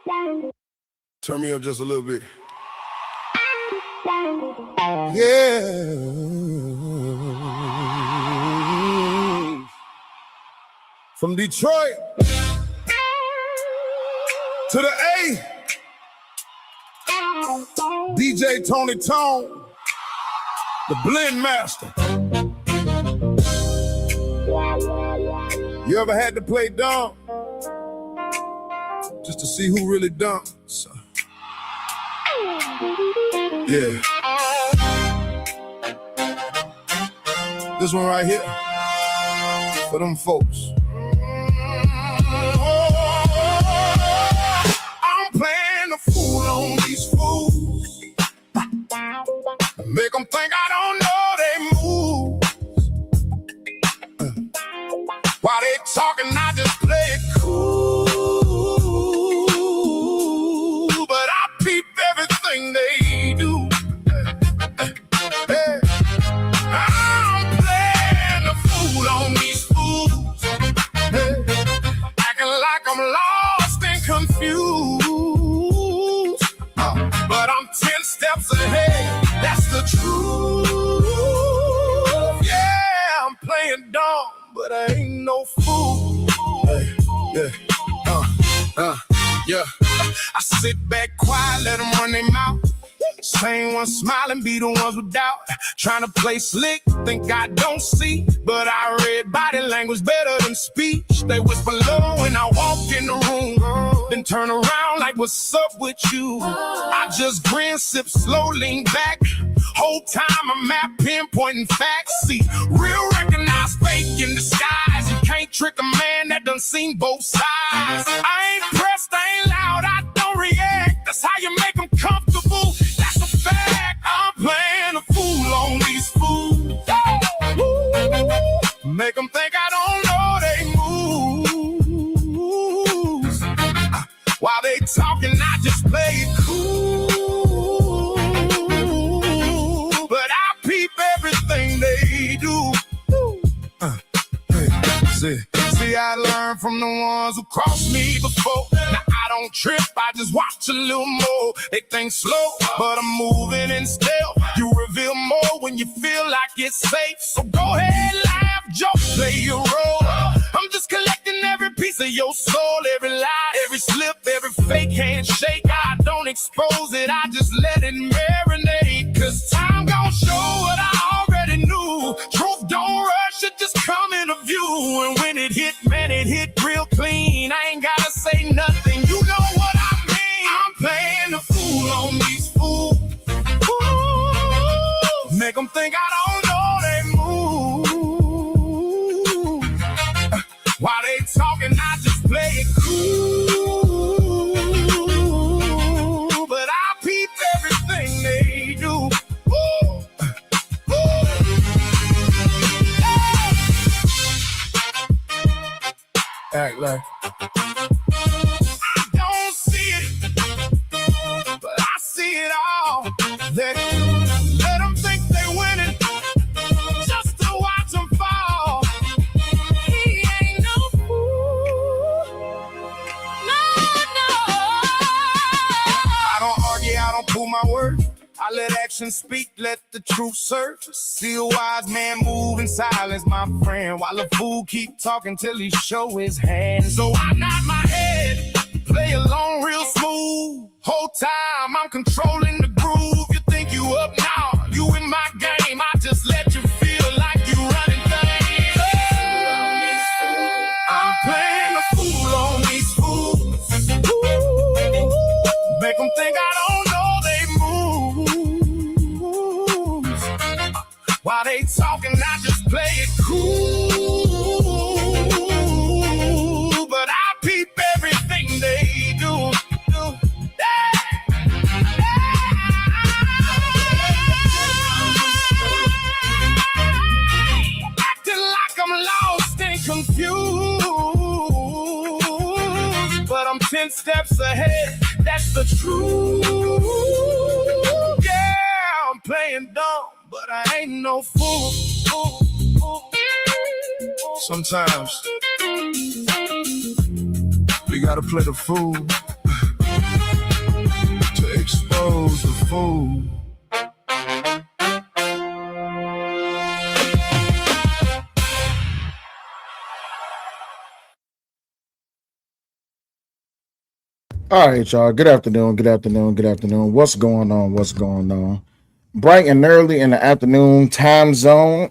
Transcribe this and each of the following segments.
Turn me up just a little bit. Yeah. From Detroit to the A, DJ Tony Tone, the blend master. You ever had to play dumb just to see who really dumb? So, yeah. This one right here for them folks. I'm playing the fool on these fools. Make them think I don't know they moves. While they talking, I just play it cool. But I peep everything they do. Hey. I'm playing the fool on these fools. Hey. Acting like I'm lost and confused. But I'm 10 steps ahead. That's the truth. Yeah, I'm playing dumb, but I ain't no fool. Hey, yeah. I sit back quiet, let them run their mouth. Same one smiling, be the ones with doubt. Trying to play slick, think I don't see. But I read body language better than speech. They whisper low when I walk in the room. Then turn around like, what's up with you? I just grin, sip slow, lean back. Whole time I'm at pinpointing facts. See, real recognize fake in disguise. You can't trick a man that done seen both sides. I ain't pressed, I ain't loud, I don't react. That's how you make them comfortable. That's a fact. I'm playing a fool on these fools. Make them think I don't know they moves. While they talking, I just play it cool. But I peep everything they do. See, I learned from the ones who crossed me before. Now I don't trip, I just watch a little more. They think slow, but I'm moving in stealth. You reveal more when you feel like it's safe. So go ahead, laugh, joke, play your role. I'm just collecting every piece of your soul, every lie, every slip, every fake handshake. I don't expose it, I just let it marinate. Cause time gon' show what I already knew. Truth don't rush, it just come into view. And when it hit, man, it hit real clean. I ain't gotta say nothing, you know what I mean. I'm playing the fool on these fools. Ooh, make them think I don't know they move. While they talking, I just play it cool. But I peep everything they do. Act like I don't see it, but I see it all. Let them think they winning, just to watch them fall. He ain't no fool. No. I don't argue, I don't pull my word. I let action speak, let the truth surface. See a wise man move in silence, my friend, while a fool keep talking till he show his hand. So I nod my head, play along real smooth. Whole time I'm controlling the groove. You think you up now, you in my game. I just let you feel like you running things. I'm playing a fool on these fools. Make them think I don't know they moves. While they talking, I just play it cool. But I peep everything they do. Acting like I'm lost and confused. But I'm 10 steps ahead, that's the truth. Yeah, I'm playing dumb, but I ain't no fool. Sometimes we gotta play the fool knows the fool. All right, y'all. Good afternoon. Good afternoon. Good afternoon. What's going on? What's going on? Bright and early in the afternoon time zone.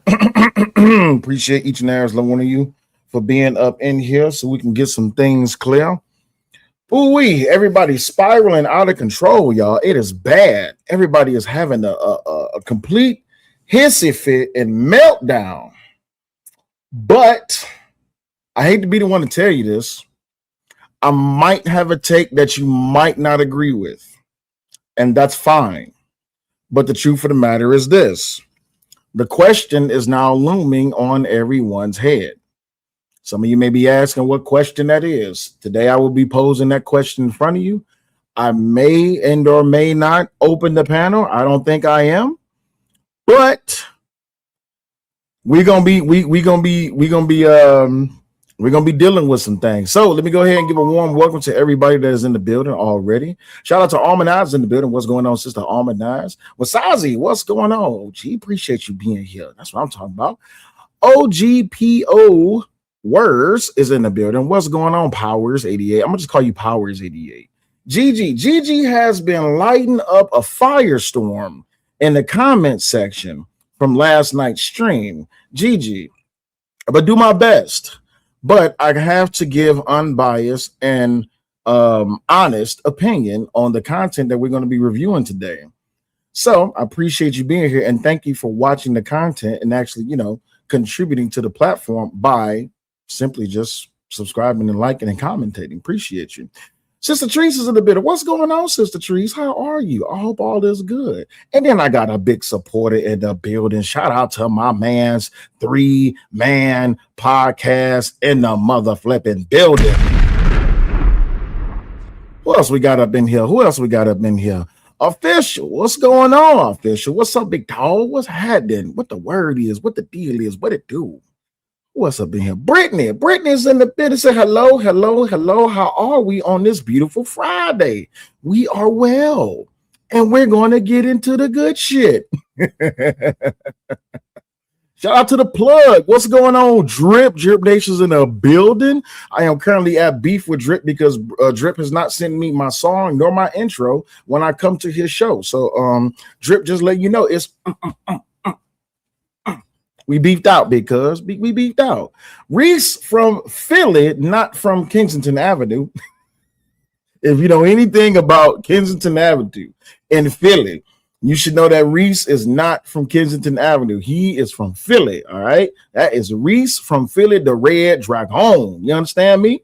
Appreciate each and every one of you for being up in here so we can get some things clear. Ooh-wee, everybody's spiraling out of control, y'all. It is bad. Everybody is having a complete hissy fit and meltdown. But I hate to be the one to tell you this. I might have a take that you might not agree with, and that's fine. But the truth of the matter is this. The question is now looming on everyone's head. Some of you may be asking what question that is. Today, I will be posing that question in front of you. I may and or may not open the panel. I don't think I am, but we're gonna be dealing with some things. So let me go ahead and give a warm welcome to everybody that is in the building already. Shout out to Almond in the building. What's going on, Sister Almond Eyes? Wasazi, what's going on? OG, appreciate you being here. That's what I'm talking about. OGPO Words is in the building. What's going on, Powers 88? I'm gonna just call you Powers 88. Gigi has been lighting up a firestorm in the comment section from last night's stream. Gigi, but do my best. But I have to give unbiased and honest opinion on the content that we're going to be reviewing today. So I appreciate you being here and thank you for watching the content and actually, contributing to the platform by simply just subscribing and liking and commentating. Appreciate you. Sister Trees is in the bit. What's going on, Sister Trees? How are you? I hope all is good. And then I got a big supporter in the building. Shout out to my man's 3-man podcast in the mother flipping building. Who else we got up in here? Official. What's going on, Official? What's up, big dog? What's happening? What the word is? What the deal is? What it do? What's up in here? Brittany's in the bit and say hello. How are we on this beautiful Friday? We are well, and we're going to get into the good shit. Shout out to the plug. What's going on, Drip? Drip Nation's in the building. I am currently at beef with Drip because Drip has not sent me my song nor my intro when I come to his show. So, Drip, just let you know it's. We beefed out because we beefed out. Reese from Philly, not from Kensington Avenue. If you know anything about Kensington Avenue in Philly, you should know that Reese is not from Kensington Avenue. He is from Philly, all right? That is Reese from Philly, the Red Dragon. You understand me?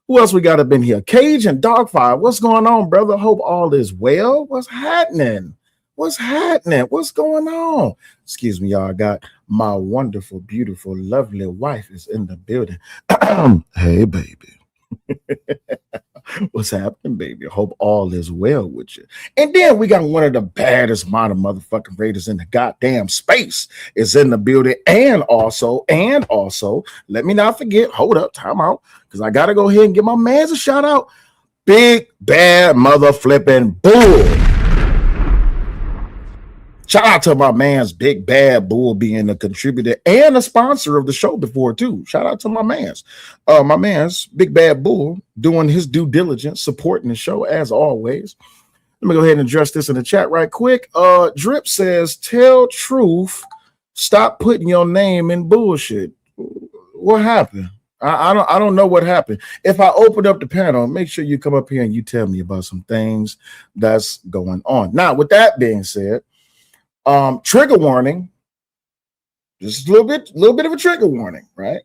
Who else we got up in here? Cage and Dogfire. What's going on, brother? Hope all is well. What's happening? What's going on? Excuse me, y'all. I got my wonderful, beautiful, lovely wife is in the building. Hey, baby. What's happening, baby? I hope all is well with you. And then we got one of the baddest modern motherfucking raiders in the goddamn space is in the building. And also, let me not forget, hold up, time out, because I got to go ahead and give my man a shout out. Big, bad mother flipping bull. Shout out to my man's Big Bad Bull being a contributor and a sponsor of the show before too. Shout out to my man's Big Bad Bull doing his due diligence, supporting the show as always. Let me go ahead and address this in the chat right quick. Drip says, tell truth, stop putting your name in bullshit. What happened? I don't know what happened. If I open up the panel, make sure you come up here and you tell me about some things that's going on. Now, with that being said, trigger warning, just a little bit of a trigger warning, right?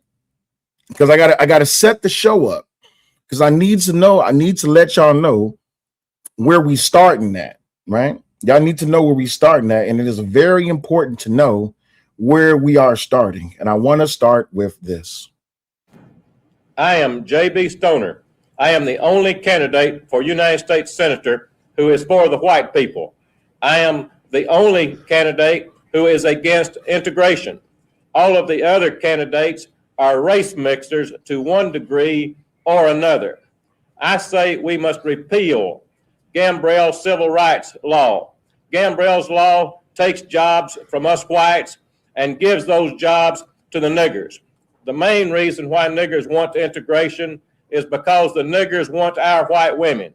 Because I gotta set the show up because I need to let y'all know where we starting at, right? Y'all need to know where we starting at, and it is very important to know where we are starting. And I want to start with this. I am J.B. Stoner. I am the only candidate for United States Senator who is for the white people. I am the only candidate who is against integration. All of the other candidates are race mixers to one degree or another. I say we must repeal Gambrell civil rights law. Gambrell's law takes jobs from us whites and gives those jobs to the niggers. The main reason why niggers want integration is because the niggers want our white women.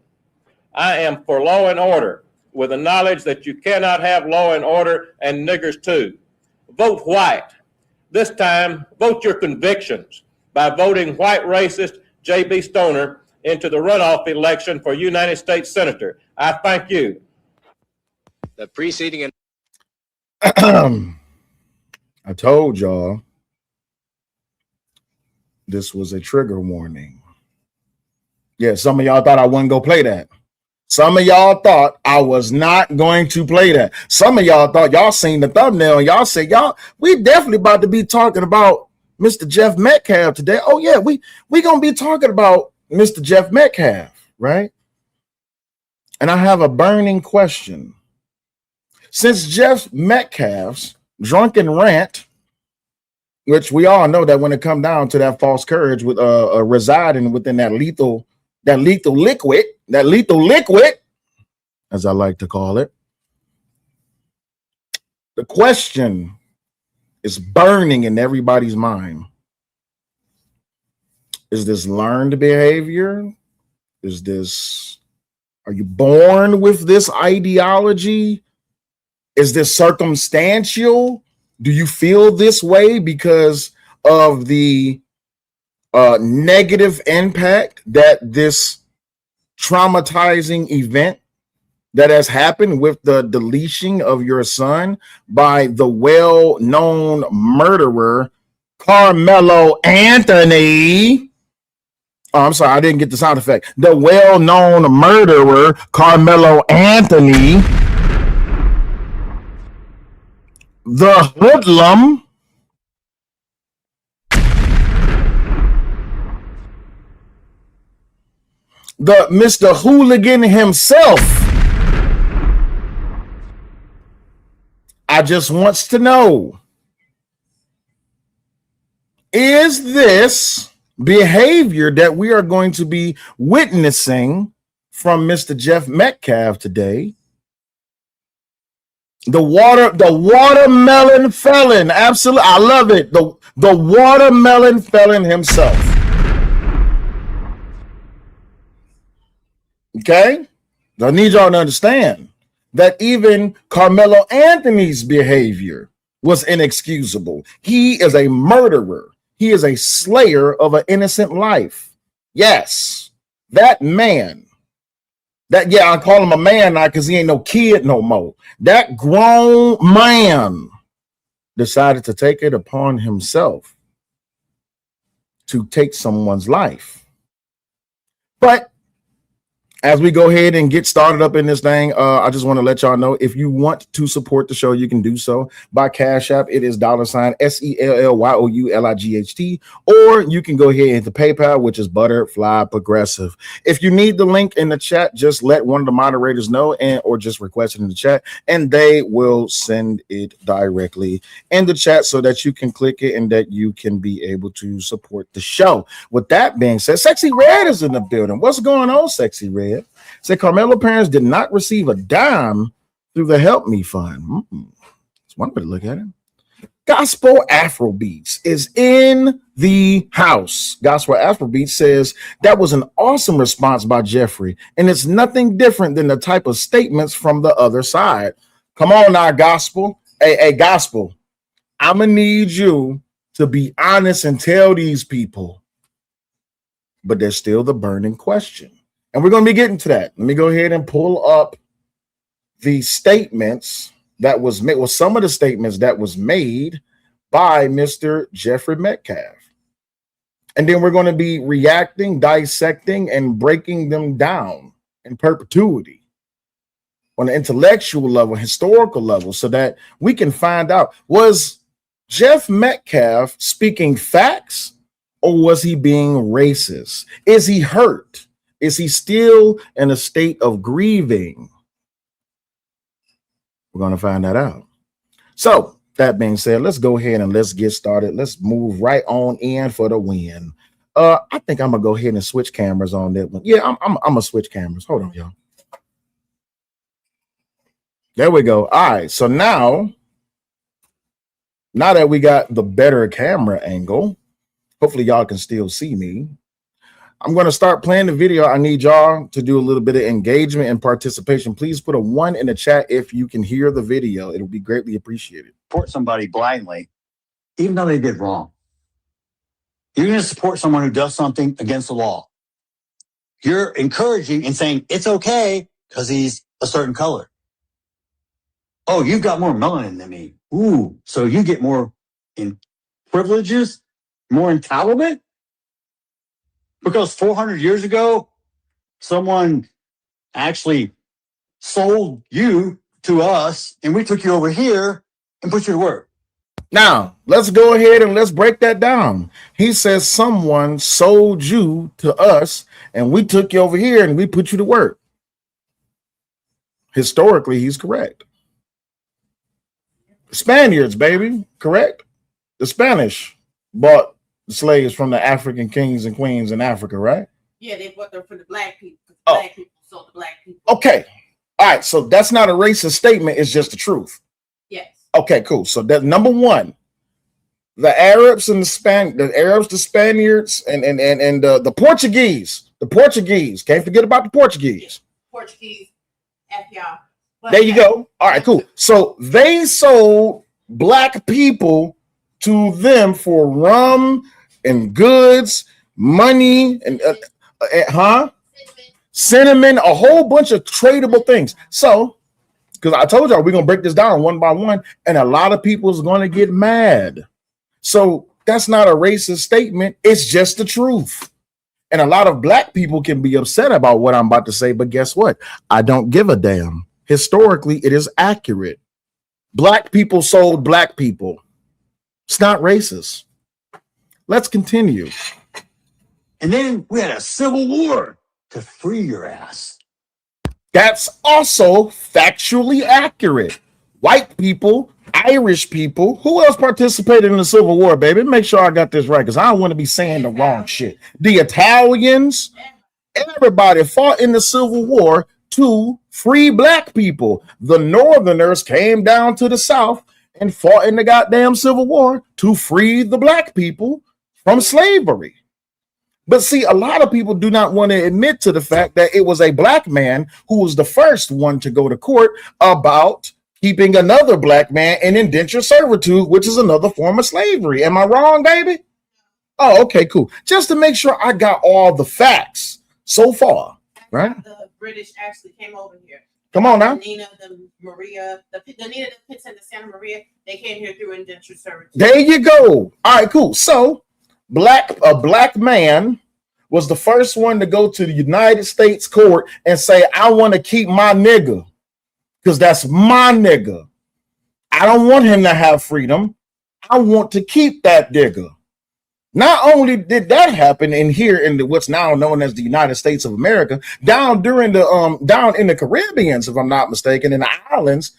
I am for law and order, with the knowledge that you cannot have law and order and niggers too. Vote white. This time, vote your convictions by voting white racist J.B. Stoner into the runoff election for United States Senator. I thank you. The preceding I told y'all this was a trigger warning. Yeah, some of y'all thought I wasn't going to play that. Some of y'all thought I was not going to play that. Some of y'all thought y'all seen the thumbnail and y'all said, we definitely about to be talking about Mr. Jeff Metcalf today. Oh yeah, we going to be talking about Mr. Jeff Metcalf, right? And I have a burning question. Since Jeff Metcalf's drunken rant, which we all know that when it come down to that false courage with residing within that lethal liquid, as I like to call it, the question is burning in everybody's mind. Is this learned behavior? Are you born with this ideology? Is this circumstantial? Do you feel this way because of the negative impact that this traumatizing event that has happened with the deletion of your son by the well-known murderer, Carmelo Anthony? Oh, I'm sorry, I didn't get the sound effect. The well-known murderer, Carmelo Anthony, the hoodlum, the Mr. Hooligan himself. I just wants to know, is this behavior that we are going to be witnessing from Mr. Jeff Metcalf today, the watermelon felon? Absolutely, I love it. The watermelon felon himself. Okay, I need y'all to understand that even Carmelo Anthony's behavior was inexcusable. He is a murderer. He is a slayer of an innocent life. Yes, that man. I call him a man now because he ain't no kid no more. That grown man decided to take it upon himself to take someone's life. But as we go ahead and get started up in this thing, I just want to let y'all know, if you want to support the show, you can do so by Cash App. It is $SELLYOULIGHT, or you can go ahead into PayPal, which is Butterfly Progressive. If you need the link in the chat, just let one of the moderators know, or just request it in the chat, and they will send it directly in the chat so that you can click it and that you can be able to support the show. With that being said, Sexy Red is in the building. What's going on, Sexy Red? Said Carmelo parents did not receive a dime through the Help Me Fund. That's one way to look at it. Gospel Afrobeats is in the house. Gospel Afrobeats says that was an awesome response by Jeffrey, and it's nothing different than the type of statements from the other side. Come on now, Gospel. Hey, Gospel, I'm going to need you to be honest and tell these people. But there's still the burning question. And we're going to be getting to that. Let me go ahead and pull up the statements that was made, some of the statements that was made by Mr. Jeffrey Metcalf. And then we're going to be reacting, dissecting, and breaking them down in perpetuity on an intellectual level, historical level, so that we can find out, was Jeff Metcalf speaking facts, or was he being racist? Is he hurt? Is he still in a state of grieving? We're going to find that out. So, that being said, let's go ahead and let's get started. Let's move right on in for the win. I think I'm going to go ahead and switch cameras on that one. Yeah, I'm going to switch cameras. Hold on, y'all. There we go. All right. So now that we got the better camera angle, hopefully y'all can still see me. I'm going to start playing the video. I need y'all to do a little bit of engagement and participation. Please put a 1 in the chat if you can hear the video. It'll be greatly appreciated. Support somebody blindly, even though they did wrong. You're going to support someone who does something against the law. You're encouraging and saying it's okay because he's a certain color. Oh, you've got more melanin than me. Ooh, so you get more in privileges, more entitlement? Because 400 years ago, someone actually sold you to us, and we took you over here and put you to work. Now, let's go ahead and let's break that down. He says someone sold you to us, and we took you over here and we put you to work. Historically, he's correct. Spaniards, baby, correct? The Spanish bought the slaves from the African kings and queens in Africa, right? Yeah, they bought them from the black people. Oh. Black people sold the black people. Okay. All right. So that's not a racist statement. It's just the truth. Yes. Okay, cool. So that number one, the Arabs and the Spaniards, and the Portuguese. The Portuguese. Can't forget about the Portuguese. Portuguese, F y'all. But There you go. All right, cool. So they sold black people to them for rum and goods, money, and cinnamon, a whole bunch of tradable things. So, because I told y'all we're gonna break this down one by one, and a lot of people is gonna get mad. So that's not a racist statement, it's just the truth. And a lot of black people can be upset about what I'm about to say, but guess what? I don't give a damn. Historically, it is accurate. Black people sold black people. It's not racist. Let's continue. And then we had a civil war to free your ass. That's also factually accurate. White people, Irish people, who else participated in the Civil War, baby? Make sure I got this right, because I don't want to be saying the wrong shit. The Italians, everybody fought in the Civil War to free black people. The Northerners came down to the South and fought in the goddamn Civil War to free the black people from slavery. But see, a lot of people do not want to admit to the fact that it was a black man who was the first one to go to court about keeping another black man in indentured servitude, which is another form of slavery. Am I wrong, baby? Oh, okay, cool. Just to make sure I got all the facts so far, right? The British actually came over here. Come on now. The Nina, the Maria, the Nina, the Pitts, and the Santa Maria, they came here through indentured servitude. There you go. All right, cool. So a black man was the first one to go to the United States court and say, I want to keep my nigga because that's my nigga. I don't want him to have freedom. I want to keep that nigga. Not only did that happen in here in what's now known as the United States of America, down in the Caribbean, if I'm not mistaken, in the islands,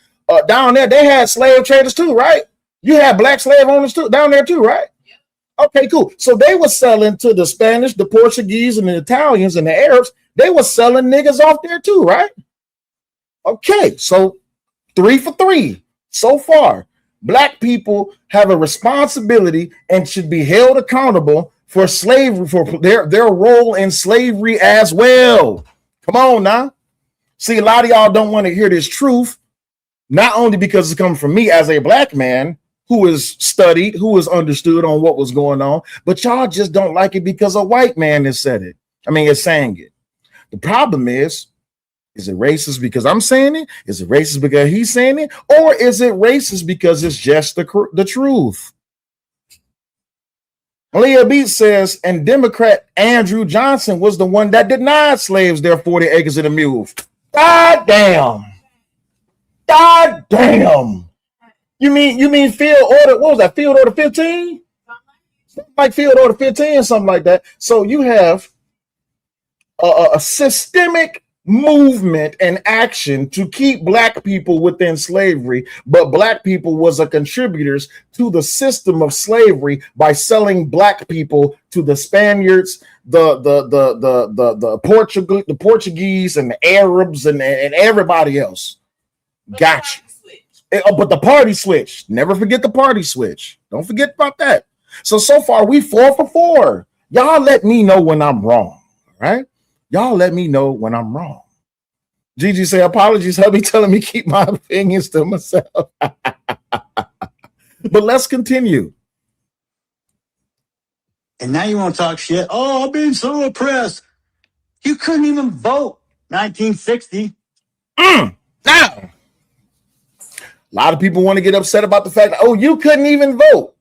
down there, they had slave traders too, right? You had black slave owners too down there too, right? Okay, cool. So they were selling to the Spanish, the Portuguese, and the Italians and the Arabs. They were selling niggas off there too, right? Okay, so 3 for 3 so far. Black people have a responsibility and should be held accountable for slavery, for their role in slavery as well. Come on now. See, a lot of y'all don't want to hear this truth, not only because it's coming from me as a black man who is studied, who is understood on what was going on, but y'all just don't like it because a white man has said it. I mean, is saying it. The problem is it racist because I'm saying it? Is it racist because he's saying it? Or is it racist because it's just the truth? Leah Beats says, and Democrat Andrew Johnson was the one that denied slaves their 40 acres and a mule. God damn. God damn. You mean field order, what was that, field order 15? Like field order 15, something like that. So you have a systemic movement and action to keep black people within slavery, but black people was a contributors to the system of slavery by selling black people to the Spaniards, the Portuguese and the Arabs and everybody else. Got you. But the party switch. Never forget the party switch. Don't forget about that. So far, we 4 for 4. Y'all let me know when I'm wrong, right? Y'all let me know when I'm wrong. Gigi say, apologies, hubby, telling me keep my opinions to myself. But let's continue. And now you want to talk shit? Oh, I've been so oppressed. You couldn't even vote 1960. Now, a lot of people want to get upset about the fact that, oh, you couldn't even vote.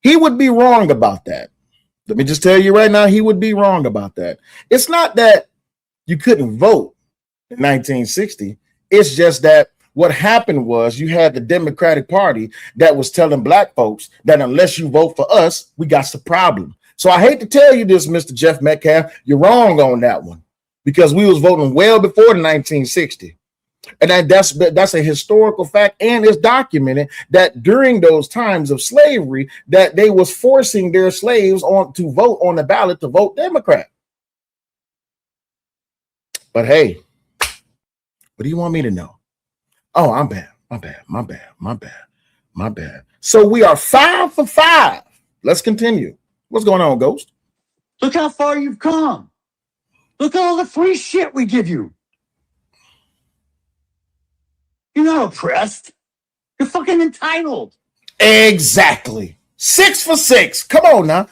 He would be wrong about that. Let me just tell you right now, he would be wrong about that. It's not that you couldn't vote in 1960. It's just that what happened was you had the Democratic Party that was telling black folks that unless you vote for us, we got some problem. So I hate to tell you this, Mr. Jeff Metcalf, you're wrong on that one because we was voting well before the 1960. And that's a historical fact, and it's documented that during those times of slavery that they was forcing their slaves on to vote on the ballot to vote Democrat. But hey, what do you want me to know? Oh, I'm bad. My bad. So we are 5 for 5. Let's continue. What's going on, Ghost? Look how far you've come. Look at all the free shit we give you. You're not oppressed. You're fucking entitled. Exactly. 6 for 6. Come on now.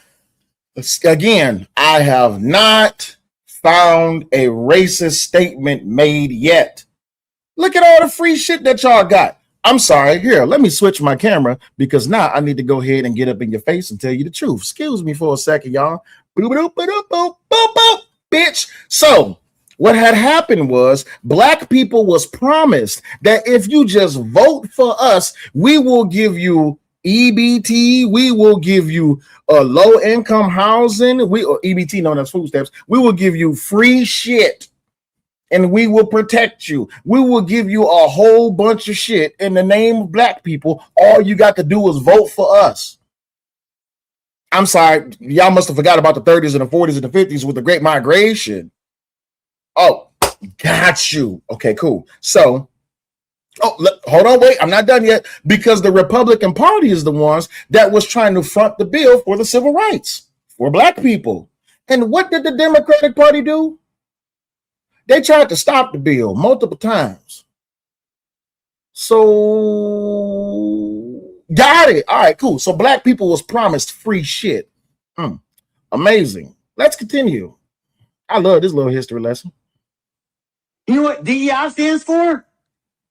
Again, I have not found a racist statement made yet. Look at all the free shit that y'all got. I'm sorry. Here, let me switch my camera because now I need to go ahead and get up in your face and tell you the truth. Excuse me for a second, y'all. Boop, boop, boop, boop, boop, boop, bitch. So what had happened was black people was promised that if you just vote for us, we will give you EBT, we will give you low income housing, or EBT known as food stamps, we will give you free shit and we will protect you. We will give you a whole bunch of shit in the name of black people. All you got to do is vote for us. I'm sorry, y'all must have forgot about the 30s and the 40s and the 50s with the Great Migration. Oh, got you. Okay, cool. So, hold on, wait, I'm not done yet, because the Republican Party is the ones that was trying to front the bill for the civil rights for black people. And what did the Democratic Party do? They tried to stop the bill multiple times. So, got it. All right, cool. So black people was promised free shit. Amazing. Let's continue. I love this little history lesson. You know what DEI stands for?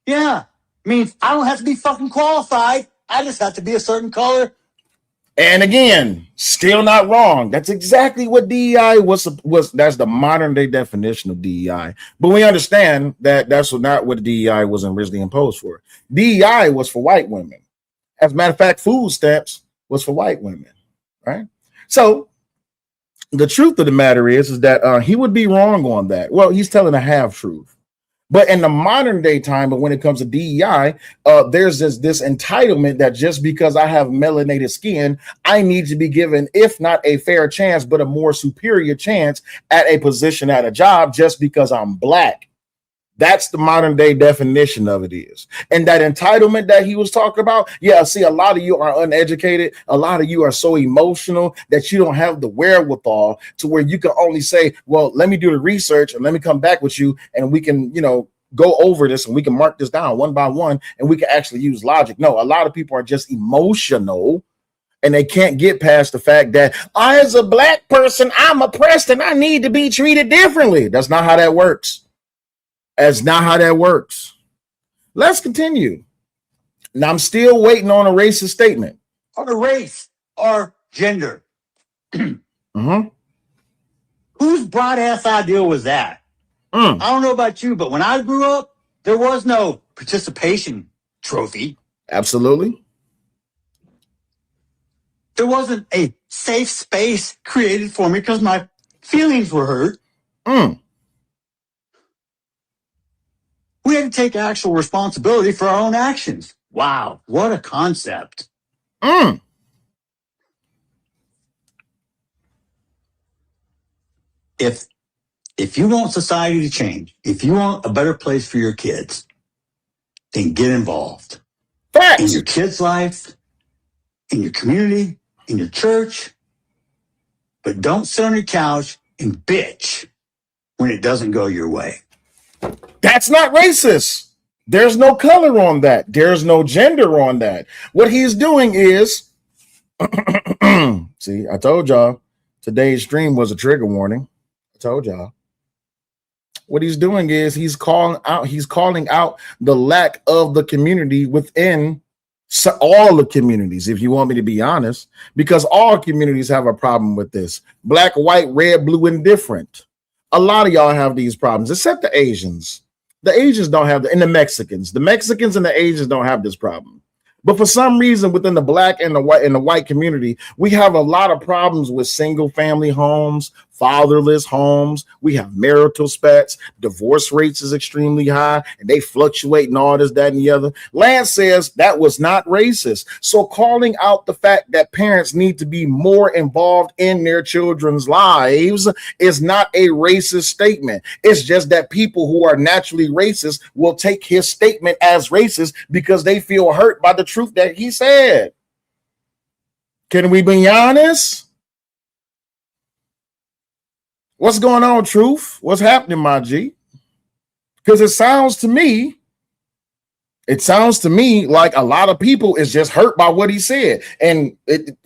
Yeah. Means I don't have to be fucking qualified. I just have to be a certain color. And again, still not wrong. That's exactly what DEI was. That's the modern day definition of DEI. But we understand that that's not what DEI was originally imposed for. DEI was for white women. As a matter of fact, food stamps was for white women, right? So the truth of the matter is that he would be wrong on that. Well, he's telling a half truth. But in the modern day time, but when it comes to DEI, there's this entitlement that just because I have melanated skin, I need to be given, if not a fair chance, but a more superior chance at a position at a job just because I'm black. That's the modern day definition of it is. And that entitlement that he was talking about, yeah, see, a lot of you are uneducated. A lot of you are so emotional that you don't have the wherewithal to where you can only say, well, let me do the research and let me come back with you and we can, go over this and we can mark this down one by one and we can actually use logic. No, a lot of people are just emotional and they can't get past the fact that I, as a black person, I'm oppressed and I need to be treated differently. That's not how that works. That's not how that works. Let's continue. Now, I'm still waiting on a racist statement. Or race or gender. Mm-hmm. Whose broad ass idea was that? I don't know about you, but when I grew up, there was no participation trophy. Absolutely. There wasn't a safe space created for me because my feelings were hurt. We had to take actual responsibility for our own actions. Wow, what a concept. If If you want society to change, if you want a better place for your kids, then get involved in Facts. your kids' life, in your community, in your church. But don't sit on your couch and bitch when it doesn't go your way. That's not racist. There's no color on that. There's no gender on that. What he's doing is, see, I told y'all today's stream was a trigger warning. I told y'all. What he's doing is he's calling out the lack of the community within all the communities, if you want me to be honest, because all communities have a problem with this. Black, white, red, blue, and different. A lot of y'all have these problems, except the Asians. The Asians don't have and the Mexicans. The Mexicans and the Asians don't have this problem. But for some reason, within the black and the white community, we have a lot of problems with single family homes, fatherless homes. We have marital spats. Divorce rates is extremely high, and they fluctuate and all this, that, and the other. Lance says that was not racist. So calling out the fact that parents need to be more involved in their children's lives is not a racist statement. It's just that people who are naturally racist will take his statement as racist because they feel hurt by the truth that he said. Can we be honest? What's going on, Truth? What's happening, my G? Because it sounds to me like a lot of people is just hurt by what he said. And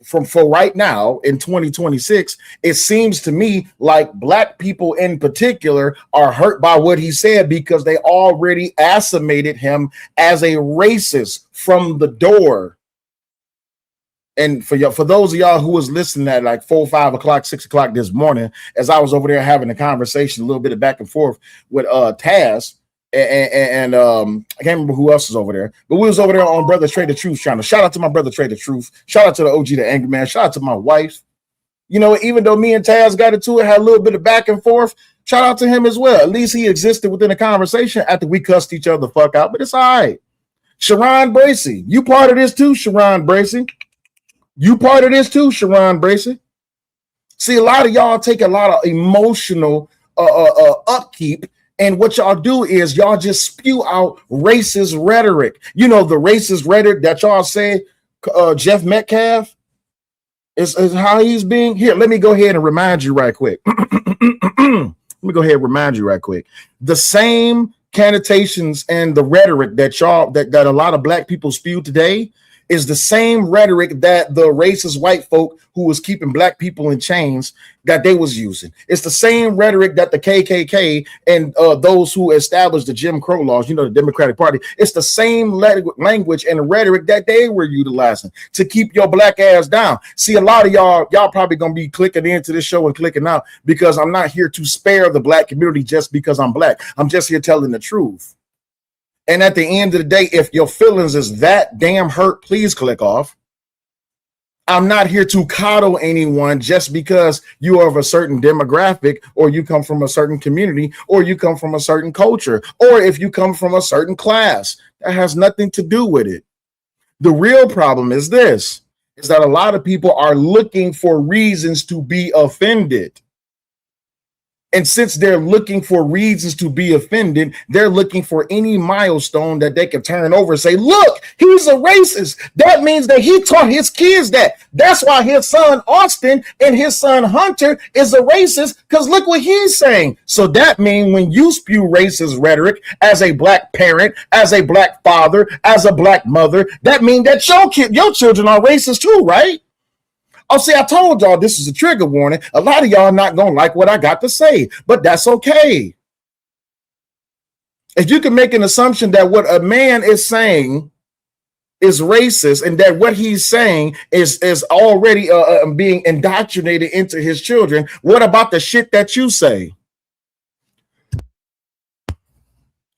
for right now in 2026, it seems to me like black people in particular are hurt by what he said because they already assimilated him as a racist from the door. And for those of y'all who was listening at like 4, 5 o'clock, 6 o'clock this morning, as I was over there having a conversation, a little bit of back and forth with Taz and I can't remember who else was over there, but we was over there on Brother Trey the Truth channel. Shout out to my brother Trey the Truth. Shout out to the OG the Angry Man. Shout out to my wife. You know, even though me and Taz got into it, had a little bit of back and forth. Shout out to him as well. At least he existed within a conversation after we cussed each other the fuck out. But it's all right. Sharon Bracey, you part of this too, Sharon Bracey. You part of this too, Sharon Bracey. See, a lot of y'all take a lot of emotional upkeep, and what y'all do is y'all just spew out racist rhetoric. You know, the racist rhetoric that y'all say Jeff Metcalf is how he's being. Here, let me go ahead and remind you right quick. The same connotations and the rhetoric that that a lot of black people spew today is the same rhetoric that the racist white folk who was keeping black people in chains that they was using. It's the same rhetoric that the KKK and those who established the Jim Crow laws, you know, the Democratic Party, it's the same language and rhetoric that they were utilizing to keep your black ass down. See, a lot of y'all probably gonna be clicking into this show and clicking out because I'm not here to spare the black community just because I'm black. I'm just here telling the truth. And at the end of the day, if your feelings is that damn hurt, please click off. I'm not here to coddle anyone just because you are of a certain demographic or you come from a certain community or you come from a certain culture or if you come from a certain class. That has nothing to do with it. The real problem is this, is that a lot of people are looking for reasons to be offended. And since they're looking for reasons to be offended, they're looking for any milestone that they can turn over and say, look, he's a racist. That means that he taught his kids that. That's why his son Austin and his son Hunter is a racist, because look what he's saying. So that means when you spew racist rhetoric as a black parent, as a black father, as a black mother, that means that your children are racist too, right? Oh, see, I told y'all this is a trigger warning. A lot of y'all are not going to like what I got to say, but that's okay. If you can make an assumption that what a man is saying is racist and that what he's saying is already being indoctrinated into his children, what about the shit that you say?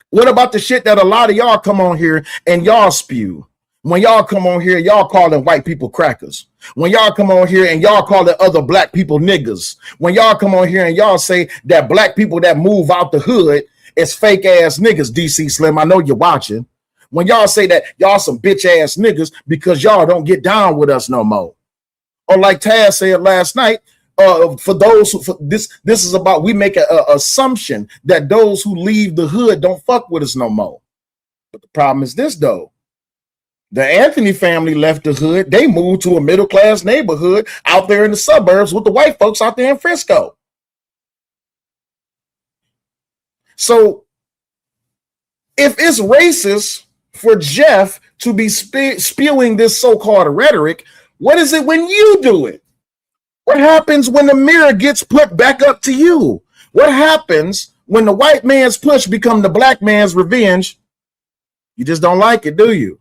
What about the shit that a lot of y'all come on here and y'all spew? When y'all come on here, y'all calling white people crackers. When y'all come on here and y'all calling other black people niggas. When y'all come on here and y'all say that black people that move out the hood is fake ass niggas, DC Slim, I know you're watching. When y'all say that y'all some bitch ass niggas because y'all don't get down with us no more. Or like Taz said last night, For those who this is about, we make a assumption that those who leave the hood don't fuck with us no more. But the problem is this though. The Anthony family left the hood. They moved to a middle class neighborhood out there in the suburbs with the white folks out there in Frisco. So if it's racist for Jeff to be spewing this so-called rhetoric, what is it when you do it? What happens when the mirror gets put back up to you? What happens when the white man's push becomes the black man's revenge? You just don't like it, do you?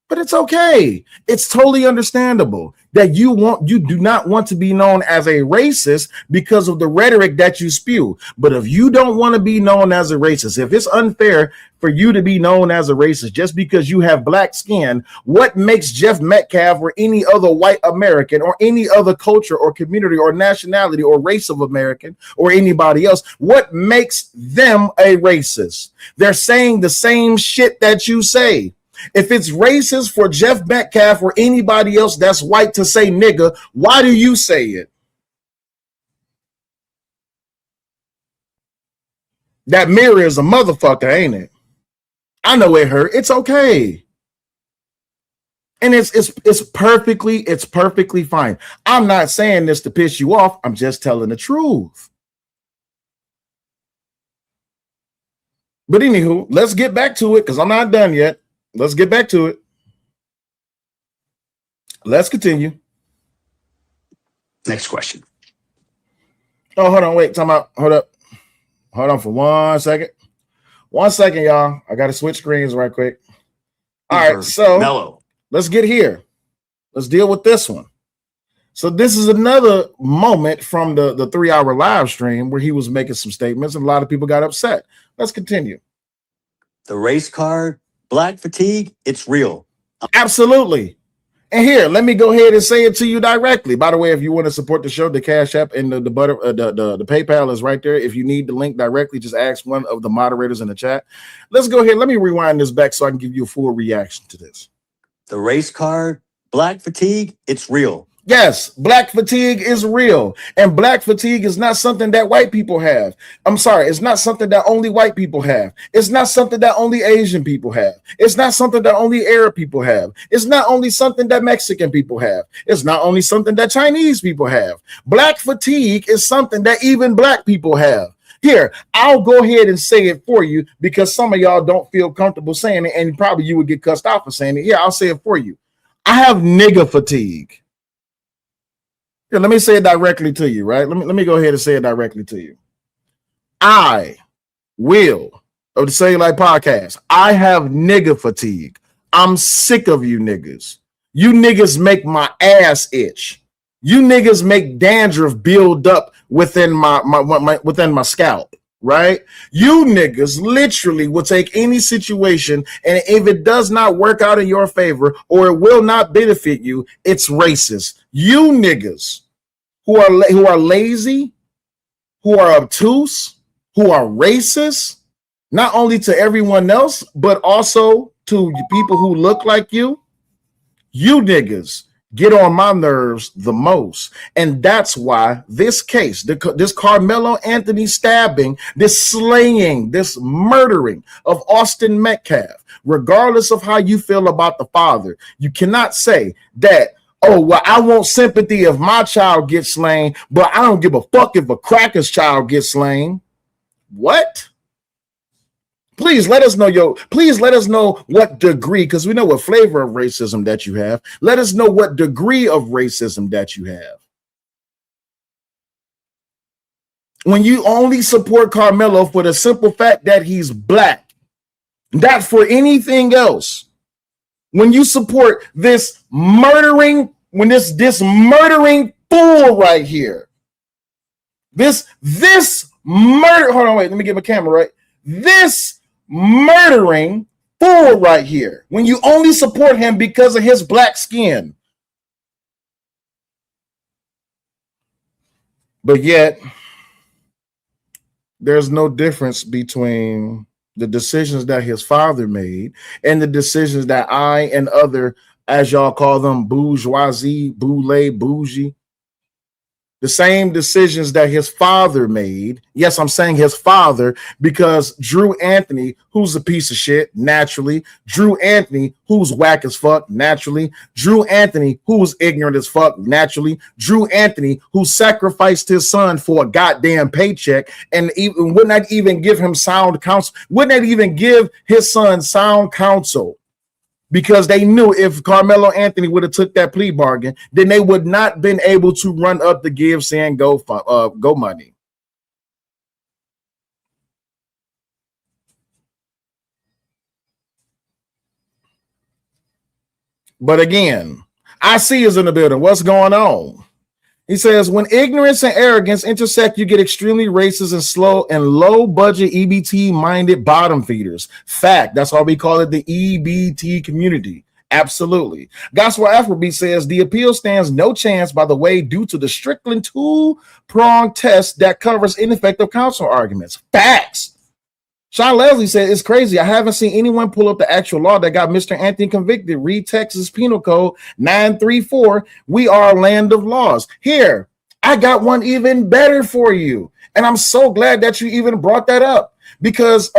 But it's okay. It's totally understandable that you do not want to be known as a racist because of the rhetoric that you spew. But if you don't want to be known as a racist, if it's unfair for you to be known as a racist just because you have black skin, what makes Jeff Metcalf or any other white American or any other culture or community or nationality or race of American or anybody else, what makes them a racist? They're saying the same shit that you say. If it's racist for Jeff Metcalf or anybody else that's white to say nigga, why do you say it? That mirror is a motherfucker, ain't it? I know it hurt. It's okay. And it's perfectly fine. I'm not saying this to piss you off. I'm just telling the truth. But anywho, let's get back to it because I'm not done yet. Let's get back to it. Let's continue. Next question. Oh, hold on. Wait, time out. Hold up. Hold on for 1 second. 1 second, y'all. I got to switch screens right quick. All right, so Mellow. Let's get here. Let's deal with this one. So this is another moment from the 3-hour live stream where he was making some statements and a lot of people got upset. Let's continue. The race card, black fatigue, it's real. Absolutely. And here, let me go ahead and say it to you directly. By the way, if you want to support the show, the Cash App and the PayPal is right there. If you need the link directly, just ask one of the moderators in the chat. Let's go ahead. Let me rewind this back so I can give you a full reaction to this. The race card, black fatigue, it's real. Yes, black fatigue is real. And black fatigue is not something that white people have. I'm sorry, it's not something that only white people have. It's not something that only Asian people have. It's not something that only Arab people have. It's not only something that Mexican people have. It's not only something that Chinese people have. Black fatigue is something that even black people have. Here, I'll go ahead and say it for you because some of y'all don't feel comfortable saying it and probably you would get cussed out for saying it. Here, I'll say it for you. I have nigger fatigue. Here, let me say it directly to you, right? Let me go ahead and say it directly to you. I will, of the Cellulite Podcast, I have nigger fatigue. I'm sick of you niggas. You niggas make my ass itch. You niggas make dandruff build up within my scalp, right? You niggas literally will take any situation, and if it does not work out in your favor or it will not benefit you, it's racist. You niggas who are lazy, who are obtuse, who are racist, not only to everyone else, but also to people who look like you, you niggas get on my nerves the most. And that's why this case, this Carmelo Anthony stabbing, this slaying, this murdering of Austin Metcalf, regardless of how you feel about the father, you cannot say that, oh, well, I want sympathy if my child gets slain, but I don't give a fuck if a cracker's child gets slain. What? Please let us know please let us know what degree, because we know what flavor of racism that you have. Let us know what degree of racism that you have. When you only support Carmelo for the simple fact that he's black, not for anything else. When you support this murdering, this murdering fool right here, this murder, hold on, wait, let me get my camera right. This murdering fool right here, when you only support him because of his black skin. But yet, there's no difference between the decisions that his father made and the decisions that I and other, as y'all call them, bourgeoisie, boule, bougie, the same decisions that his father made. Yes, I'm saying his father because Drew Anthony, who's a piece of shit, naturally. Drew Anthony, who's whack as fuck, naturally. Drew Anthony, who's ignorant as fuck, naturally. Drew Anthony, who sacrificed his son for a goddamn paycheck and even would not even give him sound counsel, would not even give his son sound counsel. Because they knew if Carmelo Anthony would have took that plea bargain, then they would not been able to run up the give, saying go money. But again, I see is in the building. What's going on? He says, when ignorance and arrogance intersect, you get extremely racist and slow and low budget EBT minded bottom feeders. Fact. That's why we call it the EBT community. Absolutely. Gospel Afrobeat says the appeal stands no chance, by the way, due to the Strickland two-pronged test that covers ineffective counsel arguments. Facts. Sean Leslie said, it's crazy. I haven't seen anyone pull up the actual law that got Mr. Anthony convicted. Read Texas Penal Code 934. We are a land of laws. Here, I got one even better for you. And I'm so glad that you even brought that up because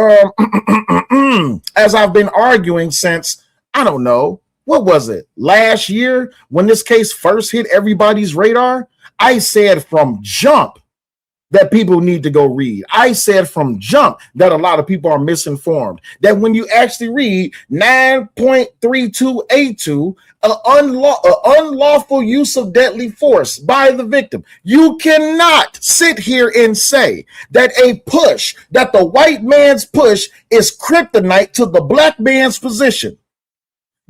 as I've been arguing since, I don't know, what was it? Last year when this case first hit everybody's radar, I said from jump that people need to go read. I said from jump that a lot of people are misinformed. That when you actually read 9.3282, an unlawful use of deadly force by the victim, you cannot sit here and say that that the white man's push is kryptonite to the black man's position.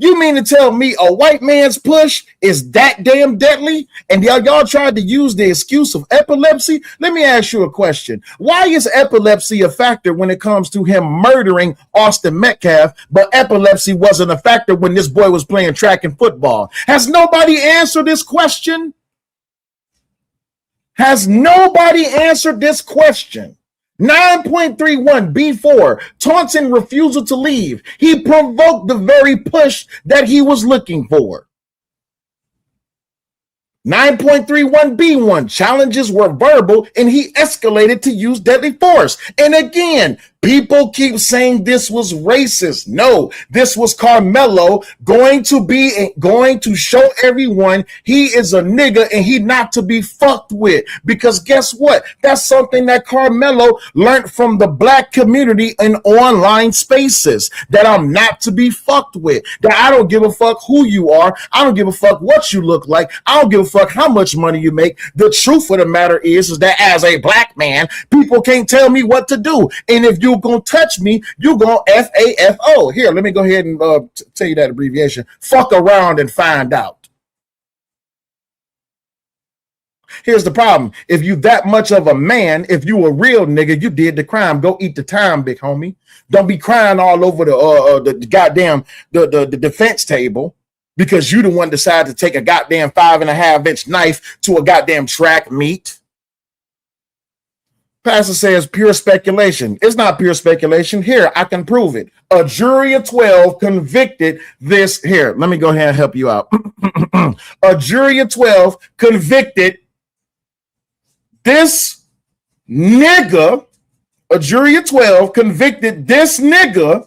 You mean to tell me a white man's push is that damn deadly? And y'all tried to use the excuse of epilepsy? Let me ask you a question. Why is epilepsy a factor when it comes to him murdering Austin Metcalf, but epilepsy wasn't a factor when this boy was playing track and football? Has nobody answered this question? Has nobody answered this question? 9.31 B4, Taunton refusal to leave. He provoked the very push that he was looking for. 9.31 B1, challenges were verbal and he escalated to use deadly force. And again, people keep saying this was racist. No, this was Carmelo going to show everyone he is a nigga and he not to be fucked with. Because guess what? That's something that Carmelo learned from the black community in online spaces, that I'm not to be fucked with. That I don't give a fuck who you are. I don't give a fuck what you look like. I don't give a fuck how much money you make. The truth of the matter is that as a black man, people can't tell me what to do. And if you're going to touch me, you're going to FAFO. Here, let me go ahead and tell you that abbreviation. Fuck around and find out. Here's the problem. If you that much of a man, if you a real nigga, you did the crime. Go eat the time, big homie. Don't be crying all over the goddamn the defense table because you the one decided to take a goddamn 5.5-inch knife to a goddamn track meet. Pastor says pure speculation. It's not pure speculation. Here, I can prove it. A jury of 12 convicted this. Here, let me go ahead and help you out. A jury of 12 convicted this nigga. A jury of 12 convicted this nigga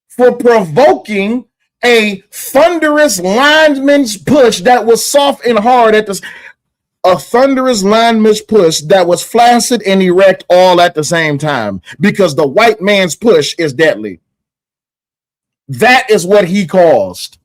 for provoking a thunderous lineman's push that was soft and hard at the. A thunderous lineman's push that was flaccid and erect all at the same time, because the white man's push is deadly. That is what he caused.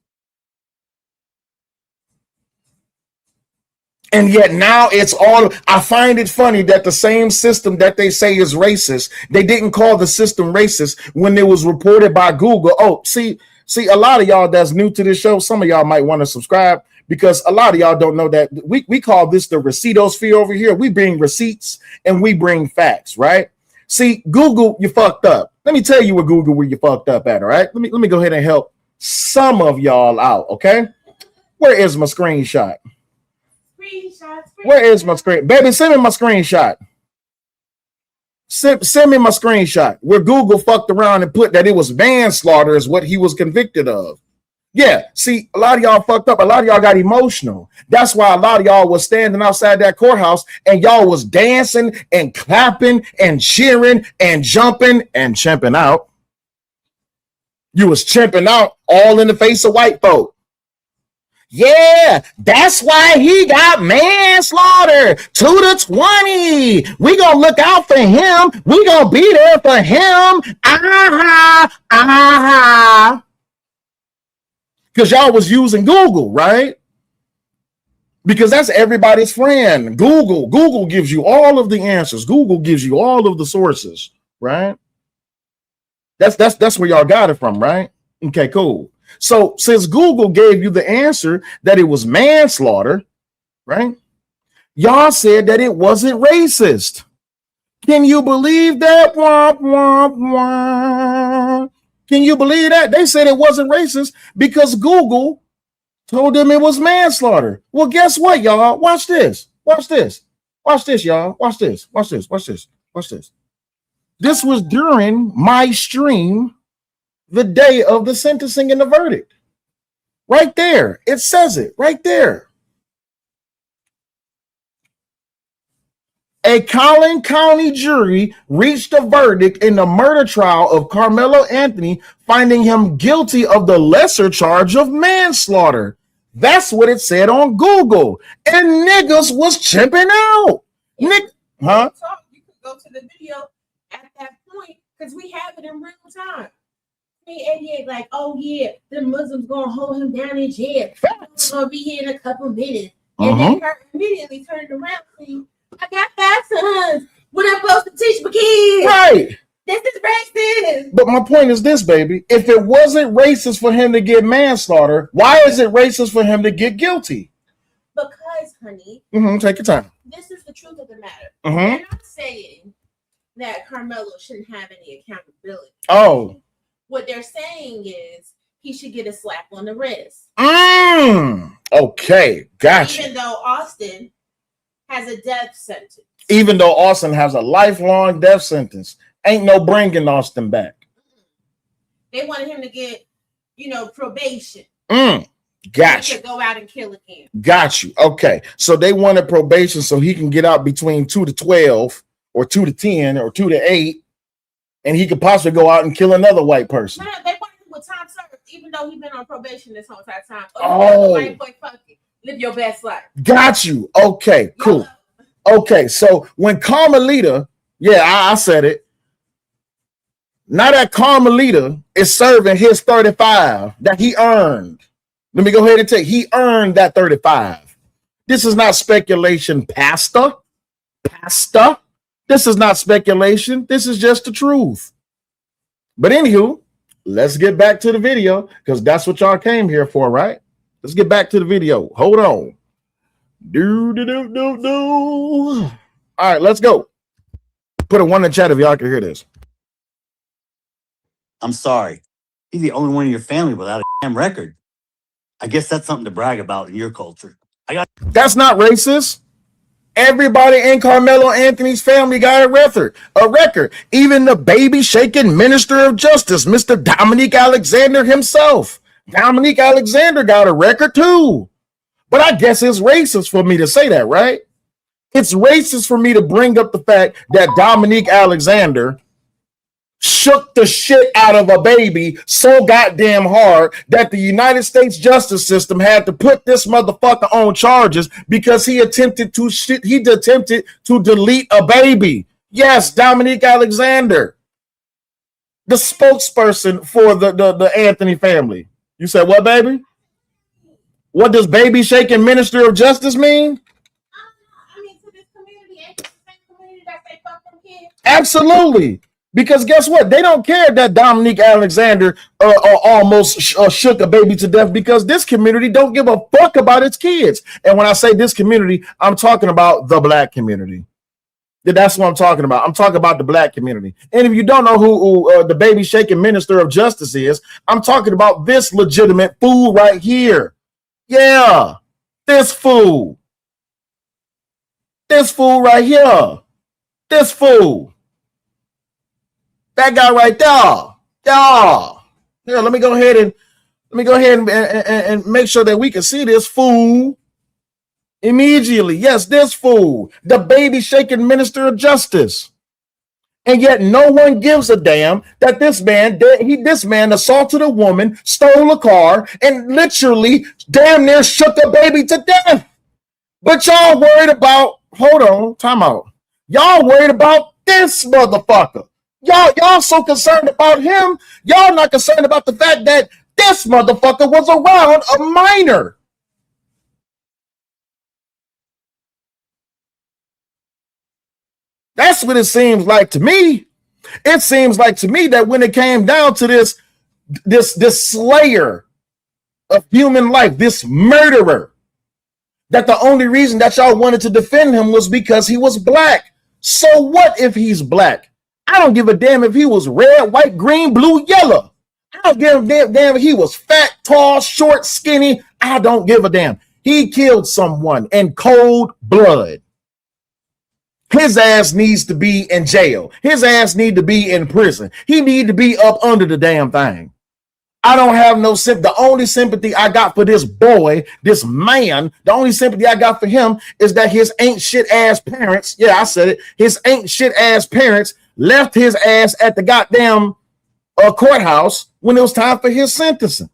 And yet now it's all, I find it funny that the same system that they say is racist, they didn't call the system racist when it was reported by Google. Oh, see, a lot of y'all that's new to this show, some of y'all might want to subscribe, because a lot of y'all don't know that we call this the receiptosphere over here. We bring receipts and we bring facts, right? See, Google, you fucked up. Let me tell you what Google, where you fucked up at, all right? Let me go ahead and help some of y'all out, okay? Where is my screenshot? Where is my screen? Baby, send me my screenshot. Send me my screenshot where Google fucked around and put that it was manslaughter is what he was convicted of. Yeah, see, a lot of y'all fucked up. A lot of y'all got emotional. That's why a lot of y'all was standing outside that courthouse and y'all was dancing and clapping and cheering and jumping and chimping out. You was chimping out all in the face of white folk. Yeah, that's why he got manslaughter 2-20. We gonna look out for him. We gonna be there for him. Because y'all was using Google, right? Because that's everybody's friend. Google gives you all of the answers. Google gives you all of the sources, right? That's where y'all got it from, right? Okay, cool. So since Google gave you the answer that it was manslaughter, right? Y'all said that it wasn't racist. Can you believe that? Womp, womp, womp. Can you believe that? They said it wasn't racist because Google told them it was manslaughter. Well, guess what, y'all? Watch this. Watch this. Watch this, y'all. Watch this. Watch this. Watch this. Watch this. This was during my stream the day of the sentencing and the verdict. Right there. It says it right there. A Collin County jury reached a verdict in the murder trial of Carmelo Anthony, finding him guilty of the lesser charge of manslaughter. That's what it said on Google. And niggas was chipping out. Nick, huh? You could go to the video at that point because we have it in real time. 88, like, oh yeah, the Muslims gonna hold him down in jail. He's gonna be here in a couple minutes. And then her immediately turned around saying, I got 5 sons. What I'm supposed to teach my kids? Right. This is racist. But my point is this, baby. If it wasn't racist for him to get manslaughter, why is it racist for him to get guilty? Because, honey, Take your time. this is the truth of the matter. They're not saying that Carmelo shouldn't have any accountability. Oh. What they're saying is he should get a slap on the wrist. Okay, gotcha. Even though Austin has a death sentence. Even though Austin has a lifelong death sentence, ain't no bringing Austin back. They wanted him to get, probation. Gotcha. To go out and kill again. Got you. Okay, so they wanted probation so he can get out between 2 to 12 or 2 to 10 or 2 to 8. And he could possibly go out and kill another white person. No, they wanted him with time served, even though he's been on probation this whole entire time. White boy, fuck it. Live your best life. Got you. Okay, cool. Okay, so when Carmelita, I said it. Now that Carmelita is serving his 35 that he earned. Let me go ahead and tell you, he earned that 35. This is not speculation, Pastor. This is not speculation. This is just the truth. But anywho, let's get back to the video because that's what y'all came here for, right? Let's get back to the video. Hold on. All right, let's go. Put a 1 in the chat if y'all can hear this. I'm sorry. You're the only one in your family without a damn record. I guess that's something to brag about in your culture. That's not racist. Everybody in Carmelo Anthony's family got a record. Even the baby shaking Minister of Justice, Mr. Dominique Alexander himself. Dominique Alexander got a record too. But I guess it's racist for me to say that, right? It's racist for me to bring up the fact that Dominique Alexander shook the shit out of a baby so goddamn hard that the United States justice system had to put this motherfucker on charges because he attempted to delete a baby. Yes, Dominique Alexander, the spokesperson for the Anthony family. You said what, baby? What does baby shaking Minister of Justice mean? I mean, to this community, ain't this the same community that say fuck them kids? Absolutely. Because guess what? They don't care that Dominique Alexander almost shook a baby to death because this community don't give a fuck about its kids. And when I say this community, I'm talking about the black community. That's what I'm talking about. I'm talking about the black community. And if you don't know who the baby shaking Minister of Justice is, I'm talking about this legitimate fool right here. Yeah, this fool. This fool right here. This fool. That guy right there. Yeah. Here, let me go ahead and Let me go ahead and make sure that we can see this fool immediately. Yes, this fool, the baby shaking minister of justice. And yet no one gives a damn that this man assaulted a woman, stole a car, and literally damn near shook a baby to death. But y'all worried about, hold on, time out. Y'all worried about this motherfucker. Y'all so concerned about him. Y'all not concerned about the fact that this motherfucker was around a minor. That's what it seems like to me. It seems like to me that when it came down to this slayer of human life, this murderer, that the only reason that y'all wanted to defend him was because he was black. So what if he's black? I don't give a damn if he was red, white, green, blue, yellow. I don't give a damn if he was fat, tall, short, skinny. I don't give a damn. He killed someone in cold blood. His ass needs to be in jail. His ass need to be in prison. He need to be up under the damn thing. I don't have no sympathy. The only sympathy I got for this boy, this man, the only sympathy I got for him is that his ain't shit ass parents, yeah, I said it, his ain't shit ass parents left his ass at the goddamn courthouse when it was time for his sentencing.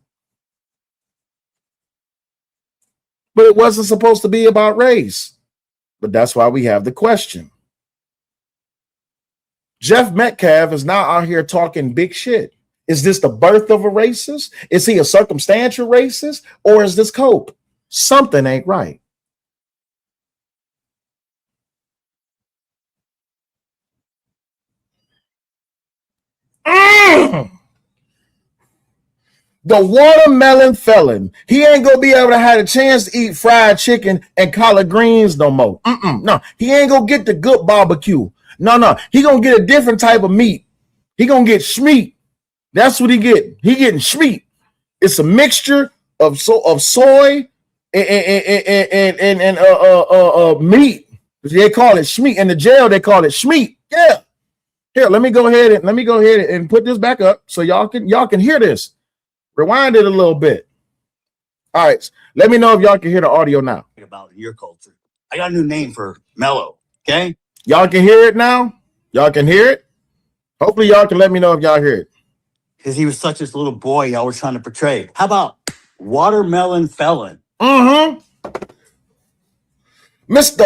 But it wasn't supposed to be about race. But that's why we have the question. Jeff Metcalf is now out here talking big shit. Is this the birth of a racist? Is he a circumstantial racist? Or is this cope? Something ain't right. The watermelon felon. He ain't gonna be able to have a chance to eat fried chicken and collard greens no more. No, he ain't gonna get the good barbecue. No, he gonna get a different type of meat. He gonna get schmeat. That's what he getting. He getting schmeat. It's a mixture of soy and meat. They call it schmeat. In the jail, they call it schmeat. Yeah. Here, let me go ahead and put this back up so y'all can hear this. Rewind it a little bit. All right. Let me know if y'all can hear the audio now. About your culture. I got a new name for Mellow. Okay. Y'all can hear it now? Y'all can hear it? Hopefully y'all can let me know if y'all hear it. Because he was such this little boy y'all was trying to portray. How about watermelon felon? Mr.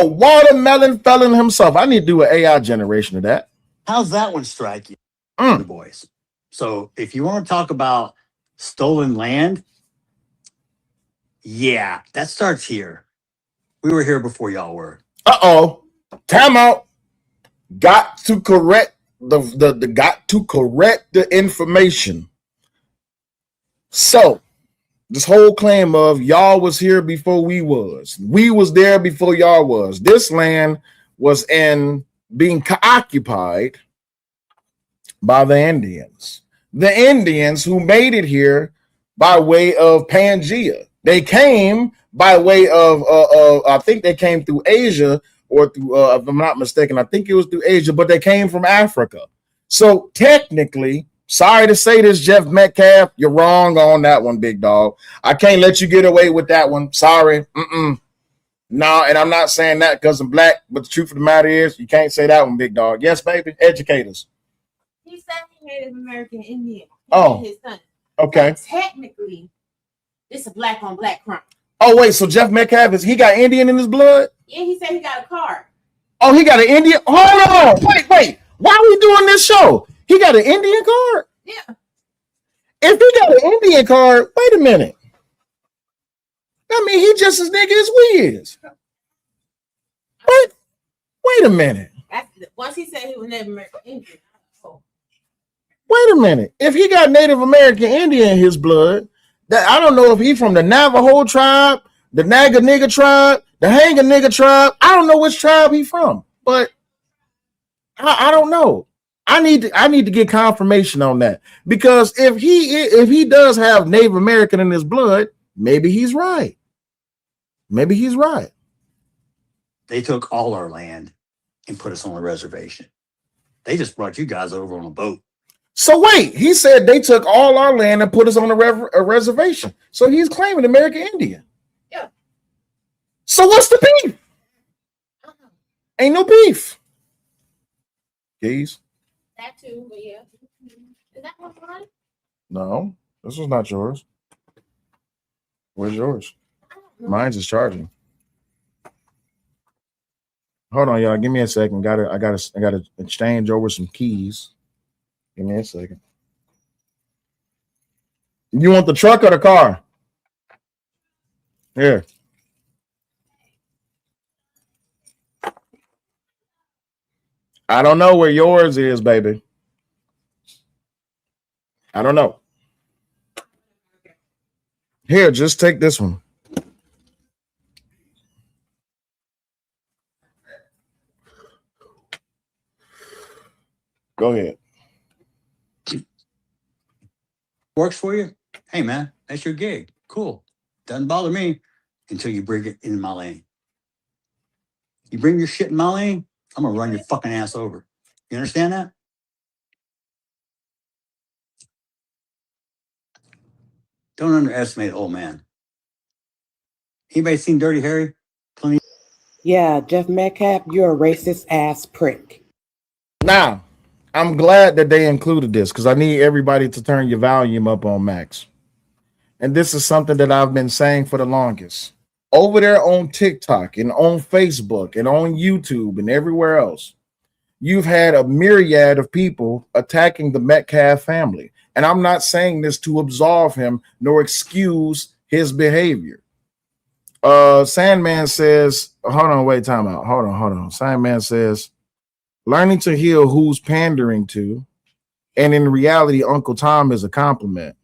Watermelon Felon himself. I need to do an AI generation of that. How's that one strike you, the boys? So if you want to talk about stolen land, yeah, that starts here. We were here before y'all were. Uh-oh. Time out. Got to correct the information. So this whole claim of y'all was here before we was there before y'all was. This land was being occupied by the Indians. The Indians who made it here by way of Pangea. They came by way of I think they came through Asia, or through if I'm not mistaken, I think it was through Asia, but they came from Africa. So technically, sorry to say this, Jeff Metcalf, you're wrong on that one, big dog. I can't let you get away with that one. Sorry. No, and I'm not saying that because I'm black, but the truth of the matter is you can't say that one, big dog. Yes, baby, educate us. He said he Native American Indian. His son. Okay. So technically, it's a black on black crime. Oh, wait, so Jeff Metcalf, he got Indian in his blood? Yeah, he said he got a card. Oh, he got an Indian? Hold on. Wait. Why are we doing this show? He got an Indian card? Yeah. If he got an Indian card, wait a minute. I mean, he just as nigga as we is. Wait a minute. Once he said he was Native American Indian. Wait a minute. If he got Native American Indian in his blood, that I don't know if he from the Navajo tribe, the Naga nigga tribe, the Hanga nigga tribe. I don't know which tribe he from, but I don't know. I need to get confirmation on that, because if he does have Native American in his blood, maybe he's right. Maybe he's right. They took all our land and put us on a reservation. They just brought you guys over on a boat. So wait, he said they took all our land and put us on a reservation. So he's claiming American Indian. Yeah. So what's the beef? Ain't no beef. Keys? That too, but yeah. Is that one mine? No, this was not yours. Where's yours? I don't know. Mine's is charging. Hold on, y'all. Give me a second. I gotta exchange over some keys. Give me a second. You want the truck or the car? Here. I don't know where yours is, baby. I don't know. Here, just take this one. Go ahead. Works for you? Hey, man, that's your gig. Cool. Doesn't bother me until you bring it in my lane. You bring your shit in my lane, I'm gonna run your fucking ass over. You understand that? Don't underestimate an old man. Anybody seen Dirty Harry? Plenty. Yeah, Jeff Metcalf, you're a racist ass prick. Now, I'm glad that they included this because I need everybody to turn your volume up on max. And this is something that I've been saying for the longest. Over there on TikTok and on Facebook and on YouTube and everywhere else, you've had a myriad of people attacking the Metcalf family. And I'm not saying this to absolve him nor excuse his behavior. Sandman says, hold on, wait, time out. Hold on. Sandman says, learning to heal who's pandering to, and in reality, Uncle Tom is a compliment.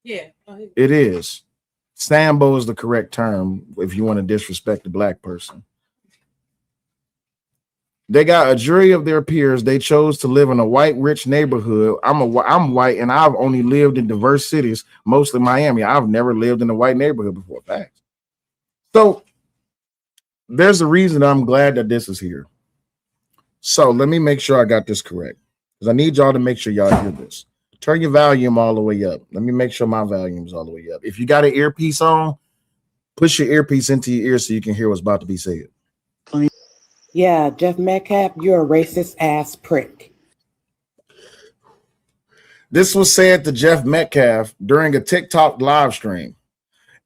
Yeah. It is. Sambo is the correct term if you want to disrespect a black person. They got a jury of their peers. They chose to live in a white, rich neighborhood. I'm white, and I've only lived in diverse cities, mostly Miami. I've never lived in a white neighborhood before. Facts. So there's a reason I'm glad that this is here. So let me make sure I got this correct, because I need y'all to make sure y'all hear this. Turn your volume all the way up. Let me make sure my volume is all the way up. If you got an earpiece on, push your earpiece into your ear so you can hear what's about to be said. Yeah, Jeff Metcalf, you're a racist ass prick. This was said to Jeff Metcalf during a TikTok live stream.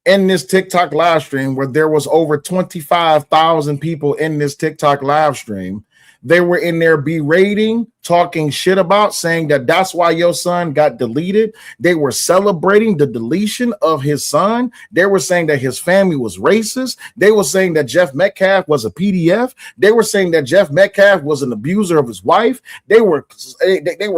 In this TikTok live stream, where there was over 25,000 people in this TikTok live stream, they were in there berating, talking shit about, saying that that's why your son got deleted. They were celebrating the deletion of his son. They were saying that his family was racist. They were saying that Jeff Metcalf was a PDF. They were saying that Jeff Metcalf was an abuser of his wife. They were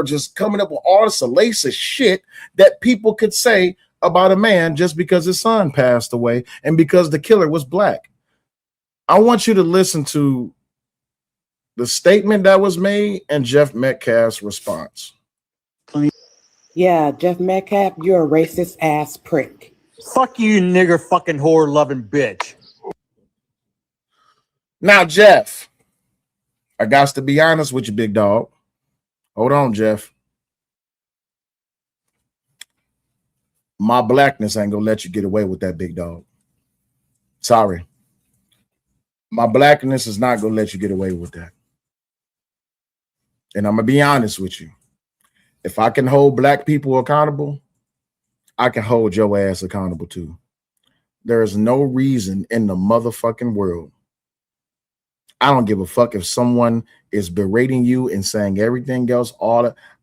just coming up with all the salacious shit that people could say about a man just because his son passed away and because the killer was black. I want you to listen to the statement that was made and Jeff Metcalf's response. Yeah, Jeff Metcalf, you're a racist ass prick. Fuck you, nigger fucking whore loving bitch. Now, Jeff, I got to be honest with you, big dog. Hold on, Jeff. My blackness ain't gonna let you get away with that, big dog. Sorry. My blackness is not gonna let you get away with that. And I'm gonna be honest with you. If I can hold black people accountable, I can hold your ass accountable too. There is no reason in the motherfucking world. I don't give a fuck if someone is berating you and saying everything else.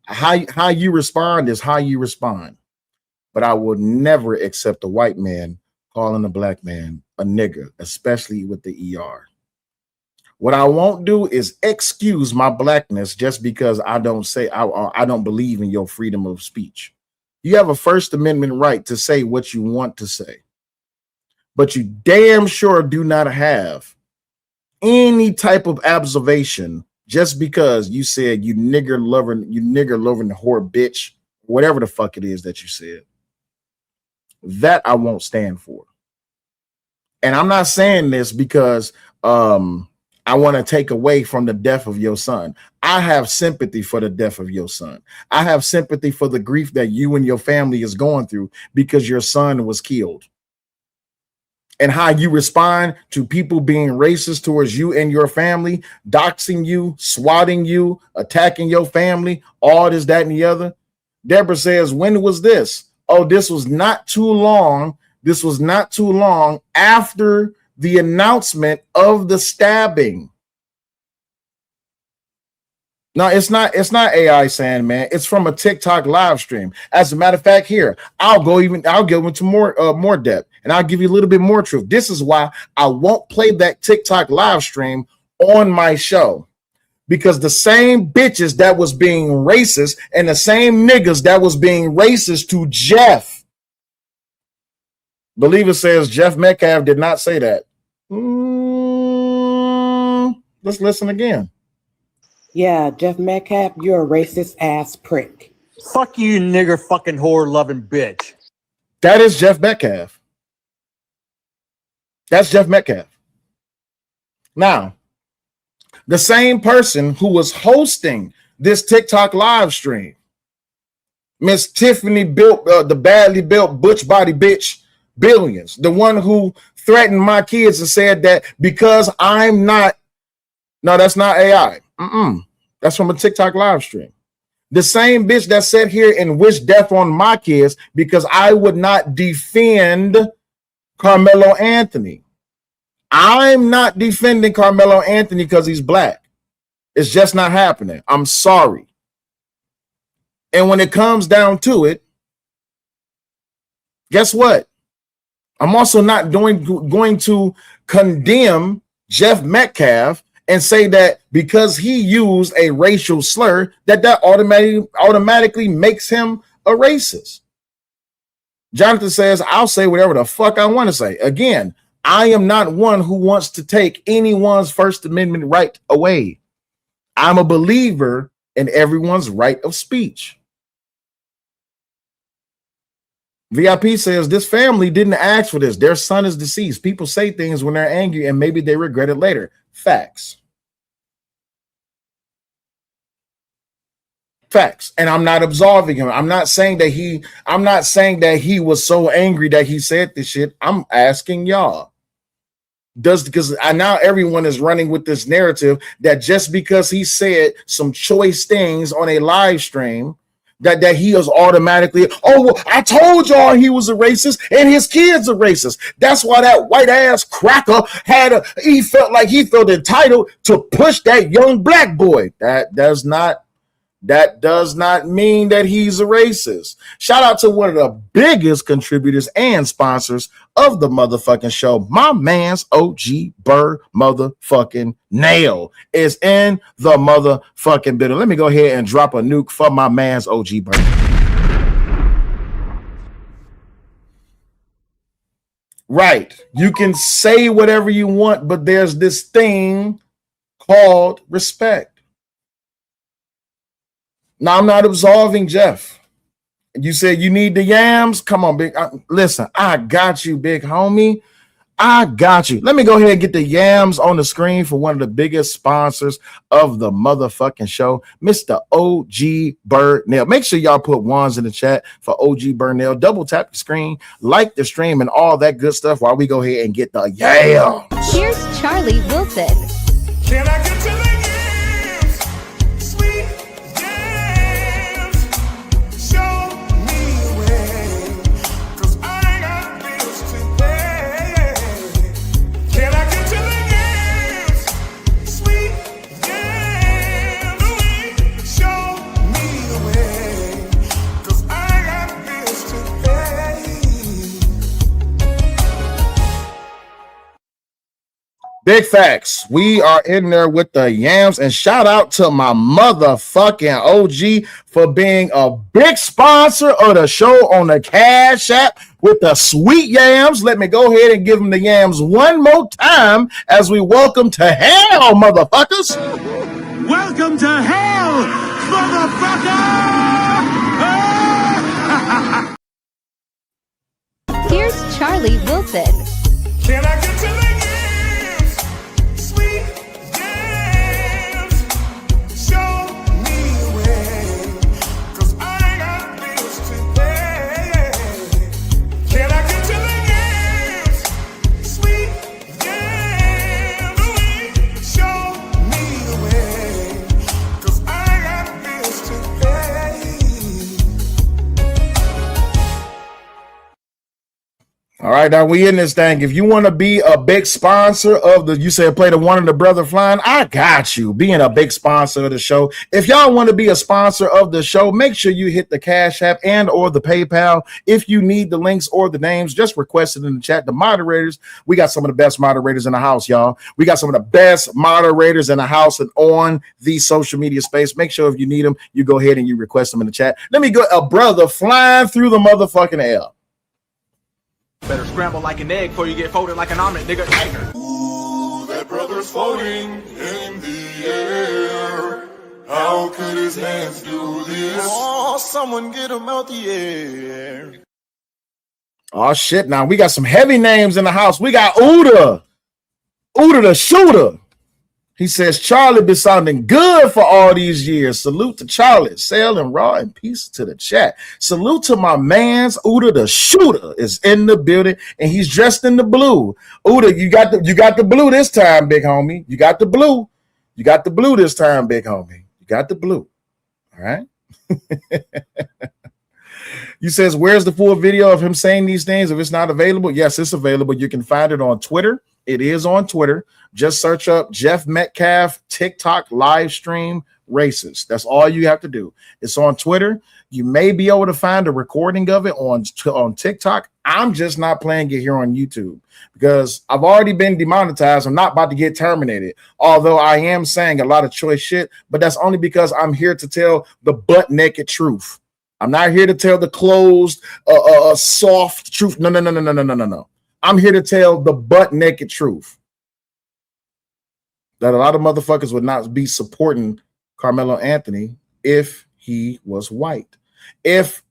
How you respond is how you respond. But I would never accept a white man calling a black man a nigger, especially with the ER. What I won't do is excuse my blackness just because I don't believe in your freedom of speech. You have a First Amendment right to say what you want to say, but you damn sure do not have any type of observation just because you said you nigger loving whore bitch, whatever the fuck it is that you said. That I won't stand for. And I'm not saying this because I want to take away from the death of your son. I have sympathy for the death of your son. I have sympathy for the grief that you and your family is going through because your son was killed. And how you respond to people being racist towards you and your family, doxing you, swatting you, attacking your family, all this, that, and the other. Deborah says, when was this? Oh, this was not too long. This was not too long after the announcement of the stabbing. No, it's not AI saying, man. It's from a TikTok live stream. As a matter of fact, here, I'll go into more depth, and I'll give you a little bit more truth. This is why I won't play that TikTok live stream on my show. Because the same bitches that was being racist and the same niggas that was being racist to Jeff. Believer says Jeff Metcalf did not say that. Let's listen again. Yeah, Jeff Metcalf, you're a racist ass prick. Fuck you, nigger fucking whore loving bitch. That is Jeff Metcalf. That's Jeff Metcalf. Now, the same person who was hosting this TikTok live stream, Miss Tiffany built the badly built butch body bitch Billions, the one who threatened my kids and said that because I'm not, no, that's not AI. That's from a TikTok live stream. The same bitch that sat here and wished death on my kids because I would not defend Carmelo Anthony. I'm not defending Carmelo Anthony because he's black. It's just not happening. I'm sorry. And when it comes down to it, guess what? I'm also not going to condemn Jeff Metcalf and say that because he used a racial slur, that automatically makes him a racist. Jonathan says, I'll say whatever the fuck I want to say. Again, I am not one who wants to take anyone's First Amendment right away. I'm a believer in everyone's right of speech. VIP says, this family didn't ask for this. Their son is deceased. People say things when they're angry and maybe they regret it later. Facts. Facts. And I'm not absolving him. I'm not saying that he was so angry that he said this shit. I'm asking y'all. Because now everyone is running with this narrative that just because he said some choice things on a live stream, that he is automatically, oh, well, I told y'all he was a racist and his kids are racist. That's why that white ass cracker he felt entitled to push that young black boy. That does not mean that he's a racist. Shout out to one of the biggest contributors and sponsors of the motherfucking show. My man's OG Burr motherfucking Nail is in the motherfucking building. Let me go ahead and drop a nuke for my man's OG Burr. Right. You can say whatever you want, but there's this thing called respect. Now, I'm not absolving Jeff. You said you need the yams. Come on, big. Listen, I got you, big homie. I got you. Let me go ahead and get the yams on the screen for one of the biggest sponsors of the motherfucking show, Mr. OG Burnell. Make sure y'all put ones in the chat for OG Burnell. Double tap the screen, like the stream, and all that good stuff while we go ahead and get the yams. Here's Charlie Wilson. Can I get to the yams? Sweet yams. Show me the way, 'cause I got bills to pay. Can I get to the yams? Sweet yams. Show me the way, 'cause I got bills to pay. Big facts. We are in there with the yams, and shout out to my motherfucking OG for being a big sponsor of the show on the Cash App with the sweet yams. Let me go ahead and give them the yams one more time as we welcome to hell, motherfuckers. Welcome to hell, motherfucker! Here's Charlie Wilson. Can I get to the yams? Sweet right, now we in this thing. If you want to be a big sponsor of the, you said play the one and the brother flying, I got you. Being a big sponsor of the show. If y'all want to be a sponsor of the show, make sure you hit the Cash App and or the PayPal. If you need the links or the names, just request it in the chat. The moderators, we got some of the best moderators in the house, y'all. We got some of the best moderators in the house and on the social media space. Make sure if you need them, you go ahead and you request them in the chat. Let me go, a brother flying through the motherfucking air. Better scramble like an egg before you get folded like an omelet, nigga. Ooh, that brother's floating in the air. How could his hands do this? Oh, someone get him out the air. Oh shit! Now we got some heavy names in the house. We got Uda the shooter. He says Charlie been sounding good for all these years. Salute to Charlie, Sale and Raw, and peace to the chat. Salute to my man's Uda the shooter is in the building, and he's dressed in the blue. Uda, you got the blue this time, big homie. You got the blue. You got the blue this time, big homie. You got the blue. All right. You says, where's the full video of him saying these things? If it's not available, yes, it's available. You can find it on Twitter. It is on Twitter. Just search up Jeff Metcalf TikTok live stream racist. That's all you have to do. It's on Twitter. You may be able to find a recording of it on TikTok. I'm just not playing it here on YouTube because I've already been demonetized. I'm not about to get terminated, although I am saying a lot of choice shit, but that's only because I'm here to tell the butt naked truth. I'm not here to tell the closed, soft truth. No. I'm here to tell the butt naked truth that a lot of motherfuckers would not be supporting Carmelo Anthony if he was white. If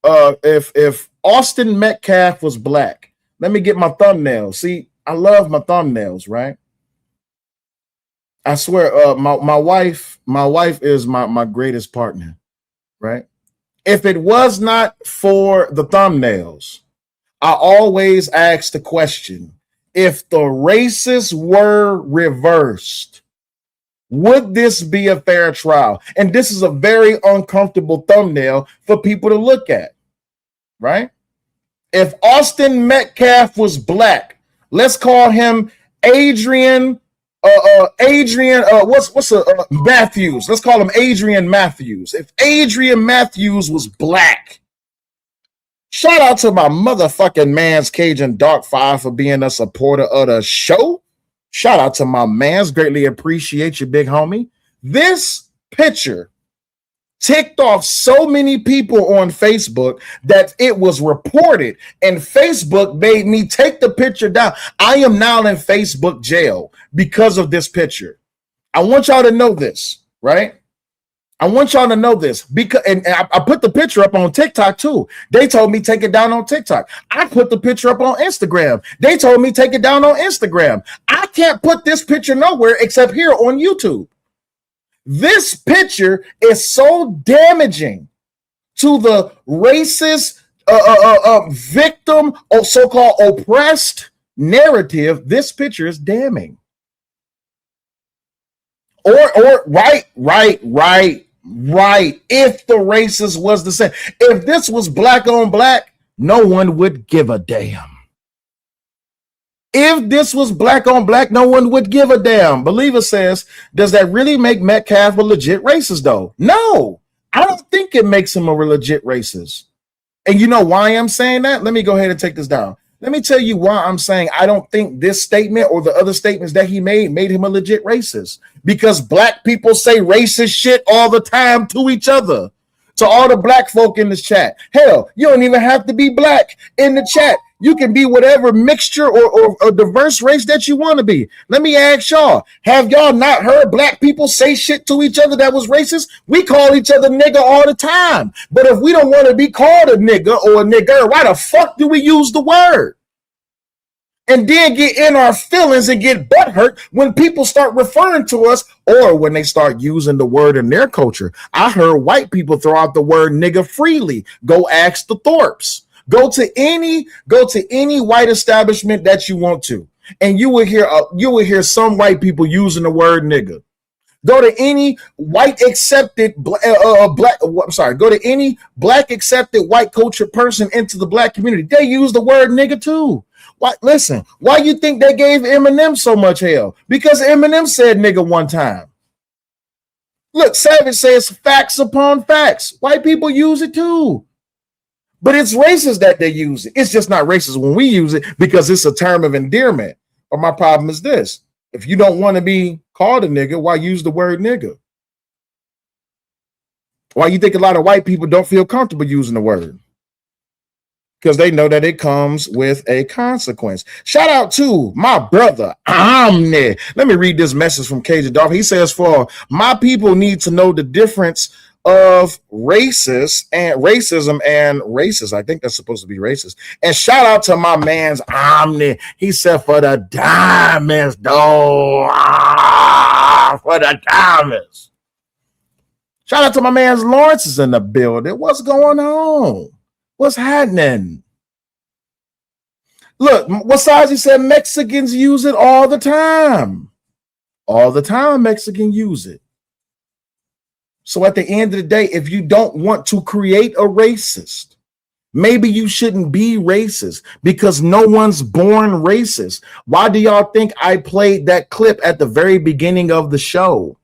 Austin Metcalf was black, let me get my thumbnail. See, I love my thumbnails, right? I swear, my wife is my greatest partner, right? If it was not for the thumbnails, I always ask the question, if the races were reversed, would this be a fair trial? And this is a very uncomfortable thumbnail for people to look at, right? If Austin Metcalf was black, let's call him Adrian Matthews. Let's call him Adrian Matthews. If Adrian Matthews was black, shout out to my motherfucking man's Cajun Dark Fire for being a supporter of the show. Shout out to my man's. Greatly appreciate you, big homie. This picture ticked off so many people on Facebook that it was reported, and Facebook made me take the picture down. I am now in Facebook jail because of this picture. I want y'all to know this, right? I want y'all to know this because, and I put the picture up on TikTok too. They told me take it down on TikTok. I put the picture up on Instagram. They told me take it down on Instagram. I can't put this picture nowhere except here on YouTube. This picture is so damaging to the racist victim or so-called oppressed narrative. This picture is damning. Or right. If the racist was the same, if this was black on black, no one would give a damn. If this was black on black, no one would give a damn. Believer says, does that really make Metcalf a legit racist though? No, I don't think it makes him a legit racist. And you know why I'm saying that? Let me go ahead and take this down. Let me tell you why I'm saying I don't think this statement or the other statements that he made him a legit racist. Because black people say racist shit all the time to each other. To all the black folk in this chat. Hell, you don't even have to be black in the chat. You can be whatever mixture or diverse race that you want to be. Let me ask y'all, have y'all not heard black people say shit to each other that was racist? We call each other nigger all the time. But if we don't want to be called a nigger or a nigger, why the fuck do we use the word? And then get in our feelings and get butthurt when people start referring to us or when they start using the word in their culture. I heard white people throw out the word nigger freely. Go ask the Thorpes. Go to any white establishment that you want to, and you will hear some white people using the word nigger. Go to any white accepted go to any black accepted white cultured person into the black community. They use the word nigga too. Why? Listen, why you think they gave Eminem so much hell? Because Eminem said nigga one time. Look, Savage says facts upon facts. White people use it too. But it's racist that they use it. It's just not racist when we use it because it's a term of endearment. But my problem is this. If you don't want to be called a nigga, why use the word nigga? Why you think a lot of white people don't feel comfortable using the word? Because they know that it comes with a consequence. Shout out to my brother, Omni. Let me read this message from Cajun Dolphin. He says, for my people need to know the difference of racism and racist. I think that's supposed to be racist. And shout out to my man's Omni. He said, for the diamonds, though. For the diamonds. Shout out to my man's Lawrence is in the building. What's going on? What's happening? Look, Wasaji said Mexicans use it all the time. All the time, Mexicans use it. So at the end of the day, if you don't want to create a racist, maybe you shouldn't be racist because no one's born racist. Why do y'all think I played that clip at the very beginning of the show?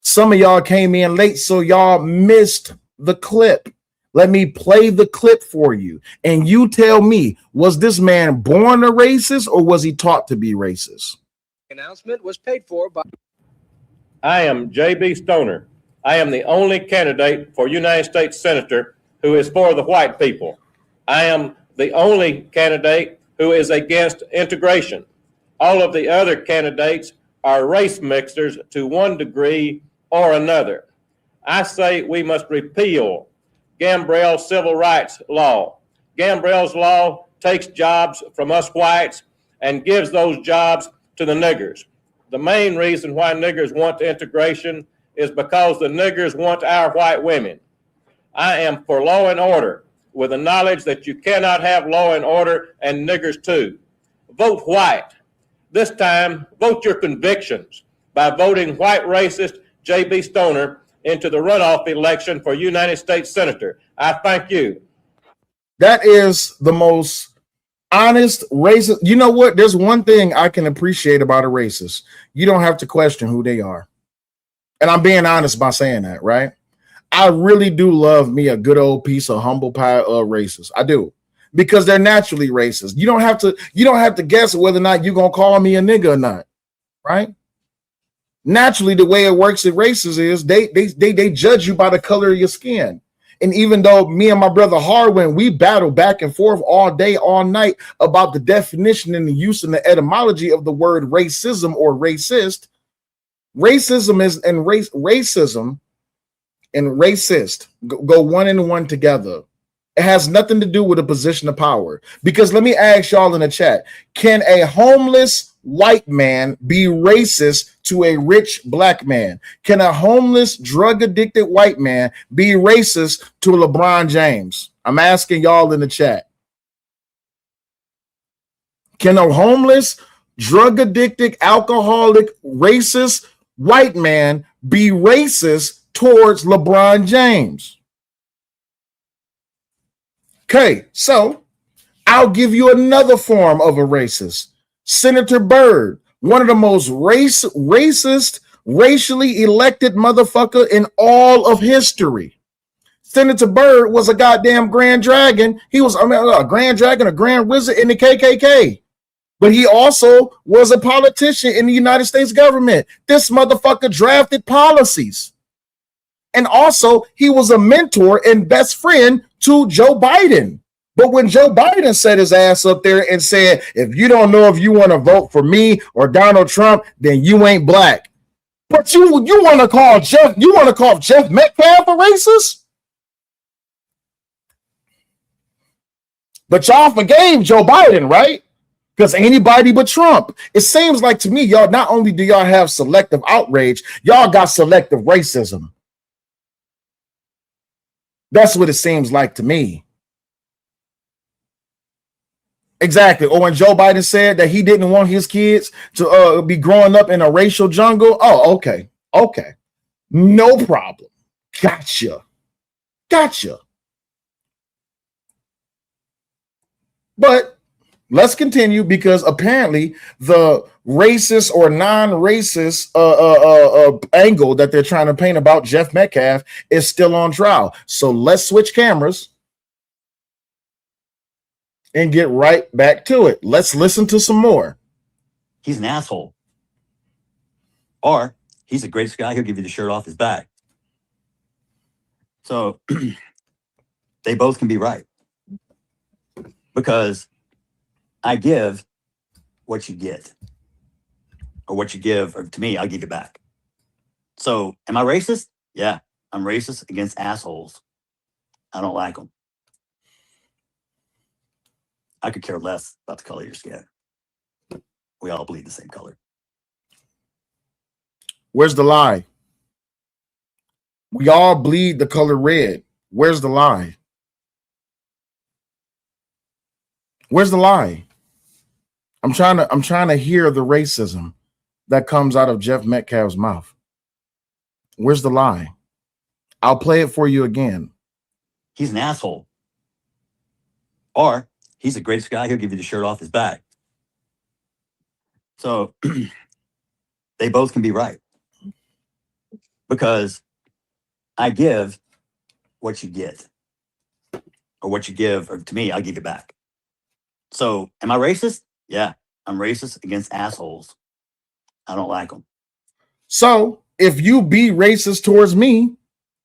Some of y'all came in late, so y'all missed the clip. Let me play the clip for you. And you tell me, was this man born a racist or was he taught to be racist? Announcement was paid for by. I am J.B. Stoner. I am the only candidate for United States Senator who is for the white people. I am the only candidate who is against integration. All of the other candidates are race mixers to one degree or another. I say we must repeal Gambrell's civil rights law. Gambrell's law takes jobs from us whites and gives those jobs to the niggers. The main reason why niggers want integration is because the niggers want our white women. I am for law and order with the knowledge that you cannot have law and order and niggers too. Vote white. This time, vote your convictions by voting white racist J.B. Stoner into the runoff election for United States Senator. I thank you. That is the most honest racist. You know what? There's one thing I can appreciate about a racist. You don't have to question who they are. And I'm being honest by saying that, right? I really do love me a good old piece of humble pie of racist. I do. Because they're naturally racist. You don't have to guess whether or not you're gonna call me a nigga or not, right? Naturally, the way it works at races is they judge you by the color of your skin. And even though me and my brother Harwin, we battle back and forth all day, all night about the definition and the use and the etymology of the word racism or racist, racism is and racism and racist go one and one together. It has nothing to do with a position of power. Because let me ask y'all in the chat, can a homeless white man be racist to a rich black man? Can a homeless, drug-addicted white man be racist to LeBron James? I'm asking y'all in the chat. Can a homeless, drug-addicted, alcoholic, racist white man be racist towards LeBron James? Okay, so I'll give you another form of a racist. Senator Byrd, one of the most racist, racially elected motherfucker in all of history. Senator Byrd was a goddamn Grand Dragon. He was a Grand Dragon, a Grand Wizard in the KKK. But he also was a politician in the United States government. This motherfucker drafted policies. And also, he was a mentor and best friend to Joe Biden. But when Joe Biden set his ass up there and said, if you don't know if you want to vote for me or Donald Trump, then you ain't black. But you want to call Jeff Metcalf a racist? But y'all forgave Joe Biden, right? Because anybody but Trump. It seems like to me, y'all, not only do y'all have selective outrage, y'all got selective racism. That's what it seems like to me. Exactly. Or when Joe Biden said that he didn't want his kids to be growing up in a racial jungle. Oh, okay. Okay, no problem. Gotcha. But let's continue, because apparently the racist or non-racist angle that they're trying to paint about Jeff Metcalf is still on trial. So let's switch cameras and get right back to it. Let's listen to some more. He's an asshole. Or he's the greatest guy, he'll give you the shirt off his back. So they both can be right. Because I give what you get. Or what you give, or to me, I'll give it back. So am I racist? Yeah, I'm racist against assholes. I don't like them. I could care less about the color of your skin. We all bleed the same color. Where's the lie? We all bleed the color red. Where's the lie? Where's the lie? I'm trying to hear the racism that comes out of Jeff Metcalf's mouth. Where's the lie? I'll play it for you again. He's an asshole. Or he's the greatest guy, he'll give you the shirt off his back. So they both can be right. Because I give what you get. Or what you give, or to me, I'll give it back. So am I racist? Yeah, I'm racist against assholes. I don't like them. So if you be racist towards me,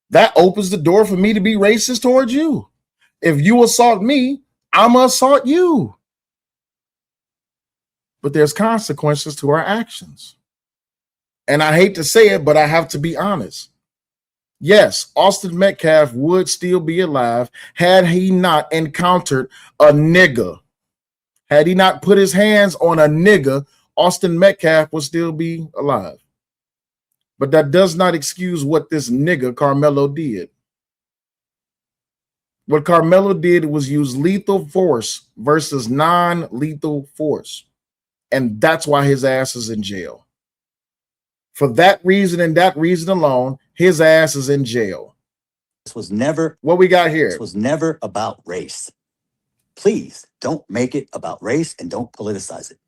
that opens the door for me to be racist towards you. If you assault me, I'm gonna assault you. But there's consequences to our actions. And I hate to say it, but I have to be honest. Yes, Austin Metcalf would still be alive had he not encountered a nigga. Had he not put his hands on a nigga, Austin Metcalf would still be alive. But that does not excuse what this nigga Carmelo did. What Carmelo did was use lethal force versus non-lethal force. And that's why his ass is in jail. For that reason and that reason alone, his ass is in jail. This was never what we got here. This was never about race. Please don't make it about race and don't politicize it.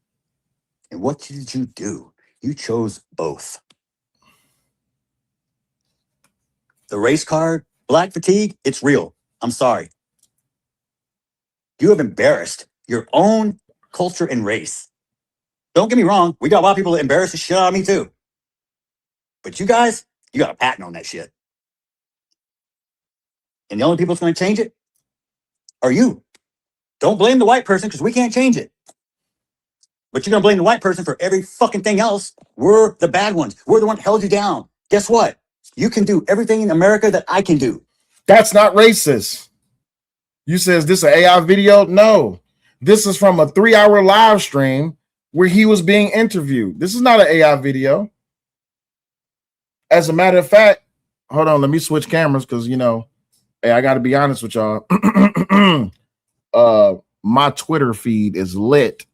And what did you do? You chose both. The race card, black fatigue, it's real. I'm sorry. You have embarrassed your own culture and race. Don't get me wrong. We got a lot of people that embarrass the shit out of me too. But you guys, you got a patent on that shit. And the only people that's going to change it are you. Don't blame the white person because we can't change it. But you're going to blame the white person for every fucking thing else. We're the bad ones. We're the one that held you down. Guess what? You can do everything in America that I can do. That's not racist. You says this an AI video? No. This is from a 3-hour live stream where he was being interviewed. This is not an AI video. As a matter of fact, hold on, let me switch cameras because, hey, I got to be honest with y'all. My Twitter feed is lit,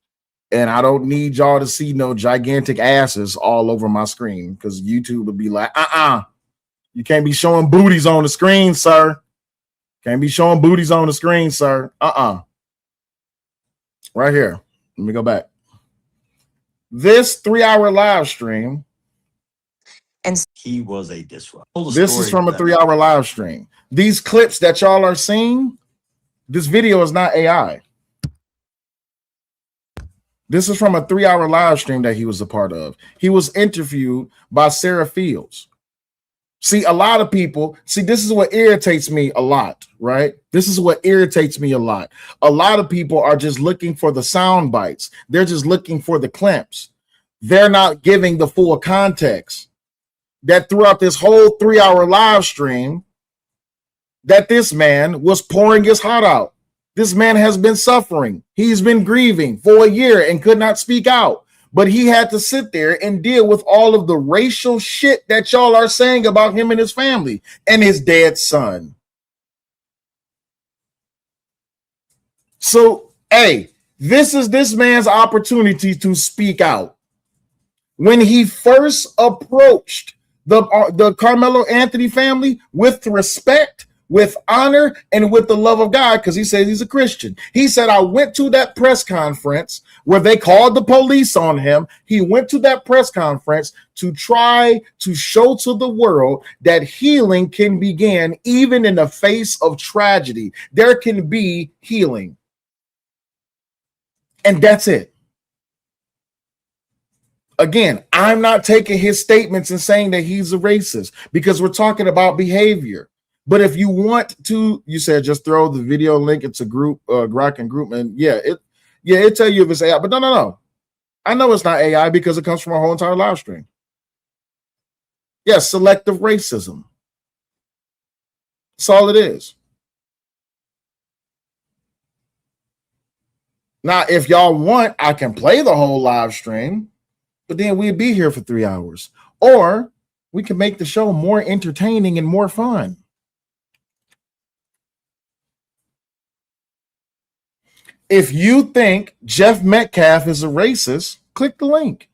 and I don't need y'all to see no gigantic asses all over my screen because YouTube would be like, you can't be showing booties on the screen, sir. Can't be showing booties on the screen, sir. Right here. Let me go back. This 3-hour live stream. And he was a disruptor. This is from a 3-hour live stream. These clips that y'all are seeing, this video is not AI. This is from a 3-hour live stream that he was a part of. He was interviewed by Sarah Fields. See, a lot of people, this is what irritates me a lot, right? This is what irritates me a lot. A lot of people are just looking for the sound bites. They're just looking for the clips. They're not giving the full context that throughout this whole 3-hour live stream, that this man was pouring his heart out. This man has been suffering. He's been grieving for a year and could not speak out. But he had to sit there and deal with all of the racial shit that y'all are saying about him and his family and his dead son. So, hey, this is this man's opportunity to speak out. When he first approached the Carmelo Anthony family with respect, with honor, and with the love of God, because he says he's a Christian. He said, I went to that press conference where they called the police on him. He went to that press conference to try to show to the world that healing can begin even in the face of tragedy. There can be healing. And that's it. Again, I'm not taking his statements and saying that he's a racist, because we're talking about behavior. But if you want to, you said just throw the video link into group, Grok and group, and it tell you if it's AI. But no. I know it's not AI because it comes from a whole entire live stream. Yes, selective racism. That's all it is. Now, if y'all want, I can play the whole live stream, but then we'd be here for 3 hours. Or we can make the show more entertaining and more fun. If you think Jeff Metcalf is a racist, click the link.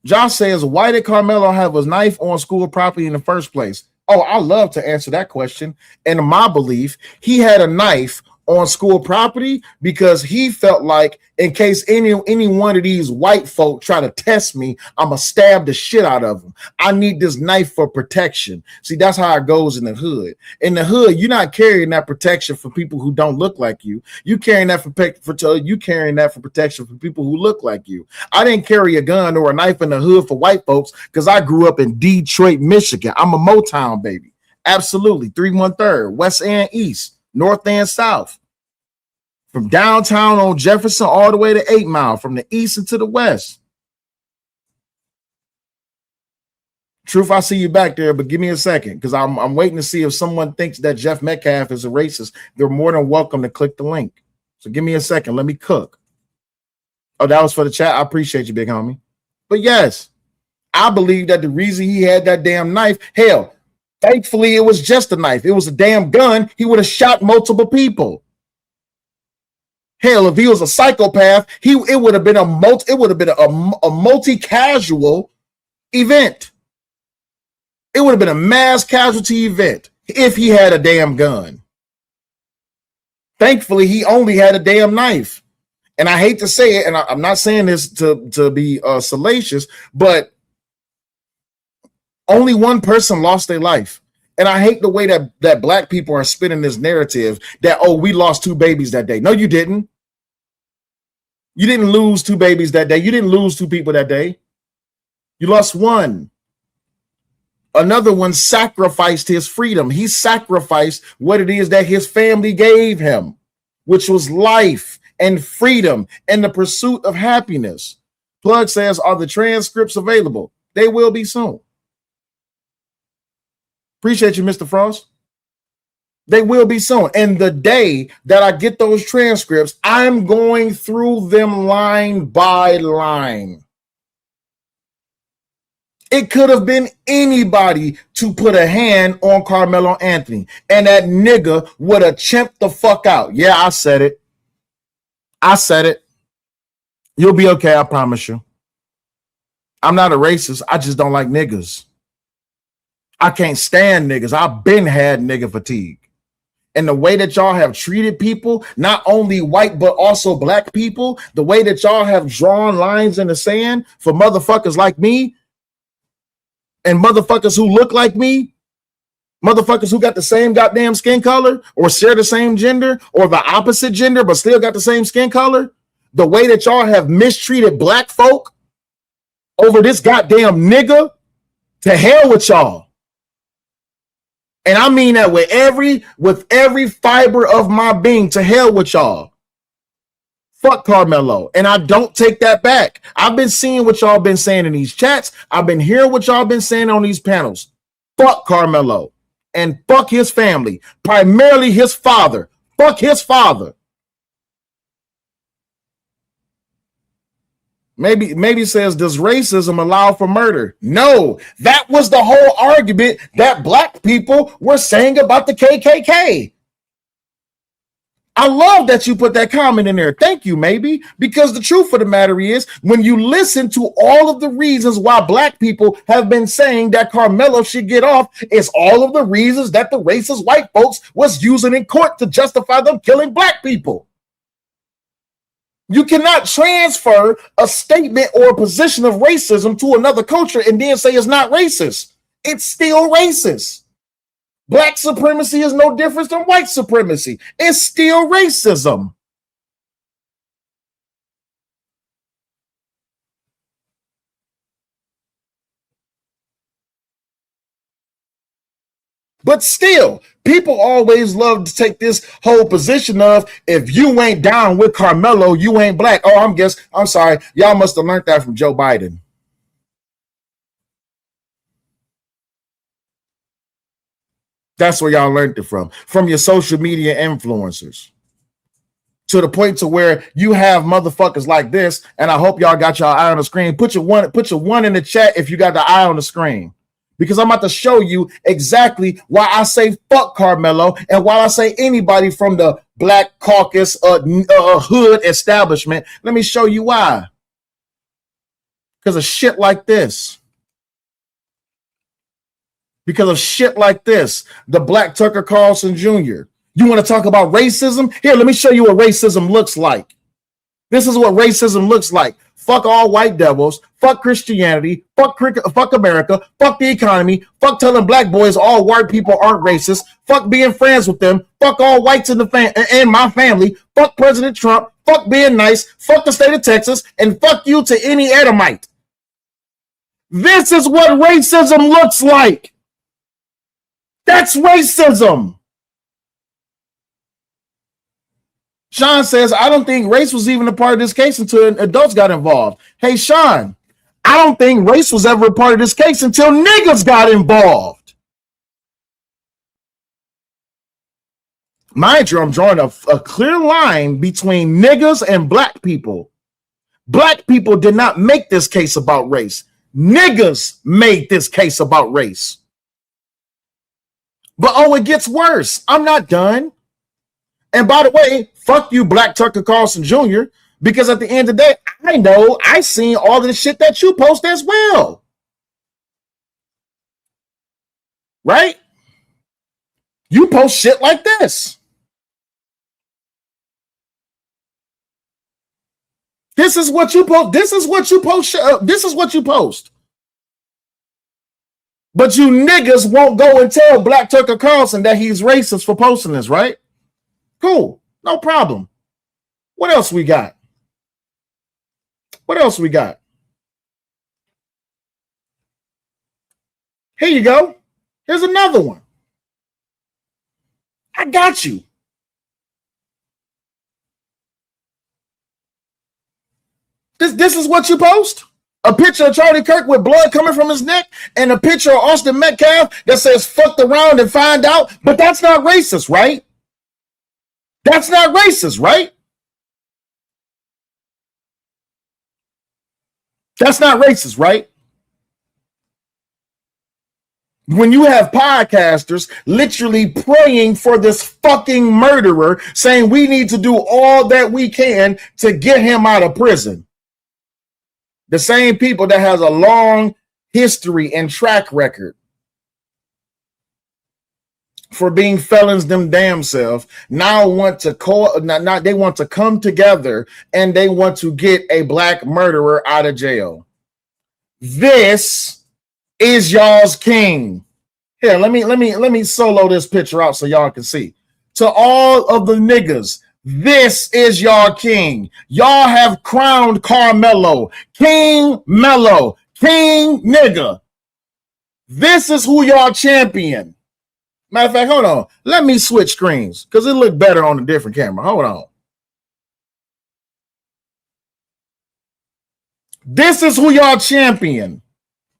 Josh says, why did Carmelo have a knife on school property in the first place? Oh, I love to answer that question. In my belief, he had a knife on school property because he felt like in case any one of these white folk try to test me, I'm gonna stab the shit out of them. I need this knife for protection. See, that's how it goes in the hood. In the hood, you're not carrying that protection for people who don't look like you. You carrying that for protection for people who look like you. I didn't carry a gun or a knife in the hood for white folks because I grew up in Detroit, Michigan. I'm a Motown baby. Absolutely. 313, West End East. North and South, from downtown on Jefferson all the way to 8 Mile, from the east and to the west. Truth, I see you back there, but give me a second because I'm waiting to see if someone thinks that Jeff Metcalf is a racist. They're more than welcome to click the link. So give me a second. Let me cook. Oh, that was for the chat. I appreciate you, big homie. But yes, I believe that the reason he had that damn knife, hell, thankfully, it was just a knife. It was a damn gun. He would have shot multiple people. Hell, if he was a psychopath, it would have been a multi-casual event. It would have been a mass casualty event if he had a damn gun. Thankfully, he only had a damn knife. And I hate to say it, and I'm not saying this to be salacious, but only one person lost their life. And I hate the way that black people are spinning this narrative that, oh, we lost 2 babies that day. No, you didn't. You didn't lose 2 babies that day. You didn't lose 2 people that day. You lost 1. Another one sacrificed his freedom. He sacrificed what it is that his family gave him, which was life and freedom and the pursuit of happiness. Plug says, are the transcripts available? They will be soon. Appreciate you, Mr. Frost. They will be soon. And the day that I get those transcripts, I'm going through them line by line. It could have been anybody to put a hand on Carmelo Anthony, and that nigga would have chimped the fuck out. Yeah, I said it. I said it. You'll be okay, I promise you. I'm not a racist. I just don't like niggas. I can't stand niggas. I've been had nigga fatigue. And the way that y'all have treated people, not only white, but also black people, the way that y'all have drawn lines in the sand for motherfuckers like me and motherfuckers who look like me, motherfuckers who got the same goddamn skin color or share the same gender or the opposite gender, but still got the same skin color, the way that y'all have mistreated black folk over this goddamn nigga, to hell with y'all. And I mean that with every fiber of my being, to hell with y'all. Fuck Carmelo. And I don't take that back. I've been seeing what y'all been saying in these chats. I've been hearing what y'all been saying on these panels. Fuck Carmelo. And fuck his family. Primarily his father. Fuck his father. Maybe says, does racism allow for murder? No, that was the whole argument that black people were saying about the KKK. I love that you put that comment in there. Thank you, maybe, because the truth of the matter is, when you listen to all of the reasons why black people have been saying that Carmelo should get off, it's all of the reasons that the racist white folks was using in court to justify them killing black people. You cannot transfer a statement or a position of racism to another culture and then say it's not racist. It's still racist. Black supremacy is no different than white supremacy. It's still racism. But still, people always love to take this whole position of, if you ain't down with Carmelo, you ain't black. Oh, I'm sorry. Y'all must have learned that from Joe Biden. That's where y'all learned it from your social media influencers. To the point to where you have motherfuckers like this, and I hope y'all got your eye on the screen. Put your one in the chat if you got the eye on the screen, because I'm about to show you exactly why I say fuck Carmelo and why I say anybody from the Black Caucus hood establishment. Let me show you why. Because of shit like this. Because of shit like this, the Black Tucker Carlson Jr. You want to talk about racism? Here, let me show you what racism looks like. This is what racism looks like. Fuck all white devils. Fuck Christianity. Fuck America. Fuck the economy. Fuck telling black boys all white people aren't racist. Fuck being friends with them. Fuck all whites in and my family. Fuck President Trump. Fuck being nice. Fuck the state of Texas. And fuck you to any Edomite. This is what racism looks like. That's racism. Sean says, I don't think race was even a part of this case until adults got involved. Hey, Sean, I don't think race was ever a part of this case until niggas got involved. Mind you, I'm drawing a clear line between niggas and black people. Black people did not make this case about race. Niggas made this case about race. But oh, it gets worse. I'm not done. And by the way, fuck you, Black Tucker Carlson Jr., because at the end of the day, I know I've seen all of the shit that you post as well. Right? You post shit like this. This is what you post. This is what you post. This is what you post. But you niggas won't go and tell Black Tucker Carlson that he's racist for posting this, right? Cool. No problem. What else we got? What else we got? Here you go. Here's another one. I got you. This is what you post? A picture of Charlie Kirk with blood coming from his neck and a picture of Austin Metcalf that says fucked around and find out. But that's not racist, right? That's not racist, right? That's not racist, right? When you have podcasters literally praying for this fucking murderer, saying we need to do all that we can to get him out of prison. The same people that has a long history and track record for being felons them damn self now want to they want to come together and they want to get a black murderer out of jail. This is y'all's king. Here, let me solo this picture out so y'all can see. To all of the niggas, this is y'all king. Y'all have crowned Carmelo, King Mello, King Nigga. This is who y'all champion. Matter of fact, hold on. Let me switch screens because it looked better on a different camera. Hold on. This is who y'all champion.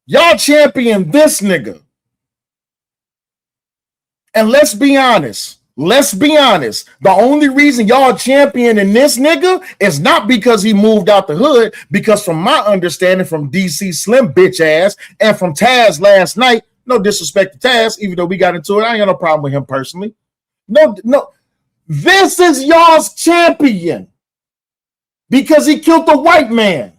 Y'all champion this nigga. And let's be honest. The only reason y'all championing this nigga is not because he moved out the hood, because from my understanding from DC Slim bitch ass and from Taz last night, no disrespect to Taz, even though we got into it, I ain't got no problem with him personally. No, This is y'all's champion because he killed the white man.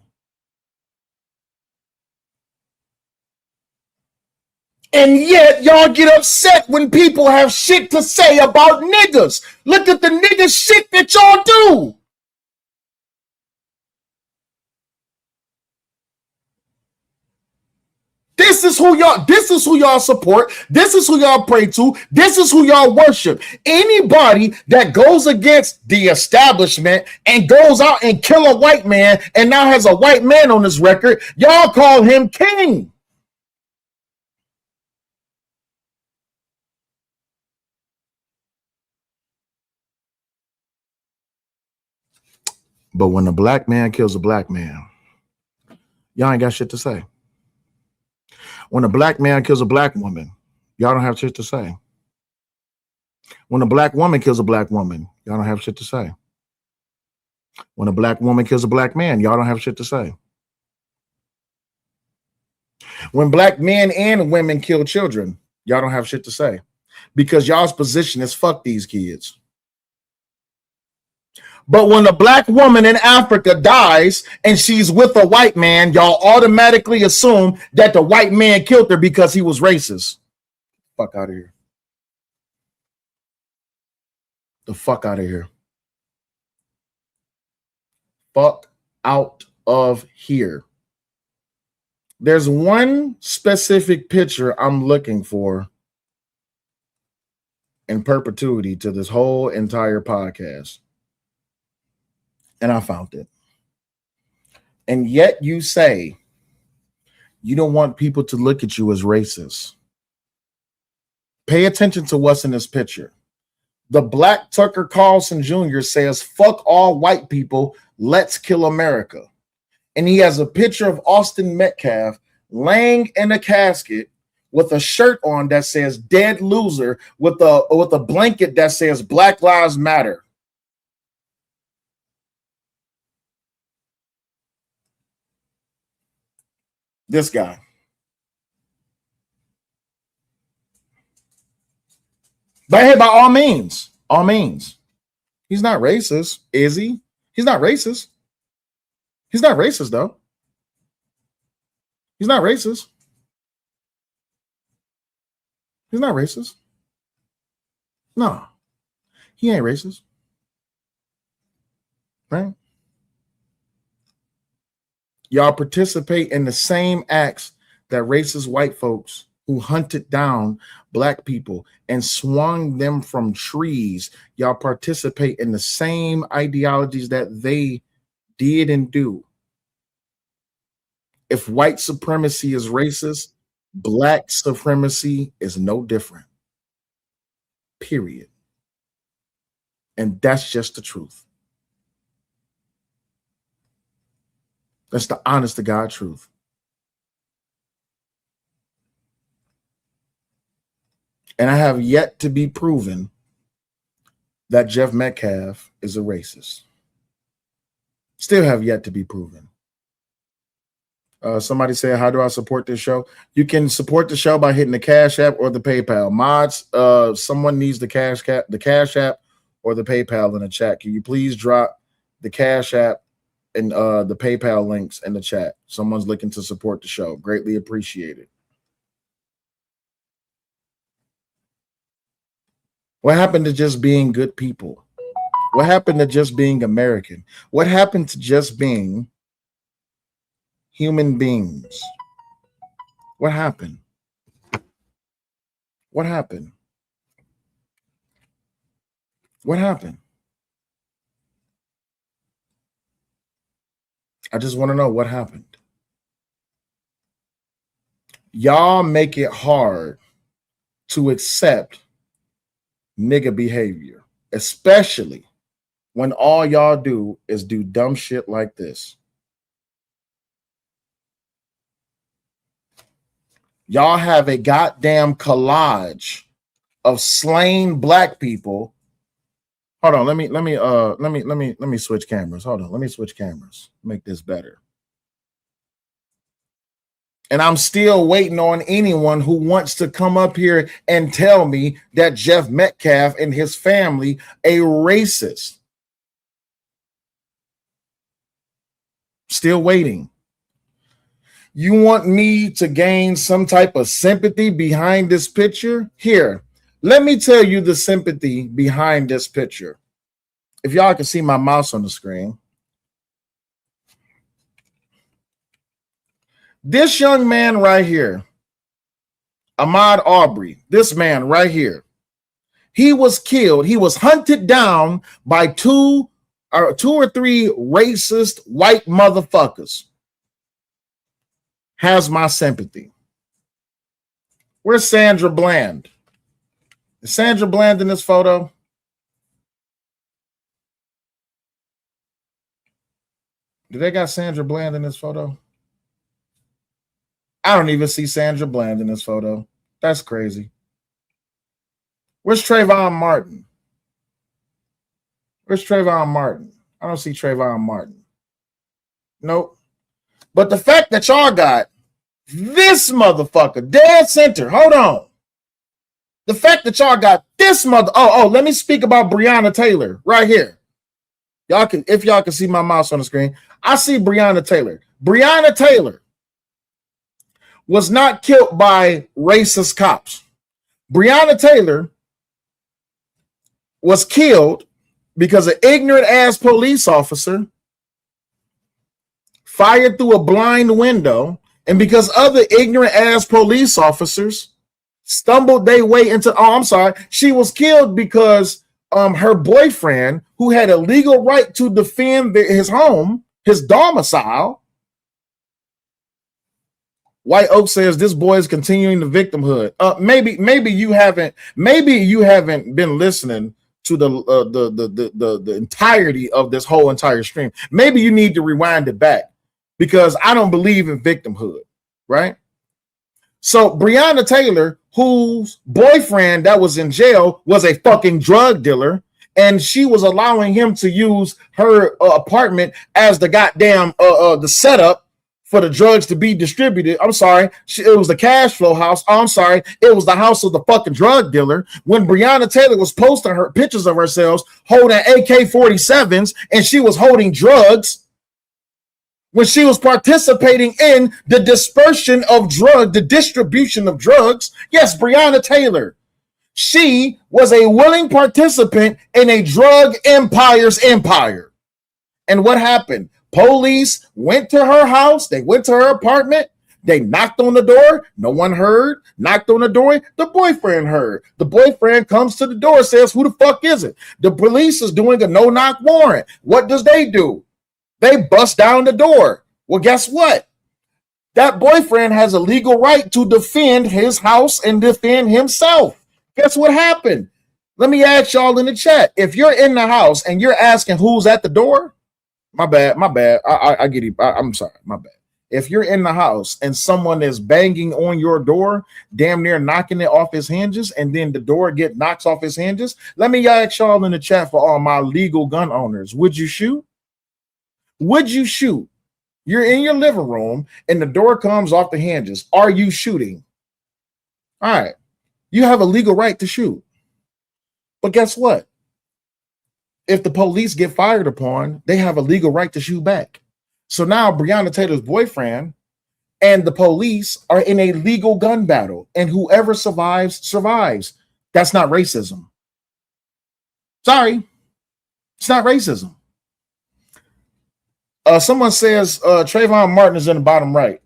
And yet y'all get upset when people have shit to say about niggas. Look at the nigga shit that y'all do. This is who y'all support. This is who y'all pray to. This is who y'all worship. Anybody that goes against the establishment and goes out and kill a white man and now has a white man on his record, y'all call him king. But when a black man kills a black man, y'all ain't got shit to say. When a black man kills a black woman, y'all don't have shit to say. When a black woman kills a black woman, y'all don't have shit to say. When a black woman kills a black man, y'all don't have shit to say. When black men and women kill children, y'all don't have shit to say. Because y'all's position is fuck these kids. But when a black woman in Africa dies and she's with a white man, y'all automatically assume that the white man killed her because he was racist. Fuck out of here. The fuck out of here. Fuck out of here. There's one specific picture I'm looking for in perpetuity to this whole entire podcast. And I found it. And yet you say you don't want people to look at you as racist. Pay attention to what's in this picture. The Black Tucker Carlson Jr. says, fuck all white people, let's kill America. And he has a picture of Austin Metcalf laying in a casket with a shirt on that says dead loser with a blanket that says Black Lives Matter. This guy. But hey, by all means. He's not racist, is he? He's not racist. He's not racist, though. He's not racist. He's not racist. No, he ain't racist. Right? Y'all participate in the same acts that racist white folks who hunted down black people and swung them from trees. Y'all participate in the same ideologies that they did and do. If white supremacy is racist, black supremacy is no different. Period. And that's just the truth. That's the honest to God truth. And I have yet to be proven that Jeff Metcalf is a racist. Still have yet to be proven. Somebody said, how do I support this show? You can support the show by hitting the Cash App or the PayPal. Mods, someone needs the Cash App or the PayPal in the chat. Can you please drop the Cash App and the PayPal links in the chat? Someone's looking to support the show. Greatly appreciated. What happened to just being good people? What happened to just being American? What happened to just being human beings? What happened? What happened? What happened? I just want to know what happened. Y'all make it hard to accept nigga behavior, especially when all y'all do is do dumb shit like this. Y'all have a goddamn collage of slain black people. Hold on, let me switch cameras. Hold on, let me switch cameras. Make this better. And I'm still waiting on anyone who wants to come up here and tell me that Jeff Metcalf and his family a racist. Still waiting. You want me to gain some type of sympathy behind this picture? Here, let me tell you the sympathy behind this picture. If y'all can see my mouse on the screen. This young man right here, Ahmaud Arbery, this man right here, he was killed. He was hunted down by two or three racist white motherfuckers. Has my sympathy. Where's Sandra Bland? Is Sandra Bland in this photo? Do they got Sandra Bland in this photo? I don't even see Sandra Bland in this photo. That's crazy. Where's Trayvon Martin? Where's Trayvon Martin? I don't see Trayvon Martin. Nope. But the fact that y'all got this motherfucker dead center. Hold on. The fact that y'all got this let me speak about Breonna Taylor right here. If y'all can see my mouse on the screen, I see Breonna Taylor. Breonna Taylor was not killed by racist cops. Breonna Taylor was killed because an ignorant ass police officer fired through a blind window, and because other ignorant ass police officers stumbled their way into, she was killed because her boyfriend, who had a legal right to defend his home, his domicile. White Oak says this boy is continuing the victimhood. Maybe you haven't been listening to the entirety of this whole entire stream. Maybe you need to rewind it back, because I don't believe in victimhood, right? So Breonna Taylor, whose boyfriend that was in jail was a fucking drug dealer, and she was allowing him to use her apartment as the goddamn the setup for the drugs to be distributed. It was the cash flow house. It was the house of the fucking drug dealer. When Breonna Taylor was posting her pictures of herself holding AK-47s and she was holding drugs, when she was participating in the distribution of drugs, yes, Breonna Taylor, she was a willing participant in a drug empire's empire. And what happened? Police went to her house. They went to her apartment. They knocked on the door. No one heard. Knocked on the door. The boyfriend heard. The boyfriend comes to the door, says, "Who the fuck is it?" The police is doing a no-knock warrant. What does they do? They bust down the door. Well, guess what? That boyfriend has a legal right to defend his house and defend himself. Guess what happened? Let me ask y'all in the chat. If you're in the house and you're asking who's at the door, my bad. I get it. I'm sorry. My bad. If you're in the house and someone is banging on your door, damn near knocking it off his hinges, and then the door knocks off his hinges, let me ask y'all in the chat for all my legal gun owners. Would you shoot? Would you shoot? You're in your living room and the door comes off the hinges. Are you shooting? All right. You have a legal right to shoot. But guess what? If the police get fired upon, they have a legal right to shoot back. So now Breonna Taylor's boyfriend and the police are in a legal gun battle, and whoever survives, survives. That's not racism. Sorry. It's not racism. Someone says Trayvon Martin is in the bottom right.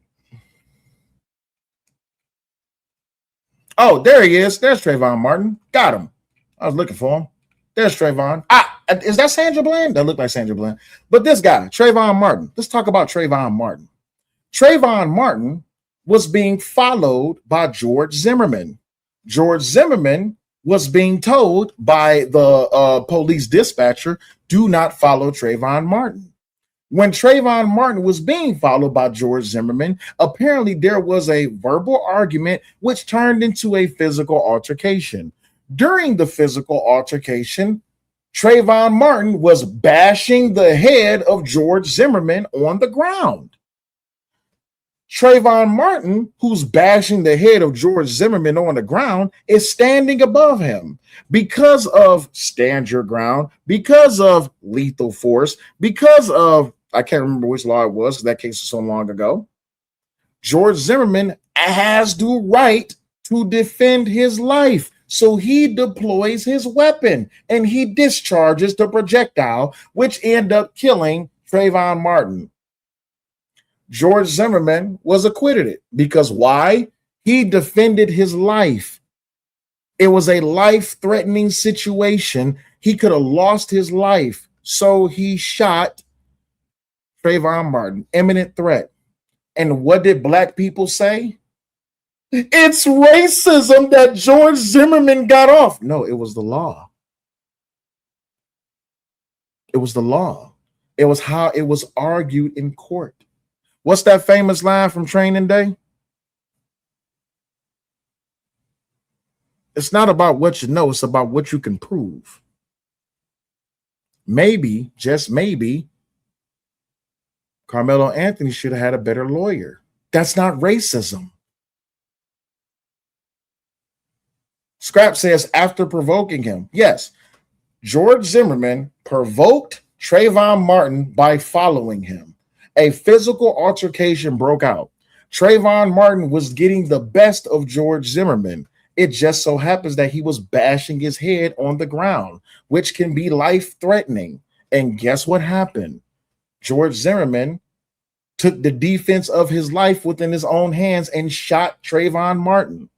Oh, there he is. There's Trayvon Martin. Got him. I was looking for him. There's Trayvon. Is that Sandra Bland? That looked like Sandra Bland. But this guy, Trayvon Martin. Let's talk about Trayvon Martin. Trayvon Martin was being followed by George Zimmerman. George Zimmerman was being told by the police dispatcher, do not follow Trayvon Martin. When Trayvon Martin was being followed by George Zimmerman, apparently there was a verbal argument which turned into a physical altercation. During the physical altercation, Trayvon Martin was bashing the head of George Zimmerman on the ground. Trayvon Martin, who's bashing the head of George Zimmerman on the ground, is standing above him because of stand your ground, because of lethal force, because of, I can't remember which law it was, that case was so long ago. George Zimmerman has the right to defend his life. So he deploys his weapon and he discharges the projectile, which end up killing Trayvon Martin. George Zimmerman was acquitted because why? He defended his life. It was a life-threatening situation. He could have lost his life. So he shot Trayvon Martin, imminent threat. And what did black people say? It's racism that George Zimmerman got off. No, it was the law. It was the law. It was how it was argued in court. What's that famous line from Training Day? It's not about what you know, it's about what you can prove. Maybe, just maybe, Carmelo Anthony should have had a better lawyer. That's not racism. Scrap says after provoking him. Yes, George Zimmerman provoked Trayvon Martin by following him. A physical altercation broke out. Trayvon Martin was getting the best of George Zimmerman. It just so happens that he was bashing his head on the ground, which can be life-threatening. And guess what happened? George Zimmerman took the defense of his life within his own hands and shot Trayvon Martin.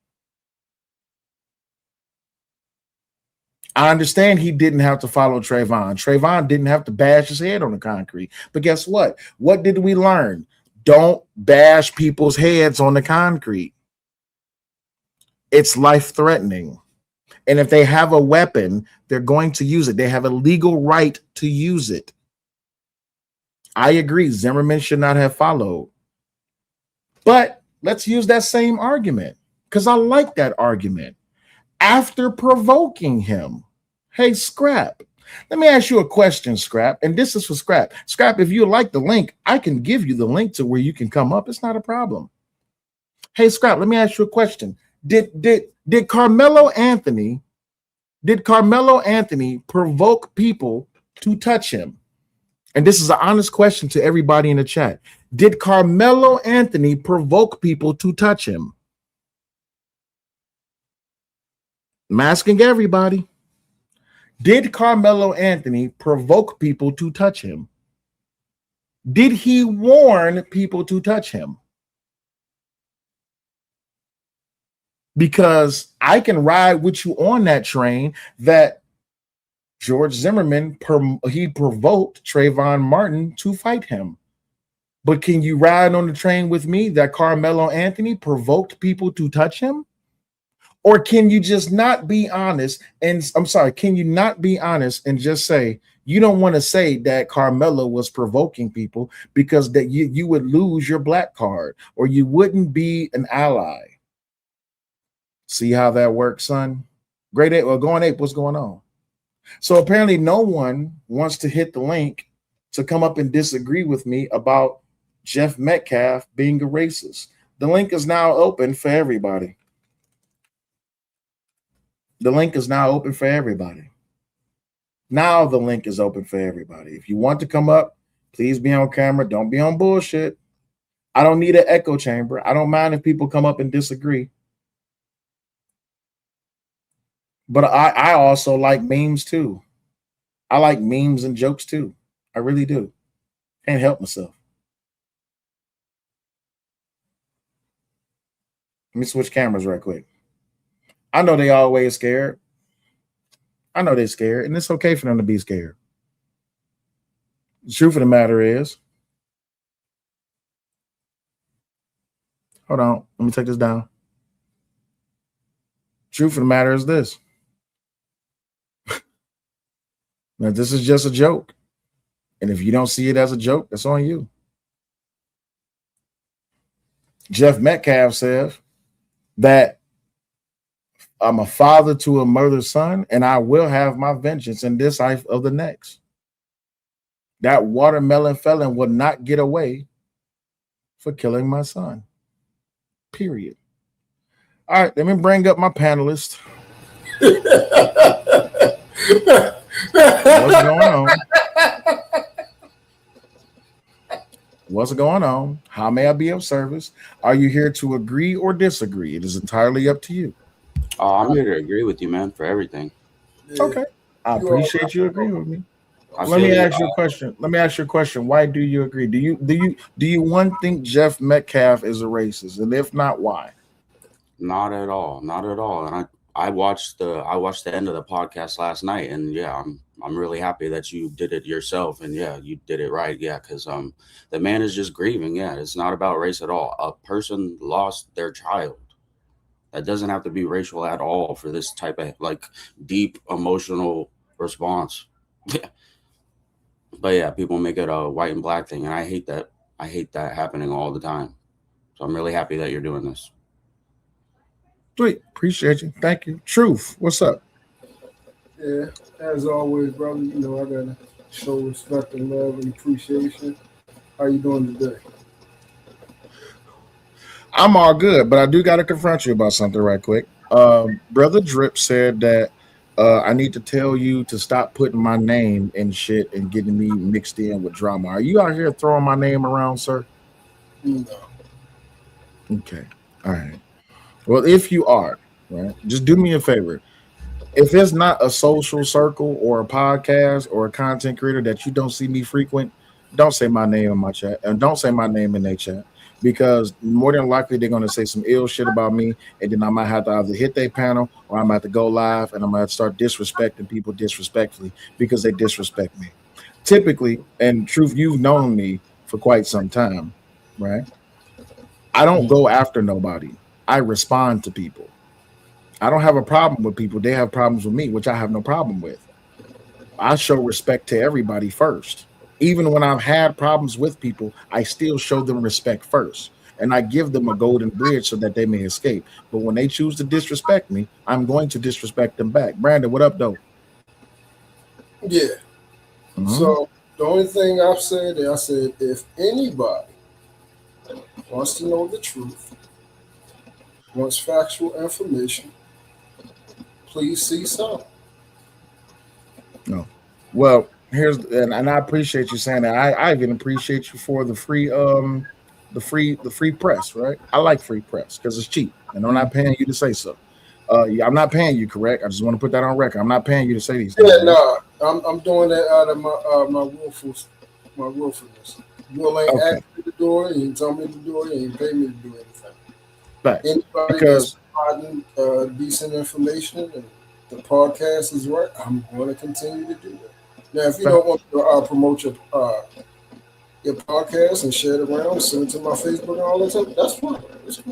I understand he didn't have to follow Trayvon. Trayvon didn't have to bash his head on the concrete. But guess what? What did we learn? Don't bash people's heads on the concrete. It's life-threatening. And if they have a weapon, they're going to use it. They have a legal right to use it. I agree. Zimmerman should not have followed. But let's use that same argument because I like that argument. After provoking him, hey, Scrap, let me ask you a question, Scrap, and this is for Scrap. Scrap, if you like the link, I can give you the link to where you can come up. It's not a problem. Hey, Scrap, let me ask you a question. Did Carmelo Anthony provoke people to touch him? And this is an honest question to everybody in the chat. Did Carmelo Anthony provoke people to touch him? I'm asking everybody. Did Carmelo Anthony provoke people to touch him? Did he warn people to touch him? Because I can ride with you on that train that George Zimmerman, he provoked Trayvon Martin to fight him. But can you ride on the train with me that Carmelo Anthony provoked people to touch him? Or can you just not be honest? And I'm sorry, can you not be honest and just say you don't want to say that Carmelo was provoking people because that you would lose your black card or you wouldn't be an ally? See how that works, son? Great Ape, well, Going Ape, what's going on? So apparently no one wants to hit the link to come up and disagree with me about Jeff Metcalf being a racist. The link is now open for everybody. The link is now open for everybody. Now the link is open for everybody. If you want to come up, please be on camera. Don't be on bullshit. I don't need an echo chamber. I don't mind if people come up and disagree. But I also like memes too. I like memes and jokes too. I really do. Can't help myself. Let me switch cameras right quick. I know they always scared. I know they're scared, and it's okay for them to be scared. The truth of the matter is, hold on, let me take this down. Truth of the matter is this. Now, this is just a joke. And if you don't see it as a joke, that's on you. Jeff Metcalf says that I'm a father to a murdered son, and I will have my vengeance in this life of the next. That watermelon felon will not get away for killing my son. Period. All right, let me bring up my panelists. What's going on? What's going on? How may I be of service? Are you here to agree or disagree? It is entirely up to you. I'm here to agree with you, man, for everything. Okay. I appreciate you agreeing with me. I Let me feel ask you a question. Let me ask you a question. Why do you agree? Do you one think Jeff Metcalf is a racist? And if not, why? Not at all. Not at all. And I watched the end of the podcast last night, and yeah, I'm really happy that you did it yourself, and yeah, you did it right. Yeah, because the man is just grieving. Yeah, it's not about race at all. A person lost their child. That doesn't have to be racial at all for this type of like deep emotional response. But yeah, people make it a white and black thing, and I hate that. I hate that happening all the time. So I'm really happy that you're doing this. Sweet. Appreciate you. Thank you. Truth. What's up? Yeah, as always, brother, you know I gotta show respect and love and appreciation. How you doing today? I'm all good, but I do got to confront you about something right quick. Brother Drip said that I need to tell you to stop putting my name in shit and getting me mixed in with drama. Are you out here throwing my name around, sir? No. Okay. All right. Well, if you are, right, just do me a favor. If it's not a social circle or a podcast or a content creator that you don't see me frequent, don't say my name in my chat and don't say my name in their chat, because more than likely they're going to say some ill shit about me, and then I might have to either hit their panel or I might have to go live and I'm going to start disrespecting people disrespectfully because they disrespect me. Typically, and truth, you've known me for quite some time, right? I don't go after nobody. I respond to people. I don't have a problem with people. They have problems with me, which I have no problem with. I show respect to everybody first. Even when I've had problems with people, I still show them respect first. And I give them a golden bridge so that they may escape. But when they choose to disrespect me, I'm going to disrespect them back. Brandon, what up, though? Yeah. So the only thing I've said is I said if anybody wants to know the truth, wants factual information, please see some. No. Well, and I appreciate you saying that. I even appreciate you for the free press, right? I like free press because it's cheap, and I'm not paying you to say so. I'm not paying you, correct? I just want to put that on record. I'm not paying you to say these things. Yeah, no, I'm doing that out of my willfulness. You ain't asked me to do it, you ain't told me to do it, you ain't paid me to do anything. Right. Anybody that's providing decent information and the podcast is right, I'm going to continue to do that. Now, if you don't want to promote your podcast and share it around, send it to my Facebook and all that stuff, that's fine.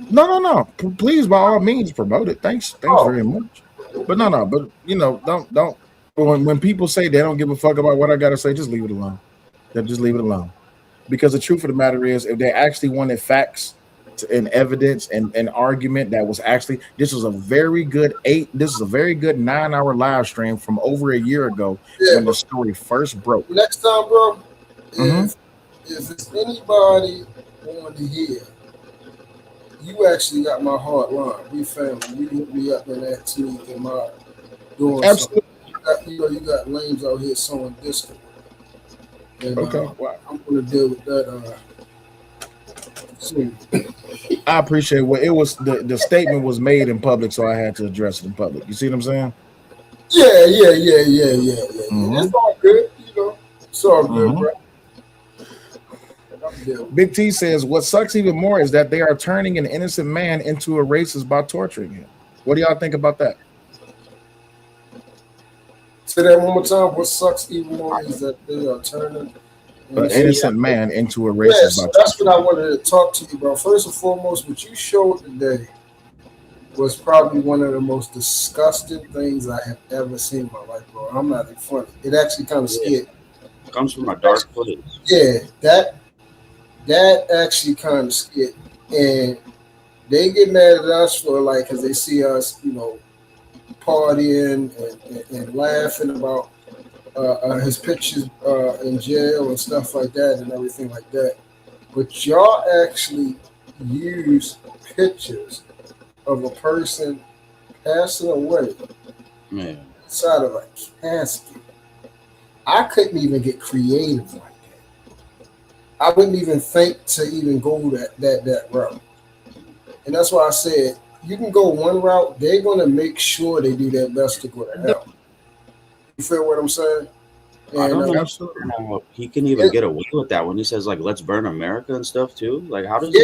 No. Please, by all means, promote it. Thanks very much. But no. But you know, don't. When people say they don't give a fuck about what I gotta say, just leave it alone. Just leave it alone. Because the truth of the matter is, if they actually wanted facts and evidence and an argument that was actually, this was a very good 9-hour live stream from over a year ago when the story first broke. Next time, bro, if it's anybody on the here, you actually got my heart line. We family. You hit me up and ask me, am I doing absolutely something? You got lames out here sowing discord. And, wow. I'm going to deal with that soon. I appreciate what it was. The statement was made in public, so I had to address it in public. You see what I'm saying? Yeah. It's all good, you know. It's all good, bro. Big T says, what sucks even more is that they are turning an innocent man into a racist by torturing him. What do y'all think about that? Say that one more time. What sucks even more is that they are turning an innocent man into a racist. So that's what I wanted to talk to you about. First and foremost, what you showed today was probably one of the most disgusting things I have ever seen in my life, bro. I'm not even funny. It actually kind of scared me. It comes from a dark place. Yeah, that actually kind of scared me. And they get mad at us for because they see us, you know, partying and laughing about his pictures in jail and stuff like that and everything like that. but y'all actually use pictures of a person passing away inside of a casket. I couldn't even get creative like that. I wouldn't even think to even go that route. And that's why I said you can go one route, they're gonna make sure they do their best to go to hell. You feel what I'm saying? I don't And, know how he can even get away with that when he says like let's burn America and stuff too. Like how does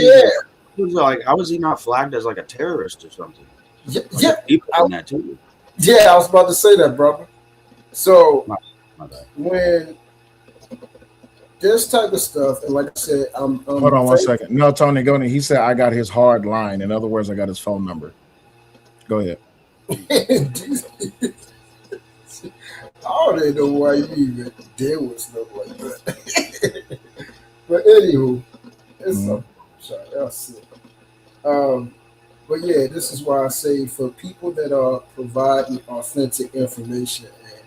how is he not flagged as like a terrorist or something? Yeah, people in that too. Yeah, I was about to say that, brother. So when this type of stuff, and like I said, I'm hold on 1 second. No, Tony, go ahead. He said I got his hard line. In other words, I got his phone number. Go ahead. I don't even know why you even deal with stuff like that. But anywho, it's sorry, that's it. But yeah, this is why I say for people that are providing authentic information and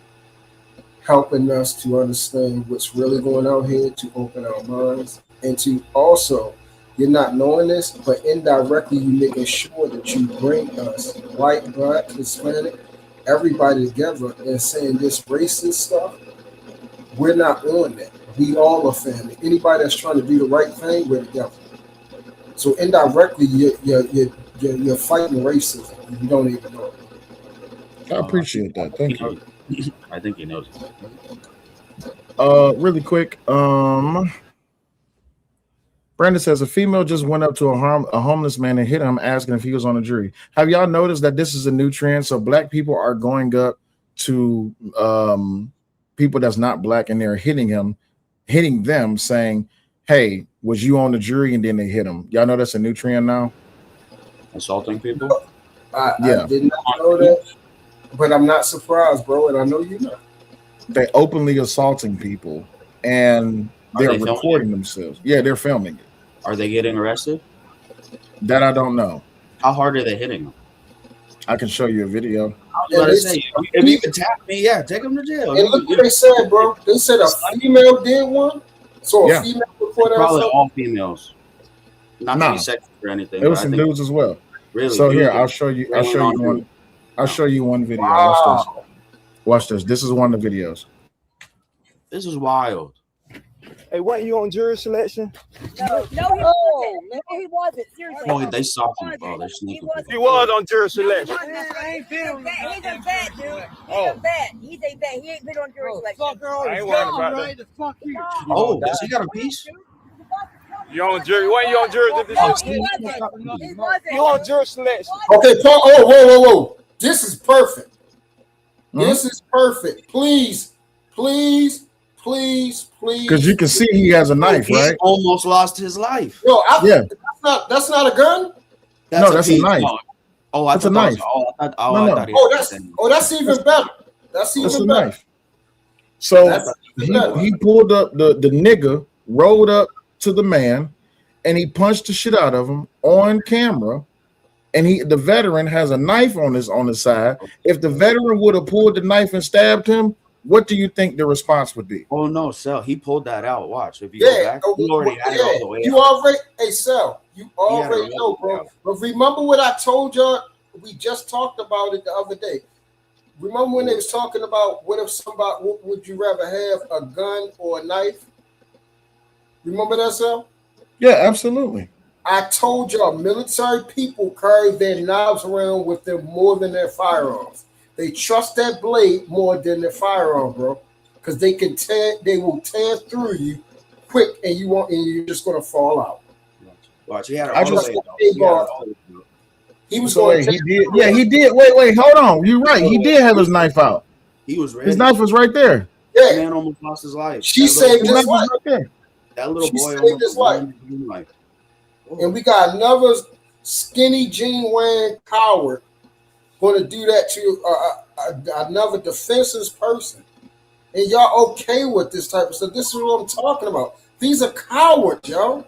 helping us to understand what's really going on here, to open our minds, and to also, you're not knowing this, but indirectly you're making sure that you bring us white, black, Hispanic, everybody together and saying this racist stuff. We're not on that. We all are family. Anybody that's trying to do the right thing, we're together. So indirectly, you're fighting racism. You don't even know it. I appreciate that. Thank you. I think he knows it. Really quick. Brandon says a female just went up to a homeless man and hit him, asking if he was on a jury. Have y'all noticed that this is a new trend? So black people are going up to people that's not black, and they're hitting them, saying, "Hey, was you on the jury?" And then they hit him. Y'all know that's a new trend now. Assaulting people. I did not know that, but I'm not surprised, bro. And I know you're not. They openly assaulting people, and they're recording themselves. Yeah, they're filming it. Are they getting arrested? That I don't know. How hard are they hitting them? I can show you a video. I was about to say, if you can tap me, take them to jail. And look what they said, bro. They said a female did one. So a female reported probably all females. Not to be sexist or anything. There was some dudes as well. Really? So here, I'll show you one. I'll show you one video. Wow. Watch this. This is one of the videos. This is wild. Hey, wasn't you on jury selection? No, he wasn't. Man, he wasn't. Seriously. Oh, they saw him. Oh, they're sneaking. He was on jury selection. He's a vet, dude. He's a vet. He's a vet. He ain't been on jury selection. I ain't worried about that. Fuck you. Oh, does he got a piece? You on jury? Wasn't you on jury selection? He wasn't. You on jury selection? Okay, oh, whoa. This is perfect. This is perfect. Please. Because you can see he has a knife, he right? Almost lost his life. Yo, that's not a gun. That's a knife. Oh, that's a knife. That's even better. That's even better. Knife. So he pulled up the nigga, rolled up to the man, and he punched the shit out of him on camera. And the veteran has a knife on his side. If the veteran would have pulled the knife and stabbed him, what do you think the response would be? Oh no, Sel, he pulled that out. Watch. If you go back, he already had it all the way out. Sel, you already know, bro. But remember what I told y'all? We just talked about it the other day. Remember when they was talking about what would you rather have, a gun or a knife? Remember that, Sel? Yeah, absolutely. I told y'all military people carry their knives around with them more than their firearms. They trust that blade more than their firearm, bro, because they will tear through you quick, and you're just gonna fall out. Watch, he had he was going. He did. Yeah, he did. Wait, hold on. You're right. He did have his knife out. He was ready. His knife was right there. Yeah, the man almost lost his life. She saved his life. Right there. That little boy saved his life. And we got another skinny jean wearing coward going to do that to another defenseless person. And y'all okay with this type of stuff. This is what I'm talking about. These are cowards, yo.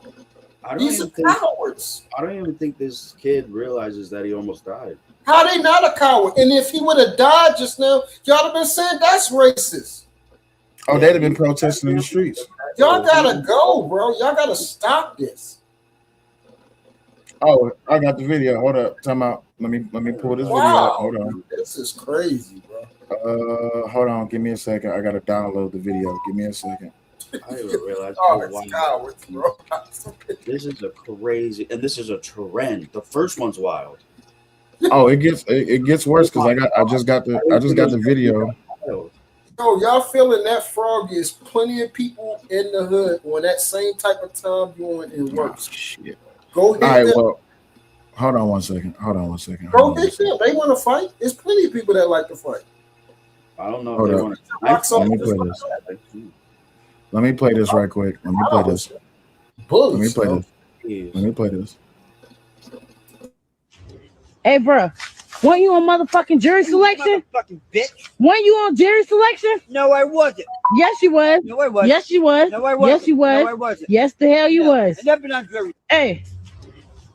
These are cowards. I don't even think this kid realizes that he almost died. How they not a coward? And if he would have died just now, y'all have been saying that's racist. Oh, they'd have been protesting in the streets. y'all gotta go, bro. Y'all gotta stop this. Oh, I got the video. Hold up. Time out. Let me pull this video up. Hold on. This is crazy, bro. Hold on. Give me a second. I gotta download the video. Give me a second. I didn't realize. Oh, cowards, bro. This is a crazy, and this is a trend. The first one's wild. Oh, it gets worse because I just got the video. Yo, y'all feeling that frog is plenty of people in the hood on that same type of time doing it works. Shit. Go hit All right, them. well, hold on one second. Go hit them. They want to fight. There's plenty of people that like to fight. I don't know Hold if they up. want to. Let me play this. Let me play this right quick. Let me play this. Let me play this. Hey, bro, weren't you on motherfucking jury selection? Motherfucking bitch. Weren't you on jury selection? No, I wasn't. Yes, you was. No, I wasn't. Yes, you was. No, I wasn't. Yes, you was. No, I wasn't. Yes, the hell you was. I never been on jury.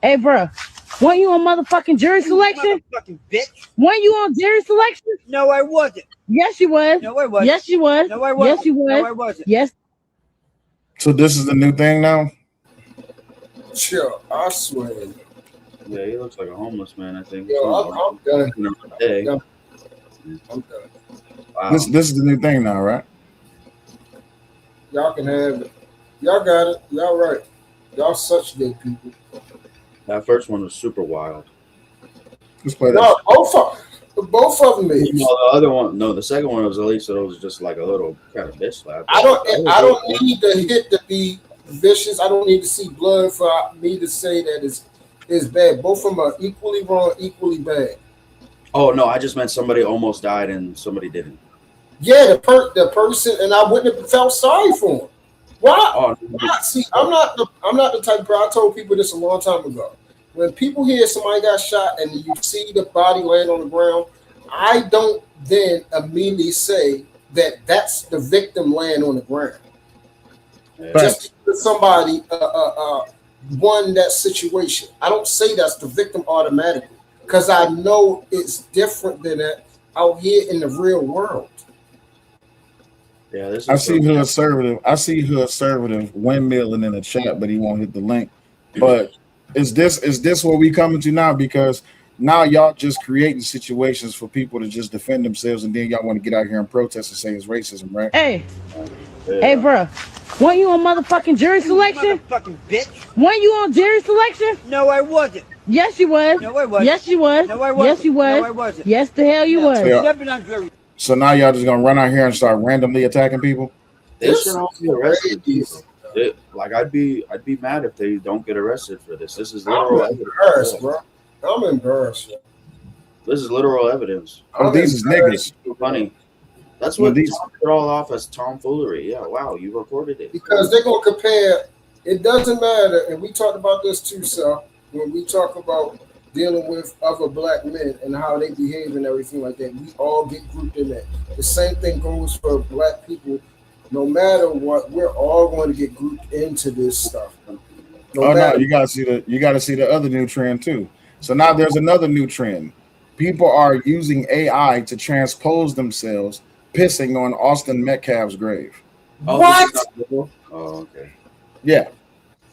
Hey, bro, weren't you on motherfucking jury selection? Motherfucking bitch. Weren't you on jury selection? No, I wasn't. Yes, you was. No, I wasn't. Yes, you was. No, I wasn't. Yes, you was. No, I wasn't. Yes. So this is the new thing now? Sure, I swear. Yeah, he looks like a homeless man. I think. Yo, I'm done. Hey. I'm done. Wow. This is the new thing now, right? Y'all can have it. Y'all got it. Y'all right. Y'all such good people. That first one was super wild. Let's play No, both of them is. No, the other one, no, the second one was at least it was just like a little kind of bitch slap. I don't need the hit to be vicious. I don't need to see blood for me to say that it's bad. Both of them are equally wrong, equally bad. Oh no, I just meant somebody almost died and somebody didn't. Yeah, the person, and I wouldn't have felt sorry for him. Why? Oh, Why? See, I'm not the type of I told people this a long time ago. When people hear somebody got shot and you see the body laying on the ground, I don't then immediately say that that's the victim laying on the ground. Yeah. Just because somebody won that situation, I don't say that's the victim automatically because I know it's different than that out here in the real world. Yeah, this is I see Hood Conservative windmilling in the chat, but he won't hit the link. But is this what we coming to now? Because now y'all just creating situations for people to just defend themselves, and then y'all want to get out here and protest and say it's racism, right? Hey, bro, weren't you on motherfucking jury selection? Motherfucking bitch. Weren't you on jury selection? No, I wasn't. Yes, you was. No, I wasn't. Yes, you was. No, I wasn't. Yes, you was. No, I wasn't. Yes, the hell you was. I never been on jury. So now y'all just gonna run out here and start randomly attacking people? They should all be arrested. Like I'd be mad if they don't get arrested for this. This is literal I'm evidence. embarrassed, bro. I'm embarrassed. This is literal evidence. Oh, these is niggas. Funny. That's what these they're all off as tomfoolery. Yeah, wow, you recorded it. Because they're gonna compare. It doesn't matter, and we talked about this too, Sal. When we talk about dealing with other black men and how they behave and everything like that, we all get grouped in that. The same thing goes for black people. No matter what, we're all going to get grouped into this stuff. No, you gotta see the other new trend too. So now there's another new trend. People are using AI to transpose themselves, pissing on Austin Metcalf's grave. Oh, what? Oh, okay. Yeah.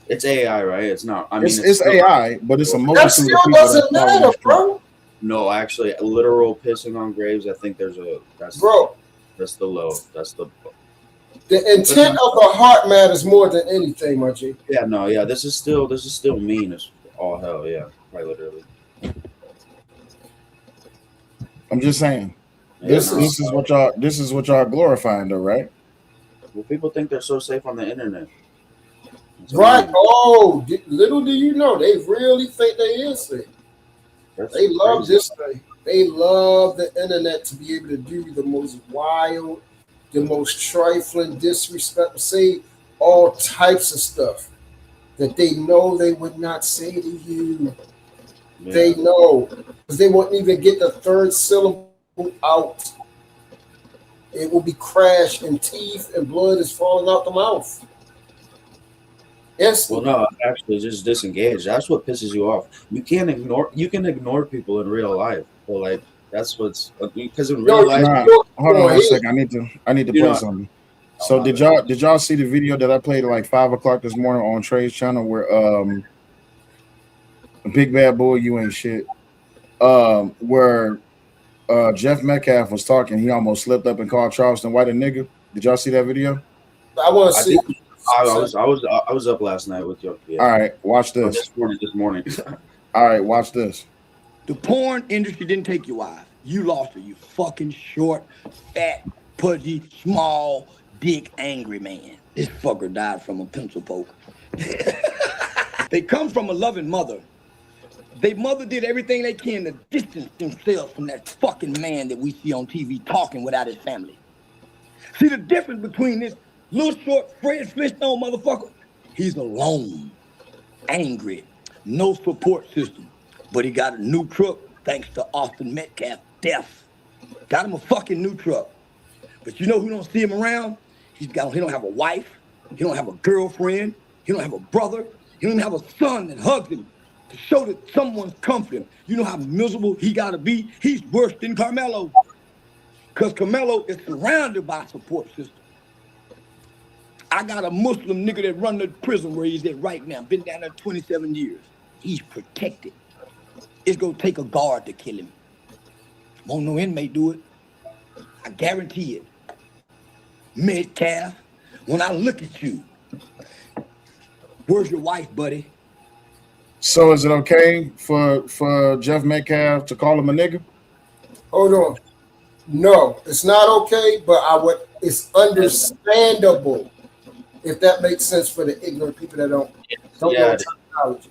It's AI, right? It's not. I mean, it's AI, but it's a multitude That of still people doesn't matter, bro. No, actually, literal pissing on graves. I think that's Bro. That's the low. That's the intent of the heart matters more than anything, my G. Yeah, no, yeah. This is still mean as all hell. Yeah, quite literally. I'm just saying. Yeah, This is what y'all glorifying though, right? Well, people think they're so safe on the internet. Right. Oh, little do you know, they really think they is safe. They love this thing. They love the internet to be able to do the most wild, the most trifling, disrespectful, say all types of stuff that they know they would not say to you. Yeah. They know, because they won't even get the third syllable out. It will be crash and teeth and blood is falling out the mouth. Yes. Well, no, actually, just disengage. That's what pisses you off. You can ignore people in real life. But like that's what's because in real life. Hold on a second. I need to play something. So did y'all see the video that I played at like 5 o'clock this morning on Trey's channel where Big Bad Boy, you ain't shit. Where Jeff Metcalf was talking, he almost slipped up and called Charleston White a nigga. Did y'all see that video? I want to see. I was up last night with you. Yeah. All right, watch this. This morning. All right, watch this. The porn industry didn't take your wife. You lost her. You fucking short, fat, pudgy, small, dick, angry man. This fucker died from a pencil poke. They come from a loving mother. Their mother did everything they can to distance themselves from that fucking man that we see on TV talking without his family. See the difference between this little short Fred Flintstone motherfucker? He's alone, angry, no support system. But he got a new truck thanks to Austin Metcalf death. Got him a fucking new truck. But you know who don't see him around? He don't have a wife. He don't have a girlfriend. He don't have a brother. He don't even have a son that hugs him to show that someone's comforting. You know how miserable he gotta be? He's worse than Carmelo. Because Carmelo is surrounded by a support system. I got a Muslim nigga that run the prison where he's at right now. Been down there 27 years. He's protected. It's gonna take a guard to kill him. Won't no inmate do it. I guarantee it. Metcalf, when I look at you, where's your wife, buddy? So is it okay for Jeff Metcalf to call him a nigga? Hold on. No, it's not okay, but it's understandable if that makes sense for the ignorant people that don't know terminology.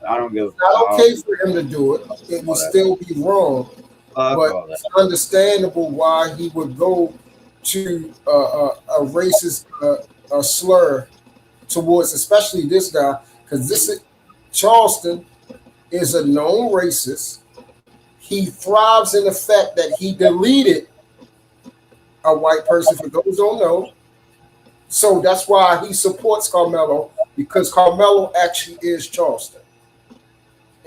I don't give. It's not okay for him to do it. It will still be wrong, but it's understandable why he would go to a racist slur towards, especially this guy, because Charleston is a known racist. He thrives in the fact that he deleted a white person, for those who don't know. So that's why he supports Carmelo, because Carmelo actually is Charleston.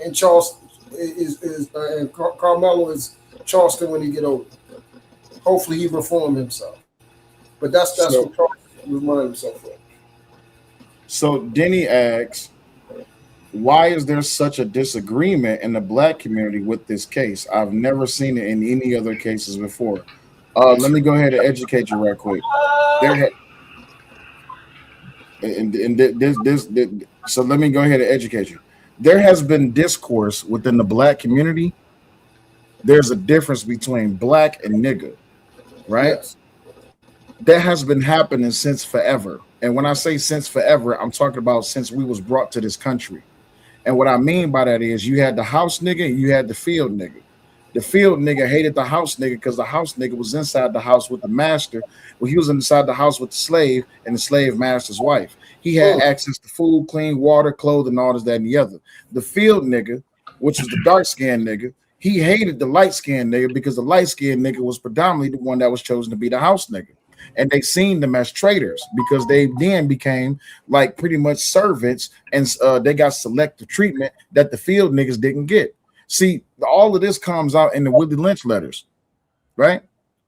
And Charleston and Carmelo is Charleston when he get older. Hopefully he reform himself. But that's what Charleston remind himself of. So Denny asks, why is there such a disagreement in the black community with this case? I've never seen it in any other cases before. Let me go ahead and educate you real quick. So let me go ahead and educate you. There has been discourse within the black community. There's a difference between black and nigga, right? Yes. That has been happening since forever. And when I say since forever, I'm talking about since we was brought to this country. And what I mean by that is you had the house nigga and you had the field nigga. The field nigga hated the house nigga because the house nigga was inside the house with the master. Well, he was inside the house with the slave and the slave master's wife. He had access to food, clean water, clothing, all this, that, and the other. The field nigga, which was the dark-skinned nigga, he hated the light-skinned nigga because the light-skinned nigga was predominantly the one that was chosen to be the house nigga. And they seen them as traitors because they then became like pretty much servants, and they got selective treatment that the field niggas didn't get. See, all of this comes out in the Willie Lynch letters, right?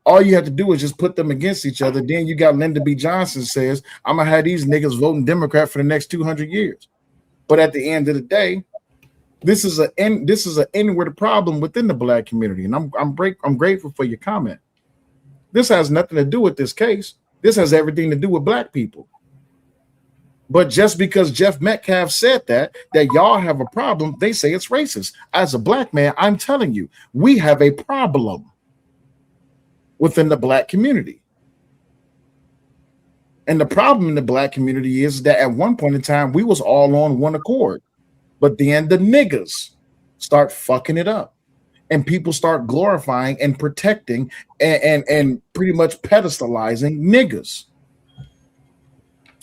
All you have to do is just put them against each other. Then you got Lyndon B. Johnson says, I'm going to have these niggas voting Democrat for the next 200 years. But at the end of the day, this is an inward problem within the black community. And I'm grateful for your comment. This has nothing to do with this case. This has everything to do with black people. But just because Jeff Metcalf said that y'all have a problem, they say it's racist. As a black man, I'm telling you, we have a problem within the black community. And the problem in the black community is that at one point in time, we was all on one accord. But then the niggas start fucking it up. And people start glorifying and protecting and pretty much pedestalizing niggas.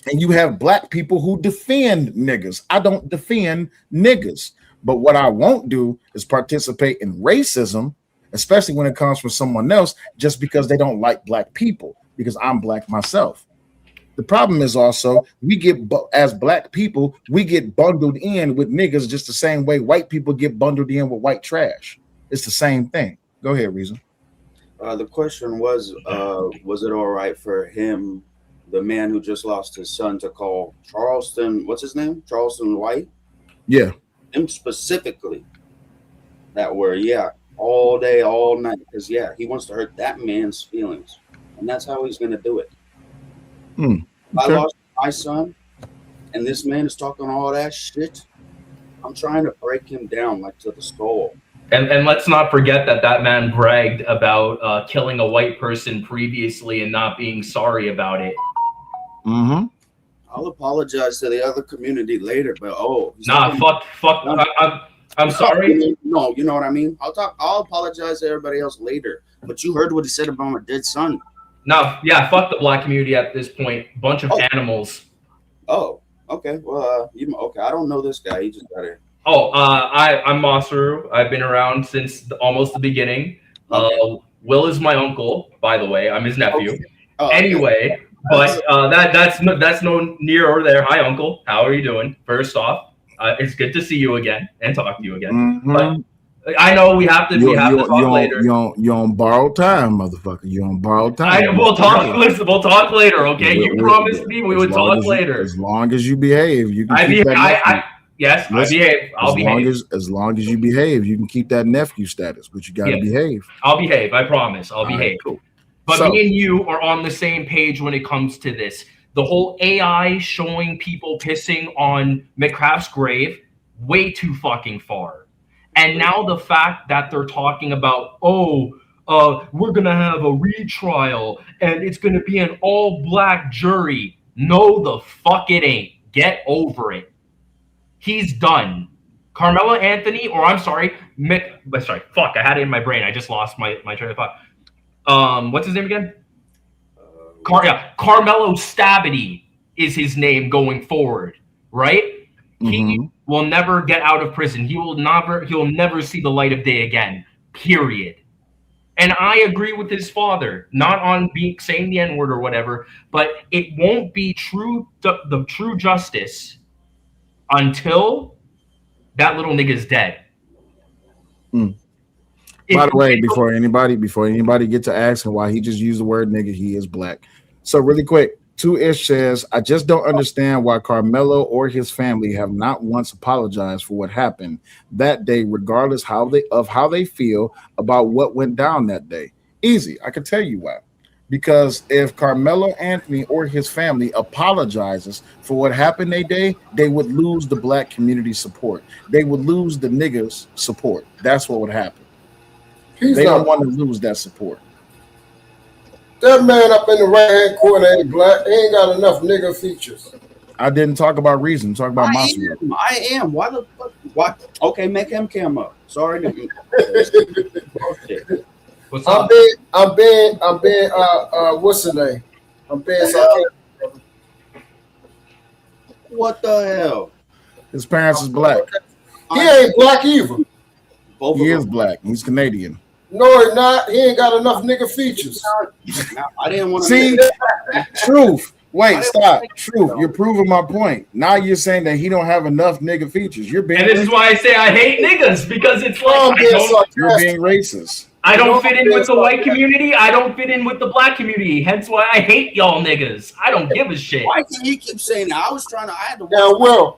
And you have black people who defend niggas. I don't defend niggas. But what I won't do is participate in racism, especially when it comes from someone else, just because they don't like black people, because I'm black myself. The problem is also as black people, we get bundled in with niggas just the same way white people get bundled in with white trash. It's the same thing. Go ahead, Reason. The question was it all right for him the man who just lost his son to call Charleston, what's his name? Charleston White? Yeah. Him specifically. That word, yeah. All day, all night. Because, yeah, he wants to hurt that man's feelings. And that's how he's going to do it. Okay. I lost my son, and this man is talking all that shit. I'm trying to break him down like to the skull. And let's not forget that man bragged about killing a white person previously and not being sorry about it. Mm-hmm. I'll apologize to the other community later, but fuck. I'm sorry. No, you know what I mean. I'll apologize to everybody else later. But you heard what he said about my dead son. No, yeah, fuck the black community at this point. Bunch of animals. Oh, okay. Well, okay. I don't know this guy. He just got it. Oh, I'm Masaru. I've been around since almost the beginning. Okay. Will is my uncle, by the way. I'm his nephew. Okay. Oh, anyway, but that's no near or there. Hi, uncle. How are you doing? First off, it's good to see you again and talk to you again. Mm-hmm. But I know we have to talk later. You're on borrowed time, motherfucker. You're on borrowed time. We'll talk. Listen, we'll talk later. Okay, you promised me we would talk later. As long as you behave, you can keep that nephew. Yes, I behave. I'll behave. As long as you behave, you can keep that nephew status, but you got to behave. I'll behave. I promise. I'll behave. Cool. But me and you are on the same page when it comes to this. The whole AI showing people pissing on McCraft's grave, way too fucking far. And now the fact that they're talking about, we're going to have a retrial and it's going to be an all-black jury. No, the fuck it ain't. Get over it. He's done. Carmelo Anthony, or I'm sorry, fuck, I had it in my brain. I just lost my train of thought. What's his name again? Carmelo Stabity is his name going forward, right? Mm-hmm. He will never get out of prison. He will never see the light of day again, period. And I agree with his father, not on saying the N-word or whatever, but it won't be the true justice until that little nigga's dead. By the way, before anybody get to asking why he just used the word nigga, he is black. So really quick, 2ish says, I just don't understand why Carmelo or his family have not once apologized for what happened that day, regardless how they feel about what went down that day. Easy, I can tell you why. Because if Carmelo Anthony or his family apologizes for what happened that day, they would lose the black community support. They would lose the niggas support. That's what would happen. They don't want to lose that support. That man up in the right-hand corner ain't black. He ain't got enough nigga features. I didn't talk about reason. Talk about Masaru. I am. Why the fuck? Why? Okay, make him cam up. Sorry. What's up? I'm being what's the name? I'm being sarcastic. What the hell? His parents is black. He ain't black either. He is black. He's Canadian. No, he's not. He ain't got enough nigga features. I didn't want to see. Truth. Wait, stop. Truth. You're proving my point. Now you're saying that he don't have enough nigga features. You're being. And this is why I say I hate niggas, because it's like you're being racist. I don't fit in with the white community. I don't fit in with the black community. Hence why I hate y'all niggas. I don't give a shit. Why can't he keep saying that? I had to.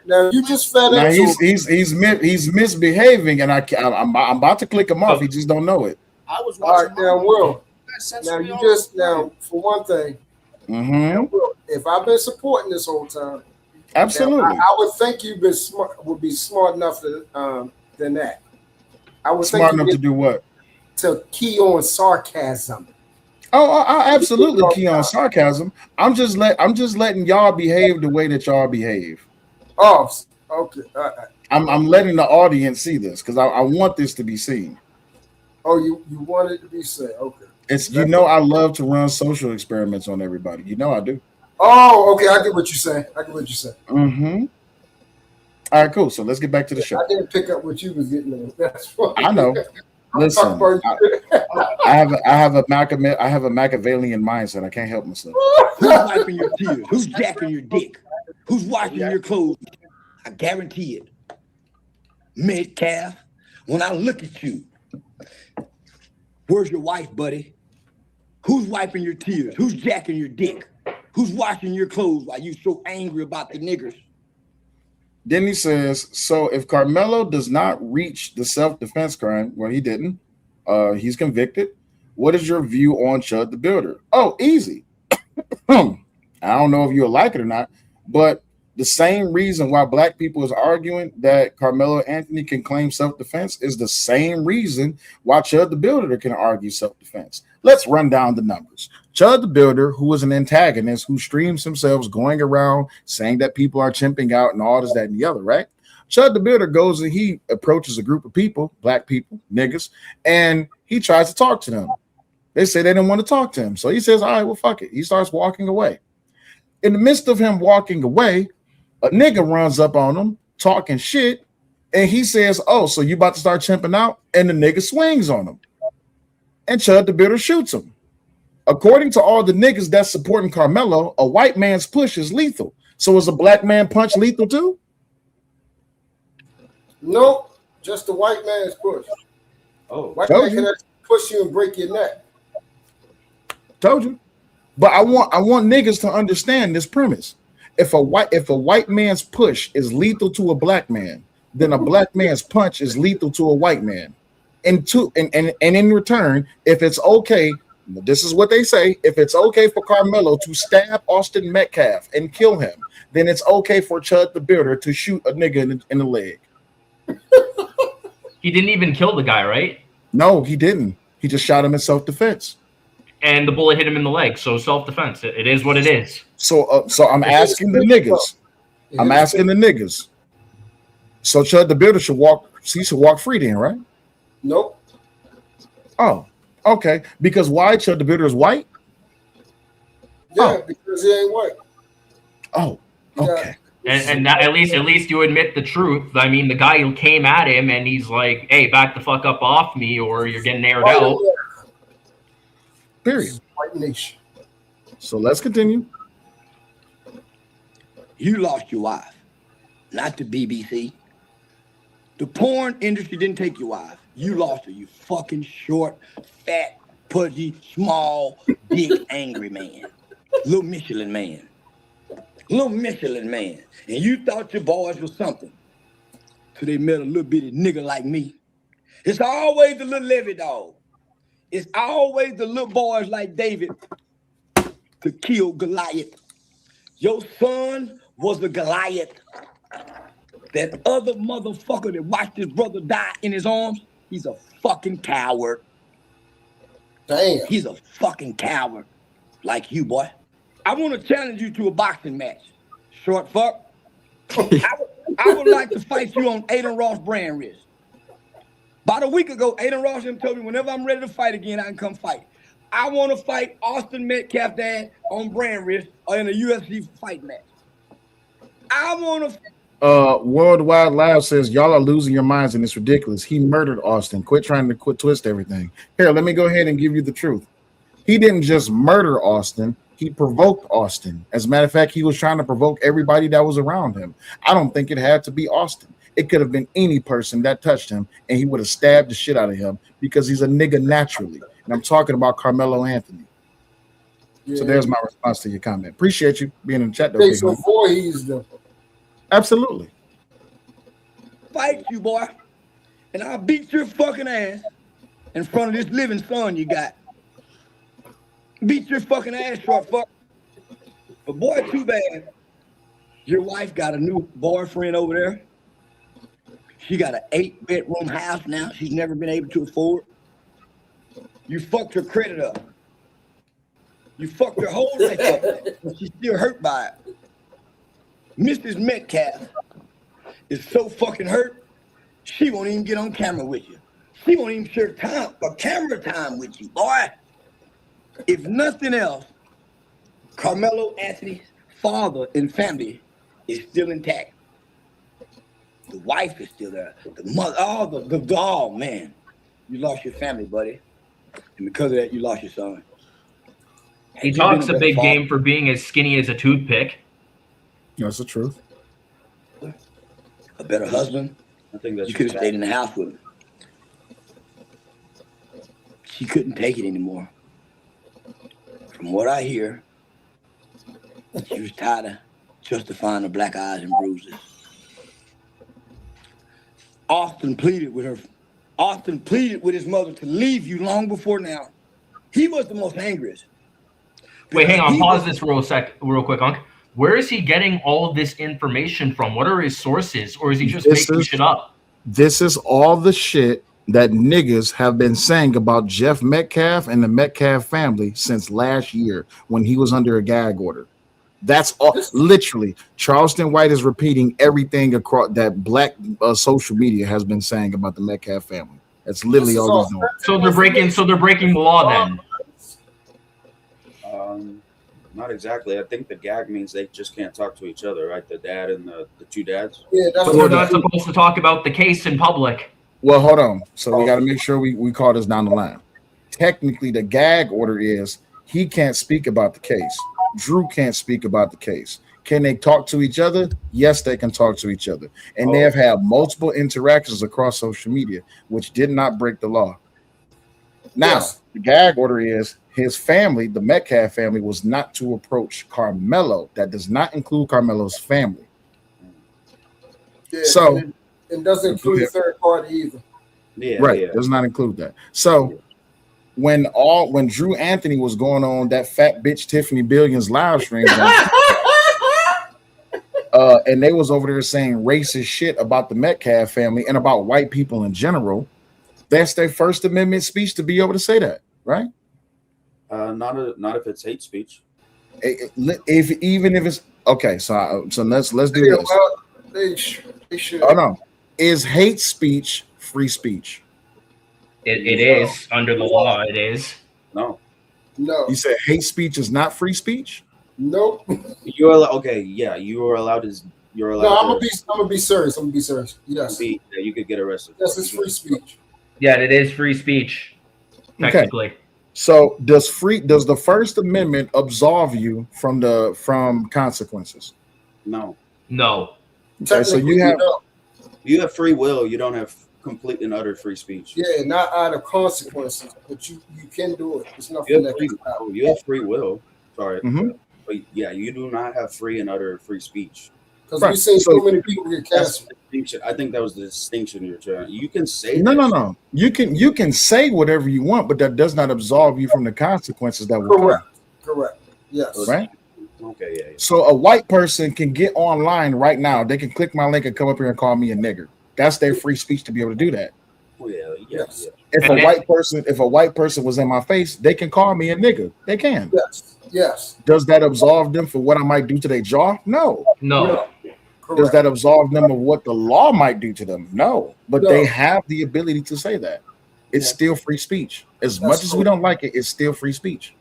Now you just fed into. He's misbehaving, and I'm about to click him off. He just don't know it. I was watching. All right, now for one thing. Mm-hmm. If I've been supporting this whole time, absolutely, I would think you would be smart enough than that. I would smart enough to do what? To key on sarcasm. Oh, I absolutely key on sarcasm. I'm just letting y'all behave the way that y'all behave. Oh, okay. I'm letting the audience see this because I want this to be seen. Oh, you want it to be seen? Okay. It's I love to run social experiments on everybody. I do. Oh, okay. I get what you're saying. Mm-hmm. All right, cool. So let's get back to the show. I didn't pick up what you was getting at. That's funny. I know. Listen, I have a Machiavellian mindset. I can't help myself. Who's wiping your tears? Who's jacking your dick? Who's washing your clothes? I guarantee it. Metcalf, when I look at you, where's your wife, buddy? Who's wiping your tears? Who's jacking your dick? Who's washing your clothes while you so angry about the niggers? Then he says, so if Carmelo does not reach the self-defense crime, well, he didn't. He's convicted. What is your view on Chud the Builder? Oh, easy. I don't know if you'll like it or not, but the same reason why black people is arguing that Carmelo Anthony can claim self-defense is the same reason why Chud the Builder can argue self-defense. Let's run down the numbers. Chud the Builder, who is an antagonist who streams himself going around saying that people are chimping out and all this, that, and the other, right? Chud the Builder goes and he approaches a group of people, black people, niggas, and he tries to talk to them. They say they didn't want to talk to him. So he says, all right, well, fuck it. He starts walking away. In the midst of him walking away, a nigga runs up on him talking shit, and he says, oh, so you about to start chimping out? And the nigga swings on him. And Chud the Builder shoots him. According to all the niggas that's supporting Carmelo, a white man's push is lethal. So is a black man punch lethal too? Nope, just the white man's push. Oh, white man can actually push you and break your neck. Told you. But I want niggas to understand this premise. If a white man's push is lethal to a black man, then a black man's punch is lethal to a white man. And in return, if it's okay, this is what they say, if it's okay for Carmelo to stab Austin Metcalf and kill him, then it's okay for Chud the Builder to shoot a nigga in the leg. He didn't even kill the guy, right? No, he didn't. He just shot him in self-defense. And the bullet hit him in the leg, so self-defense. It is what it is. So I'm asking the niggas. I'm asking the niggas. So Chud the Builder should walk free then, right? Nope. Oh, okay. Because why? Chud the Builder is white? Yeah, because he ain't white. Oh, okay. And that, at least you admit the truth. I mean, the guy who came at him and he's like, hey, back the fuck up off me or you're getting aired out. Period. White nation. So let's continue. You lost your wife, not the BBC. The porn industry didn't take your wife. You lost her, you fucking short, fat, pudgy, small, big, angry man. Little Michelin man. Little Michelin man. And you thought your boys was something. So they met a little bitty nigga like me. It's always the little levy dog. It's always the little boys like David to kill Goliath. Your son was a Goliath. That other motherfucker that watched his brother die in his arms, he's a fucking coward. Damn. He's a fucking coward like you, boy. I want to challenge you to a boxing match. Short fuck. I would like to fight you on Aiden Ross brand wrist. About a week ago, Aiden Ross told me whenever I'm ready to fight again, I can come fight. I want to fight Austin Metcalf dad on brand wrist or in a UFC fight match. I want to. Worldwide Live says y'all are losing your minds and it's ridiculous. He murdered Austin. Quit trying to twist everything. Here, let me go ahead and give you the truth. He didn't just murder Austin. He provoked Austin. As a matter of fact, he was trying to provoke everybody that was around him. I don't think it had to be Austin. It could have been any person that touched him, and he would have stabbed the shit out of him because he's a nigga naturally. And I'm talking about Carmelo Anthony. Yeah. So there's my response to your comment. Appreciate you being in the chat. Hey, so Voorhees though. Absolutely. Fight you, boy. And I'll beat your fucking ass in front of this living son you got. Beat your fucking ass, short fuck. But boy, too bad. Your wife got a new boyfriend over there. She got an 8-bedroom house now she's never been able to afford. You fucked her credit up. You fucked her whole life up. But she's still hurt by it. Mrs. Metcalf is so fucking hurt, she won't even get on camera with you. She won't even share time or camera time with you, boy. If nothing else, Carmelo Anthony's father and family is still intact. The wife is still there. The mother, oh man, you lost your family, buddy. And because of that, you lost your son. He talks a big game for being as skinny as a toothpick. That's the truth. A better husband. I think that's you could have stayed in the house with him. She couldn't take it anymore. From what I hear, She was tired of justifying the black eyes and bruises. Austin pleaded with his mother to leave you long before now. He was the most angriest. Wait, hang on. Pause this real quick, Unc. Where is he getting all of this information from? What are his sources, or is he just making shit up? This is all the shit that niggas have been saying about Jeff Metcalf and the Metcalf family since last year when he was under a gag order. That's all. Literally, Charleston White is repeating everything across that black social media has been saying about the Metcalf family. That's literally all he's doing. So they're breaking the law then. Not exactly. I think the gag means they just can't talk to each other, right? The dad and the two dads. Yeah, that's but we're not supposed to talk about the case in public. Well, hold on. So we got to make sure we call this down the line. Technically, the gag order is he can't speak about the case. Drew can't speak about the case. Can they talk to each other? Yes, they can talk to each other. And they have had multiple interactions across social media, which did not break the law. Now, the gag order is his family, the Metcalf family, was not to approach Carmelo. That does not include Carmelo's family. Yeah, so it doesn't include third party either. Yeah, right. Does not include that. So when Drew Anthony was going on that fat bitch Tiffany Billions live stream, and they was over there saying racist shit about the Metcalf family and about white people in general, that's their First Amendment speech to be able to say that, right? Not if it's hate speech. Even if it's okay, so let's do this. Well, they should. Oh no, is hate speech free speech? It is under the law. It is. No. You said hate speech is not free speech? Nope. You're okay. Yeah, you are allowed to. You're allowed. No, I'm gonna be serious. Yes. You could get arrested. Yes, it's free speech. Yeah, it is free speech. Technically. Okay. So does the First Amendment absolve you from consequences? No. Okay, so you have free will. You don't have complete and utter free speech. Yeah, not out of consequences, but you can do it. It's nothing you have free will. Sorry, Mm-hmm. but yeah, you do not have free and utter free speech. Because we see so many people get canceled. I think that was the distinction you're trying. You can say no. You can say whatever you want, but that does not absolve you from the consequences that will come. Correct. Yes. Right. Okay. Yeah. So a white person can get online right now. They can click my link and come up here and call me a nigger. That's their free speech to be able to do that. Oh, yes. If a white person was in my face, they can call me a nigger. They can. Yes. Does that absolve them for what I might do to their jaw? No. Does that absolve them of what the law might do to them? No. But they have the ability to say that. It's still free speech. As much as we don't like it, it's still free speech.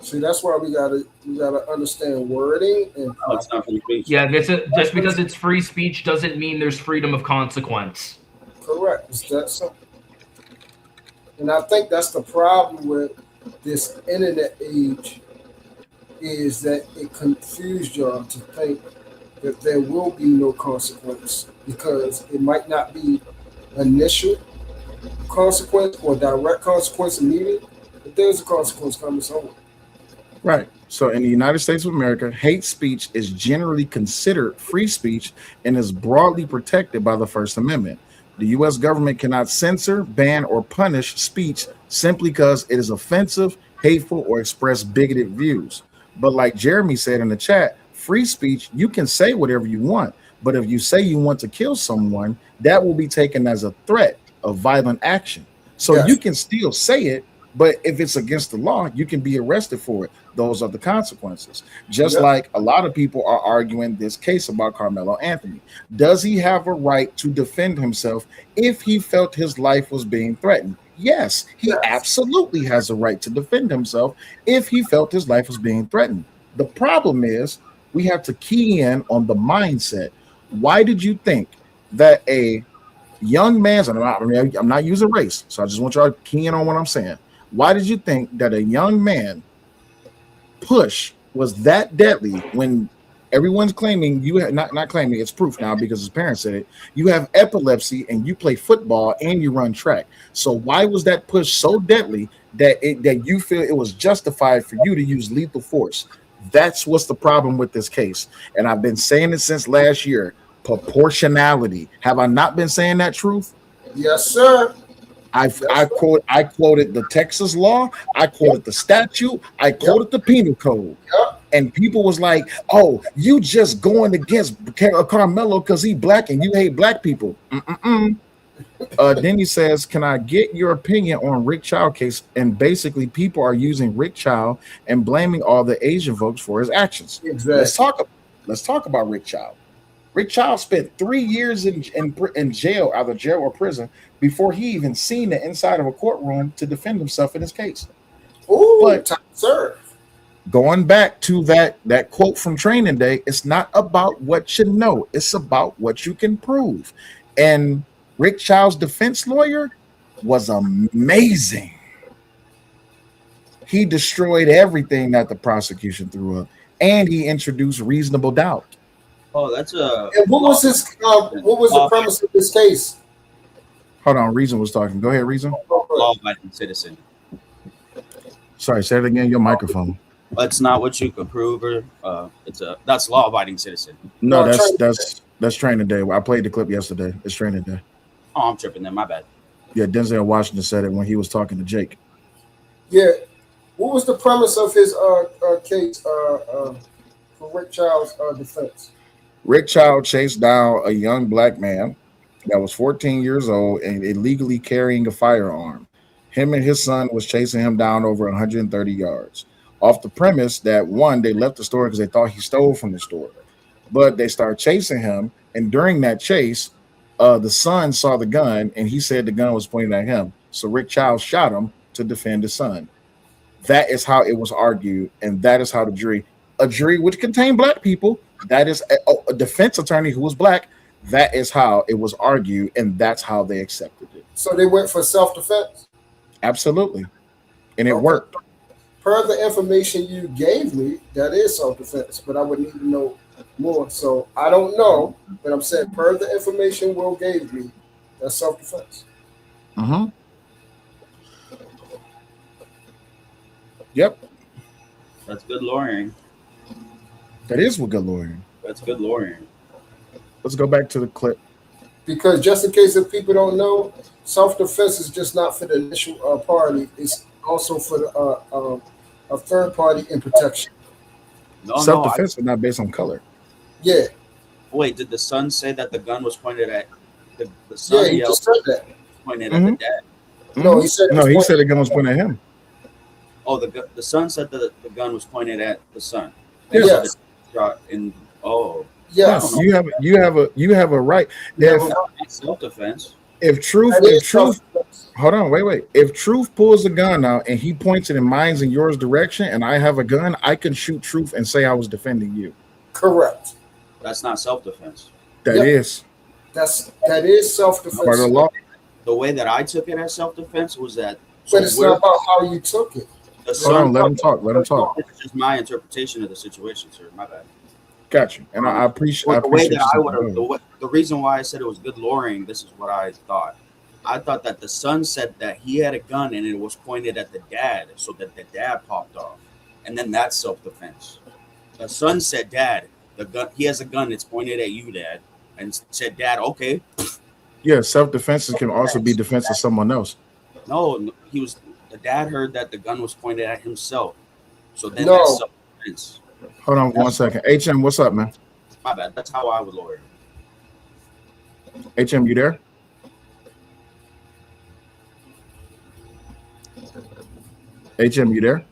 See, that's why we gotta understand wording and it's not free speech. Yeah, just because it's free speech doesn't mean there's freedom of consequence. Correct. It's that simple. And I think that's the problem with this internet age, is that it confused y'all to think that there will be no consequence, because it might not be initial consequence or direct consequence immediate, but there's a consequence coming somewhere. Right. So in the United States of America, hate speech is generally considered free speech and is broadly protected by the First Amendment. The U.S. government cannot censor, ban, or punish speech simply because it is offensive, hateful, or express bigoted views. But like Jeremy said in the chat, free speech, you can say whatever you want. But if you say you want to kill someone, that will be taken as a threat of violent action. So you can still say it, but if it's against the law, you can be arrested for it. Those are the consequences. Just like a lot of people are arguing this case about Carmelo Anthony. Does he have a right to defend himself if he felt his life was being threatened? Yes, he absolutely has a right to defend himself if he felt his life was being threatened. The problem is we have to key in on the mindset. Why did you think that a young man's, I'm not using race, so I just want y'all to key in on what I'm saying. Why did you think that a young man push was that deadly when everyone's claiming you have not claiming, it's proof now because his parents said it, you have epilepsy and you play football and you run track? So why was that push so deadly that you feel it was justified for you to use lethal force? That's what's the problem with this case. And I've been saying it since last year. Proportionality. Have I not been saying that truth? Yes, sir. I quoted the Texas law, I quoted the statute, I quoted the penal code. And people was like, oh, you just going against Carmelo because he black and you hate black people. Then he says, can I get your opinion on Rick Child case? And basically people are using Rick Child and blaming all the Asian folks for his actions. Exactly. Let's talk about Rick Child. Rick Child spent 3 years in jail, either jail or prison, before he even seen the inside of a courtroom to defend himself in his case. Ooh, but sir. Going back to that quote from Training Day, it's not about what you know, it's about what you can prove. And Rick Child's defense lawyer was amazing. He destroyed everything that the prosecution threw up, and he introduced reasonable doubt. Oh, that's a. And what was this? What was the premise of this case? Hold on, Reason was talking. Go ahead, Reason. Law-abiding citizen. Sorry, say it again. Your microphone. That's not what you can prove, or that's law-abiding citizen. No, that's Training Day. I played the clip yesterday. It's Training Day. Oh, I'm tripping. Then my bad. Yeah, Denzel Washington said it when he was talking to Jake. Yeah, what was the premise of his case for Rick Child's defense? Rick Child chased down a young black man that was 14 years old and illegally carrying a firearm. Him and his son was chasing him down over 130 yards. Off the premise that, one, they left the store because they thought he stole from the store. But they started chasing him, and during that chase, the son saw the gun, and he said the gun was pointed at him. So Rick Child shot him to defend his son. That is how it was argued, and that is how a jury which contained black people, that is a defense attorney who was black, that is how it was argued, and that's how they accepted it. So they went for self-defense? Absolutely. And it worked. Per the information you gave me, that is self-defense, but I would need to know more. So I don't know, but I'm saying per the information Will gave me, that's self-defense. Yep. That's good lawyering. That is what good lawyering. That's good lawyering. Let's go back to the clip. Because just in case if people don't know, self-defense is just not for the initial party. It's also for the a third party in protection. Self-defense is not based on color. Yeah. Wait, did the son say that the gun was pointed at the son? Yeah, he just said that. Pointed at the dad. No, he said he said the gun was pointed at him. Oh, the son said the gun was pointed at the son. Yes. Yes, you have a right. Self-defense. If truth, hold on, wait. If Truth pulls a gun out and he points it in mine's and yours direction, and I have a gun, I can shoot Truth and say I was defending you. Correct. That's not self-defense. That is self-defense. Part of the law. The way that I took it as self-defense was that. But it's not about how you took it. Hold on, let him talk. Let him talk. It's just my interpretation of the situation, sir. My bad. Got you, and I appreciate. The way that I would have. The reason why I said it was good lawyering. This is what I thought. I thought that the son said that he had a gun and it was pointed at the dad, so that the dad popped off, and then that's self-defense. The son said, "Dad, the gun. He has a gun. It's pointed at you, Dad," and said, "Dad, okay." Yeah, self-defense can also be defense of someone else. No, the dad heard that the gun was pointed at himself, so then that's self-defense. Hold on 1 second. HM, what's up, man? My bad. That's how I would lawyer. HM, you there? HM, you there?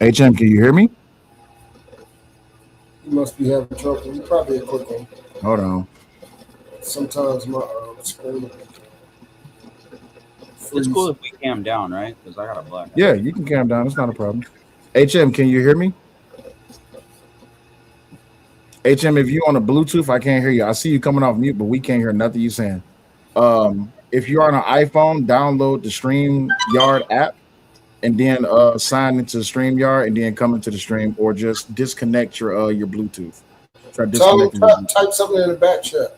HM, can you hear me? You must be having trouble. You probably a quick one. Hold on. Sometimes my screen. It's cool if we cam down, right? Because I got a black. Yeah, you can cam down. It's not a problem. HM, can you hear me? HM, if you on a Bluetooth, I can't hear you. I see you coming off mute, but we can't hear nothing you saying. If you're on an iPhone, download the StreamYard app and then sign into StreamYard and then come into the stream, or just disconnect your Bluetooth. Type something in the back chat.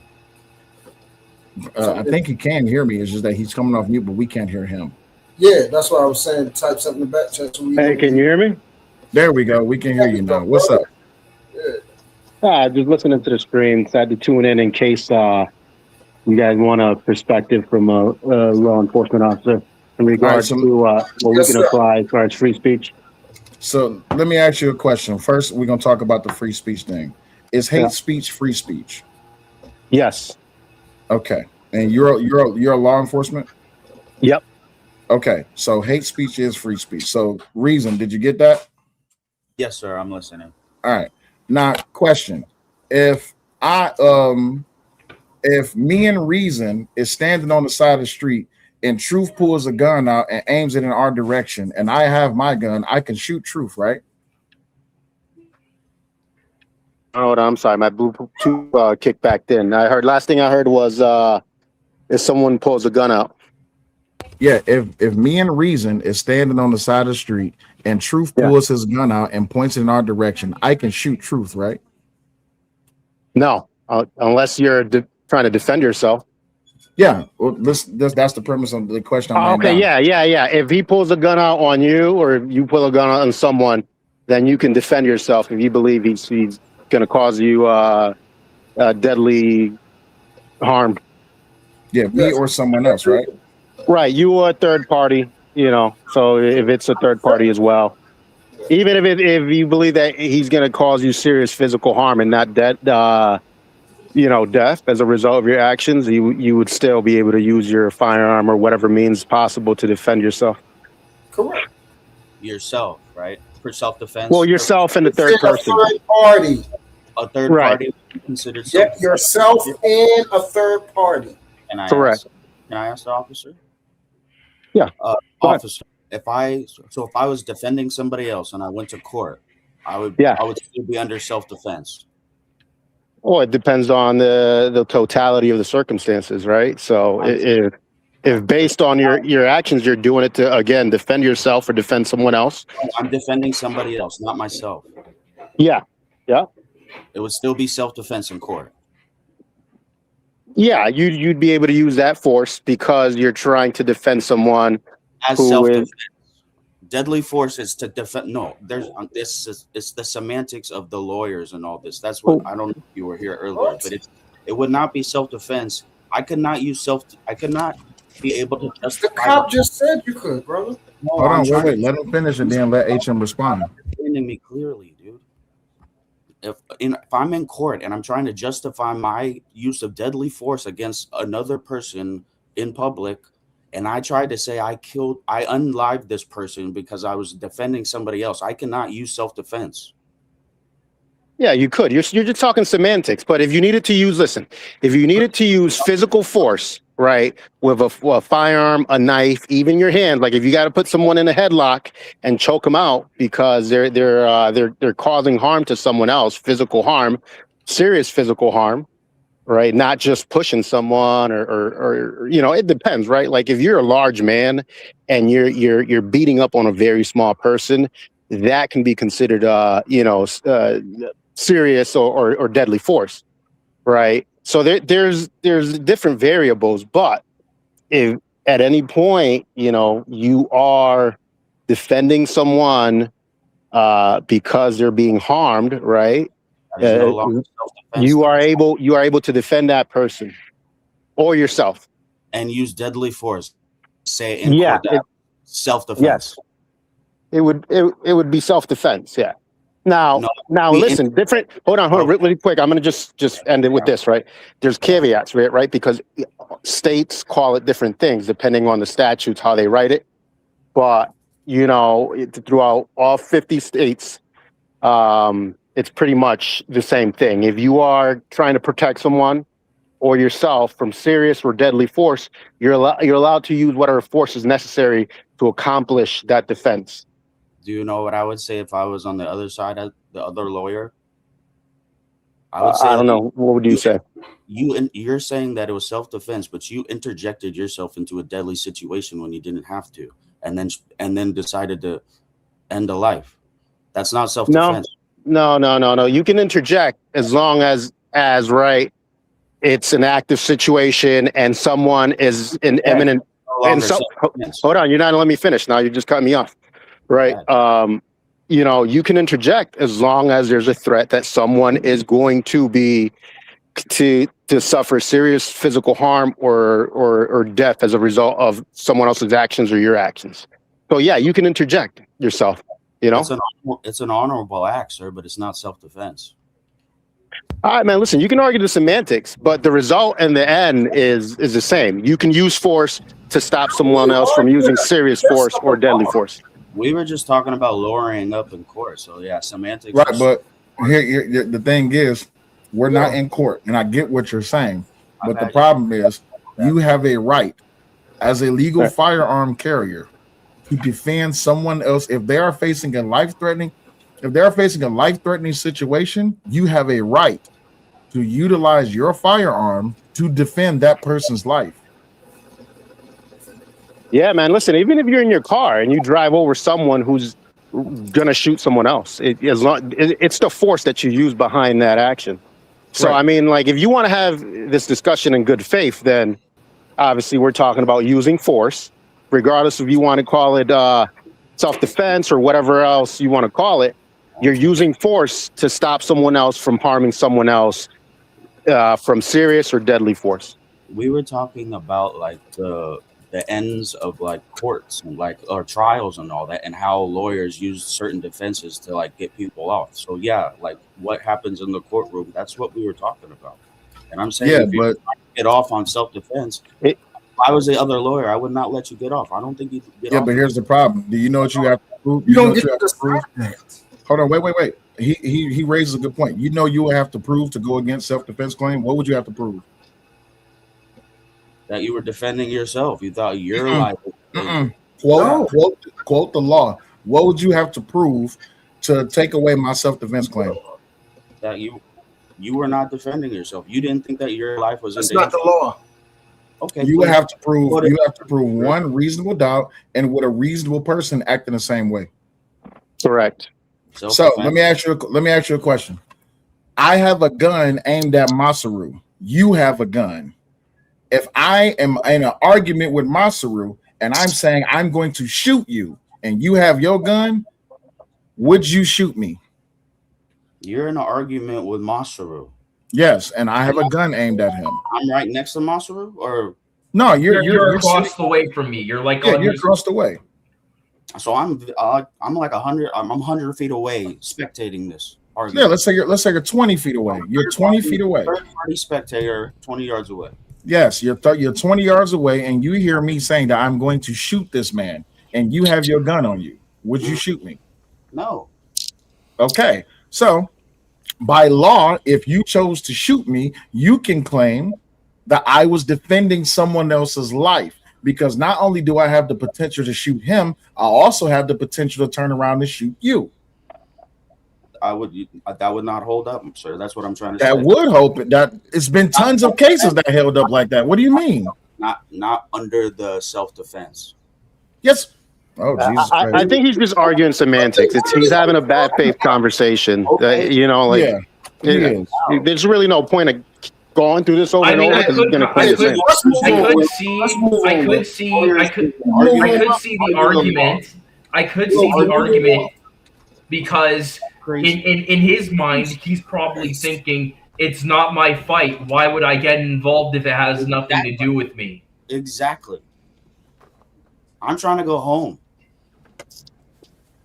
I think he can hear me. It's just that he's coming off mute, but we can't hear him. Yeah, that's what I was saying. Type something in the back chat. Hey, can you hear me? There we go. We can hear you now. What's up? Just listening to the stream. So I had to tune in case you guys want a perspective from a law enforcement officer in regards to what we can apply as far as free speech. So let me ask you a question. First, we're gonna talk about the free speech thing. Is hate speech free speech? Yes. Okay. And you're a law enforcement? Yep. Okay. So hate speech is free speech. So Reason, did you get that? Yes, sir. I'm listening. All right. Now, question: if me and Reason is standing on the side of the street and Truth pulls a gun out and aims it in our direction, and I have my gun, I can shoot Truth, right? Oh, I'm sorry, my Bluetooth kicked back in. Last thing I heard was if someone pulls a gun out. Yeah, if me and Reason is standing on the side of the street and Truth pulls his gun out and points it in our direction, I can shoot Truth, right? No, unless you're trying to defend yourself. Yeah, well, that's the premise of the question. Okay, yeah. If he pulls a gun out on you, or if you pull a gun out on someone, then you can defend yourself if you believe he's going to cause you deadly harm. Yeah, me or someone else, right? Right, you are a third party, so if it's a third party as well. Even if you believe that he's going to cause you serious physical harm and not death as a result of your actions, you would still be able to use your firearm or whatever means possible to defend yourself. Correct. Yourself, right? For self-defense. Well, yourself and the third person. A third party. A third party considered Yep, yourself and a third party. Correct. Can I ask the officer? Yeah. Officer, if I was defending somebody else and I went to court, I would still be under self-defense. Well, it depends on the totality of the circumstances, right? So if based on your actions, you're doing it to, again, defend yourself or defend someone else. I'm defending somebody else, not myself. Yeah. It would still be self-defense in court. Yeah, you'd be able to use that force because you're trying to defend someone as who self-defense. Deadly force is to defend. No, it's the semantics of the lawyers and all this. That's what I don't know if you were here earlier, but it would not be self-defense. I could not be able to justify. The cop just said you could, brother. No, hold on, wait. Let him finish and then let HM respond. Understanding me clearly, dude. If I'm in court and I'm trying to justify my use of deadly force against another person in public, and I tried to say I unlived this person because I was defending somebody else, I cannot use self-defense. Yeah, you could. You're just talking semantics. But if you needed to use physical force, right, with a firearm, a knife, even your hand, like if you got to put someone in a headlock and choke them out because they're causing harm to someone else, physical harm, serious physical harm, right? Not just pushing someone or it depends, right? Like if you're a large man and you're beating up on a very small person, that can be considered serious or deadly force, right? So there's different variables, but if at any point you are defending someone because they're being harmed, right? You are able to defend that person or yourself and use deadly force. Say in court that self-defense. Yes, it would be self-defense. Yeah. Now, listen. Different. Hold on, really quick. I'm gonna just end it with this, right? There's caveats, right? Because states call it different things depending on the statutes, how they write it. But throughout all 50 states, it's pretty much the same thing. If you are trying to protect someone or yourself from serious or deadly force, you're allowed to use whatever force is necessary to accomplish that defense. Do you know what I would say if I was on the other side of the other lawyer? I would say I don't know. What would you say? You're saying that it was self-defense, but you interjected yourself into a deadly situation when you didn't have to, and then decided to end a life. That's not self-defense. No. You can interject as long as right, it's an active situation and someone is in imminent and so hold on, you're not letting me finish. Now you're just cutting me off, right? You know, you can interject as long as there's a threat that someone is going to be to suffer serious physical harm or death as a result of someone else's actions or your actions. So yeah, you can interject yourself. You know, it's an honorable act, sir, but it's not self-defense. All right, man. Listen, you can argue the semantics, but the result in the end is the same. You can use force to stop someone else from using serious force or deadly force. We were just talking about lowering up in court, so yeah, semantics. Right, but here the thing is, we're not in court, and I get what you're saying, but the problem is, you have a right as a legal firearm carrier to defend someone else if they are facing a life-threatening. If they're facing a life-threatening situation, you have a right to utilize your firearm to defend that person's life. Yeah, man. Listen, even if you're in your car and you drive over someone who's gonna shoot someone else, it's the force that you use behind that action. So, I mean, like, if you want to have this discussion in good faith, then obviously we're talking about using force, regardless if you want to call it self-defense or whatever else you want to call it. You're using force to stop someone else from harming someone else from serious or deadly force. We were talking about like the ends of like courts and like or trials and all that, and how lawyers use certain defenses to like get people off. So yeah, like what happens in the courtroom, that's what we were talking about. And I'm saying, if you get off on self-defense, if I was the other lawyer, I would not let you get off. I don't think you could get off. But here's the problem. Do you know what you have to prove? You don't get to prove. Hold on, wait. He raises a good point. You know you would have to prove to go against self-defense claim. What would you have to prove? That you were defending yourself. You thought your life. Quote the law. What would you have to prove to take away my self-defense claim? That you were not defending yourself. You didn't think that your life was in danger. That's not the law. Okay. You would have to prove. You have to prove one reasonable doubt, and would a reasonable person act in the same way? Correct. So let me ask you a question. I have a gun aimed at Masaru. You have a gun. If I am in an argument with Masaru and I'm saying I'm going to shoot you and you have your gun, would you shoot me? You're in an argument with Masaru. Yes, and I have a gun aimed at him. I'm right next to Masaru, or no? You're across the way from me. You're like you're across the way. So I'm like 100. I'm 100 feet away, spectating this argument. Yeah, let's say you're 20 feet away. You're 20 feet away. Third-party spectator, 20 yards away. Yes, you're 20 yards away, and you hear me saying that I'm going to shoot this man, and you have your gun on you. Would you shoot me? No. Okay, so by law, if you chose to shoot me, you can claim that I was defending someone else's life, because not only do I have the potential to shoot him, I also have the potential to turn around and shoot you. That would not hold up, sir. That's what I'm trying to say. That would hope that it's been tons of cases that held up like that. What do you mean? Not under the self-defense. Yes. Oh, Jesus Christ. I think he's just arguing semantics. He's having a bad faith conversation. You know, like there's really no point of going through this over and over because he's going to play the same. I could see the argument because in his mind, he's probably thinking, it's not my fight. Why would I get involved if it has nothing to do with me? Exactly. I'm trying to go home.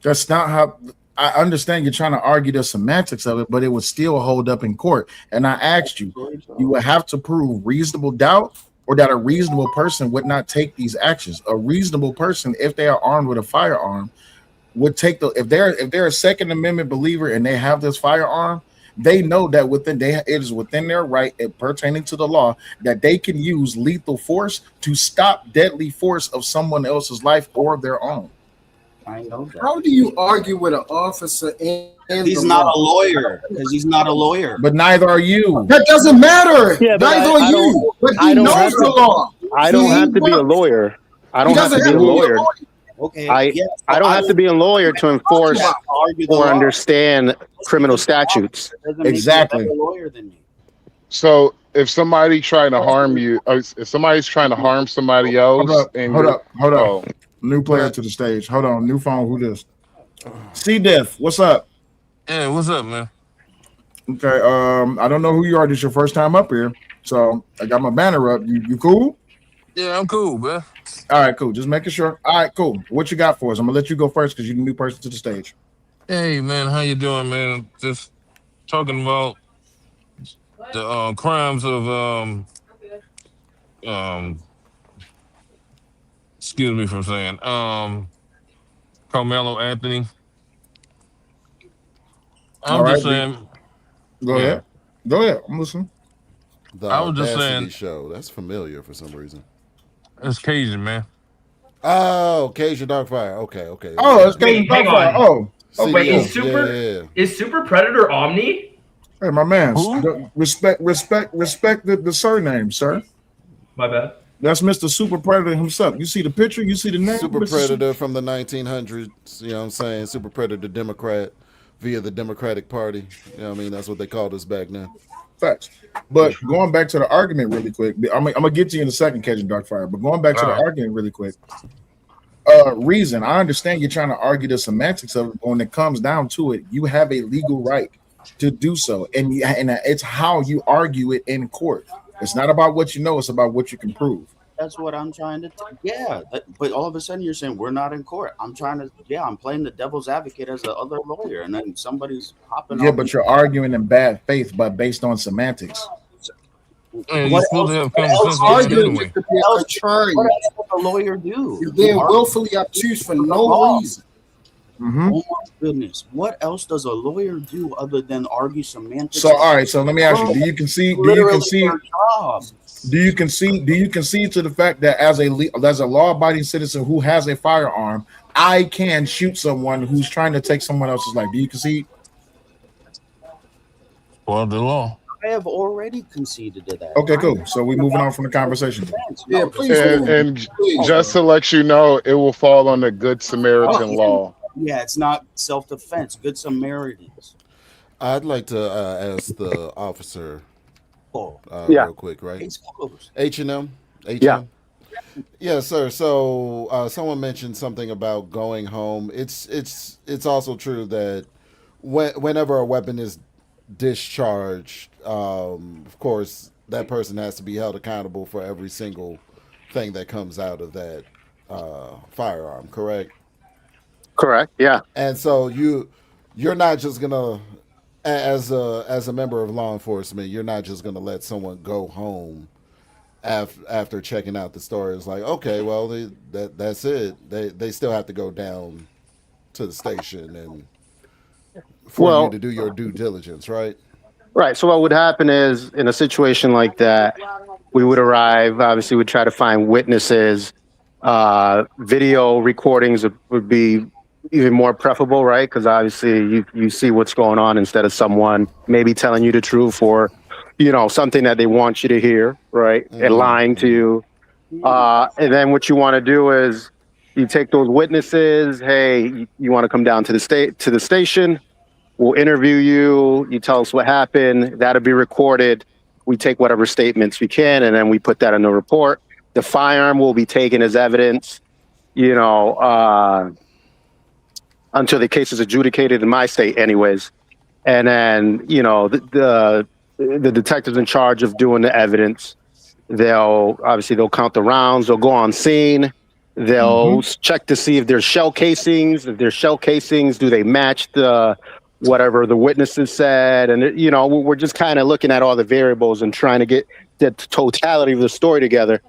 That's not how. I understand you're trying to argue the semantics of it, but it would still hold up in court. And I asked you, you would have to prove reasonable doubt or that a reasonable person would not take these actions. A reasonable person, if they are armed with a firearm, would take if they're a Second Amendment believer and they have this firearm, they know that it is within their right, pertaining to the law, that they can use lethal force to stop deadly force of someone else's life or their own. I know that. How do you argue with an officer and he's not a lawyer? Because he's not a lawyer. But neither are you. That doesn't matter. Yeah, neither are you. But he knows the law. I don't have to be a lawyer. I don't have to be a lawyer. Okay. I don't have to be a lawyer to enforce or understand criminal statutes. Exactly. Lawyer than me. So if somebody trying to harm you, if somebody's trying to harm somebody else, hold up. New player to the stage. Hold on, new phone. Who this? C Diff, what's up? Yeah, what's up, man? Okay, I don't know who you are. This is your first time up here, so I got my banner up. You cool? Yeah, I'm cool, man. All right, cool. Just making sure. All right, cool. What you got for us? I'm gonna let you go first because you're the new person to the stage. Hey, man, how you doing, man? Just talking about the crimes of excuse me for saying Carmelo Anthony. I'm just saying. Go ahead. Go ahead. I'm listening. The I was just Audacity saying. show. That's familiar for some reason. It's Cajun, man. Oh, Cajun Darkfire. Okay. Oh, it's Cajun Hang Darkfire. on. Oh, Wait, yeah, is Super Predator Omni? Hey, my man. Respect the surname, sir. My bad. That's Mr. Super Predator himself. You see the picture? You see the name? Super Mr. Predator from the 1900s. You know what I'm saying? Super Predator Democrat via the Democratic Party. You know what I mean? That's what they called us back then. Facts. But going back to the argument really quick, I'm gonna get to you in a second, Catching Darkfire. But going back to the argument really quick, reason I understand you're trying to argue the semantics of it, but when it comes down to it, you have a legal right to do so, and it's how you argue it in court. It's not about what you know; it's about what you can prove. That's what I'm trying to. But all of a sudden you're saying we're not in court. I'm trying to. Yeah, I'm playing the devil's advocate as the other lawyer, and then somebody's hopping. Yeah, but you're arguing in bad faith, but based on semantics. And you're supposed to have conversation anyway. What else does a lawyer do? You're being willfully obtuse for no reason. Mm-hmm. Oh my goodness! What else does a lawyer do other than argue semantics? So, all right. So let me ask you: Do you concede? Do you concede to the fact that as a law-abiding citizen who has a firearm, I can shoot someone who's trying to take someone else's life? Do you concede? Well, the law. I have already conceded to that. Okay, cool. So we're moving on from the conversation. Yeah, please. And just to let you know, it will fall under Good Samaritan law. Yeah, it's not self-defense. Good Samaritans. I'd like to ask the officer Yeah. real quick, right? Case closed. H&M? Yeah. Yeah, sir. So someone mentioned something about going home. It's also true that whenever a weapon is discharged, of course, that person has to be held accountable for every single thing that comes out of that firearm, correct? Correct. Yeah. And so you're not just gonna, as a member of law enforcement, you're not just gonna let someone go home after checking out the story. It's like, okay, well, that's it. They still have to go down to the station and for you to do your due diligence, right? Right. So what would happen is, in a situation like that, we would arrive. Obviously, we'd try to find witnesses. Video recordings would be even more preferable, right? Because obviously you see what's going on instead of someone maybe telling you the truth or, something that they want you to hear, right? And lying to you. And then what you want to do is you take those witnesses. Hey, you want to come down to the station? We'll interview you. You tell us what happened. That'll be recorded. We take whatever statements we can, and then we put that in the report. The firearm will be taken as evidence, until the case is adjudicated in my state anyways. And then, the detectives in charge of doing the evidence, they'll count the rounds. They'll go on scene. They'll check to see if there's shell casings. If there's shell casings, do they match whatever the witnesses said? And, we're just kind of looking at all the variables and trying to get the totality of the story together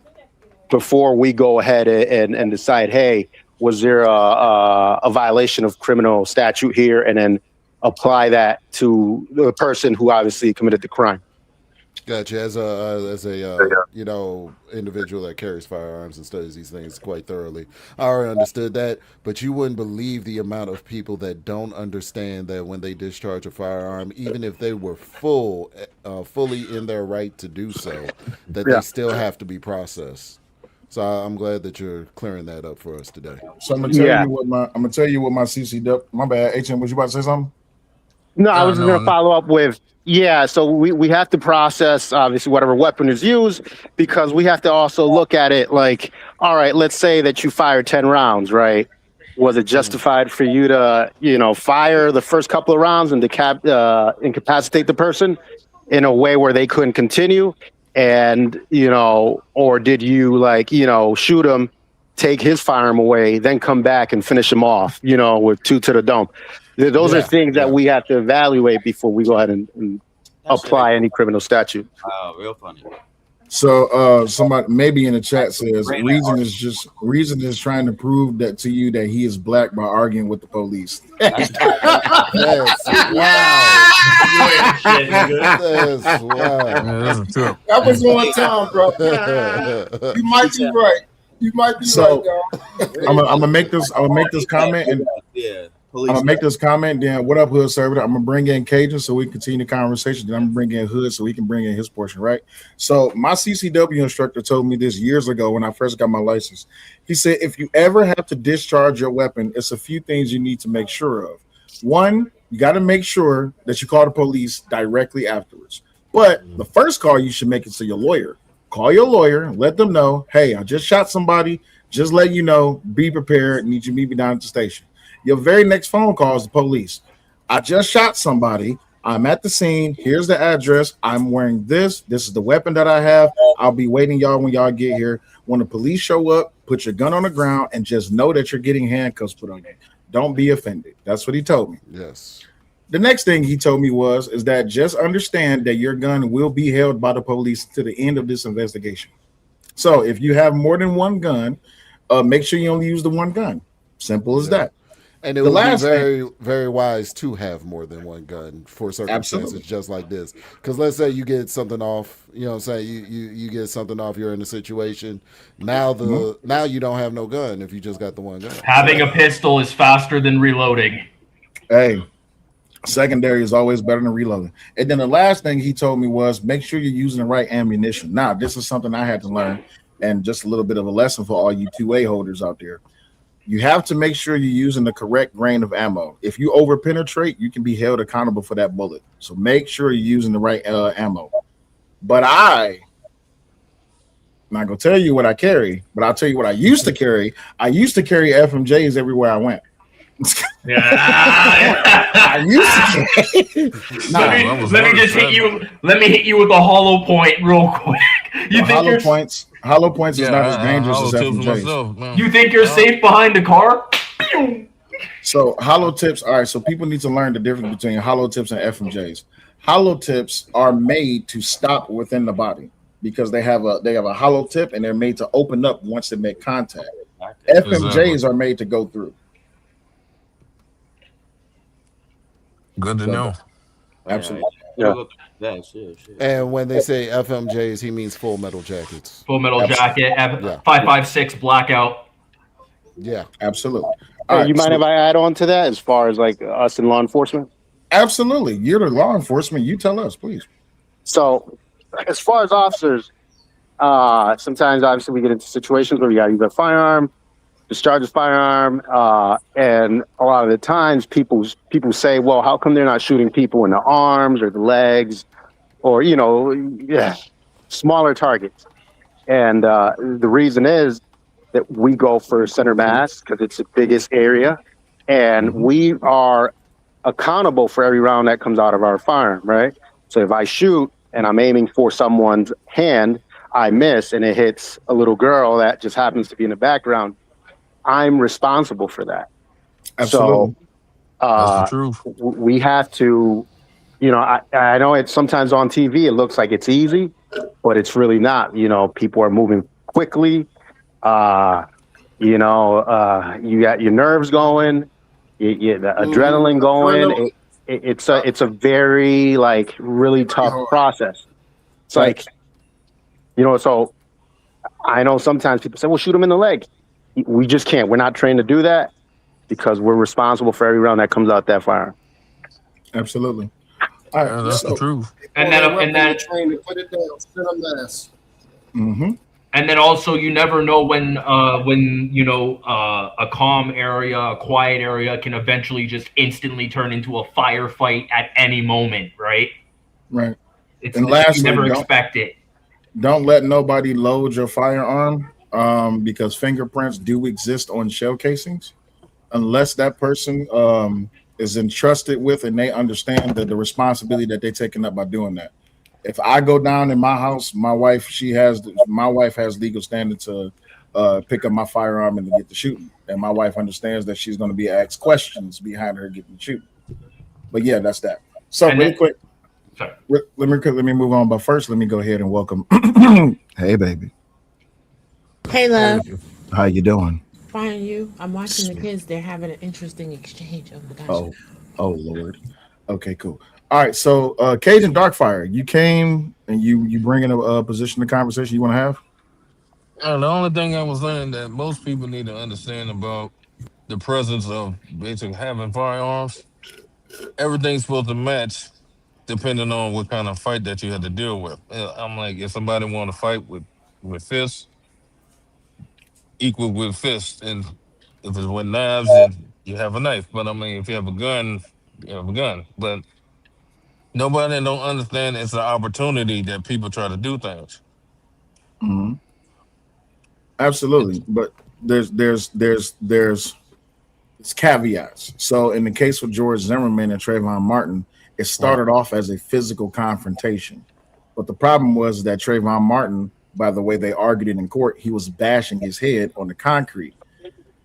before we go ahead and decide, hey, was there a violation of criminal statute here, and then apply that to the person who obviously committed the crime. Gotcha. As a individual that carries firearms and studies these things quite thoroughly, I already understood that. But you wouldn't believe the amount of people that don't understand that when they discharge a firearm, even if they were fully in their right to do so, that they still have to be processed. So I'm glad that you're clearing that up for us today. So I'm gonna tell you what my CC. My bad, HM. Was you about to say something? No, I was just going to follow up with, yeah, so we have to process, obviously, whatever weapon is used, because we have to also look at it like, all right, let's say that you fired 10 rounds, right? Was it justified for you to, fire the first couple of rounds and incapacitate the person in a way where they couldn't continue? And, or did you, shoot him, take his firearm away, then come back and finish him off, with 2 to the dome? Those are things that we have to evaluate before we go ahead and apply any criminal statute. Oh, real funny. So somebody maybe in the chat says Reason is trying to prove that to you that he is black by arguing with the police. Yes. Wow. That was one time, bro. You might be right. You might be right, dog. I'm gonna make this comment and I'm gonna make this comment. Then what up, Hood Server? I'm gonna bring in Cajun so we can continue the conversation. Then I'm gonna bring in Hood so he can bring in his portion, right? So my CCW instructor told me this years ago when I first got my license. He said if you ever have to discharge your weapon, it's a few things you need to make sure of. One, you got to make sure that you call the police directly afterwards. But the first call you should make it to your lawyer. Call your lawyer, let them know, hey, I just shot somebody. Just let you know, be prepared. Need you to meet me down at the station. Your very next phone call is the police. I just shot somebody. I'm at the scene. Here's the address. I'm wearing this. This is the weapon that I have. I'll be waiting y'all when y'all get here. When the police show up, put your gun on the ground and just know that you're getting handcuffs put on you. Don't be offended. That's what he told me. Yes. The next thing he told me is that just understand that your gun will be held by the police to the end of this investigation. So if you have more than one gun, make sure you only use the one gun. Simple as that. And it would be very, very wise to have more than one gun for circumstances just like this. Because let's say you get something off, you get something off, you're in a situation. Now you don't have no gun if you just got the one gun. Having a pistol is faster than reloading. Hey, secondary is always better than reloading. And then the last thing he told me was make sure you're using the right ammunition. Now, this is something I had to learn, and just a little bit of a lesson for all you 2A holders out there. You have to make sure you're using the correct grain of ammo. If you over penetrate, you can be held accountable for that bullet. So make sure you're using the right ammo. But I'm not gonna tell you what I carry, but I'll tell you what I used to carry. I used to carry FMJs everywhere I went. I used to. Let me hit you with a hollow point real quick. Hollow points is not as dangerous as FMJs. You think you're safe behind a car? So hollow tips. All right. So people need to learn the difference between hollow tips and FMJs. Hollow tips are made to stop within the body because they have a hollow tip and they're made to open up once they make contact. FMJs are made to go through. Good to know. Absolutely. Yeah. And when they say FMJs, he means Full Metal Jackets. Full Metal Jacket, 5.56 blackout. Yeah, absolutely. You mind if I add on to that as far as like us in law enforcement? Absolutely. You're the law enforcement. You tell us, please. So as far as officers, sometimes obviously we get into situations where we got either a firearm, discharge a firearm, and a lot of the times people say, well, how come they're not shooting people in the arms or the legs or, smaller targets? And the reason is that we go for center mass because it's the biggest area, and we are accountable for every round that comes out of our firearm, right? So if I shoot and I'm aiming for someone's hand, I miss and it hits a little girl that just happens to be in the background, I'm responsible for that. Absolutely. So that's the truth. We have to, I know it's sometimes on TV, it looks like it's easy, but it's really not. People are moving quickly. You got your nerves going, the adrenaline going. It's a very really tough process. It's so I know sometimes people say, well, shoot him in the leg. We just can't. We're not trained to do that because we're responsible for every round that comes out that firearm. Absolutely. All right, that's the truth. And then trained to put it down, center mass. Mm-hmm. And then also, you never know when a calm area, a quiet area, can eventually just instantly turn into a firefight at any moment, right? Right. It's And you lastly, never expect it. don't let nobody load your firearm because fingerprints do exist on shell casings, unless that person is entrusted with and they understand the responsibility that they're taking up by doing that. If I go down in my house, my wife has legal standing to pick up my firearm and to get the shooting, and my wife understands that she's going to be asked questions behind her getting the shooting. But yeah, that's that. So And really then- quick, Sorry. let me move on. But first, let me go ahead and welcome. Hey, baby, Hey, love. how you doing? Fine, you. I'm watching the kids. They're having an interesting exchange. Oh my gosh. Oh Lord. Okay, cool. All right, so Cajun Darkfire, you came and you bring in a position of conversation you want to have. The only thing I was saying that most people need to understand about the presence of basically having firearms, everything's supposed to match depending on what kind of fight that you had to deal with. I'm like, if somebody want to fight with fists, equal with fists, and if it's with knives, then you have a knife. But I mean, if you have a gun, you have a gun. But nobody don't understand it's an opportunity that people try to do things. Mm-hmm. Absolutely, but there's caveats. So in the case with George Zimmerman and Trayvon Martin, it started off as a physical confrontation, but the problem was that Trayvon Martin, by the way they argued it in court, he was bashing his head on the concrete.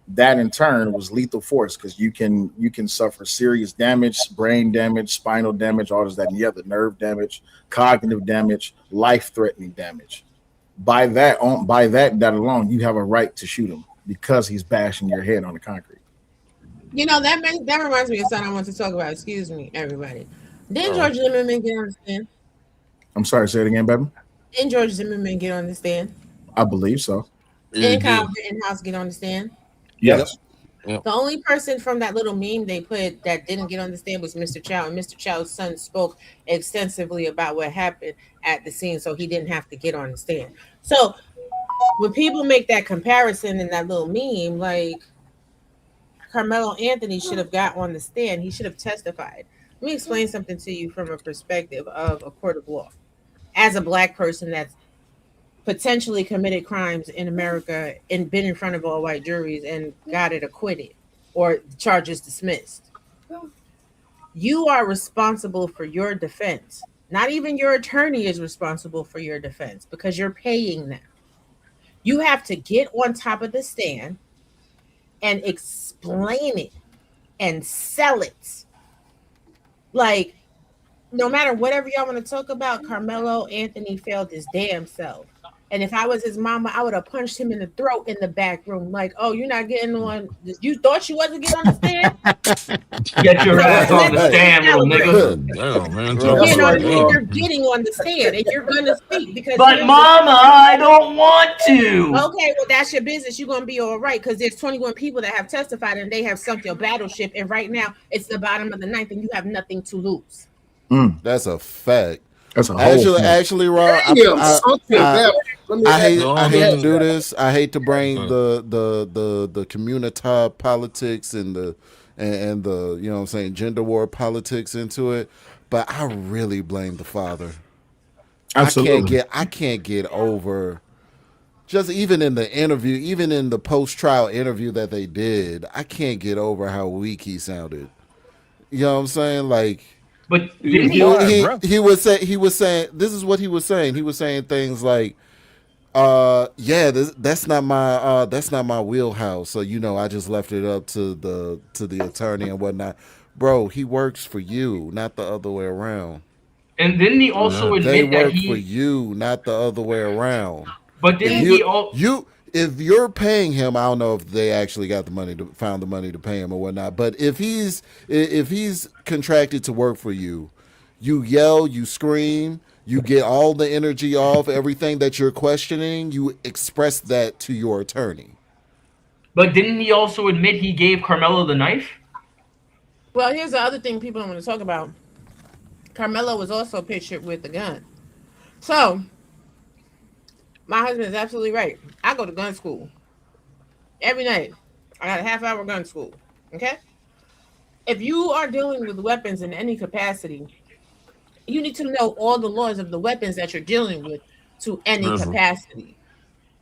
That in turn was lethal force because you can suffer serious damage, brain damage, spinal damage, all this, that, and the other, nerve damage, cognitive damage, life-threatening damage. By that alone, you have a right to shoot him because he's bashing your head on the concrete. You know, that reminds me of something I want to talk about. Excuse me, everybody. Didn't George Zimmerman get on the stand? I'm sorry, say it again, baby. Didn't George Zimmerman get on the stand? I believe so. Didn't Kyle Rittenhouse get on the stand? Yes. Yep. The only person from that little meme they put that didn't get on the stand was Mr. Chow, and Mr. Chow's son spoke extensively about what happened at the scene, so he didn't have to get on the stand. So when people make that comparison in that little meme, like Carmelo Anthony should have got on the stand, he should have testified. Let me explain something to you from a perspective of a court of law. As a Black person that's potentially committed crimes in America and been in front of all white juries and got it acquitted or charges dismissed. You are responsible for your defense. Not even your attorney is responsible for your defense because you're paying them. You have to get on top of the stand and explain it and sell it. Like, no matter whatever y'all want to talk about, Carmelo Anthony failed his damn self. And if I was his mama, I would have punched him in the throat in the back room. Like, oh, you're not getting on. You thought you wasn't getting on the stand? Get your ass on the stand, little nigga. Damn, man. You know what I mean? You're getting on the stand and you're going to speak because. But mama, I don't want to. Okay, well, that's your business. You're going to be all right because there's 21 people that have testified and they have sunk your battleship. And right now, it's the bottom of the ninth and you have nothing to lose. That's a fact. That's a whole actually, Ron. I hate to do this. I hate to bring the community politics and the you know what I'm saying, gender war politics into it, but I really blame the father. Absolutely. I can't get over, just even in the interview, even in the post-trial interview that they did, I can't get over how weak he sounded. You know what I'm saying? Like, but he was saying this is what he was saying. He was saying things like, that's not my wheelhouse. So, you know, I just left it up to the attorney and whatnot. Bro, he works for you, not the other way around. And didn't he also admit they that work for you, not the other way around? But didn't if you're paying him, I don't know if they actually got the money found the money to pay him or whatnot. But if he's contracted to work for you, you yell, you scream, you get all the energy off everything that you're questioning. You express that to your attorney. But didn't he also admit he gave Carmelo the knife? Well, here's the other thing people don't want to talk about. Carmelo was also pictured with the gun. So My husband is absolutely right. I go to gun school every night. I got a half-hour gun school. Okay. If you are dealing with weapons in any capacity, you need to know all the laws of the weapons that you're dealing with to any capacity.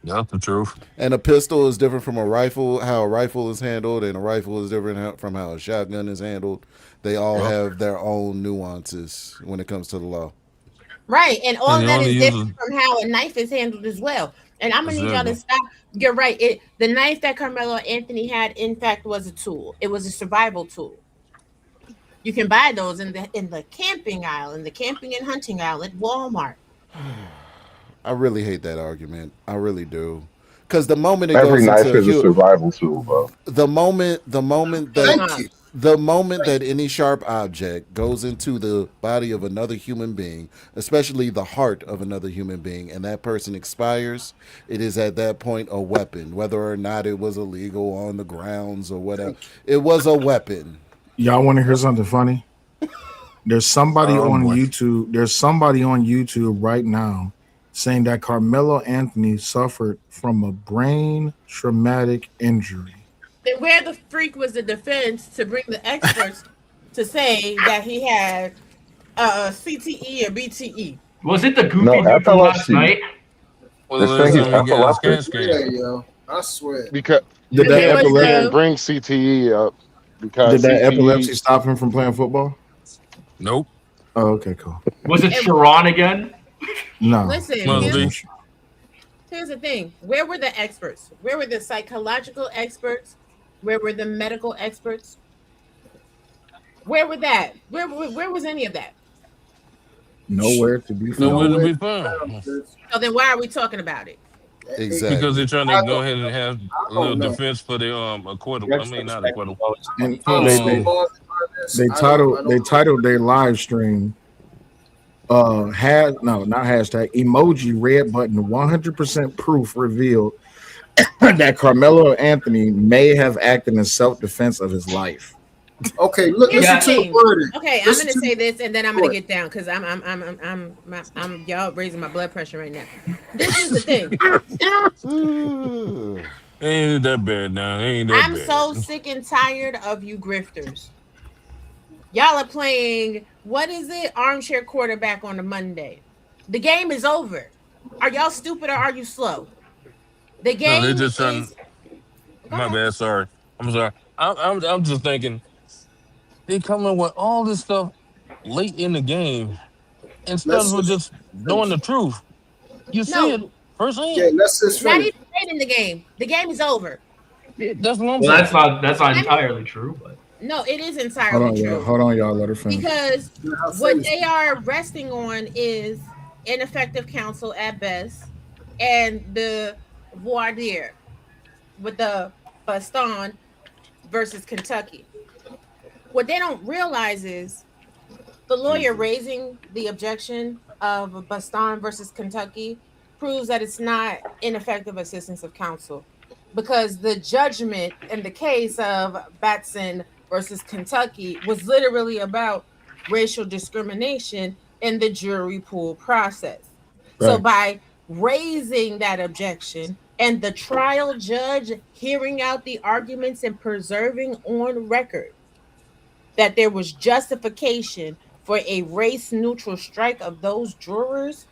That's the truth. And a pistol is different from a rifle. How a rifle is handled, and a rifle is different from how a shotgun is handled. They all have their own nuances when it comes to the law. Right, and all And that you is only different from how a knife is handled as well. And I'm gonna need y'all to stop. You're right. The knife that Carmelo Anthony had, in fact, was a tool. It was a survival tool. You can buy those in the camping aisle, in the camping and hunting aisle at Walmart. I really hate that argument. I really do. Because the moment it Every goes knife into is a survival tool, bro. the moment that any sharp object goes into the body of another human being, especially the heart of another human being, and that person expires, it is at that point a weapon, whether or not it was illegal on the grounds or whatever. It was a weapon. Y'all want to hear something funny? There's somebody on YouTube. There's somebody on YouTube right now saying that Carmelo Anthony suffered from a brain traumatic injury. Then where the freak was the defense to bring the experts to say that he had CTE or BTE? Was it the goofy dude from last night? Yeah, yo. I swear. Because Did you that can't epilepsy bring CTE up because Did that CTE epilepsy stop him from playing football? Nope. Oh, okay, cool. Was it Sharon again? No. Listen, here's the thing. Where were the experts? Where were the psychological experts? Where were the medical experts? Where were that? Where was any of that? Nowhere to be found. Nowhere to be found. So then why are we talking about it? Exactly. Because they're trying to go ahead and have a little defense for the acquittal. I mean, not acquittal. And they titled their live stream not hashtag emoji red button 100% proof revealed that Carmelo Anthony may have acted in self-defense of his life. Okay, look, listen to the wording. Okay, I'm gonna say this and then I'm gonna get down because I'm y'all raising my blood pressure right now. This is the thing. Ain't that bad now. Ain't that I'm bad. so sick and tired of you grifters. Y'all are playing, what is it? Armchair quarterback on a Monday. The game is over. Are y'all stupid or are you slow? The game No, they're just trying. My bad. Sorry. I'm sorry. I'm just thinking they come in with all this stuff late in the game instead of just knowing the truth. You see it firsthand. Yeah, let's just not finish. even late in the game. The game is over. That's what I'm Well, saying. that's not entirely true, but No, it is entirely true. Hold on, y'all. Let her finish. Because what they are resting on is ineffective counsel at best and the voir dire with the Boston versus Kentucky. What they don't realize is the lawyer raising the objection of Boston versus Kentucky proves that it's not ineffective assistance of counsel because the judgment in the case of Batson versus Kentucky was literally about racial discrimination in the jury pool process. So Right. by raising that objection and the trial judge hearing out the arguments and preserving on record that there was justification for a race neutral strike of those jurors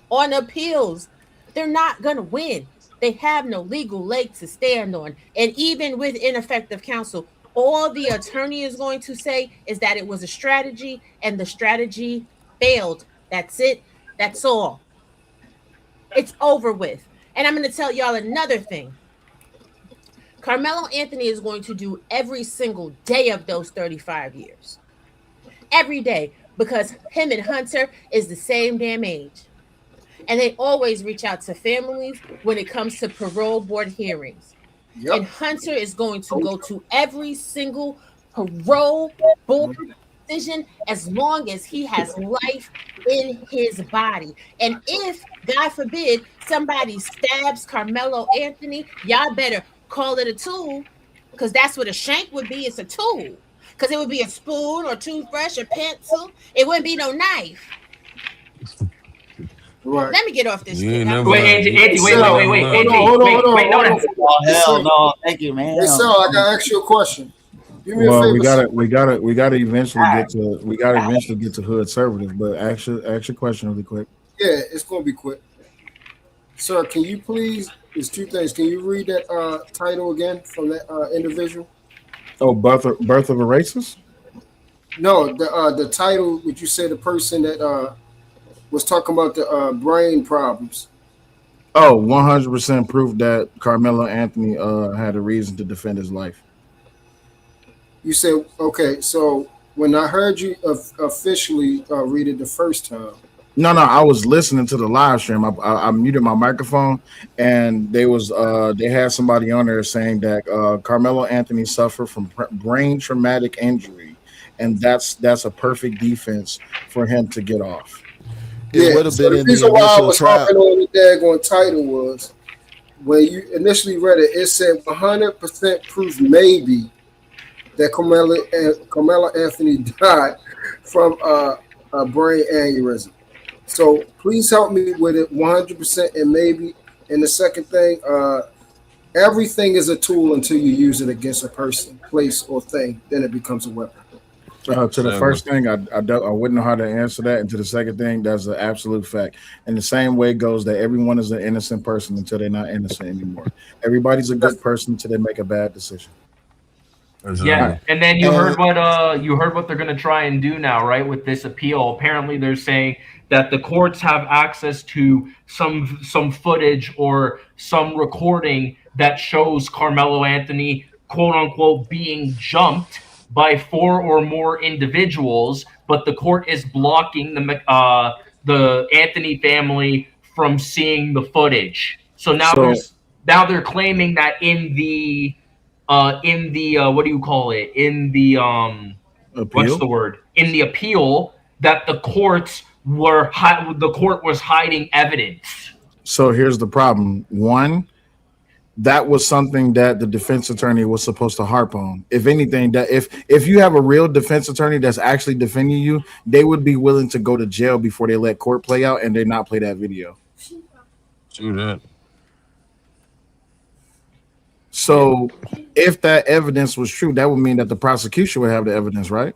on appeals, they're not going to win. They have no legal leg to stand on. And even with ineffective counsel, all the attorney is going to say is that it was a strategy and the strategy failed. That's it. That's all. It's over with. And I'm going to tell y'all another thing. Carmelo Anthony is going to do every single day of those 35 years. Every day. Because him and Hunter is the same damn age. And they always reach out to families when it comes to parole board hearings. Yep. And Hunter is going to go to every single parole board decision as long as he has life in his body. And if, God forbid, somebody stabs Carmelo Anthony, y'all better call it a tool, because that's what a shank would be. It's a tool. Because it would be a spoon or toothbrush or pencil. It wouldn't be no knife. Right. Let me get off this You shit. ain't never Wait, had- Angie, you wait, ain't wait, never wait, wait, had- Angie, Hold on, wait, hold on, wait, no, hold no. on. Oh, hell Hey, no. Thank you, man. Sal, I gotta ask you a question. Do me a Well, favor. we gotta eventually get to hood services, but ask your question really quick. Yeah, it's gonna be quick. Sir, can you please? There's two things. Can you read that title again from that individual? Oh, birth of a racist? No, the title. Would you say the person that was talking about the brain problems? Oh, 100% proof that Carmelo Anthony had a reason to defend his life. You said okay. So when I heard you officially read it the first time. No, I was listening to the live stream. I muted my microphone, and they had somebody on there saying that Carmelo Anthony suffered from brain traumatic injury, and that's a perfect defense for him to get off. It would have been in the reason why I initial was trial. harping on the daggone title was when you initially read it. It said 100% proof, maybe, that Carmelo Anthony died from a brain aneurysm. So please help me with it 100% and maybe. And the second thing, everything is a tool until you use it against a person, place, or thing. Then it becomes a weapon. To the first thing, I wouldn't know how to answer that. And to the second thing, that's an absolute fact. And the same way goes that everyone is an innocent person until they're not innocent anymore. Everybody's a good person until they make a bad decision. Yeah, and then you heard what they're gonna try and do now, right? With this appeal, apparently they're saying that the courts have access to some footage or some recording that shows Carmelo Anthony, quote unquote, being jumped by 4 or more individuals, but the court is blocking the Anthony family from seeing the footage. So now they're claiming that in the what do you call it? In the appeal? What's the word? In the appeal, that the court was hiding evidence. So here's the problem. One, that was something that the defense attorney was supposed to harp on. If anything, that if you have a real defense attorney that's actually defending you, they would be willing to go to jail before they let court play out and they not play that video. Do that. So if that evidence was true, that would mean that the prosecution would have the evidence, right?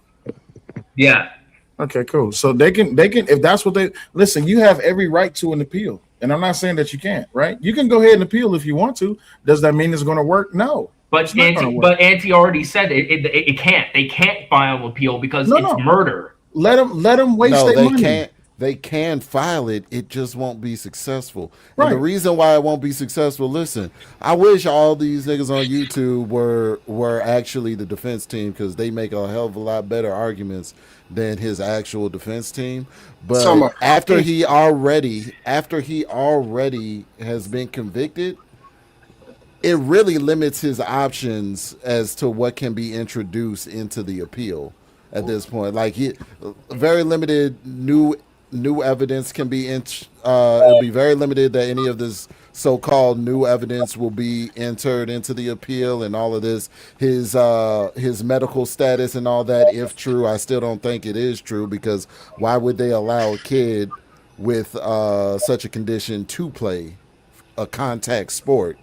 Yeah. Okay, cool. So they can if that's what they listen, you have every right to an appeal. And I'm not saying that you can't, right? You can go ahead and appeal if you want to. Does that mean it's going to work? No. But Auntie already said it can't. They can't file an appeal because it's murder. Let them waste their money. They can file it. It just won't be successful. Right. And the reason why it won't be successful, listen, I wish all these niggas on YouTube were actually the defense team because they make a hell of a lot better arguments than his actual defense team. But after he already has been convicted, it really limits his options as to what can be introduced into the appeal at this point. Like very limited new evidence can be it'll be very limited that any of this so-called new evidence will be entered into the appeal and all of this. His medical status and all that, if true, I still don't think it is true because why would they allow a kid with such a condition to play a contact sport?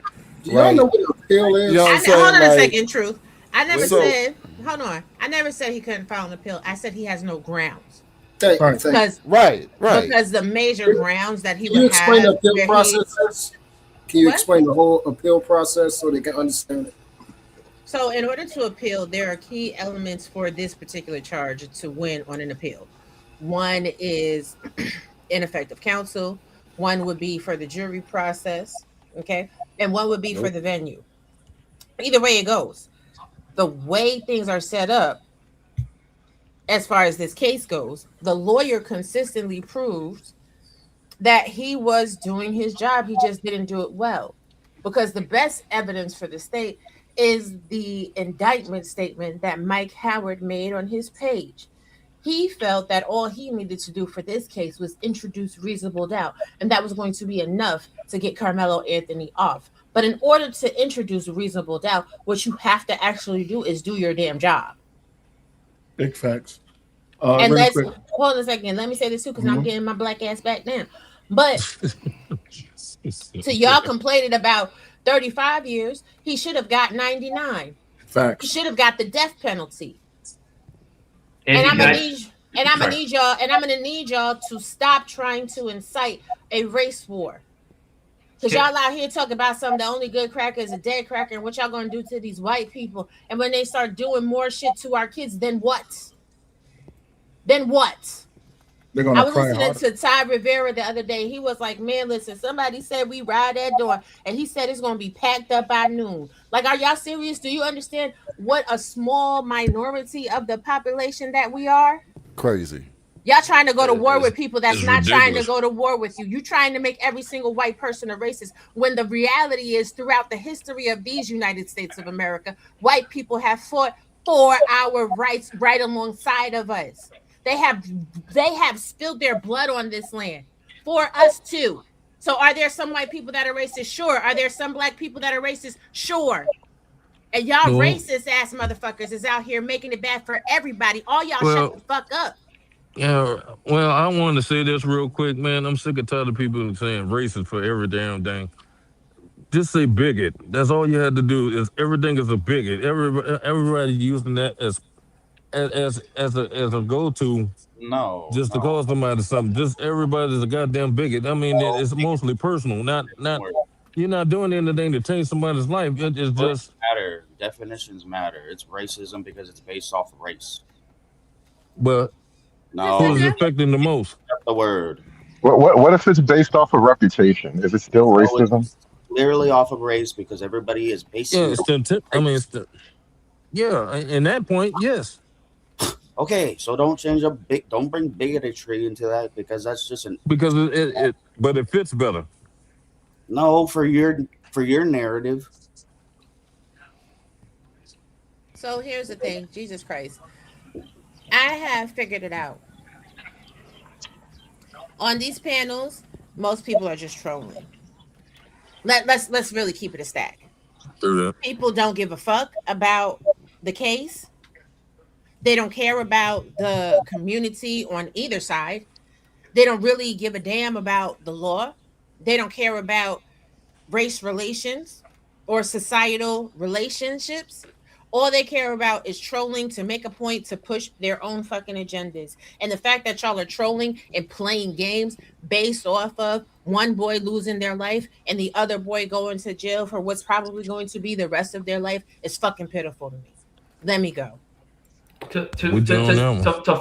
Do y'all know what an appeal is? You know what I'm saying? Hold on a Like, second, Truth. I never So- said. Hold on. I never said he couldn't file an appeal. I said he has no grounds. Because right. Because the major grounds that he Can you would explain have. the appeal where process? he's- Can you What? explain the whole appeal process so they can understand it? So, in order to appeal, there are key elements for this particular charge to win on an appeal. One is ineffective counsel. One would be for the jury process. Okay. And one would be for the venue. Either way it goes. The way things are set up, as far as this case goes, the lawyer consistently proved that he was doing his job. He just didn't do it well. Because the best evidence for the state is the indictment statement that Mike Howard made on his page. He felt that all he needed to do for this case was introduce reasonable doubt, and that was going to be enough to get Carmelo Anthony off. But in order to introduce reasonable doubt, what you have to actually do is do your damn job. Big facts. And Really let's quick. hold on a second. Let me say this too, because I'm getting my black ass back down. But so y'all complaining about 35 years, he should have got 99. Facts. He should have got the death penalty. And And I'm gonna guys- need y'all to stop trying to incite a race war. Because y'all out here talking about something, the only good cracker is a dead cracker, and what y'all gonna do to these white people? And when they start doing more shit to our kids, then what? Then what? They're I gonna was cry listening harder. to Ty Rivera the other day. He was like, man, listen, somebody said we ride that door, and he said it's gonna be packed up by noon. Like, are y'all serious? Do you understand what a small minority of the population that we are? Crazy. Y'all trying to go to war with people that's it's not trying to ridiculous. go to war with you. You trying to make every single white person a racist, when the reality is, throughout the history of these United States of America, white people have fought for our rights right alongside of us. They have spilled their blood on this land for us too. So are there some white people that are racist? Sure. Are there some black people that are racist? Sure. And y'all No. racist ass motherfuckers is out here making it bad for everybody. All y'all Well- shut the fuck up. Yeah, well, I wanted to say this real quick, man. I'm sick and tired of people saying racist for every damn thing. Just say bigot. That's all you had to do. Is everything is a bigot. Everybody using that as a go-to. No. Just to call somebody something. Just everybody's a goddamn bigot. I mean, it's mostly personal. Not. You're not doing anything to change somebody's life. It's Words just. matter. Definitions matter. It's racism because it's based off of race. But No. who is affecting the most? That's the word. What if it's based off of reputation? Is it still racism? It's literally off of race because everybody is basing. Yeah, it's the. I mean, it's the. Yeah, in that point, yes. Okay, so don't change up. Don't bring bigotry into that because that's just an. Because but it fits better. No, for your narrative. So here's the thing, Jesus Christ. I have figured it out. On these panels, most people are just trolling. Let's really keep it a stack. People don't give a fuck about the case. They don't care about the community on either side. They don't really give a damn about the law. They don't care about race relations or societal relationships. All they care about is trolling to make a point to push their own fucking agendas. And the fact that y'all are trolling and playing games based off of one boy losing their life and the other boy going to jail for what's probably going to be the rest of their life is fucking pitiful to me. Let me go. To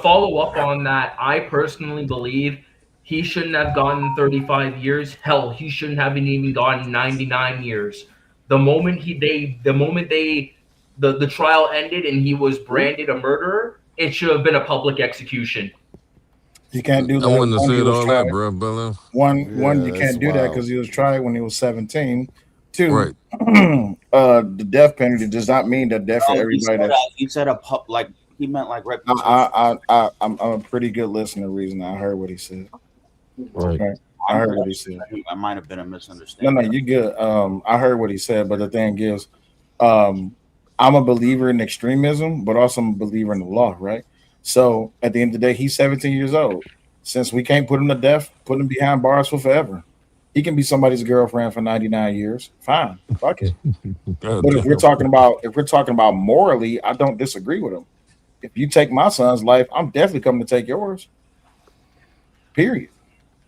follow up on that, I personally believe he shouldn't have gotten 35 years. Hell, he shouldn't have even gotten 99 years. The moment the trial ended and he was branded a murderer, it should have been a public execution. You can't do that. I wouldn't have One, he said was all tried. that, bro. But, One, you that's can't do that wild. because he was tried when he was 17. Two, Right. The death penalty does not mean that death for No, everybody. he said a pup like he meant like reputation. I'm a pretty good listener. Reason I heard what he said. Right. Okay. I heard what he said. I might have been a misunderstanding. No, you good. I heard what he said, but the thing is, I'm a believer in extremism, but also I'm a believer in the law, right? So at the end of the day, he's 17 years old. Since we can't put him to death, put him behind bars for forever. He can be somebody's girlfriend for 99 years. Fine, fuck it. But if we're talking about morally, I don't disagree with him. If you take my son's life, I'm definitely coming to take yours. Period.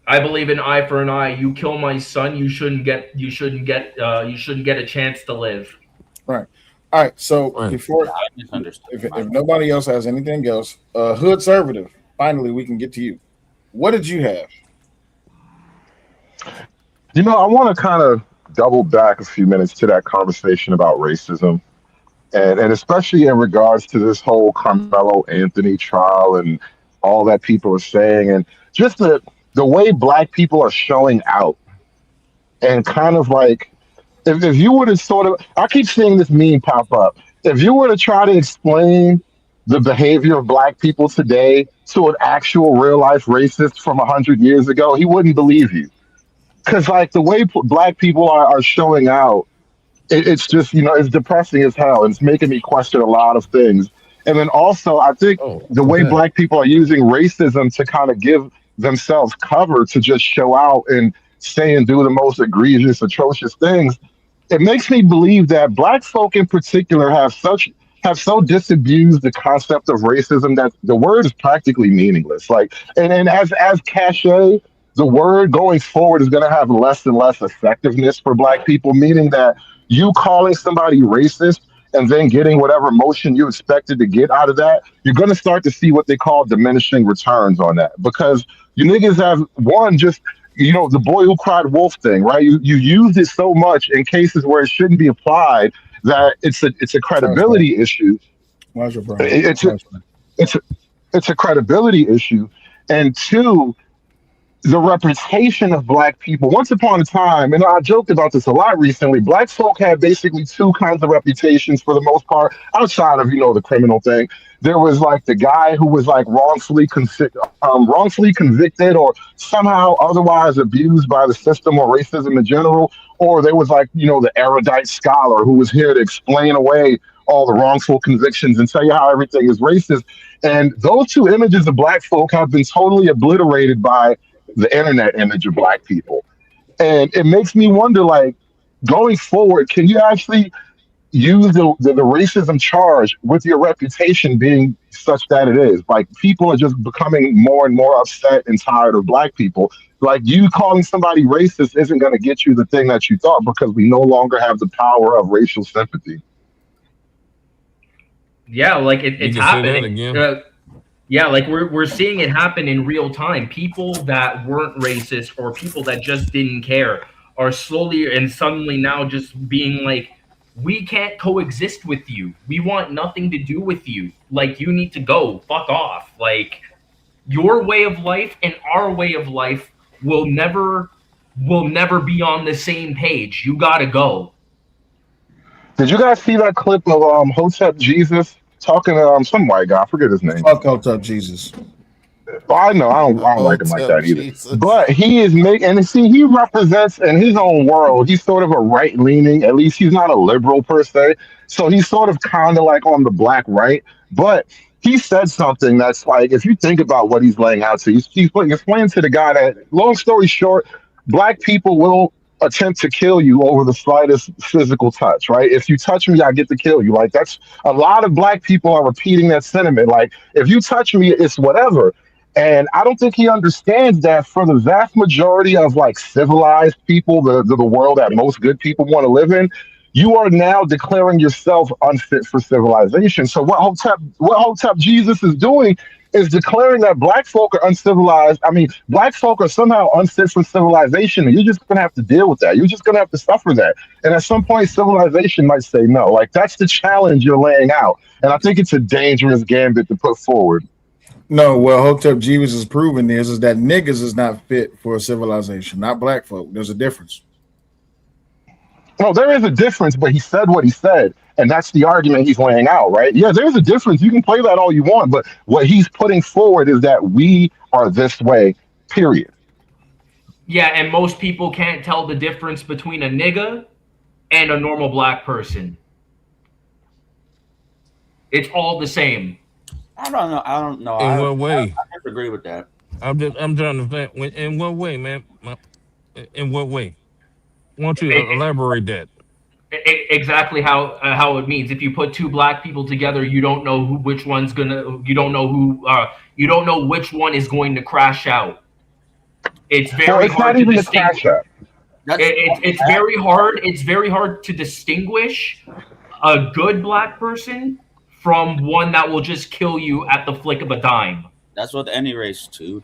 I believe in eye for an eye. You kill my son, you shouldn't get a chance to live. Right. All right. So before, if nobody else has anything else, Hood Conservative, finally we can get to you. What did you have? You know, I want to kind of double back a few minutes to that conversation about racism. And especially in regards to this whole Carmelo Anthony trial and all that people are saying, and just the way black people are showing out. And kind of like, if you were to sort of, I keep seeing this meme pop up. If you were to try to explain the behavior of black people today to an actual real life racist from 100 years ago, he wouldn't believe you. Because like the way black people are showing out, it's just, you know, it's depressing as hell. And it's making me question a lot of things. And then also, I think the way black people are using racism to kind of give themselves cover to just show out and say and do the most egregious, atrocious things. It makes me believe that black folk in particular have so disabused the concept of racism that the word is practically meaningless. Like, and as cachet, the word going forward is going to have less and less effectiveness for black people, meaning that you calling somebody racist and then getting whatever emotion you expected to get out of that, you're going to start to see what they call diminishing returns on that, because you niggas have one just, the boy who cried wolf thing, right? You used it so much in cases where it shouldn't be applied that it's a credibility issue. Why's your bro? It's a credibility issue, and two, the reputation of black people. Once upon a time, and I joked about this a lot recently, black folk had basically two kinds of reputations for the most part, outside of, the criminal thing. There was like the guy who was like wrongfully convicted or somehow otherwise abused by the system or racism in general. Or there was like, the erudite scholar who was here to explain away all the wrongful convictions and tell you how everything is racist. And those two images of black folk have been totally obliterated by the internet image of black people. And it makes me wonder, like, going forward, can you actually use the racism charge with your reputation being such that it is? Like, people are just becoming more and more upset and tired of black people. Like, you calling somebody racist isn't going to get you the thing that you thought, because we no longer have the power of racial sympathy. Yeah, like it's happening. Yeah, like we're seeing it happen in real time. People that weren't racist or people that just didn't care are slowly and suddenly now just being like, we can't coexist with you. We want nothing to do with you. Like, you need to go. Fuck off. Like, your way of life and our way of life will never be on the same page. You gotta go. Did you guys see that clip of Hotep Jesus talking to some white guy? I forget his name. Fuck Hotep Jesus. I know I don't like him like that either. Jesus. But he is making, and see, he represents in his own world. He's sort of a right leaning. At least he's not a liberal per se. So he's sort of kind of like on the black right. But he said something that's like, if you think about what he's laying out to, he's explaining to the guy that, long story short, black people will attempt to kill you over the slightest physical touch, right? If you touch me, I get to kill you. Like, that's a lot of black people are repeating that sentiment. Like, if you touch me, it's whatever. And I don't think he understands that for the vast majority of like civilized people, the world that most good people want to live in, you are now declaring yourself unfit for civilization. So what Hotep Jesus is doing is declaring that black folk are uncivilized. I mean, black folk are somehow unfit for civilization, and you're just going to have to deal with that. You're just going to have to suffer that. And at some point, civilization might say no. Like, that's the challenge you're laying out. And I think it's a dangerous gambit to put forward. No, well, Hotep Jesus is proving is that niggas is not fit for civilization, not black folk. There's a difference. No, there is a difference, but he said what he said, and that's the argument he's laying out, right? Yeah, there's a difference. You can play that all you want, but what he's putting forward is that we are this way, period. Yeah, and most people can't tell the difference between a nigga and a normal black person. It's all the same. I don't know. In what way? I disagree with that. I'm trying to think. In what way, man? In what way? Why don't you elaborate that? Exactly how it means. If you put two black people together, you don't know which one's gonna. You don't know which one is going to crash out. It's very hard to distinguish. It's very hard. It's very hard to distinguish a good black person from one that will just kill you at the flick of a dime. That's what any race, dude.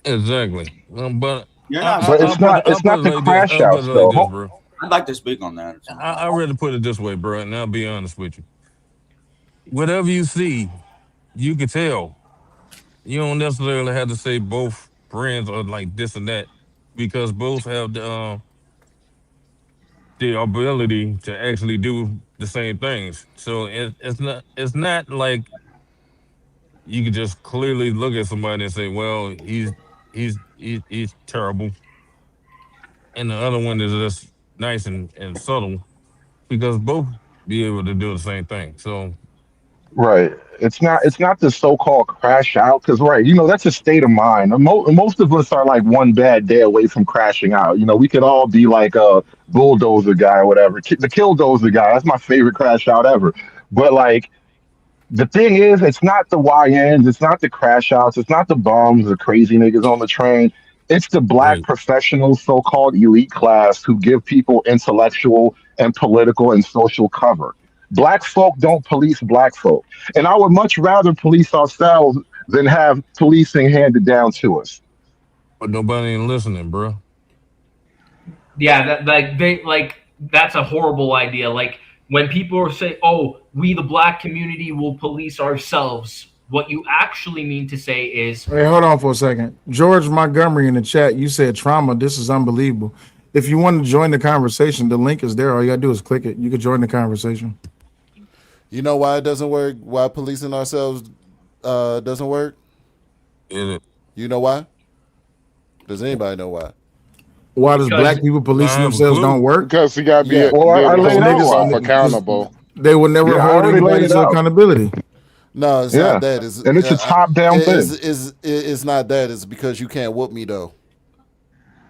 Exactly. But you're not. But it's not the crash out, though. I'd like to speak on that. I really put it this way, bro, and I'll be honest with you. Whatever you see, you can tell. You don't necessarily have to say both brands are like this and that, because both have the ability to actually do the same things. So it's not like you can just clearly look at somebody and say, well, he's terrible, and the other one is just nice and subtle, because both be able to do the same thing. So Right. It's not the so-called crash out because right, that's a state of mind. Most of us are like one bad day away from crashing out. We could all be like a bulldozer guy or whatever. The killdozer guy. That's my favorite crash out ever. But like the thing is, it's not the YNs, it's not the crash outs, it's not the bums, the crazy niggas on the train. It's the black professionals, so-called elite class, who give people intellectual and political and social cover. Black folk don't police black folk. And I would much rather police ourselves than have policing handed down to us. But nobody ain't listening, bro. Yeah, that's a horrible idea. Like when people say, "Oh, we the black community will police ourselves," what you actually mean to say is, Hey, hold on for a second. George Montgomery in the chat, you said trauma. This is unbelievable. If you want to join the conversation, the link is there. All you gotta do is click it. You can join the conversation. You know why it doesn't work? Why policing ourselves doesn't work? You know why? Does anybody know why? Why does black people policing themselves don't work? Because you gotta be accountable. They will never hold anybody to accountability. No, it's not that. It's a top-down thing. It's not that. It's because you can't whoop me though.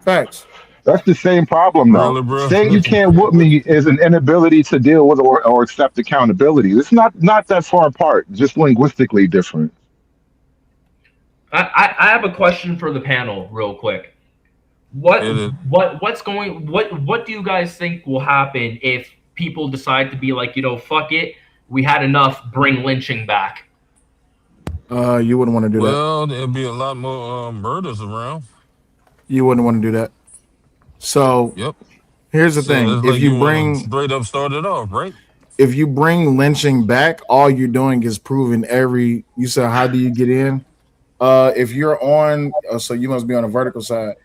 Facts. That's the same problem, though. Really, bro? Saying you can't whoop me is an inability to deal with or accept accountability. It's not that far apart, just linguistically different. I have a question for the panel, real quick. What do you guys think will happen if people decide to be like, fuck it, we had enough, bring lynching back? You wouldn't want to do that. Well, there'd be a lot more murders around. You wouldn't want to do that. So here's the thing: if like you bring straight up started off, right? If you bring lynching back, all you're doing is proving you said, how do you get in? If you're on, so you must be on the vertical side.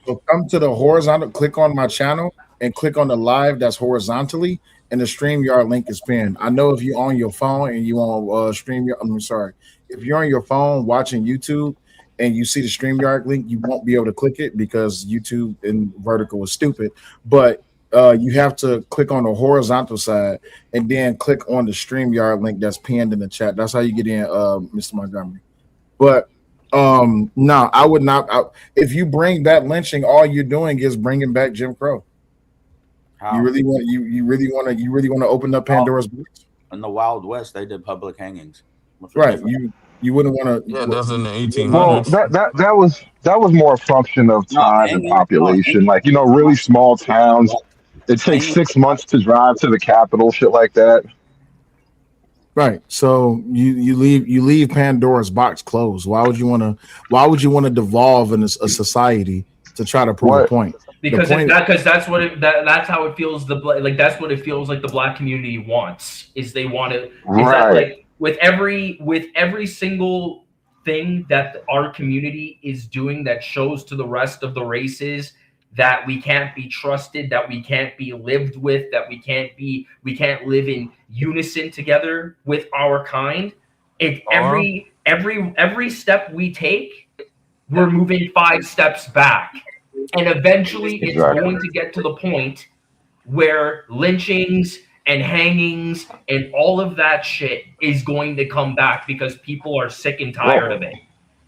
So come to the horizontal, click on my channel and click on the live that's horizontally, and the StreamYard link is pinned. I know if you're on your phone and you on StreamYard, if you're on your phone watching YouTube and you see the StreamYard link, you won't be able to click it because YouTube and vertical is stupid. But you have to click on the horizontal side and then click on the StreamYard link that's pinned in the chat. That's how you get in, Mr. Montgomery. But no, I would not. If you bring back lynching, all you're doing is bringing back Jim Crow. How? You really want to open up Pandora's box? In the Wild West, they did public hangings. Right. You wouldn't want to. Yeah, that's in the 1800s. Well, that was more a function of time and population. Like really small towns. It takes 6 months to drive to the capital, shit like that. Right. So you leave Pandora's box closed. Why would you want to devolve in a society to try to prove a point? Because that's how it feels. That's what it feels like the black community wants. Is they want to. Right. With every single thing that our community is doing that shows to the rest of the races that we can't be trusted, that we can't be lived with, that we can't live in unison together with our kind. Every step we take, we're moving 5 steps back. And eventually it's going to get to the point where lynchings and hangings and all of that shit is going to come back because people are sick and tired of it.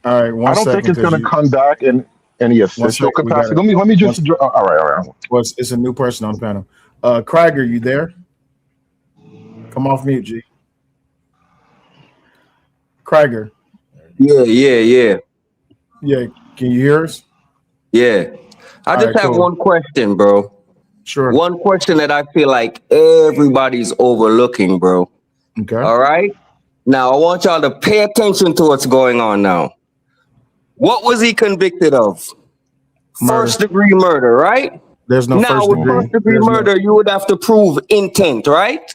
All right, I don't think it's going to come back in any official capacity. Let me just. All right. Well, it's a new person on the panel. Krieger, you there? Come off mute, G. Krieger. Yeah. Yeah, can you hear us? Yeah. I just have one question, bro. Sure. One question that I feel like everybody's overlooking, bro. Okay. All right. Now, I want y'all to pay attention to what's going on now. What was he convicted of? First-degree murder, right? There's no now, with first-degree murder, you would have to prove intent, right?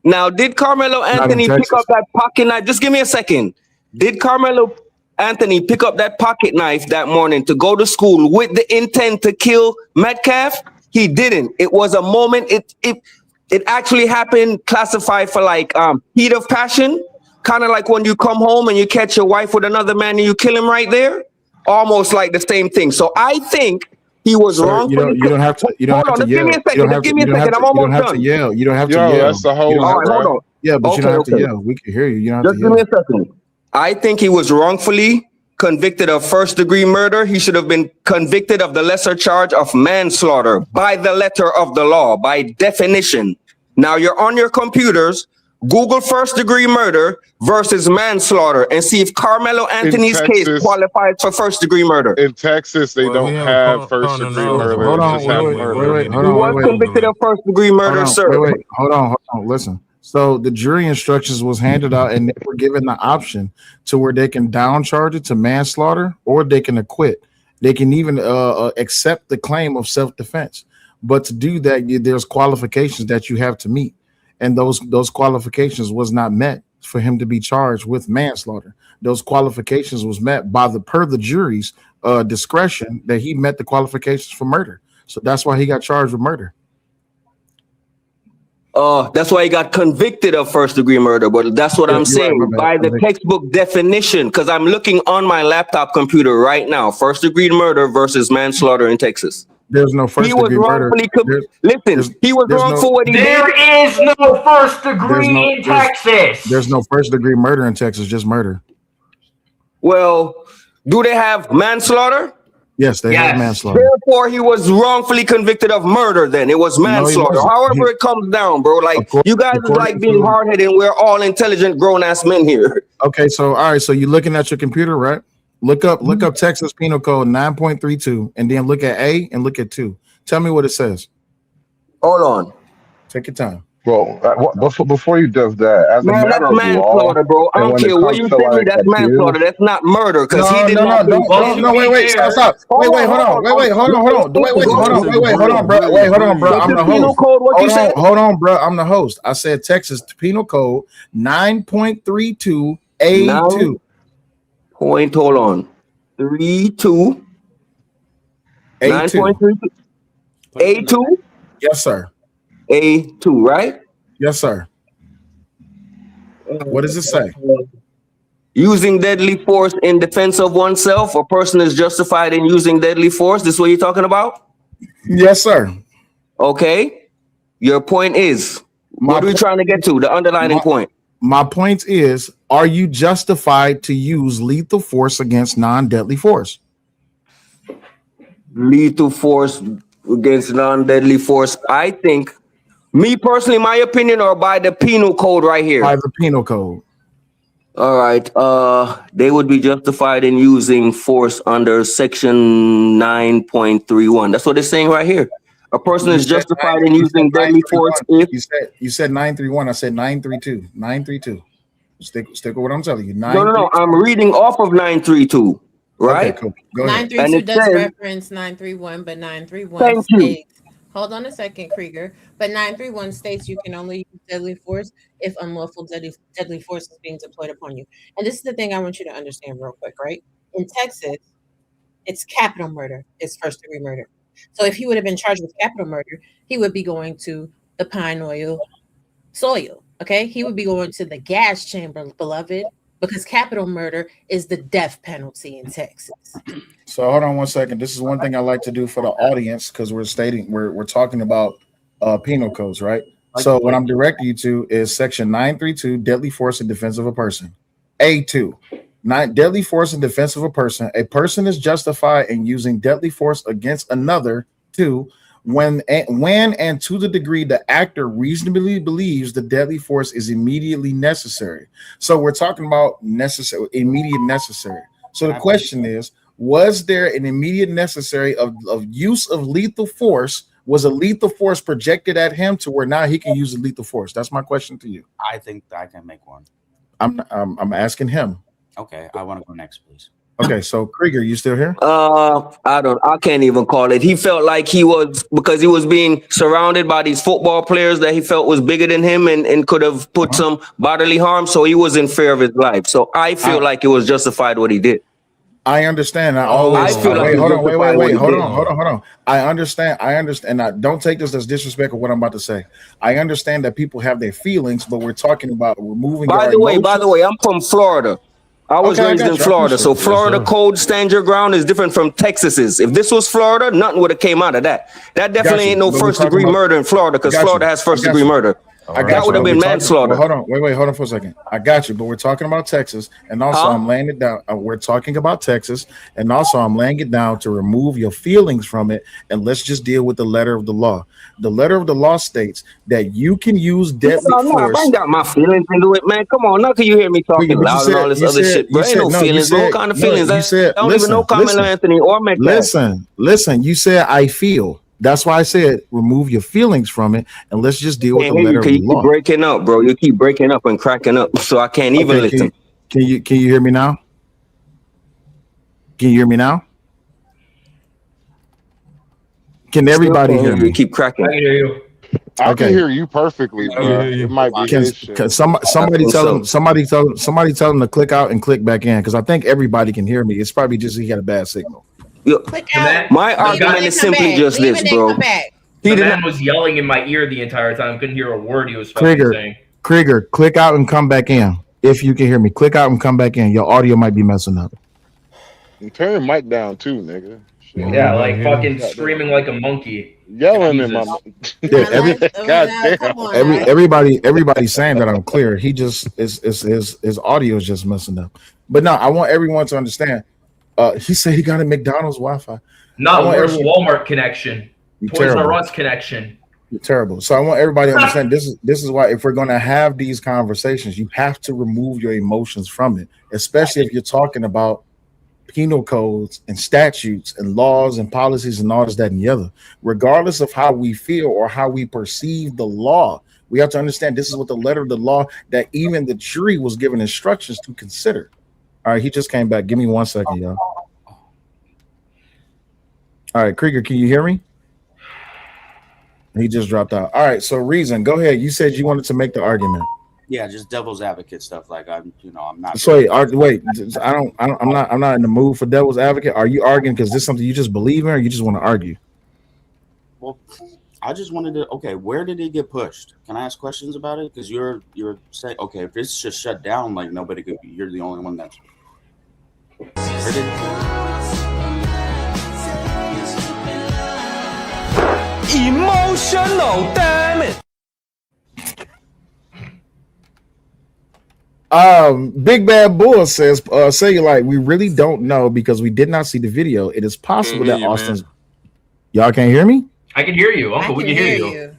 Now, did Carmelo Anthony pick up that pocket knife? Just give me a second. Did Carmelo Anthony pick up that pocket knife that morning to go to school with the intent to kill Metcalf? He didn't. It was a moment. It actually happened, classified for like heat of passion, kind of like when you come home and you catch your wife with another man and you kill him right there. Almost like the same thing. So I think he was wrong. You don't have to. You don't have to yell. Give me a second. I'm almost done. You don't have to yell. You don't have to Yo, yell. that's the whole. All right, hold on. Yeah, but you don't have to Okay. yell. We can hear you. You don't have Just to give me yell. a second. I think he was wrongfully convicted of first-degree murder. He should have been convicted of the lesser charge of manslaughter by the letter of the law, by definition. Now you're on your computers. Google first-degree murder versus manslaughter and see if Carmelo Anthony's case Texas- qualifies for first-degree murder. In Texas, they Well, don't we have have a first degree no, murder. Hold They on, just have wait, murder. hold He on, was convicted of first-degree murder, sir. wait, hold on. Listen. So the jury instructions was handed out, and they were given the option to where they can down charge it to manslaughter, or they can acquit. They can even accept the claim of self-defense. But to do that, there's qualifications that you have to meet, and those qualifications was not met for him to be charged with manslaughter. Those qualifications was met by the jury's discretion that he met the qualifications for murder. So that's why he got charged with murder. That's why he got convicted of first-degree murder. But that's what Yeah, I'm you're saying. right, my By bad. the textbook definition, because I'm looking on my laptop computer right now, first-degree murder versus manslaughter in Texas. There's no first He was degree murder. wrongfully There's listen, he was there's wrong no- for what he did. There is no first degree in Texas. There's no first degree murder in Texas, just murder. Well, do they have manslaughter? Yes, they have manslaughter. Therefore, he was wrongfully convicted of murder. Then it was he manslaughter. wasn't. However, it comes down, bro. Like you guys is like according being to- hard headed. We're all intelligent, grown ass men here. Okay, so all right, so you're looking at your computer, right? Look up Texas Penal Code 9.32, and then look at A and look at 2. Tell me what it says. Hold on. Take your time. Well, before you does that, as a Man, matter that's of manslaughter, law, bro. I and don't when it care what comes you to, say. like, That's manslaughter. That's not murder because he did not. Wait, hold on. Hold on. Wait, hold on, bro. Wait, hold bro. I'm the host. Code, what you said? Hold on, bro. I'm the host. I said Texas Penal Code 9.32 A2. Hold on. 32. A2. 9.32. A2? Yes, sir. A2, right? Yes, sir. What does it say? Using deadly force in defense of oneself. A person is justified in using deadly force. This is what you're talking about? Yes, sir. Okay. Your point is, what are we trying to get to? The underlining point. My point is, are you justified to use lethal force against non-deadly force? Lethal force against non-deadly force. I think, me personally, my opinion, or by the penal code right here. By the penal code. All right. They would be justified in using force under section 9.31. That's what it's saying right here. A person is justified in using deadly force if You said 931. I said 932. 932. Stick with what I'm telling you. no. I'm reading off of 932. Right? Okay, cool. Go ahead. 932 does says- reference 931, but 931 Thank you. states, hold on a second, Krieger. But 931 states you can only use deadly force if unlawful deadly force is being deployed upon you. And this is the thing I want you to understand real quick, right? In Texas, it's capital murder, it's first degree murder. So if he would have been charged with capital murder, he would be going to the pine oil soil. Okay, he would be going to the gas chamber, beloved, because capital murder is the death penalty in Texas. So hold on one second. This is one thing I like to do for the audience because we're talking about penal codes, right? So what I'm directing you to is section 932, deadly force in defense of a person. A2, deadly force in defense of a person. A person is justified in using deadly force against another. 2, when and to the degree the actor reasonably believes the deadly force is immediately necessary. So we're talking about immediate necessary. So the question is, was there an immediate necessary of use of lethal force? Was a lethal force projected at him to where now he can use a lethal force? That's my question to you. I think I can make one. I'm asking him. Okay, I want to go next, please. Okay, so Krieger, you still here? I can't even call it. He felt like he was, because he was being surrounded by these football players that he felt was bigger than him and could have put some bodily harm. So he was in fear of his life. So I feel like it was justified what he did. I understand. I always I feel like hold hold on. I understand. Now, don't take this as disrespect of what I'm about to say. I understand that people have their feelings, but we're talking about removing. By the way, I'm from Florida. I was raised in Florida, so Florida code stand your ground is different from Texas's. If this was Florida, nothing would have came out of that. That definitely ain't no first degree murder in Florida because Florida has first degree murder. I got That you. would have but been we're talking- manslaughter. well, hold on, wait, hold on for a second. I got you, but we're talking about Texas, and also Huh? I'm laying it down. We're talking about Texas, and also I'm laying it down to remove your feelings from it, and let's just deal with the letter of the law. The letter of the law states that you can use deadly No, I force. ain't got my feelings into it, man. Come on, now can you hear me talking But you loud and all this other shit, bro? Ain't no feelings, bro. What kind of feelings? You said, I don't even know Carmelo Anthony or Metcalf. Listen. You said I feel. That's why I said remove your feelings from it, and let's just deal with the Can't hear letter you of 'cause the you keep law. breaking up, bro. You keep breaking up and cracking up, so I can't even Okay, listen. Can you hear me now? Can you hear me now? Can everybody Still hear can't me? You keep cracking. I can hear you. I Okay. can hear you perfectly, bro. It might be his shit. Can somebody tell them? Somebody tell them to click out and click back in, because I think everybody can hear me. It's probably just he got a bad signal. My argument is simply just this, bro. The man was yelling in my ear the entire time. Couldn't hear a word he was fucking Krieger, saying. Krieger, click out and come back in. If you can hear me, click out and come back in. Your audio might be messing up. And turn your mic down too, nigga. Shit. Yeah, like fucking screaming like a monkey. Yelling in my Yeah, God damn. everybody's saying that I'm clear. He just his audio is just messing up. But no, I want everyone to understand. He said he got a McDonald's Wi-Fi. No, where's Walmart connection? You're Toys R terrible. Us connection. You're terrible. So I want everybody to understand this is why if we're going to have these conversations, you have to remove your emotions from it, especially if you're talking about penal codes and statutes and laws and policies and all this, that, and the other. Regardless of how we feel or how we perceive the law, we have to understand this is what the letter of the law that even the jury was given instructions to consider. All right, he just came back. Give me 1 second, y'all. All right, Krieger, can you hear me? He just dropped out. All right, so Reason, go ahead. You said you wanted to make the argument. Yeah, just devil's advocate stuff. Like I'm not. So wait, I'm not in the mood for devil's advocate. Are you arguing because this is something you just believe in, or you just want to argue? Well, I just wanted to. Okay, where did it get pushed? Can I ask questions about it? Because you're saying, okay, if it's just shut down, like nobody could. You're the only one that's. Where did? Emotional, damn it. Big Bad Bull says, say like we really don't know because we did not see the video. It is possible that Austin's. Y'all can't hear me? I can hear you, Uncle. We can hear you.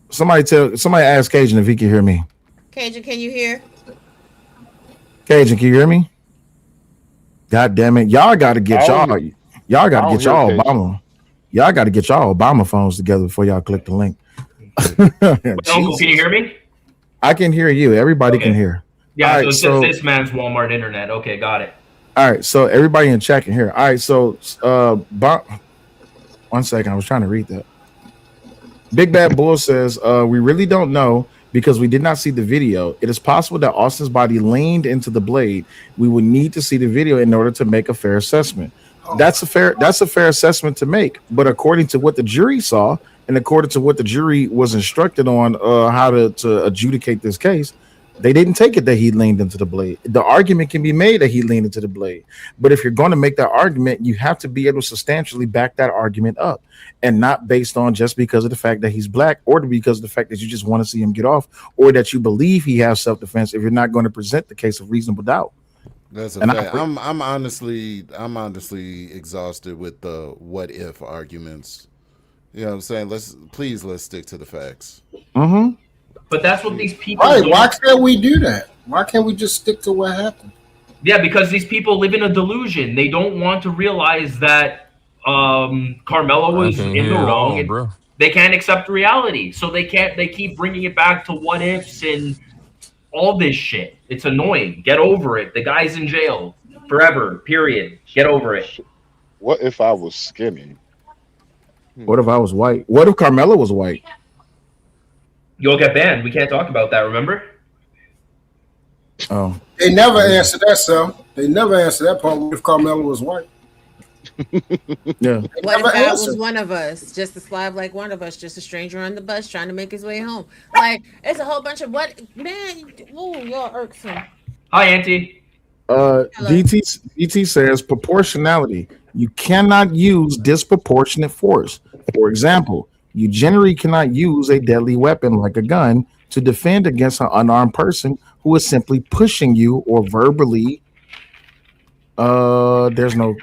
Somebody ask Cajun if he can hear me. Cajun, can you hear? Cajun, can you hear me? God damn it. Y'all gotta get y'all Cajun. Obama. Y'all gotta get y'all Obama phones together before y'all click the link. Uncle, can you hear me? I can hear you. Everybody can hear. Yeah, All so right, it's just this man's Walmart internet. Okay, got it. All right, so everybody in chat can hear. All right, so 1 second, I was trying to read that. Big Bad Bull says, we really don't know because we did not see the video. It is possible that Austin's body leaned into the blade. We would need to see the video in order to make a fair assessment. That's a fair assessment to make. But according to what the jury saw, and according to what the jury was instructed on how to adjudicate this case, they didn't take it that he leaned into the blade. The argument can be made that he leaned into the blade. But if you're going to make that argument, you have to be able to substantially back that argument up, and not based on just because of the fact that he's black or because of the fact that you just want to see him get off or that you believe he has self-defense if you're not going to present the case of reasonable doubt. That's a fact. I'm honestly exhausted with the what if arguments. You know what I'm saying? Let's stick to the facts. Mm-hmm. But that's what these people. Right? Why can't we do that? Why can't we just stick to what happened? Yeah, because these people live in a delusion. They don't want to realize that Carmelo was in the wrong, and they can't accept reality. So they keep bringing it back to what ifs and all this shit. It's annoying. Get over it. The guy's in jail forever. Period. Get over it. What if I was skinny? What if I was white? What if Carmelo was white? You'll get banned. We can't talk about that, remember? Oh. They never answered that, so they never answered that part. What if Carmelo was white? Yeah. What if I was one of us, just a slab like one of us, just a stranger on the bus trying to make his way home? Like, it's a whole bunch of what, man. Ooh, y'all irksome. Hi, Auntie. DT says proportionality. You cannot use disproportionate force. For example, You generally cannot use a deadly weapon like a gun to defend against an unarmed person who is simply pushing you or verbally. There's no,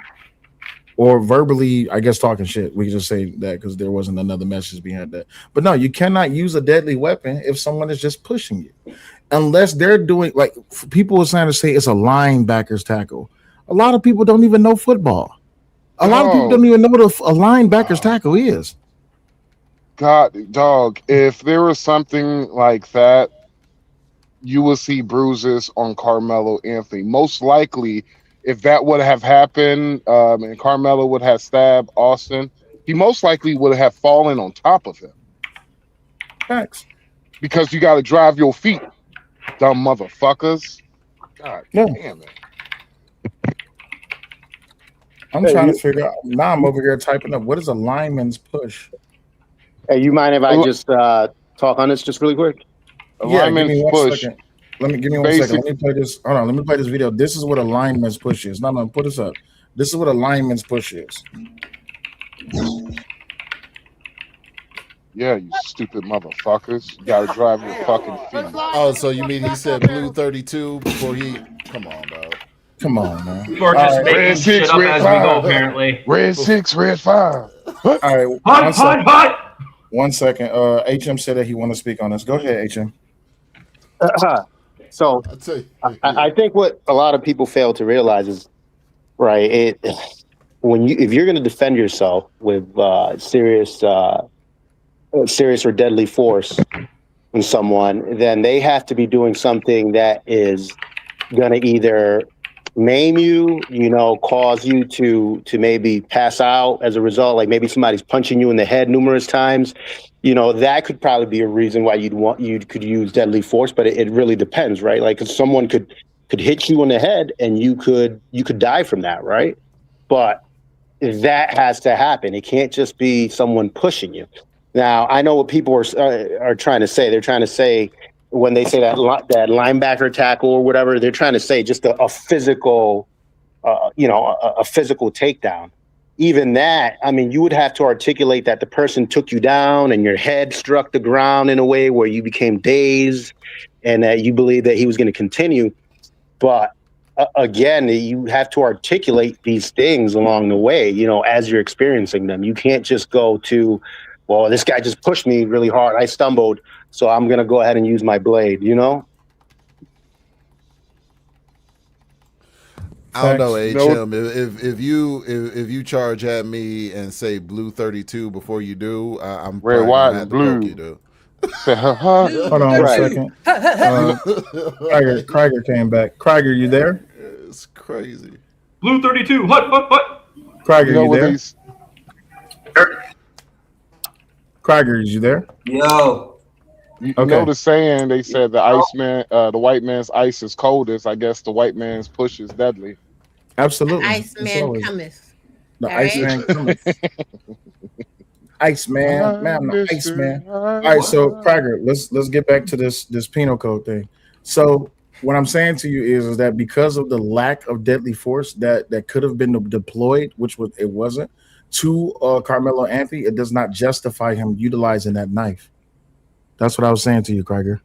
or verbally, I guess, talking shit. We can just say that because there wasn't another message behind that. But no, you cannot use a deadly weapon if someone is just pushing you, unless they're doing like people are trying to say it's a linebacker's tackle. A lot of people don't even know football. A lot of people don't even know what a linebacker's tackle is. God, dog, if there was something like that, you will see bruises on Carmelo Anthony. Most likely, if that would have happened and Carmelo would have stabbed Austin, he most likely would have fallen on top of him. Thanks. Because you got to drive your feet, dumb motherfuckers. God damn it. I'm trying to figure out. Now I'm over here typing up. What is a lineman's push? Hey, you mind if I just talk on this just really quick? Yeah, give me 1 second. Give me 1 second. Let me play this. Hold on. Let me play this video. This is what a lineman's push is. No, put this up. This is what a lineman's push is. Yeah, you stupid motherfuckers. You gotta drive your fucking feet. Oh, so you mean he said blue 32 before he? Come on, dog. Come on, man. People are just making shit up as we go, apparently. Red 6, red 5. All right. Hot. 1 second. HM said that he want to speak on this. Go ahead, HM. So I think what a lot of people fail to realize is, right, if you're going to defend yourself with serious or deadly force on someone, then they have to be doing something that is going to either maim you, cause you to maybe pass out as a result, like maybe somebody's punching you in the head numerous times. That could probably be a reason why you could use deadly force, but it really depends, right? Like if someone could hit you in the head and you could die from that, right? But that has to happen. It can't just be someone pushing you. Now, I know what people are trying to say. They're trying to say when they say that linebacker tackle or whatever, they're trying to say just a physical, a physical takedown. Even that, I mean, you would have to articulate that the person took you down and your head struck the ground in a way where you became dazed and that you believe that he was going to continue. But again, you have to articulate these things along the way, as you're experiencing them. You can't just go to, well, this guy just pushed me really hard. I stumbled, so I'm going to go ahead and use my blade, I don't know, HM. If you charge at me and say blue 32 before you do, I'm red, white, and blue. You Hold on 1 second. Krieger came back. Krieger, you there? It's crazy. Blue 32. What? Krieger, you there? Krieger, is you there? Yo. You know the saying, they said the white man's ice is coldest. I guess the white man's push is deadly. Absolutely. Iceman cometh. The Iceman cometh. Iceman, man, I'm the Iceman. All right, so Krieger, let's get back to this penal code thing. So what I'm saying to you is that because of the lack of deadly force that could have been deployed, it wasn't, to Carmelo Anthony, it does not justify him utilizing that knife. That's what I was saying to you, Krieger.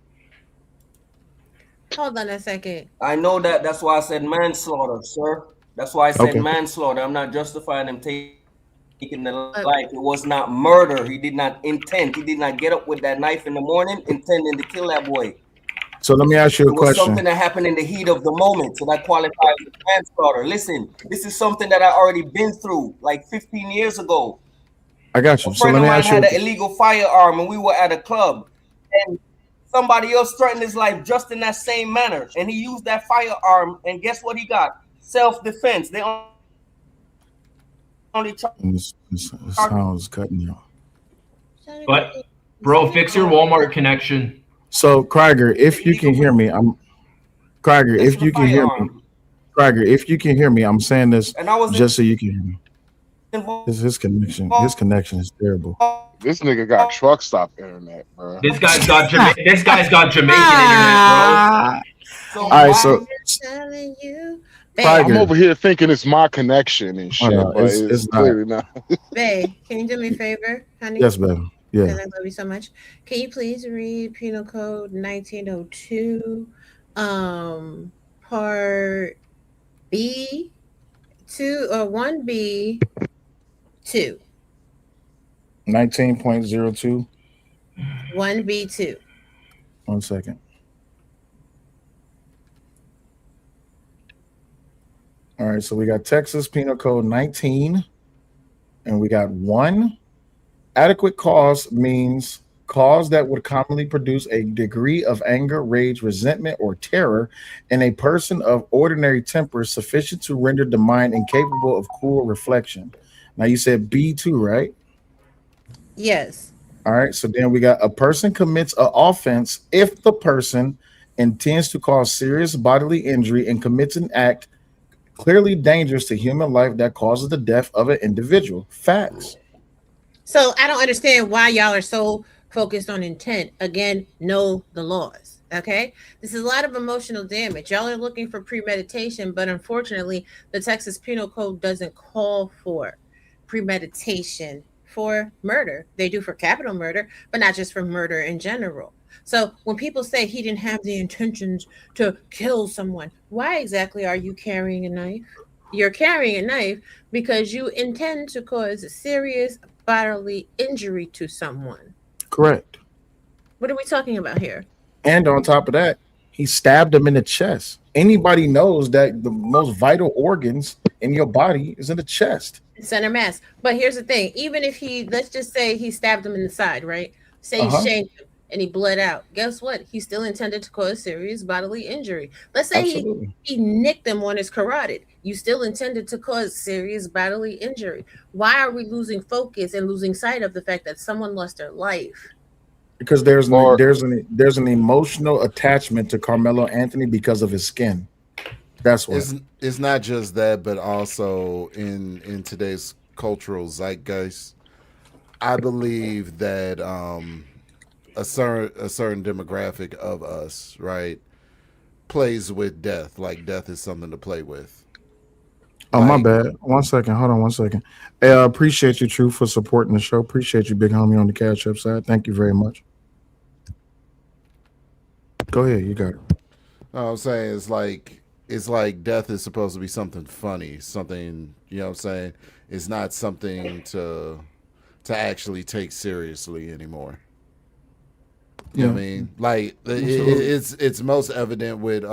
Hold on a second. I know that. That's why I said manslaughter, sir. That's why I said manslaughter. I'm not justifying him taking the life. It was not murder. He did not intend. He did not get up with that knife in the morning intending to kill that boy. So let me ask you a It was question. something that happened in the heat of the moment, so that qualifies as manslaughter. Listen, this is something that I already been through like 15 years ago. I got you. A So friend let of me mine ask you. had an illegal firearm, and we were at a club, and somebody else threatened his life just in that same manner, and he used that firearm, and guess what he got? Self-defense. They only This sound is cutting you. But, bro, fix your Walmart connection. So Krieger, if you can hear me, Krieger, if you can hear me, I'm saying this just so you can hear me. His connection is terrible. This nigga got truck stop internet, bro. This guy's got Jamaican internet, bro. All right, so I'm over here thinking it's my connection and shit, but it's clearly not. Babe, can you do me a favor, honey? Yes, baby. Yeah. because I love you so much. Can you please read Penal Code 1902, Part B 2 or 1B 2? 19.02. 1B2. 1 second. All right, so we got Texas Penal Code 19, and we got 1. Adequate cause means cause that would commonly produce a degree of anger, rage, resentment, or terror in a person of ordinary temper sufficient to render the mind incapable of cool reflection. Now you said B2, right? Yes. All right, so then we got a person commits an offense if the person intends to cause serious bodily injury and commits an act clearly dangerous to human life that causes the death of an individual. Facts. So I don't understand why y'all are so focused on intent. Again, know the laws. Okay. This is a lot of emotional damage. Y'all are looking for premeditation, but unfortunately, the Texas Penal Code doesn't call for premeditation for murder. They do for capital murder, but not just for murder in general. So when people say he didn't have the intentions to kill someone, why exactly are you carrying a knife? You're carrying a knife because you intend to cause a serious bodily injury to someone. Correct. What are we talking about here? And on top of that, he stabbed him in the chest. Anybody knows that the most vital organs in your body is in the chest. Center mass. But here's the thing. Even if let's just say he stabbed him in the side, right? Say he shanked him and he bled out. Guess what? He still intended to cause serious bodily injury. Let's say he nicked him on his carotid. You still intended to cause serious bodily injury. Why are we losing focus and losing sight of the fact that someone lost their life? Because there's an emotional attachment to Carmelo Anthony because of his skin. That's what. It's not just that, but also in today's cultural zeitgeist, I believe that a certain demographic of us, right, plays with death. Like death is something to play with. Oh, my bad. 1 second. Hold on 1 second. Appreciate you, True, for supporting the show. Appreciate you, big homie, on the Cash App side. Thank you very much. Go ahead. You got it. I'm saying it's like death is supposed to be something funny, something, you know what I'm saying? It's not something to actually take seriously anymore. You know what I mean? Like it's most evident with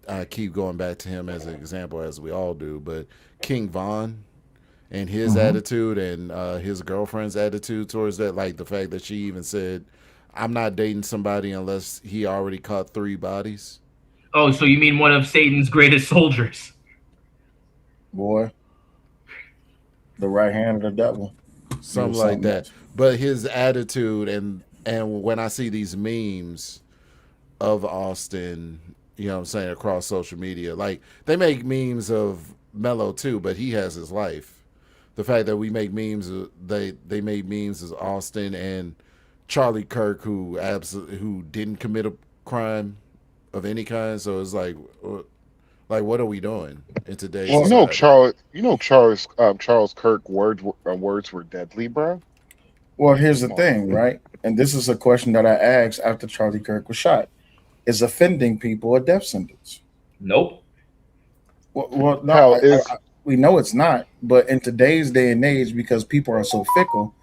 I keep going back to him as an example, as we all do, but King Von and his attitude and his girlfriend's attitude towards that, like the fact that she even said, I'm not dating somebody unless he already caught 3 bodies. Oh, so you mean one of Satan's greatest soldiers? Boy, the right hand of the devil. Something like that. But his attitude and when I see these memes of Austin, you know what I'm saying, across social media, like they make memes of Melo too, but he has his life. The fact that we make memes, they made memes of Austin and Charlie Kirk, who didn't commit a crime of any kind. So it's like what are we doing in today's? Well, Charles Kirk words were deadly, bro. Well, here's the thing, right? And this is a question that I asked after Charlie Kirk was shot. Is offending people a death sentence? Nope. Well, no, we know it's not. But in today's day and age, because people are so fickle,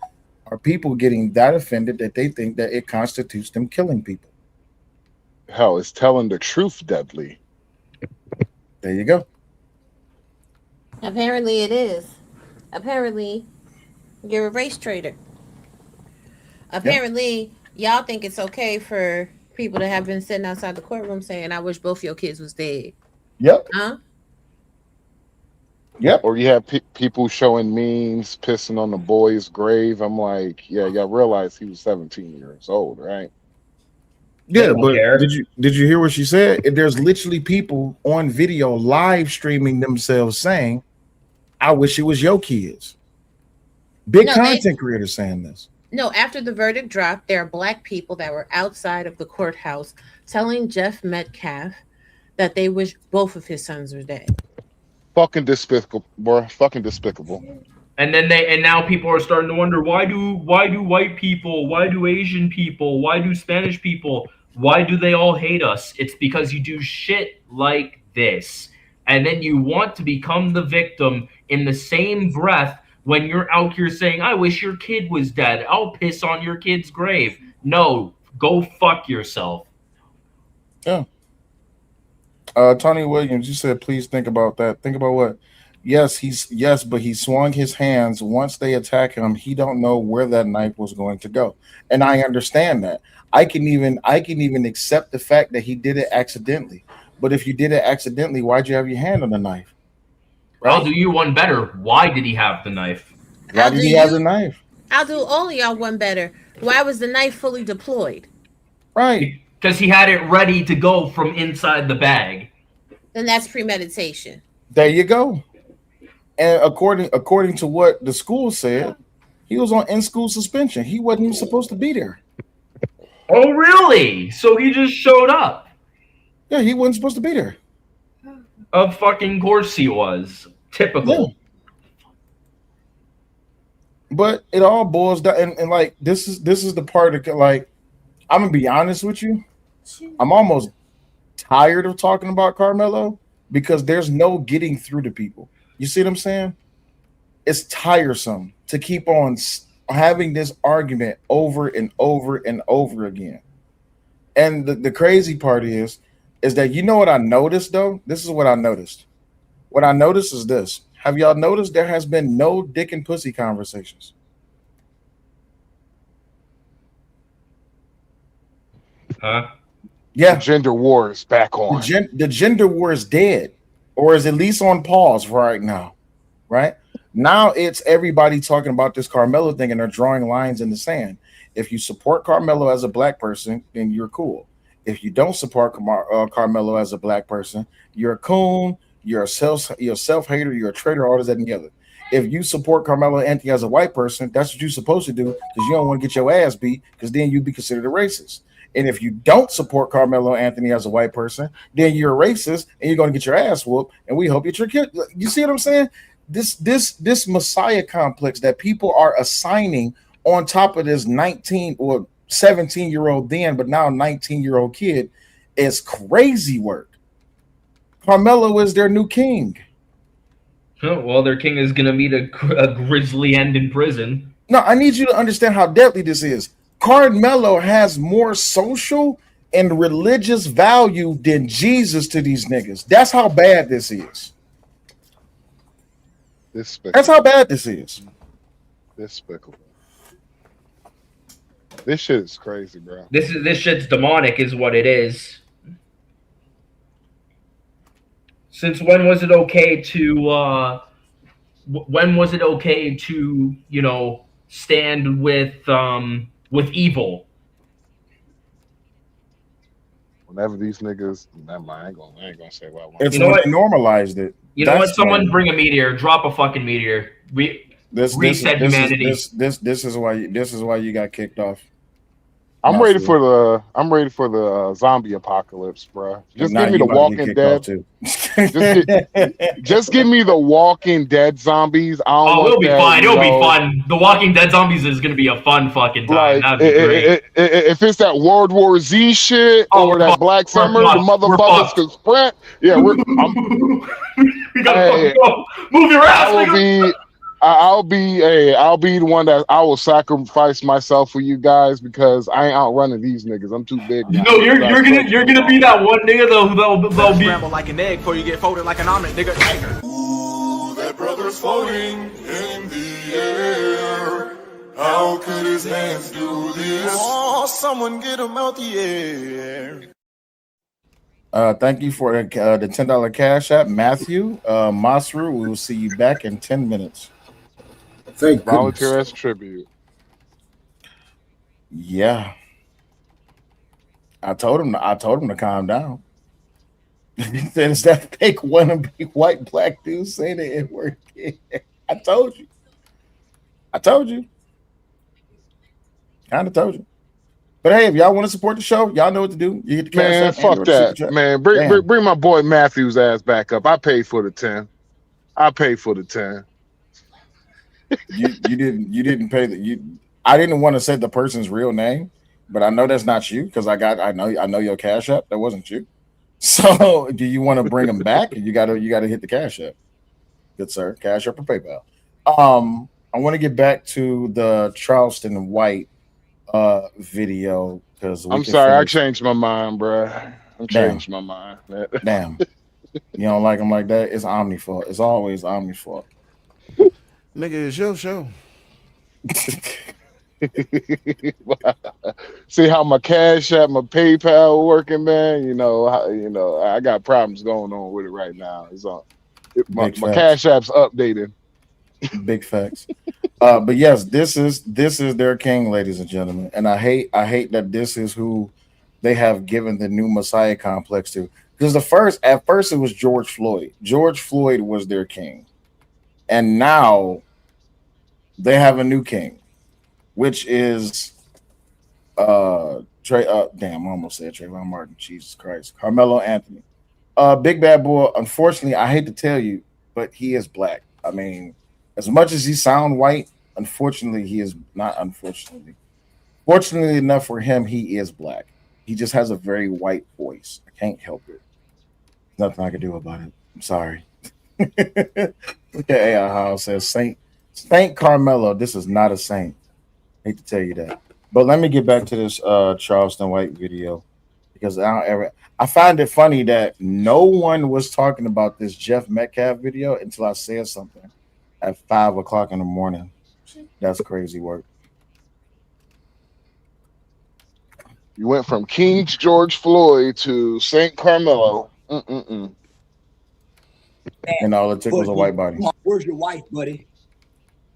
are people getting that offended that they think that it constitutes them killing people? Hell, is telling the truth deadly? There you go. Apparently it is. Apparently you're a race traitor. Apparently y'all think it's okay for people to have been sitting outside the courtroom saying, I wish both your kids was dead. Yep. Huh? Yep. Or you have people showing memes, pissing on the boy's grave. I'm like, yeah, y'all realize he was 17 years old, right? Yeah, but did you hear what she said? There's literally people on video live streaming themselves saying, I wish it was your kids. Big content creators saying this. No, after the verdict dropped, there are Black people that were outside of the courthouse telling Jeff Metcalf that they wish both of his sons were dead. Fucking despicable, bro. Fucking despicable. And now people are starting to wonder, why do white people, why do Asian people, why do Spanish people, why do they all hate us? It's because you do shit like this. And then you want to become the victim in the same breath when you're out here saying, I wish your kid was dead. I'll piss on your kid's grave. No, go fuck yourself. Yeah. Tony Williams, you said, please think about that. Think about what? Yes, but he swung his hands. Once they attack him, he don't know where that knife was going to go. And I understand that. I can even accept the fact that he did it accidentally. But if you did it accidentally, why'd you have your hand on the knife? Right? I'll do you one better. Why did he have the knife? Why did he have the knife? I'll do all of y'all one better. Why was the knife fully deployed? Right. Because he had it ready to go from inside the bag. Then that's premeditation. There you go. And according to what the school said, he was on in-school suspension. He wasn't even supposed to be there. Oh, really? So he just showed up? Yeah, he wasn't supposed to be there. Of fucking course he was. Typical. Yeah. But it all boils down, and like this is the part of, like, I'm gonna be honest with you. I'm almost tired of talking about Carmelo because there's no getting through to people. You see what I'm saying? It's tiresome to keep on having this argument over and over and over again. And the crazy part is that, you know what I noticed though? This is what I noticed. What I noticed is this. Have y'all noticed there has been no dick and pussy conversations? Huh? Yeah. The gender war is back on. The gender war is dead, or is at least on pause right now. Right? Now it's everybody talking about this Carmelo thing, and they're drawing lines in the sand. If you support Carmelo as a black person, then you're cool. If you don't support Carmelo as a black person, you're a coon, you're a self-hater, you're a traitor, all this, that, and the other. If you support Carmelo Anthony as a white person, that's what you're supposed to do, because you don't want to get your ass beat, because then you'd be considered a racist. And if you don't support Carmelo Anthony as a white person, then you're a racist and you're going to get your ass whooped. And we hope you trick your kid. You see what I'm saying? This Messiah complex that people are assigning on top of this 19 or 17-year-old then, but now 19-year-old kid is crazy work. Carmelo is their new king. Oh, well, their king is going to meet a grisly end in prison. No, I need you to understand how deadly this is. Carmelo has more social and religious value than Jesus to these niggas. That's how bad this is. That's how bad this is. Despicable. This shit is crazy, bro. This shit's demonic, is what it is. Since when was it okay to stand with evil? Whenever these niggas, never mind, I ain't gonna say what I want. It's when they normalized it. You know what? Someone bring a meteor. Drop a fucking meteor. Reset humanity. This is why you got kicked off. I'm ready for the zombie apocalypse, bro. Just give me the Walking Dead. just give me the Walking Dead zombies. It'll be fine. It'll be fun. The Walking Dead zombies is gonna be a fun fucking time. Like, if it's that World War Z shit or that Black Summer, the motherfuckers can sprint. Yeah, we gotta go. Move your ass. I'll be the one that I will sacrifice myself for you guys, because I ain't outrunning these niggas. I'm too big. No, you're gonna be that one nigga that'll be scramble like an egg before you get folded like an omelet, nigga. Ooh, that brother's floating in the air. How could his hands do this? Oh, someone get him out the air. Thank you for the $10 cash app, Matthew Masru. We will see you back in 10 minutes. Thank volunteer as tribute. Yeah, I told him to calm down. Then it's that fake wannabe white black dude saying the N-word. I told you. Kind of told you. But hey, if y'all want to support the show, y'all know what to do. You hit the cash man, fuck that, man. Bring my boy Matthew's ass back up. I paid for the 10. You didn't pay I didn't want to say the person's real name, but I know that's not you because I know your Cash App. That wasn't you. So do you want to bring them back? You gotta hit the Cash App. Good sir. Cash App or PayPal. I want to get back to the Charleston White video because I'm sorry, I changed my mind, bro. I changed my mind. Damn. You don't like him like that? It's Omni fault. It's always Omni fault. Nigga, it's your show. See how my Cash App, my PayPal working, man. You know, I got problems going on with it right now. It's on. My Cash App's updated. Big facts. But yes, this is their king, ladies and gentlemen. And I hate that this is who they have given the new Messiah complex to. Because at first it was George Floyd. George Floyd was their king. And now they have a new king, which is damn, I almost said Trayvon Martin. Jesus Christ. Carmelo Anthony. Big bad boy. Unfortunately, I hate to tell you, but he is black. I mean, as much as he sound white, unfortunately, he is not. Unfortunately, fortunately enough for him, he is black. He just has a very white voice. I can't help it. Nothing I can do about it. I'm sorry. Look at AI how it says Saint Carmelo. This is not a saint. I hate to tell you that. But let me get back to this Charleston White video because I find it funny that no one was talking about this Jeff Metcalf video until I said something at 5 o'clock in the morning. That's crazy work. You went from King George Floyd to Saint Carmelo. And all it took was a white body. Where's your wife, buddy?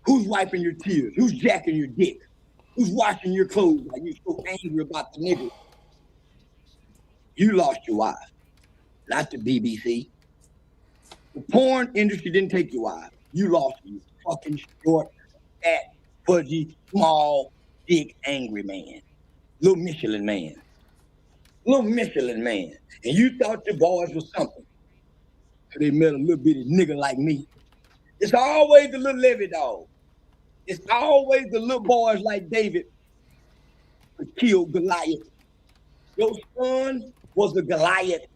Who's wiping your tears? Who's jacking your dick? Who's washing your clothes like you're so angry about the nigga? You lost your wife, not the BBC. The porn industry didn't take your wife. You lost her, you fucking short, fat, fudgy, small, big, angry man. Little Michelin man. Little Michelin man. And you thought your boys was something. So they met a little bitty nigga like me. It's always the little Levy dog. It's always the little boys like David who killed Goliath. Your son was a Goliath.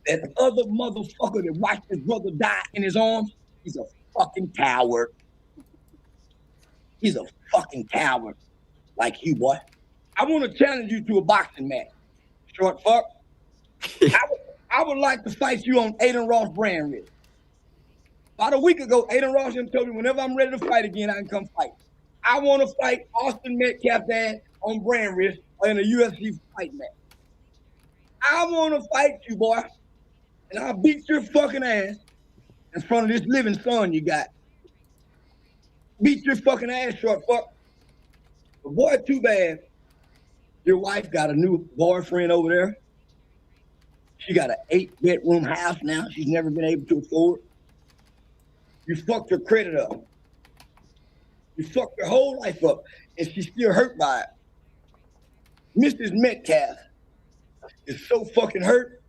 That other motherfucker that watched his brother die in his arms, he's a fucking coward. He's a fucking coward like you, boy. I want to challenge you to a boxing match. Short fuck. I would like to fight you on Aiden Ross brand wrist. About a week ago, Aiden Ross told me whenever I'm ready to fight again, I can come fight. I want to fight Austin Metcalf's ass on brand wrist or in a UFC fight match. I want to fight you, boy. And I'll beat your fucking ass in front of this living son you got. Beat your fucking ass, short fuck. But boy, too bad. Your wife got a new boyfriend over there. She got an 8-bedroom house now she's never been able to afford. You fucked her credit up. You fucked her whole life up, and she's still hurt by it. Mrs. Metcalf is so fucking hurt,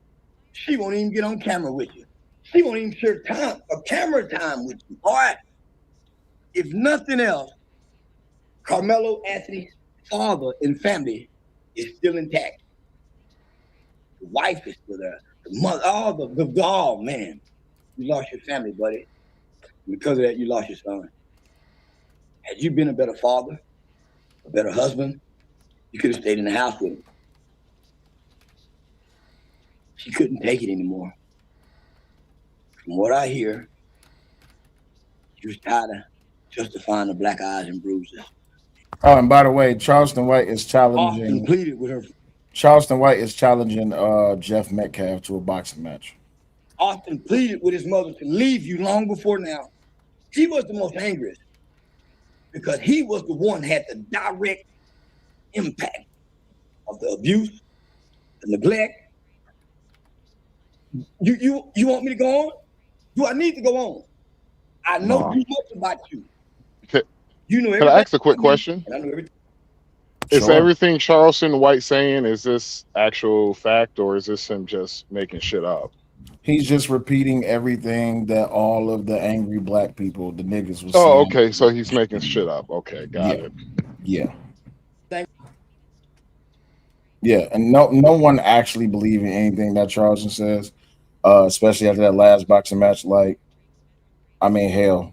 she won't even get on camera with you. She won't even share time, a camera time with you. All right. If nothing else, Carmelo Anthony's father and family is still intact. The wife is still there. The mother, oh man, you lost your family, buddy. Because of that, you lost your son. Had you been a better father, a better husband, you could have stayed in the house with him. She couldn't take it anymore. From what I hear, she was tired of justifying the black eyes and bruises. Oh, and by the way, Charleston White is challenging. Austin pleaded with her. Charleston White is challenging Jeff Metcalf to a boxing match. Austin pleaded with his mother to leave you long before now. He was the most angriest because he was the one that had the direct impact of the abuse, the neglect. You want me to go on? Do I need to go on? I know too much about you. You know everything. Can I ask a quick question? I know everything. Is everything Charleston White saying, is this actual fact or is this him just making shit up? He's just repeating everything that all of the angry black people, the niggas, was Oh, saying. okay. So he's making shit up. Okay, got it. Yeah. Yeah, and no one actually believe in anything that Charleston says, especially after that last boxing match. Like, I mean, hell,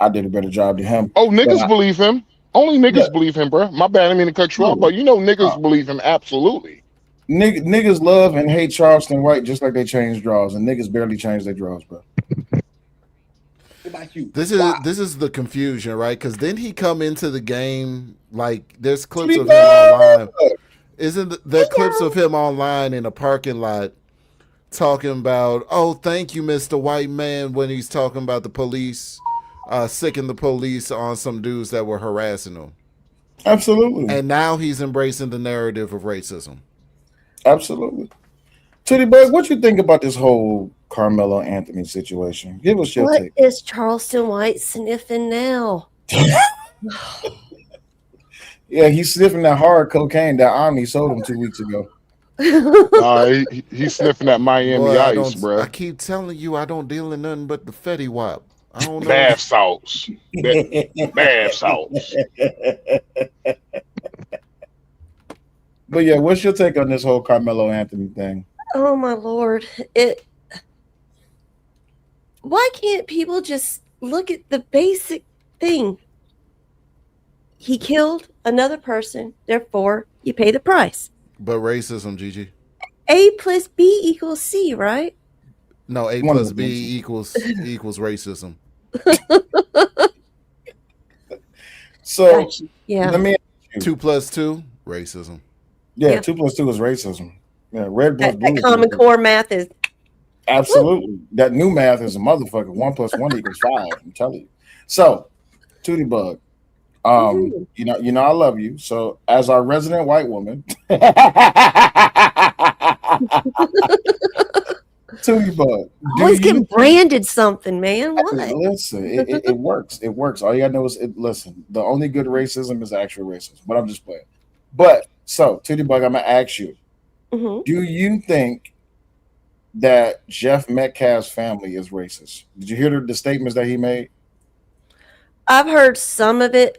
I did a better job than him. Oh, niggas But believe him. Only niggas Yeah. believe him, bro. My bad. I didn't mean to cut you off, but you know niggas believe him absolutely. niggas love and hate Charleston White just like they change draws, and niggas barely change their draws, bro. This is the confusion, right? Because then he come into the game like there's clips of him online. Isn't there clips of him online in a parking lot talking about, "Oh, thank you, Mr. White Man," when he's talking about the police, sicking the police on some dudes that were harassing him. Absolutely. And now he's embracing the narrative of racism. Absolutely. Titty Bug, what you think about this whole Carmelo Anthony situation? Give us your What take. is Charleston White sniffing now? Yeah, he's sniffing that hard cocaine that Omni sold him 2 weeks ago. He's sniffing that Miami Boy, ice, bro. I keep telling you, I don't deal in nothing but the Fetty Wap. I don't know. Bath salts. Bath salts. But yeah, what's your take on this whole Carmelo Anthony thing? Oh my Lord. Why can't people just look at the basic thing? He killed another person, therefore you pay the price. But racism, Gigi. A plus B equals C, right? No, A plus B equals racism. So Gotcha. Yeah. let me ask you. 2 plus 2, racism. Yeah, 2 plus 2 is racism. Yeah, red plus blue. That is Common racism. Core math is Absolutely. That new math is a motherfucker. 1 plus 1 equals 5. I'm telling you. So, Tootie Bug, you know, I love you. So, as our resident white woman, Tootie Bug, always get branded something, man. What? listen, it works. It works. All you gotta know is listen. The only good racism is actual racism. But I'm just playing. But so, Tootie Bug, I'm gonna ask you: Mhm. do you think that Jeff Metcalf's family is racist? Did you hear the statements that he made? I've heard some of it.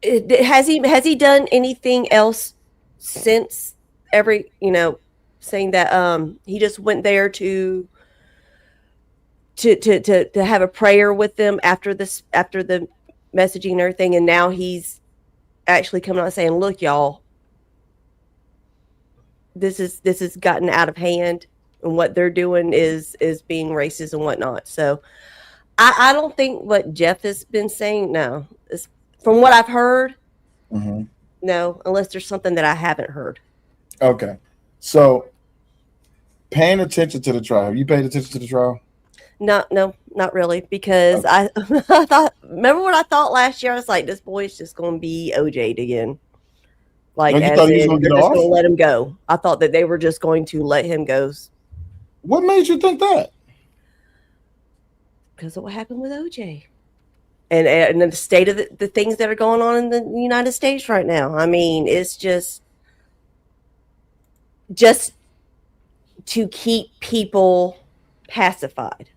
Has he done anything else since saying that he just went there to have a prayer with them after the messaging and everything, and now he's actually coming out saying, "Look, y'all, this has gotten out of hand, and what they're doing is being racist and whatnot." So I don't think what Jeff has been saying, no, from what I've heard, no, unless there's something that I haven't heard. Okay, so paying attention to the trial. Have you paid attention to the trial? No, not really, because I thought, remember what I thought last year? I was like, this boy's just going to be OJ'd again. Like, Oh, you as thought he was in, gonna they're get just off? going to let him go. I thought that they were just going to let him go What made you think that? because of what happened with OJ. And the state of the things that are going on in the United States right now. I mean, it's just to keep people pacified.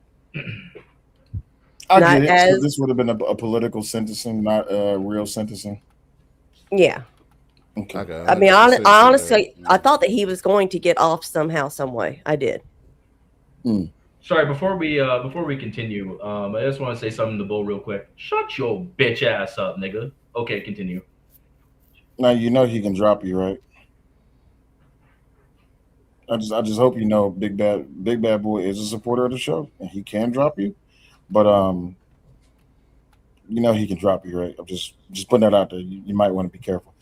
I Not get it. So as- this would have been a political sentencing, not real sentencing. Yeah. Okay. I mean, honestly, I thought that he was going to get off somehow, some way. I did. Sorry, before we continue, I just want to say something to Bull real quick. Shut your bitch ass up, nigga. Okay, continue. Now you know he can drop you, right? I just hope you know Big Bad Boy is a supporter of the show and he can drop you, but you know he can drop you, right? I'm just putting that out there. You might want to be careful.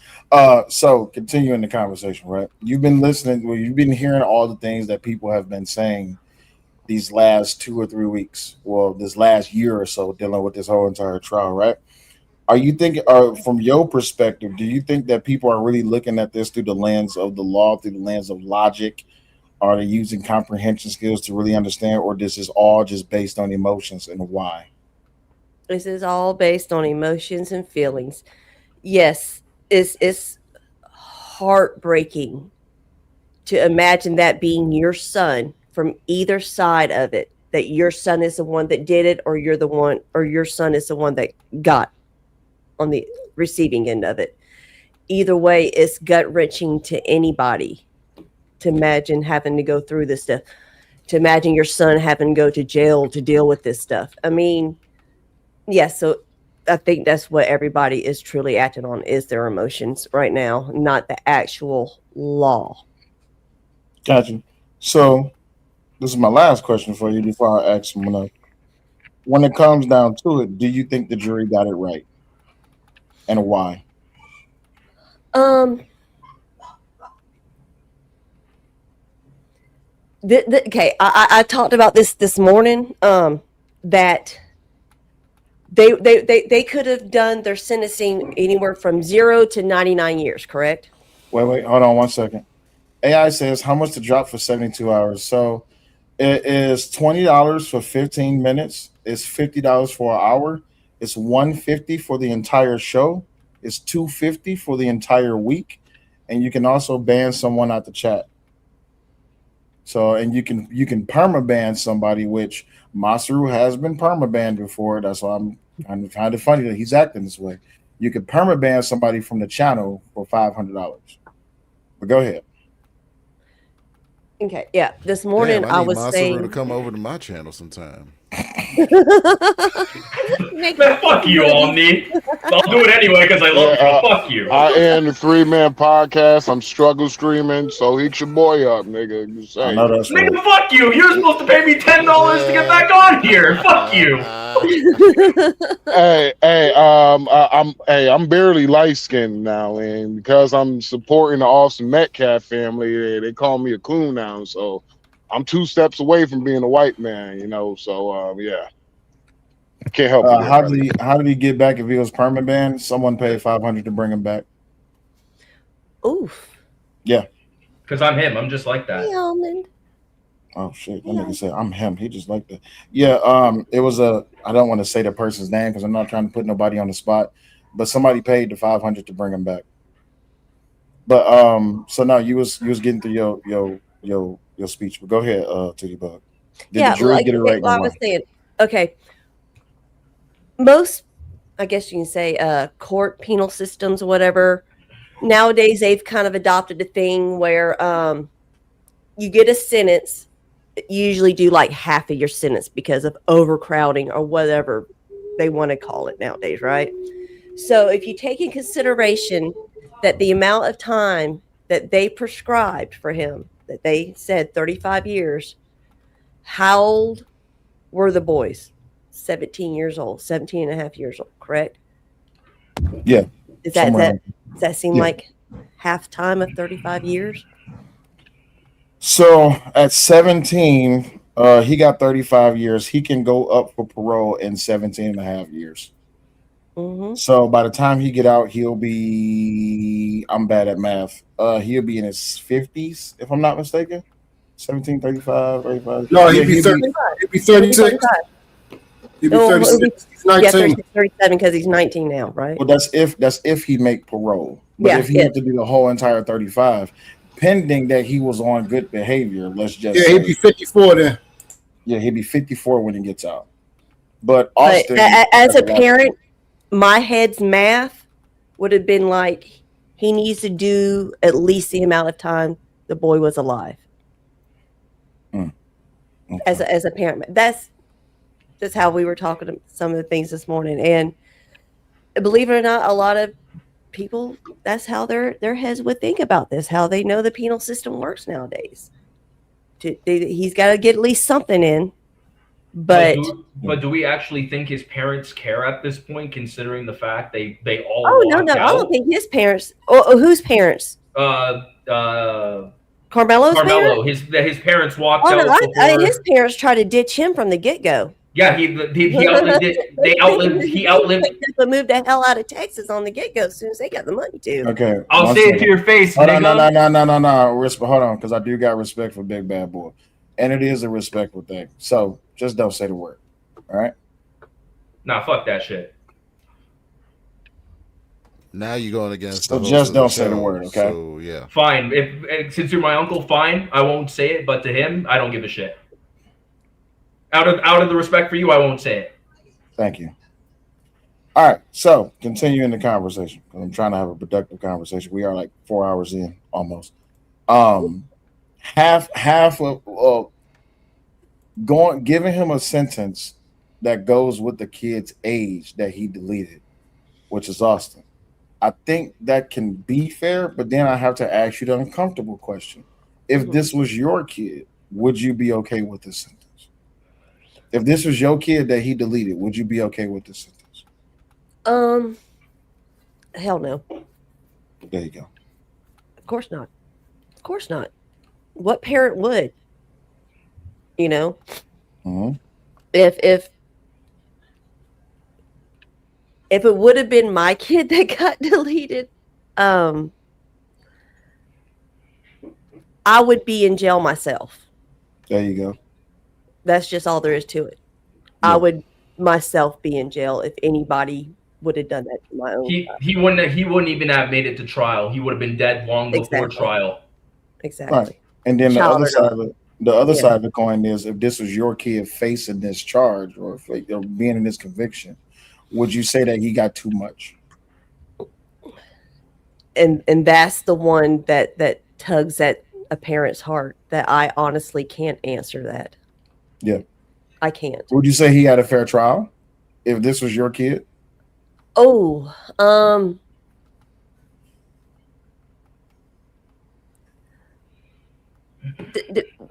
So continuing the conversation, right? You've been listening, you've been hearing all the things that people have been saying these last 2 or 3 weeks, well, this last year or so, dealing with this whole entire trial, right? Are you thinking, from your perspective, do you think that people are really looking at this through the lens of the law, through the lens of logic? Are they using comprehension skills to really understand, or this is all just based on emotions, and why? This is all based on emotions and feelings. Yes, it's heartbreaking to imagine that being your son from either side of it, that your son is the one that did it, or you're the one, or your son is the one that got on the receiving end of it. Either way, it's gut wrenching to anybody to imagine having to go through this stuff, to imagine your son having to go to jail to deal with this stuff. I mean, yes, so I think that's what everybody is truly acting on, is their emotions right now, not the actual law. Gotcha. So this is my last question for you before I ask someone else. When it comes down to it, do you think the jury got it right? And why? Okay, I talked about this morning, that they could have done their sentencing anywhere from 0 to 99 years, correct? Wait, hold on 1 second. AI says how much to drop for 72 hours. So it is $20 for 15 minutes. It's $50 for an hour. It's $150 for the entire show. It's $250 for the entire week. And you can also ban someone out the chat. So, and you can permaban somebody, which Masaru has been permabanned before. That's why I'm kind of funny that he's acting this way. You can permaban somebody from the channel for $500. But go ahead. Okay, yeah. This morning Damn, I need was Masaru saying to come over to my channel sometime. Man, fuck you, Omni. I'll do it anyway because I love you. Fuck you. I am the 3-man podcast. I'm struggle streaming, so hit your boy up, nigga. Just say. I know that's right. Nigga, fuck you. You're supposed to pay me $10 to get back on here. Fuck you. I'm barely light skinned now, and because I'm supporting the Austin Metcalf family, they call me a coon now. So I'm 2 steps away from being a white man, you know. So yeah, can't help it. How did he get back if he was permabanned? Someone paid $500 to bring him back. Oof. Yeah. Because I'm him. I'm just like that. Hey, Almond. Oh shit! That nigga said I'm him. He just like that. Yeah. It was I don't want to say the person's name because I'm not trying to put nobody on the spot, but somebody paid the $500 to bring him back. But so now you was getting through your speech, but go ahead, Titty Bug. Did the jury get it right? I was saying, okay. Most, I guess you can say, court penal systems, whatever. Nowadays, they've kind of adopted a thing where you get a sentence. You usually do like half of your sentence because of overcrowding or whatever they want to call it nowadays, right? So if you take in consideration that the amount of time that they prescribed for him, that they said 35 years, how old were the boys? 17 years old, 17 and a half years old, correct? Yeah. Does that seem like half time of 35 years? So at 17, he got 35 years. He can go up for parole in 17 and a half years. Mm-hmm. So by the time he get out, he'll be, I'm bad at math. He'll be in his 50s, if I'm not mistaken. 17, 35, 35. No, he'd be 30. He'd be 36. He'd be 36. He's 19. Yeah, 36, 37 because he's 19 now, right? Well, that's if he make parole. But if he had to do the whole entire 35, pending that he was on good behavior, let's just he'd be 54 then. Yeah, he'd be 54 when he gets out. But Austin, as a parent, my head's math would have been like he needs to do at least the amount of time the boy was alive. Okay. As a parent, that's how we were talking to some of the things this morning. And believe it or not, a lot of people, that's how their heads would think about this, how they know the penal system works nowadays. He's got to get at least something in. But do we actually think his parents care at this point, considering the fact they all? Oh no, I don't think his parents. Or whose parents? Carmelo's Carmelo. parents? His parents walked Oh out. no, Before... his parents tried to ditch him from the get go. Yeah, he outlived it. He outlived. They moved the hell out of Texas on the get go as soon as they got the money to. Okay, I'll say it to your face. Hold on, no. Hold on, because I do got respect for Big Bad Boy, and it is a respectful thing. So just don't say the word. All right. Nah, fuck that shit. Now you're going against. So the host just of the don't say the show, word, okay? So yeah. Fine. If since you're my uncle, fine. I won't say it. But to him, I don't give a shit. Out of the respect for you, I won't say it. Thank you. All right, so continuing the conversation. I'm trying to have a productive conversation. We are like 4 hours in almost. Half of giving him a sentence that goes with the kid's age that he deleted, which is Austin. I think that can be fair, but then I have to ask you the uncomfortable question. If this was your kid, would you be okay with this sentence? If this was your kid that he deleted, would you be okay with this sentence? Hell no. There you go. Of course not. Of course not. What parent would? You know? Mm-hmm. If it would have been my kid that got deleted, I would be in jail myself. There you go. That's just all there is to it. Yeah. I would myself be in jail if anybody would have done that to my own. He wouldn't even have made it to trial. He would have been dead long before trial. Exactly. Right. And then the other side of the coin is, if this was your kid facing this charge or being in this conviction, would you say that he got too much? And that's the one that tugs at a parent's heart, that I honestly can't answer that. Yeah. I can't. Would you say he had a fair trial if this was your kid? Oh,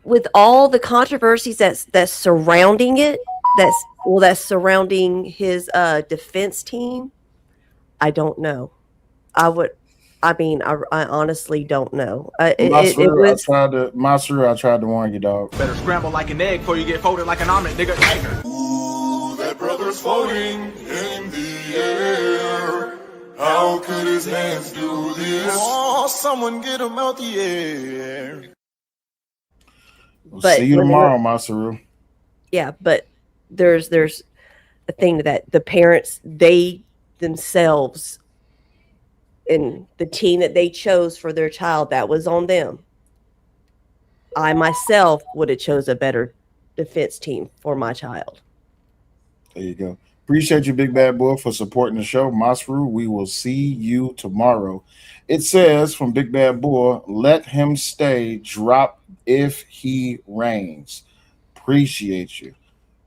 with all the controversies that's surrounding it, that's surrounding his defense team, I don't know. I honestly don't know. I tried to warn you, dog. Better scramble like an egg before you get folded like an omelet, nigga. Ooh, that brother's floating in the air. How could his hands do this? Oh, someone get him out the air. We'll see you tomorrow, Masaru. Yeah, but there's a thing that the parents, they themselves, and the team that they chose for their child, that was on them. I myself would have chose a better defense team for my child. There you go. Appreciate you, Big Bad Boy, for supporting the show. Masru, we will see you tomorrow. It says from Big Bad Boy, let him stay, drop if he reigns. Appreciate you.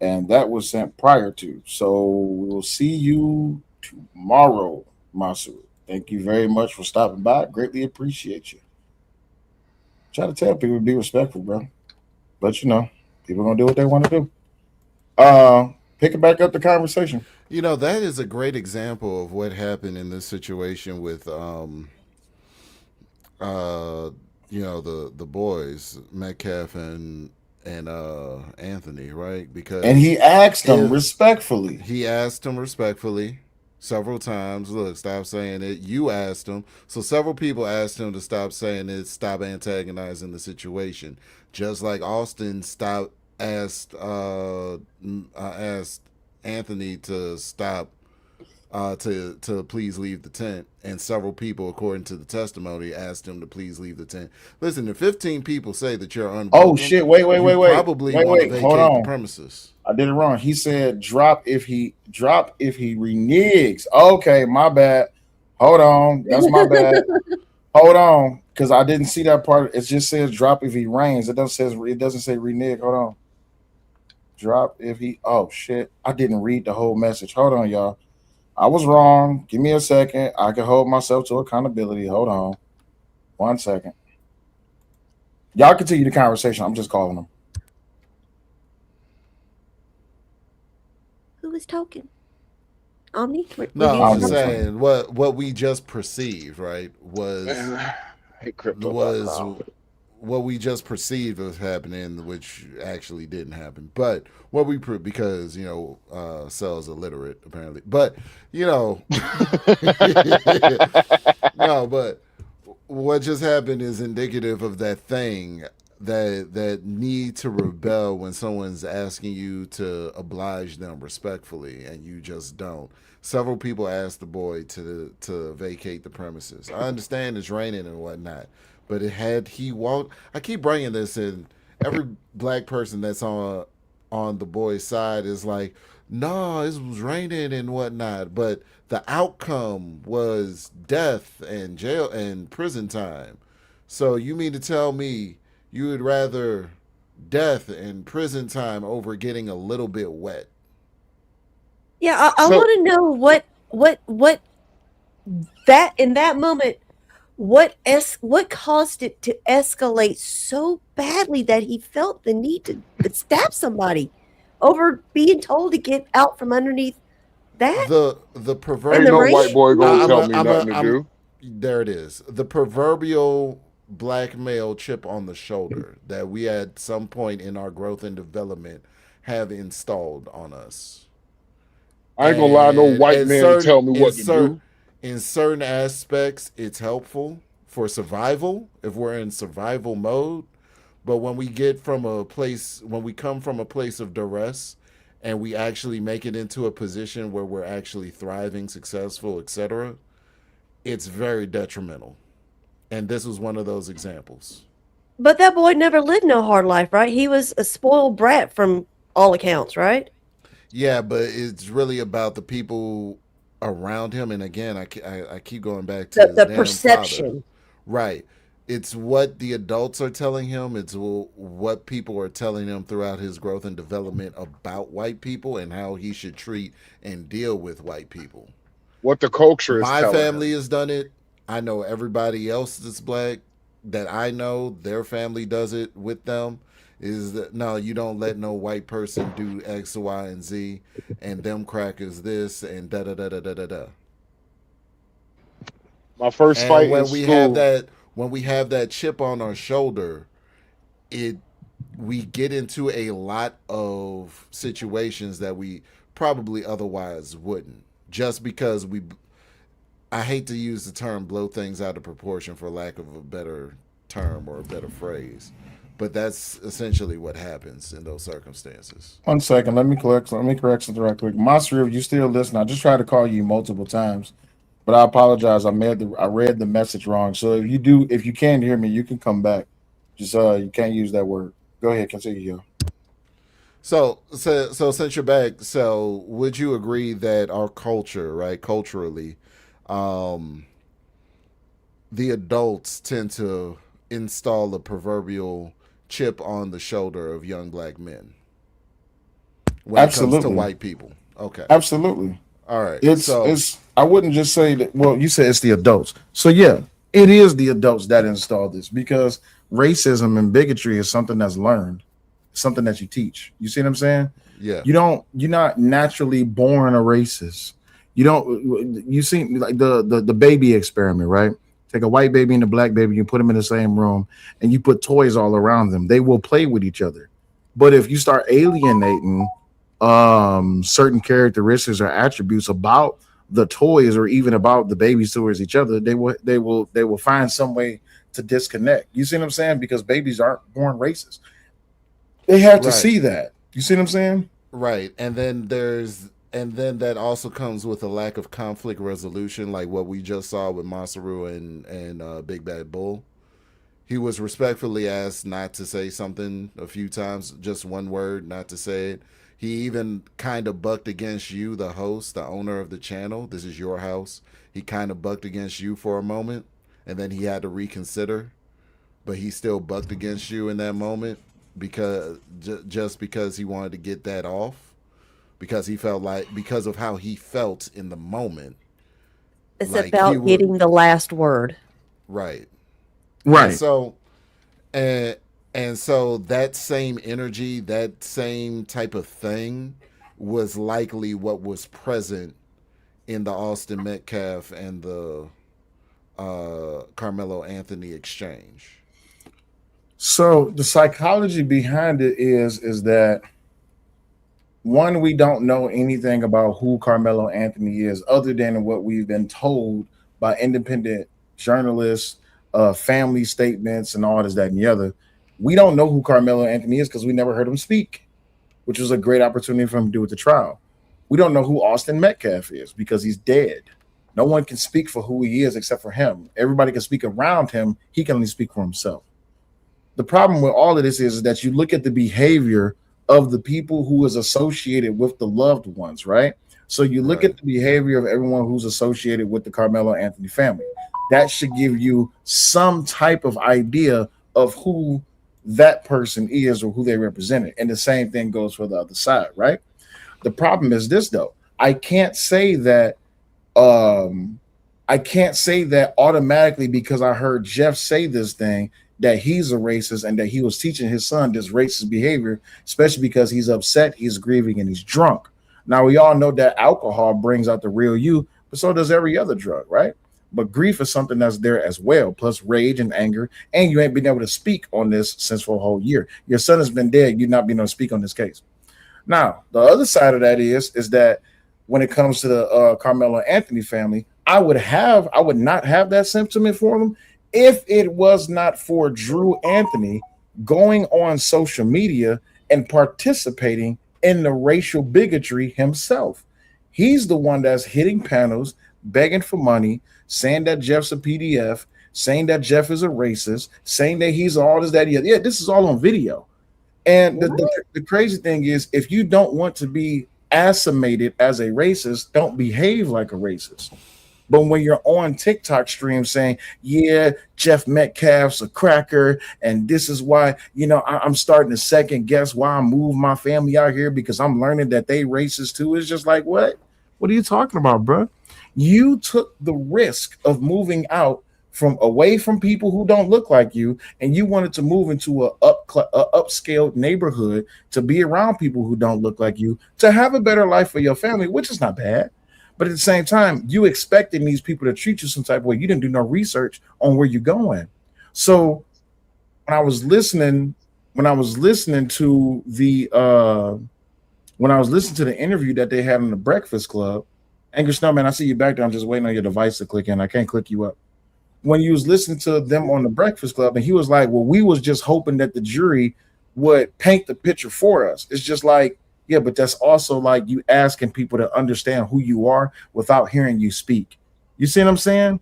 And that was sent prior to. So we will see you tomorrow, Masru. Thank you very much for stopping by. Greatly appreciate you. Try to tell people to be respectful, bro. But people are gonna do what they want to do. Pick it back up the conversation. That is a great example of what happened in this situation with the boys, Metcalf and Anthony, right? And he asked them respectfully. He asked him respectfully several times. Look, stop saying it. You asked him. So several people asked him to stop saying it, stop antagonizing the situation. Just like Austin asked Anthony to stop, to please leave the tent, and several people, according to the testimony, asked him to please leave the tent. Listen, if 15 people say that you're unwelcome, oh shit! Wait! Probably want to vacate the premises. I did it wrong. He said drop if he reneges. Okay, my bad. Hold on, that's my bad. Hold on, because I didn't see that part. It just says drop if he reigns. It doesn't say renege. Hold on. Drop if he. Oh shit! I didn't read the whole message. Hold on, y'all. I was wrong. Give me a second. I can hold myself to accountability. Hold on. 1 second. Y'all continue the conversation. I'm just calling them. Who was talking? Omni? No, I'm just saying what we just perceived, right? Was what we just perceived was happening, which actually didn't happen. But what we because Cell's illiterate apparently. But no, but what just happened is indicative of that thing that need to rebel when someone's asking you to oblige them respectfully and you just don't. Several people asked the boy to vacate the premises. I understand it's raining and whatnot, but had he walked, I keep bringing this in. Every black person that's on the boy's side is like, no, it was raining and whatnot, but the outcome was death and jail and prison time. So you mean to tell me you would rather death and prison time over getting a little bit wet? Yeah, I want to know what that in that moment, what caused it to escalate so badly that he felt the need to stab somebody over being told to get out from underneath that. The proverbial Ain't no white boy gonna tell me nothing to do. There it is. The proverbial black male chip on the shoulder that we at some point in our growth and development have installed on us. I ain't gonna lie, no white man to tell me what to do. In certain aspects, it's helpful for survival if we're in survival mode. But when we come from a place of duress and we actually make it into a position where we're actually thriving, successful, etc., it's very detrimental. And this was one of those examples. But that boy never lived no hard life, right? He was a spoiled brat from all accounts, right? Yeah, but it's really about the people around him. And again, I keep going back to the perception. Father. Right. It's what the adults are telling him. It's what people are telling him throughout his growth and development about white people and how he should treat and deal with white people. What the culture is My telling family him. has done it. I know everybody else that's black that I know, their family does it with them. Is that no, you don't let no white person do X, Y, and Z, and them crackers this and da da da da da da da. My first fight in school. When we have that chip on our shoulder, we get into a lot of situations that we probably otherwise wouldn't, just because I hate to use the term blow things out of proportion for lack of a better term or a better phrase, but that's essentially what happens in those circumstances. 1 second, let me correct something right quick. Master, if you still listen, I just tried to call you multiple times, but I apologize. I read the message wrong. So if you can't hear me, you can come back. Just you can't use that word. Go ahead, continue. So since you're back, so would you agree that our culture, right, culturally, the adults tend to install a proverbial chip on the shoulder of young black men when it comes to white people? Okay. Absolutely. All right. It's I wouldn't just say that. Well, you said it's the adults. So yeah, it is the adults that install this, because racism and bigotry is something that's learned, something that you teach. You see what I'm saying? Yeah. You're not naturally born a racist. You see like the baby experiment, right? Take a white baby and a black baby, you put them in the same room, and you put toys all around them. They will play with each other. But if you start alienating certain characteristics or attributes about the toys or even about the babies towards each other, they will find some way to disconnect. You see what I'm saying? Because babies aren't born racist. They have to see that. You see what I'm saying? Right. And then that also comes with a lack of conflict resolution, like what we just saw with Masaru and Big Bad Bull. He was respectfully asked not to say something a few times, just one word, not to say it. He even kind of bucked against you, the host, the owner of the channel. This is your house. He kind of bucked against you for a moment, and then he had to reconsider. But he still bucked against you in that moment just because he wanted to get that off. Because he felt because of how he felt in the moment. It's like about getting the last word. Right. Right. And so that same energy, that same type of thing was likely what was present in the Austin Metcalf and the Carmelo Anthony exchange. So the psychology behind it is that, one, we don't know anything about who Carmelo Anthony is other than what we've been told by independent journalists, family statements, and all this, that, and the other. We don't know who Carmelo Anthony is because we never heard him speak, which was a great opportunity for him to do with the trial. We don't know who Austin Metcalf is because he's dead. No one can speak for who he is except for him. Everybody can speak around him. He can only speak for himself. The problem with all of this is that you look at the behavior of the people who is associated with the loved ones, right? So you look at the behavior of everyone who's associated with the Carmelo Anthony family. That should give you some type of idea of who that person is or who they represented. And the same thing goes for the other side, right? The problem is this, though. I can't say that automatically because I heard Jeff say this thing that he's a racist and that he was teaching his son this racist behavior, especially because he's upset, he's grieving, and he's drunk. Now, we all know that alcohol brings out the real you, but so does every other drug, right? But grief is something that's there as well, plus rage and anger, and you ain't been able to speak on this since for a whole year. Your son has been dead. You've not been able to speak on this case. Now, the other side of that is that when it comes to the Carmelo Anthony family, I would not have that sentiment for them if it was not for Drew Anthony going on social media and participating in the racial bigotry himself. He's the one that's hitting panels, begging for money, saying that Jeff's a PDF, saying that Jeff is a racist, saying that he's all this, that, yeah, this is all on video. And the crazy thing is, if you don't want to be assimilated as a racist, don't behave like a racist. But when you're on TikTok stream saying, yeah, Jeff Metcalf's a cracker, and this is why, I'm starting to second guess why I moved my family out here because I'm learning that they racist too. It's just like, what? What are you talking about, bro? You took the risk of moving out away from people who don't look like you, and you wanted to move into a upscale neighborhood to be around people who don't look like you, to have a better life for your family, which is not bad. But at the same time, you expecting these people to treat you some type of way. You didn't do no research on where you're going. So when I was listening to the interview that they had in the Breakfast Club, Angry Snowman, I see you back there. I'm just waiting on your device to click in. I can't click you up. When you was listening to them on the Breakfast Club, and he was like, well, we was just hoping that the jury would paint the picture for us. It's just like, yeah, but that's also like you asking people to understand who you are without hearing you speak. You see what I'm saying?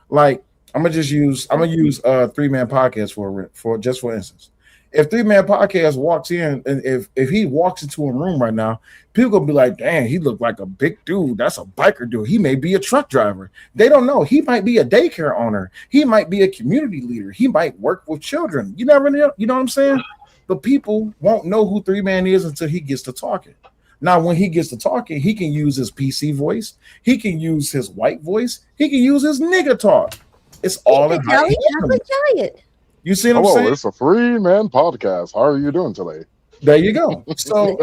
Like, I'm gonna use 3-Man Podcast for instance. If 3-Man Podcast walks in, and if he walks into a room right now, people gonna be like, dang, he look like a big dude. That's a biker dude. He may be a truck driver. They don't know. He might be a daycare owner. He might be a community leader. He might work with children. You never know. You know what I'm saying? But people won't know who 3-Man is until he gets to talking. Now, when he gets to talking, he can use his PC voice. He can use his white voice. He can use his nigga talk. It's all in how he giant. You see what I'm saying? It's a 3-Man podcast. How are you doing today? There you go. So,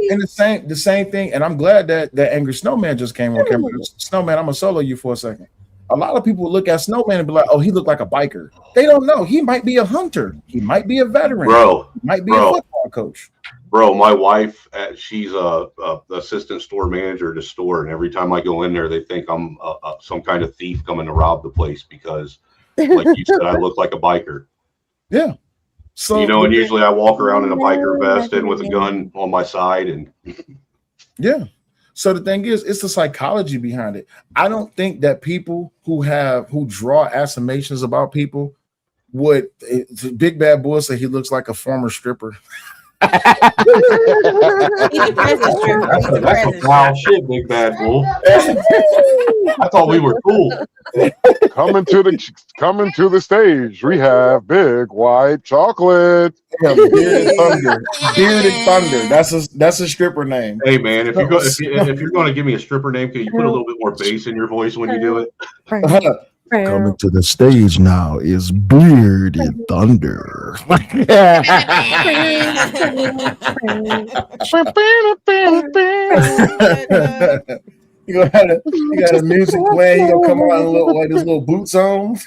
and the same thing, and I'm glad that Angry Snowman just came on camera. Snowman, I'm gonna solo you for a second. A lot of people look at Snowman and be like, oh, he looked like a biker. They don't know. He might be a hunter. He might be a veteran. Bro, he might be a football coach. Bro, my wife, she's a assistant store manager at a store, and every time I go in there, they think I'm some kind of thief coming to rob the place because, like you said, I look like a biker. Yeah. So and usually I walk around in a biker vest and with a gun on my side, and yeah. So the thing is, it's the psychology behind it. I don't think that people who draw affirmations about people would. Big Bad Boy said he looks like a former stripper. That's wild shit, Big Bad Bull. I thought we were cool. Coming to the stage, we have Big White Chocolate. Yeah, Bearded Thunder. That's a stripper name. Hey man, if you're going to give me a stripper name, can you put a little bit more bass in your voice when you do it? Coming to the stage now is Bearded Thunder. You got a music playing. You gonna come on with his little boots on.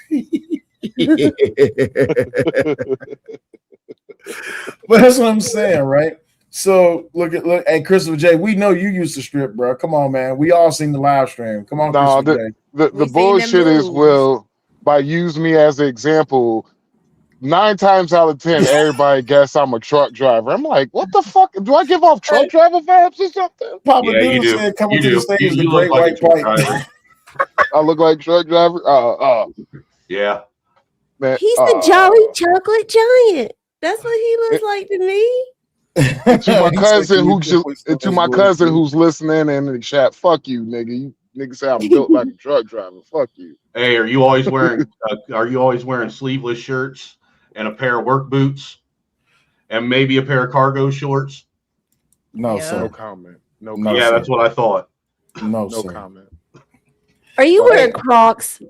But that's what I'm saying, right? So look, and Christopher J, we know you used to strip, bro. Come on, man. We all seen the live stream. Come on, the bullshit is, well, by using me as an example, 9 times out of 10, everybody guess I'm a truck driver. I'm like, what the fuck? Do I give off truck driver vibes or something? Papa Yeah, you Dude do. said, coming You to the do. stage You, is the you look great like a white truck pipe. driver. I look like truck driver. Yeah. Man, He's the jolly chocolate giant. That's what he looks like to me. to my He cousin said, who "Can you put some to my bullshit?" cousin who's listening in the chat, fuck you, nigga. You niggas say I'm built like a truck driver. Fuck you. Hey, are you always wearing sleeveless shirts and a pair of work boots and maybe a pair of cargo shorts? No, No sir. comment. No, Yeah, sir. that's what I thought. No, No sir. comment. Are you wearing Crocs?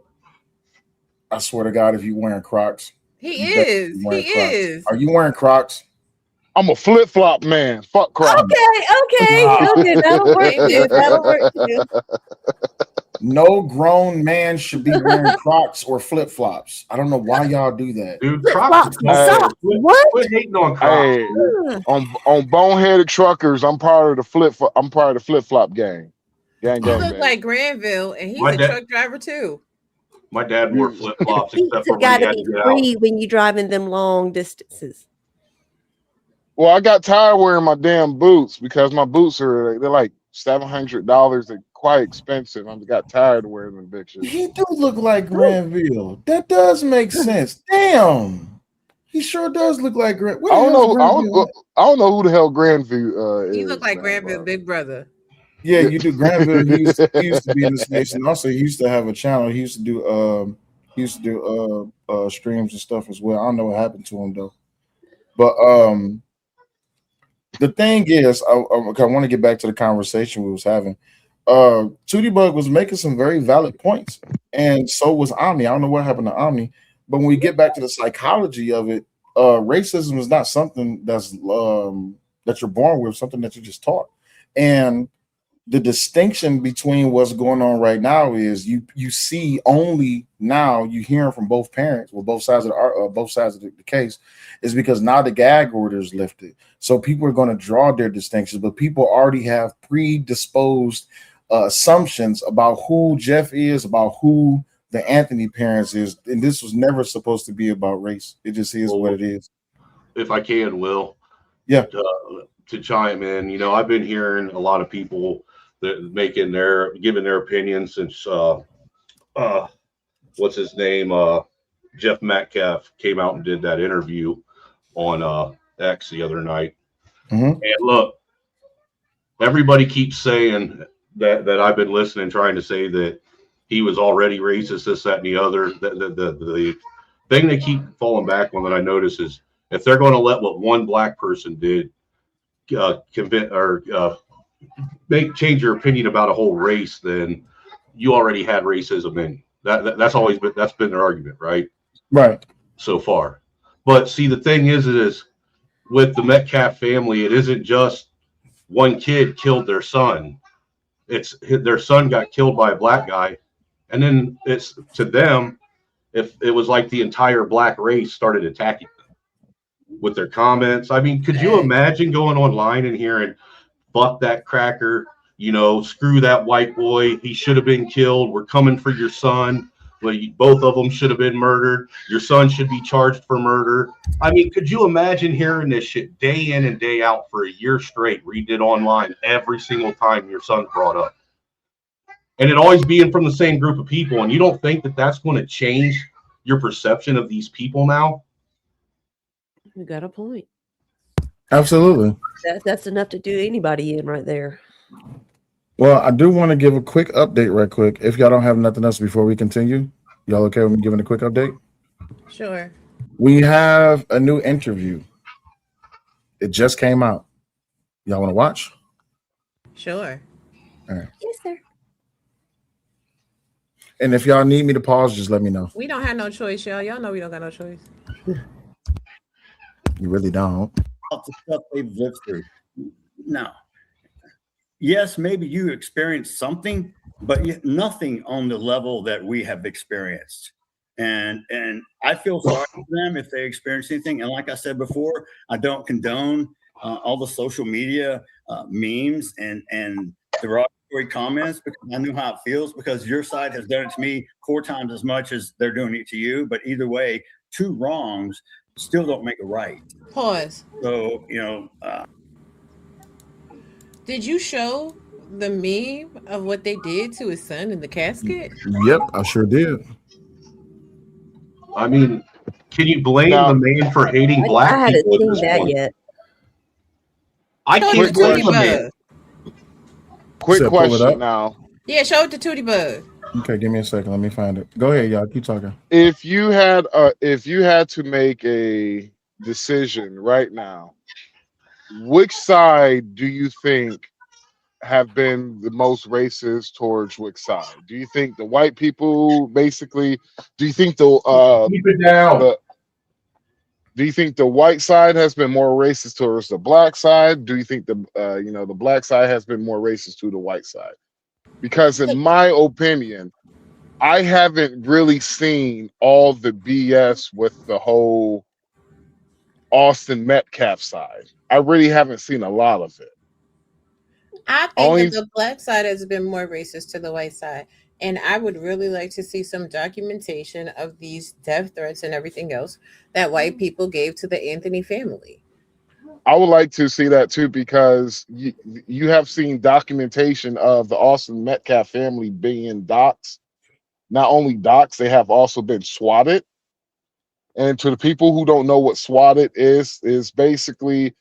I swear to God, if you wearing Crocs, He you better is. be wearing He Crocs. is. Are you wearing Crocs? I'm a flip flop man. Fuck Crocs. Okay, that'll work too. That'll work too. No grown man should be wearing Crocs or flip flops. I don't know why y'all do that. Dude, Flip-flops and socks. What? Quit hating on Crocs. Hey, on boneheaded truckers, I'm part of the flip flop gang. Gang, He gang, look baby. like Granville, and he's My a dad- truck driver too. My dad wore flip flops Feet except for have when got he to had be to get out. free when you're driving them long distances. Well, I got tired wearing my damn boots because my boots they're like $700. They're quite expensive. I got tired of wearing them bitches. He do look like Granville. That does make sense. Damn. He sure does look like Granville. I don't know who the hell Granville is. He look like man, Granville, but- big brother. Yeah, you do. Granville. He used to be in the station. Also, he used to have a channel. He used to do streams and stuff as well. I don't know what happened to him though. But the thing is, I want to get back to the conversation we was having. Tootie Bug was making some very valid points, and so was Omni. I don't know what happened to Omni, but when we get back to the psychology of it, racism is not something that's that you're born with, something that you're just taught. And the distinction between what's going on right now is you see only now you hearing from both parents, well, both sides of the case, is because now the gag order is lifted. So people are going to draw their distinctions, but people already have predisposed assumptions about who Jeff is, about who the Anthony parents is, and this was never supposed to be about race. It just is what it is. If I can, Will. Yeah. To chime in, I've been hearing a lot of people that giving their opinions since what's his name? Jeff Metcalf came out and did that interview on X the other night. Mm-hmm. And look, everybody keeps saying that I've been listening, trying to say that he was already racist, this, that, and the other. The thing they keep falling back on that I notice is if they're going to let what one black person did change your opinion about a whole race, then you already had racism in you. That's been their argument, right? Right. So far. But see, the thing is with the Metcalf family, it isn't just one kid killed their son. It's their son got killed by a black guy. And then it's to them, if it was like the entire black race started attacking them with their comments. I mean, could you imagine going online and hearing, fuck that cracker, screw that white boy, he should have been killed, we're coming for your son, both of them should have been murdered, your son should be charged for murder. I mean, could you imagine hearing this shit day in and day out for a year straight, reading it online every single time your son's brought up? And it always being from the same group of people, and you don't think that that's going to change your perception of these people now? You got a point. Absolutely. That's enough to do anybody in right there. Well, I do want to give a quick update right quick. If y'all don't have nothing else before we continue, y'all okay with me giving a quick update? Sure. We have a new interview. It just came out. Y'all want to watch? Sure. All right. Yes, sir. And if y'all need me to pause, just let me know. We don't have no choice, y'all. Y'all know we don't got no choice. You really don't. The stuff they've lived through. No. Yes, maybe you experienced something, but nothing on the level that we have experienced. And I feel sorry for them if they experience anything. And like I said before, I don't condone all the social media memes and derogatory comments, because I know how it feels, because your side has done it to me 4 times as much as they're doing it to you. But either way, two wrongs still don't make a right. Pause. So, Did you show the meme of what they did to his son in the casket? Yep, I sure did. I mean, can you blame Now- the man for hating I black hadn't people at seen this that point? yet. I Show it can't to blame Tootie the man. Bug. Quick Said pull it question up? now. Yeah, show it to Tootie Bug. Okay, give me a second. Let me find it. Go ahead, y'all. Keep talking. If you had to make a decision right now, which side do you think have been the most racist towards which side? Do you think the white people basically? Do you think Keep it down. do you think the white side has been more racist towards the black side? Do you think the the black side has been more racist to the white side? Because in my opinion, I haven't really seen all the BS with the whole Austin Metcalf side. I really haven't seen a lot of it. I think Only- that the black side has been more racist to the white side. And I would really like to see some documentation of these death threats and everything else that white people gave to the Anthony family. I would like to see that too, because you have seen documentation of the Austin Metcalf family being doxxed. Not only doxxed, they have also been swatted. And to the people who don't know what swatted is basically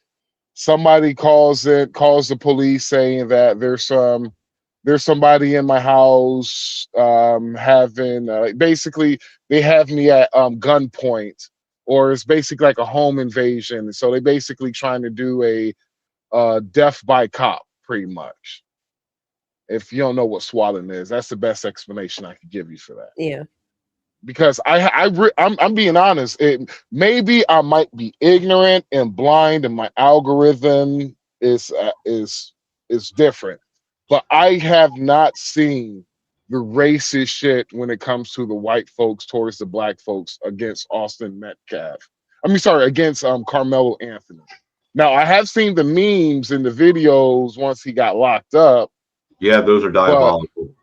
somebody calls the police saying that there's somebody in my house having basically they have me at gunpoint, or it's basically like a home invasion. So they basically trying to do a death by cop, pretty much. If you don't know what swatting is, that's the best explanation I could give you for that. Yeah. Because I'm being honest. Maybe I might be ignorant and blind, and my algorithm is different. But I have not seen the racist shit when it comes to the white folks towards the black folks against Austin Metcalf. Against Carmelo Anthony. Now I have seen the memes and the videos once he got locked up. Yeah, those are diabolical.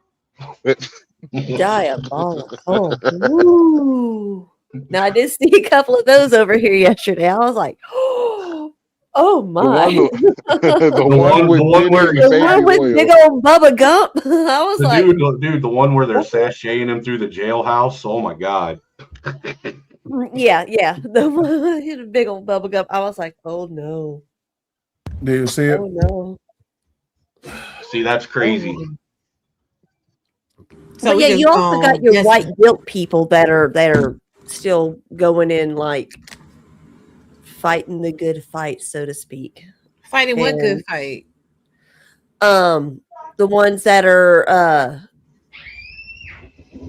Diabolical. Ooh. Now I did see a couple of those over here yesterday. I was like, oh my. The one with big old Bubba Gump. I was like, dude, the one where they're sashaying him through the jailhouse. Oh my god. yeah. The one hit a big old Bubba Gump. I was like, oh no. Do you see it? Oh no. See, that's crazy. So yeah, you also got your white guilt people that are still going in, like fighting the good fight, so to speak. Fighting what good fight? The ones that are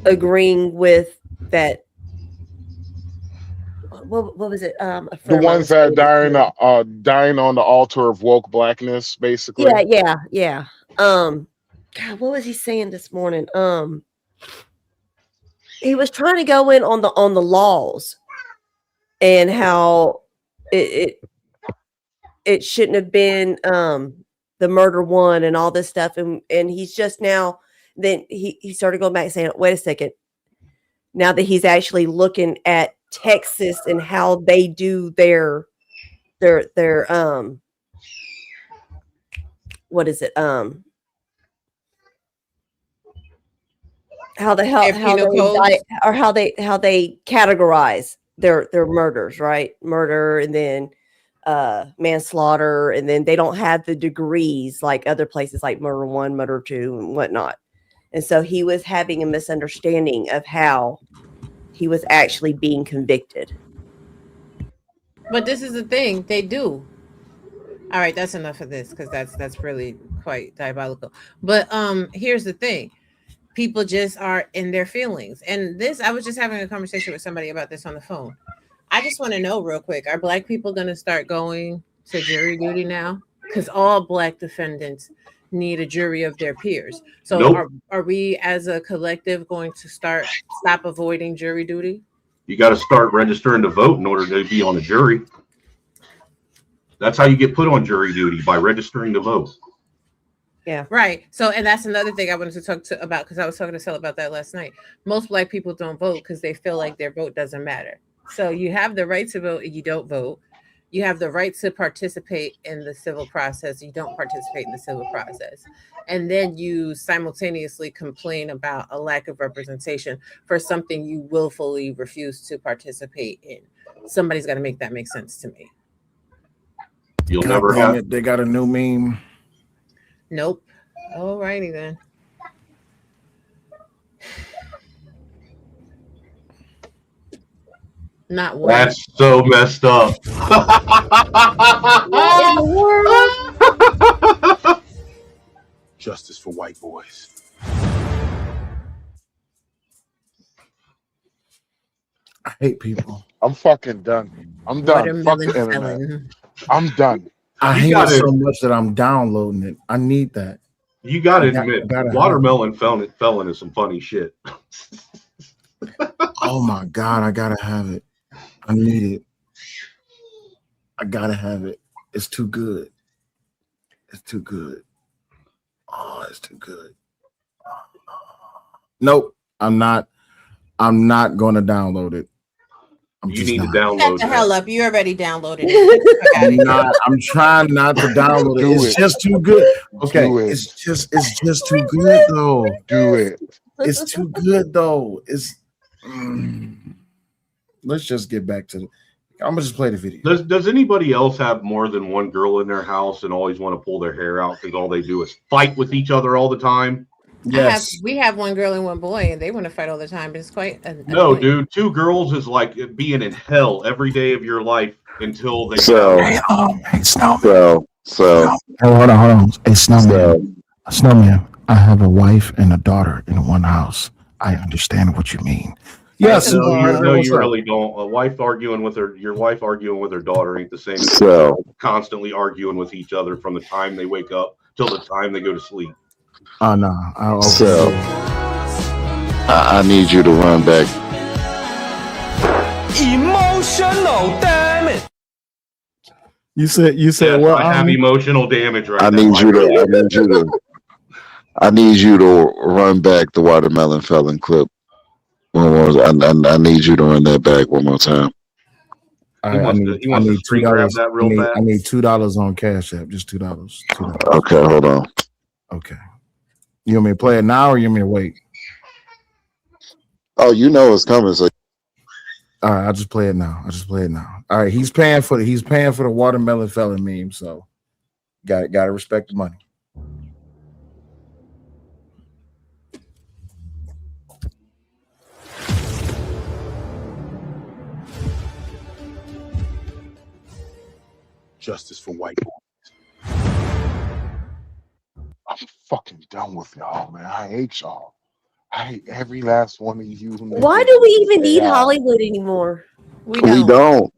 agreeing with that. What was it? The ones that are dying on the altar of woke blackness, basically. Yeah. God, what was he saying this morning? He was trying to go in on the laws and how it shouldn't have been the murder one and all this stuff, and he's just now. Then he started going back saying, "Wait a second." Now that he's actually looking at Texas and how they do their what is it how they categorize their murders, right? Murder, and then manslaughter, and then they don't have the degrees like other places like murder 1, murder 2, and whatnot. And so he was having a misunderstanding of how he was actually being convicted. But this is the thing, they do. All right, that's enough of this, because that's really quite diabolical. But here's the thing. People just are in their feelings. And this, I was just having a conversation with somebody about this on the phone. I just want to know real quick, are black people going to start going to jury duty now? Because all black defendants need a jury of their peers. So Nope. are we as a collective going to stop avoiding jury duty? You got to start registering to vote in order to be on a jury. That's how you get put on jury duty, by registering to vote. Yeah. Right. So, and that's another thing I wanted to talk about, because I was talking to Sel about that last night. Most black people don't vote because they feel like their vote doesn't matter. So you have the right to vote and you don't vote. You have the right to participate in the civil process. You don't participate in the civil process. And then you simultaneously complain about a lack of representation for something you willfully refuse to participate in. Somebody's got to make that make sense to me. You'll God never damn have. it, they got a new meme. Nope. All righty then. Not one. That's so messed up. What in the world? Justice for white boys. I hate people. I'm fucking done. I'm done. Fuck the Watermelon internet. felon. I'm done. I You hate it gotta- so much that I'm downloading it. I need that. You got to I admit, gotta have Watermelon Felon is some funny shit. Oh my God, I gotta have it. I need it. I gotta have it. It's too good. It's too good. Oh, it's too good. Nope, I'm not going to download it. You need to Shut download the that. hell up. You already downloaded it. I'm trying not to download it. Do It's it. just too good. Okay, Do it. it's just too good though. Do it. It's too good though. Let's just get back to. I'm gonna just play the video. Does anybody else have more than one girl in their house and always want to pull their hair out because all they do is fight with each other all the time? Yes. We have one girl and one boy, and they want to fight all the time. But it's quite No, annoying. dude. 2 girls is like being in hell every day of your life until they. Hey, Snowman. So Hold on. Hey, Snowman. I have a wife and a daughter in one house. I understand what you mean. Yes. No, you really don't. Your wife arguing with her daughter ain't the same as So- constantly arguing with each other from the time they wake up till the time they go to sleep. Oh no. So I need you to run back. Emotional damage. You said Yes, what? I have emotional damage right I now. need you to run back the Watermelon Felon clip. One more. I need you to run that back one more time. He wants to screen grab that real bad. I need $2 on Cash App. Just $2. Okay, hold on. Okay. You want me to play it now or you want me to wait? Oh, you know it's coming. So All right, I'll just play it now. All right, he's paying for the Watermelon Felon meme, so gotta respect the money. Justice for white boys. I'm fucking done with y'all, man. I hate y'all. I hate every last one of you. Why do we even need Hollywood anymore? we don't.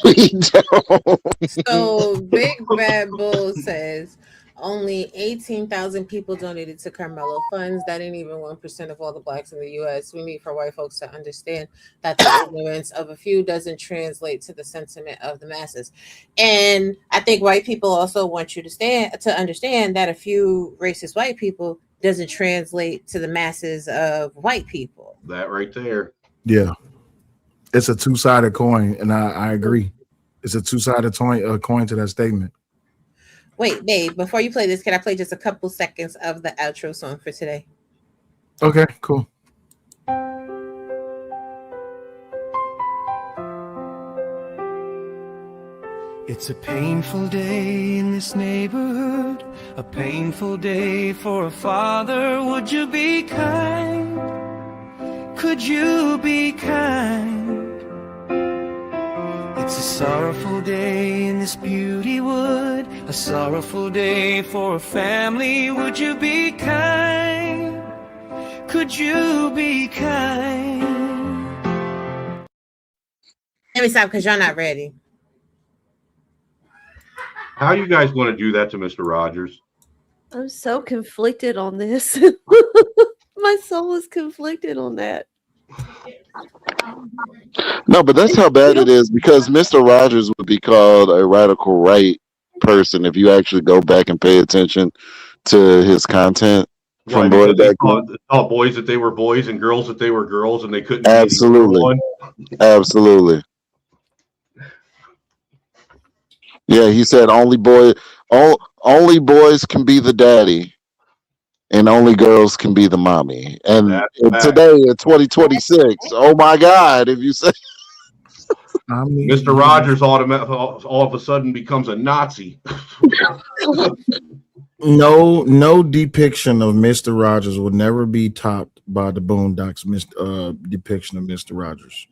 We don't. So Big Bad Bull says only 18,000 people donated to Carmelo funds. That ain't even 1% of all the blacks in the U.S. We need for white folks to understand that the ignorance of a few doesn't translate to the sentiment of the masses. And I think white people also want you to understand that a few racist white people doesn't translate to the masses of white people. That right there. Yeah, it's a two-sided coin, and I agree. It's a two-sided coin to that statement. Wait, babe, before you play this, can I play just a couple seconds of the outro song for today? Okay, cool. It's a painful day in this neighborhood, a painful day for a father. Would you be kind? Could you be kind? It's a sorrowful day in this beauty wood, a sorrowful day for a family. Would you be kind? Could you be kind? Let me stop because y'all not ready. How you guys want to do that to Mr. Rogers? I'm so conflicted on this. My soul is conflicted on that. No, but that's how bad it is, because Mr. Rogers would be called a radical right person if you actually go back and pay attention to his content. Why? Because they taught boys that they were boys and girls that they were girls, and they couldn't. Absolutely. Absolutely. Yeah, he said only boys can be the daddy, and only girls can be the mommy. And today in 2026, oh my God, if you say Mr. Rogers all of a sudden becomes a Nazi. No depiction of Mr. Rogers will never be topped by the Boondocks depiction of Mr. Rogers.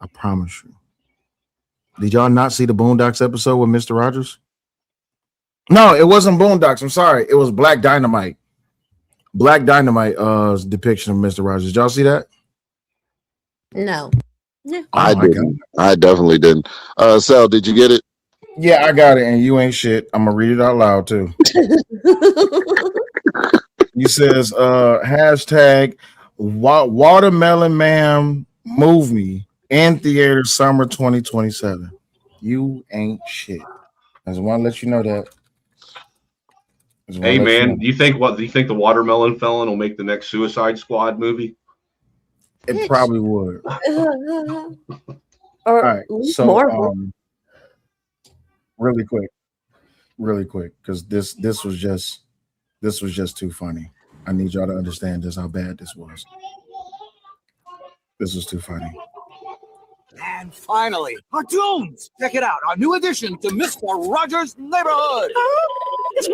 I promise you. Did y'all not see the Boondocks episode with Mr. Rogers? No, it wasn't Boondocks. I'm sorry. It was Black Dynamite. Black Dynamite's depiction of Mr. Rogers. Did y'all see that? No. I didn't. I definitely didn't. Sal, did you get it? Yeah, I got it, and you ain't shit. I'm gonna read it out loud too. He says, hashtag Watermelon Man movie in theater summer 2027. You ain't shit. I just want to let you know that. Hey man, do you think the Watermelon Felon will make the next Suicide Squad movie? It probably would. All right, so really quick, because this was just too funny. I need y'all to understand just how bad this was. This was too funny. And finally, cartoons! Check it out, our new addition to Mr. Rogers' Neighborhood! It's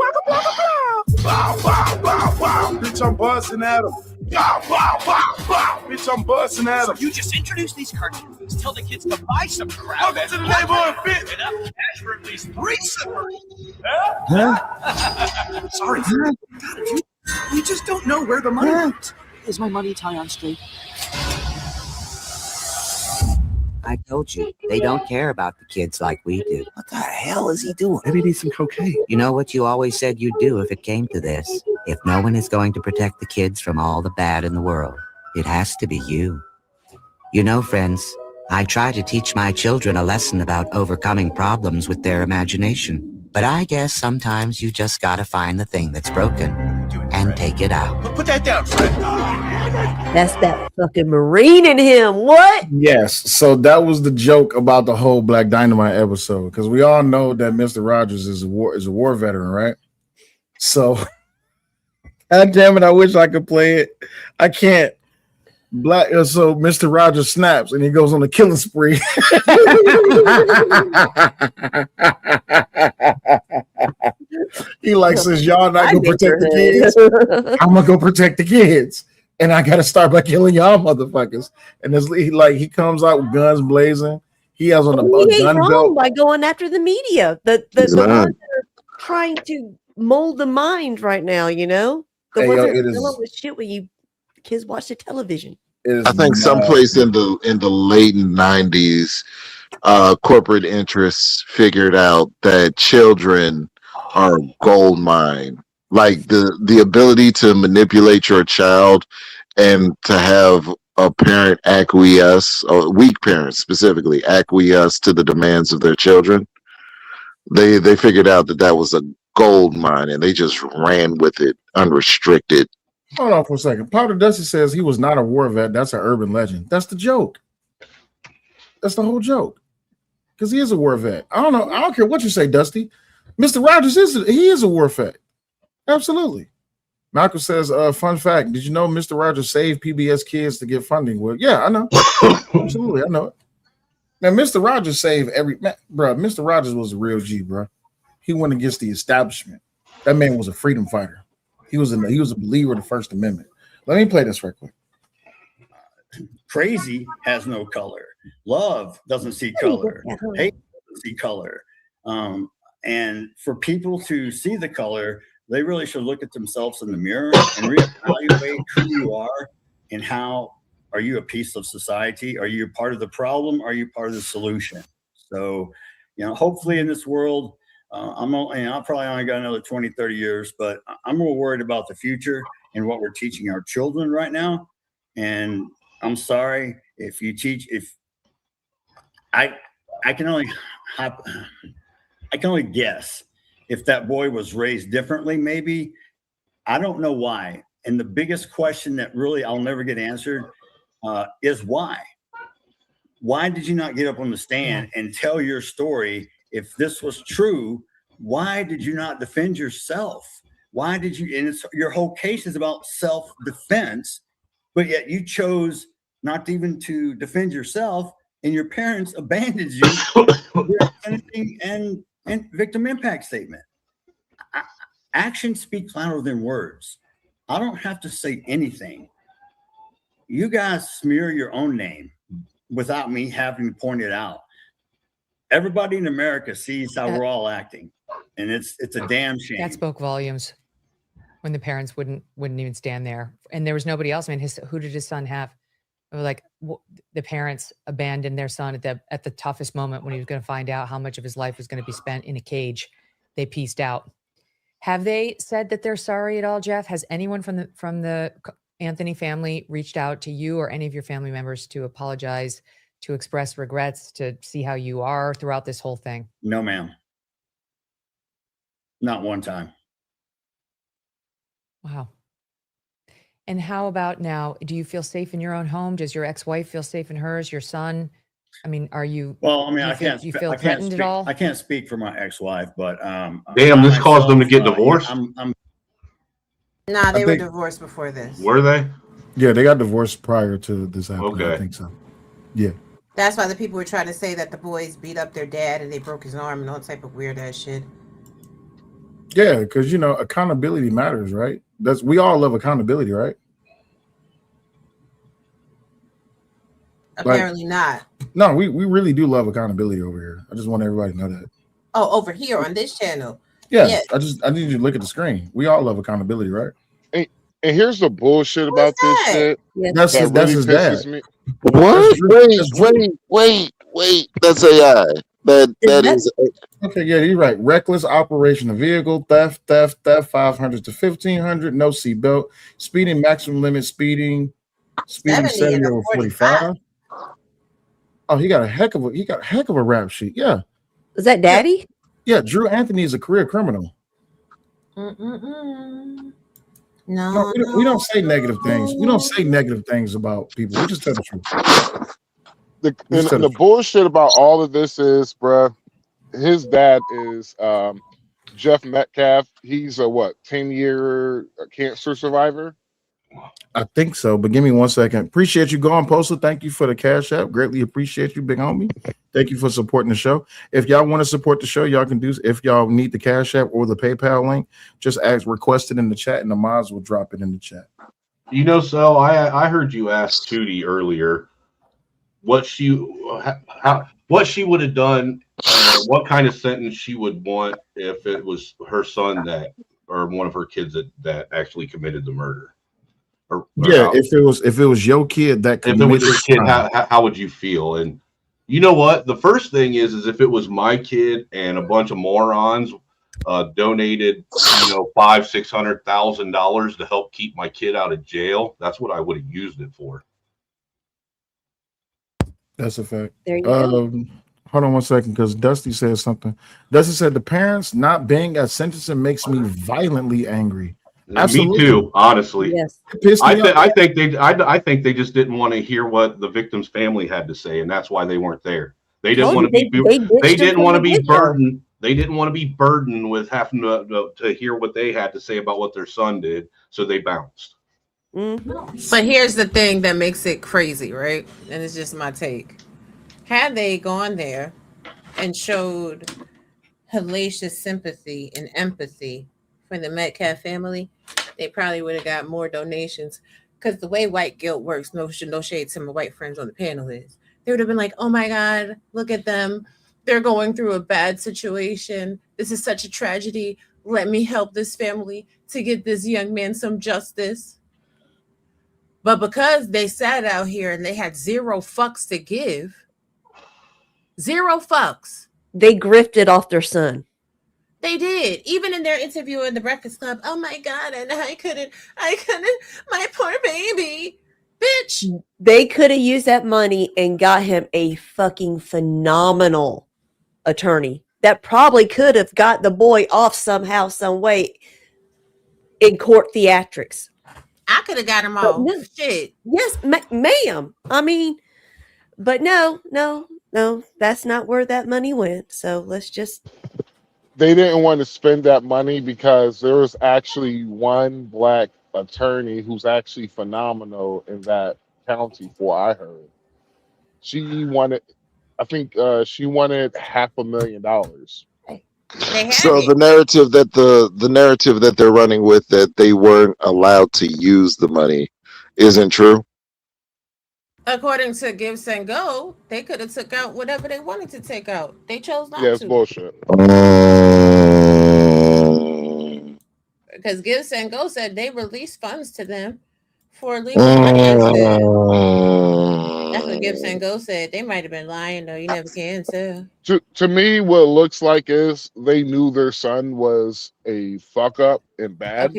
Bow, bow, bow, bow. Bitch, I'm busting at him. Bow, bow, bow, bow. Bitch, I'm busting at him. So you just introduce these cartoons, tell the kids to buy some crap. Welcome to the neighborhood fit. It up cash for at least 3 summers. Huh? Sorry, sir. You just don't know where the money went. Is my money tie on straight? I told you, they don't care about the kids like we do. What the hell is he doing? Maybe need some cocaine. You know what you always said you'd do if it came to this? If no one is going to protect the kids from all the bad in the world, it has to be you. You know, friends, I try to teach my children a lesson about overcoming problems with their imagination. But I guess sometimes you just gotta find the thing that's broken and take it out. Put that down, Fred. That's that fucking Marine in him. What? Yes. So that was the joke about the whole Black Dynamite episode, because we all know that Mr. Rogers is a war veteran, right? So, God damn it, I wish I could play it. I can't. So Mr. Rogers snaps and he goes on a killing spree. He like says, y'all not gonna protect the kids. I'm gonna go protect the kids. And I gotta start by killing y'all motherfuckers. And he comes out with guns blazing. He has on a gun belt by going after the media. The ones that are trying to mold the mind right now, you know? The ones that are dealing with shit when you kids watch the television. I think someplace in the late 90s, corporate interests figured out that children are a gold mine. Like the ability to manipulate your child and to have a parent acquiesce, or weak parents specifically, acquiesce to the demands of their children. They figured out that was a gold mine, and they just ran with it unrestricted. Hold on for a second. Powder Dusty says he was not a war vet. That's an urban legend. That's the joke. That's the whole joke. Because he is a war vet. I don't know. I don't care what you say, Dusty. Mr. Rogers is a war vet. Absolutely. Malcolm says, fun fact, did you know Mr. Rogers saved PBS kids to get funding? Well, yeah, I know. Absolutely, I know it. Now, Mr. Rogers saved bro, Mr. Rogers was a real G, bro. He went against the establishment. That man was a freedom fighter. He was a believer of the First Amendment. Let me play this real quick. Crazy has no color. Love doesn't see color. Hate doesn't see color. And for people to see the color, they really should look at themselves in the mirror and reevaluate who you are and how are you a piece of society? Are you part of the problem? Are you part of the solution? So, hopefully in this world, I'll probably only got another 20, 30 years, but I'm more worried about the future and what we're teaching our children right now. And I'm sorry if I can only guess if that boy was raised differently, maybe. I don't know why. And the biggest question that really I'll never get answered is why? Why did you not get up on the stand and tell your story? If this was true, why did you not defend yourself? Why did you? And your whole case is about self-defense, but yet you chose not even to defend yourself, and your parents abandoned you for your sentencing and victim impact statement. Actions speak louder than words. I don't have to say anything. You guys smear your own name without me having to point it out. Everybody in America sees how we're all acting, and it's a damn shame. That spoke volumes when the parents wouldn't even stand there, and there was nobody else. I mean, who did his son have? It was like the parents abandoned their son at the toughest moment when he was going to find out how much of his life was going to be spent in a cage. They pieced out. Have they said that they're sorry at all, Jeff? Has anyone from the Anthony family reached out to you or any of your family members to apologize, to express regrets, to see how you are throughout this whole thing? No, ma'am. Not one time. Wow. And how about now? Do you feel safe in your own home? Does your ex-wife feel safe in hers? Your son? I mean, are you? Well, I mean, do you feel threatened at all? I can't speak for my ex-wife, but damn, this caused them to get divorced. Nah, they I were think- divorced before this. Were they? Yeah, they got divorced prior to this happening. Okay. I think so. Yeah. That's why the people were trying to say that the boys beat up their dad and they broke his arm and all type of weird ass shit. Yeah, because accountability matters, right? We all love accountability, right? Apparently not. No, we really do love accountability over here. I just want everybody to know that. Oh, over here on this channel. Yeah, I need you to look at the screen. We all love accountability, right? And here's the bullshit about this shit. That's that his really dad. pisses me. What? Wait. That's AI. That is. Okay, yeah, you're right. Reckless operation of vehicle, theft, 500 to 1500, no seatbelt, speeding maximum limit, speeding 70 over 45. Oh, he got a heck of a rap sheet. Yeah. Is that Daddy? Yeah, Drew Anthony is a career criminal. No, we don't say negative things. We don't say negative things about people. We just tell the truth. The bullshit about all of this is, bruh, his dad is Jeff Metcalf. He's a 10-year cancer survivor. I think so, but give me 1 second. Appreciate you going, Postal. Thank you for the cash app. Greatly appreciate you, big homie. Thank you for supporting the show. If y'all want to support the show, y'all can do. If y'all need the cash app or the PayPal link, just request it in the chat, and the mods will drop it in the chat. So I heard you ask Tootie earlier what she would have done, what kind of sentence she would want if it was her son or one of her kids that actually committed the murder. If it was your kid that if it was your kid, how would you feel? And you know what? The first thing is if it was my kid and a bunch of morons donated, $500,000-$600,000 to help keep my kid out of jail, that's what I would have used it for. That's a fact. There you go. Hold on 1 second, because Dusty said something. Dusty said the parents not being at sentencing makes me violently angry. Absolutely. Me too, honestly. Yes. I think they just didn't want to hear what the victim's family had to say, and that's why they weren't there. They didn't want to be. They didn't want to be burdened. They didn't want to be burdened with having to hear what they had to say about what their son did, so they bounced. But here's the thing that makes it crazy, right? And it's just my take. Had they gone there and showed hellacious sympathy and empathy for the Metcalf family, they probably would have got more donations. Because the way white guilt works, no shade to my white friends on the panel is, they would have been like, oh my God, look at them. They're going through a bad situation. This is such a tragedy. Let me help this family to get this young man some justice. But because they sat out here and they had zero fucks to give, zero fucks. They grifted off their son. They did. Even in their interview in the Breakfast Club. Oh my God, and I couldn't, my poor baby. Bitch. They could have used that money and got him a fucking phenomenal attorney that probably could have got the boy off somehow, some way in court theatrics. I could have got them But all. no, Shit. yes, ma'am. I mean, but no, that's not where that money went. So let's just. They didn't want to spend that money because there was actually one black attorney who's actually phenomenal in that county. For I heard, she wanted, I think she wanted $500,000. They had So it. the narrative that they're running with, that they weren't allowed to use the money, isn't true. According to Give and Go, they could have took out whatever they wanted to take out. They chose not Yeah, it's to. bullshit. Because Give and Go said they released funds to them for legal finances. That's what Give and Go said. They might have been lying though. You never can tell. To me, what it looks like is they knew their son was a fuck up and bad,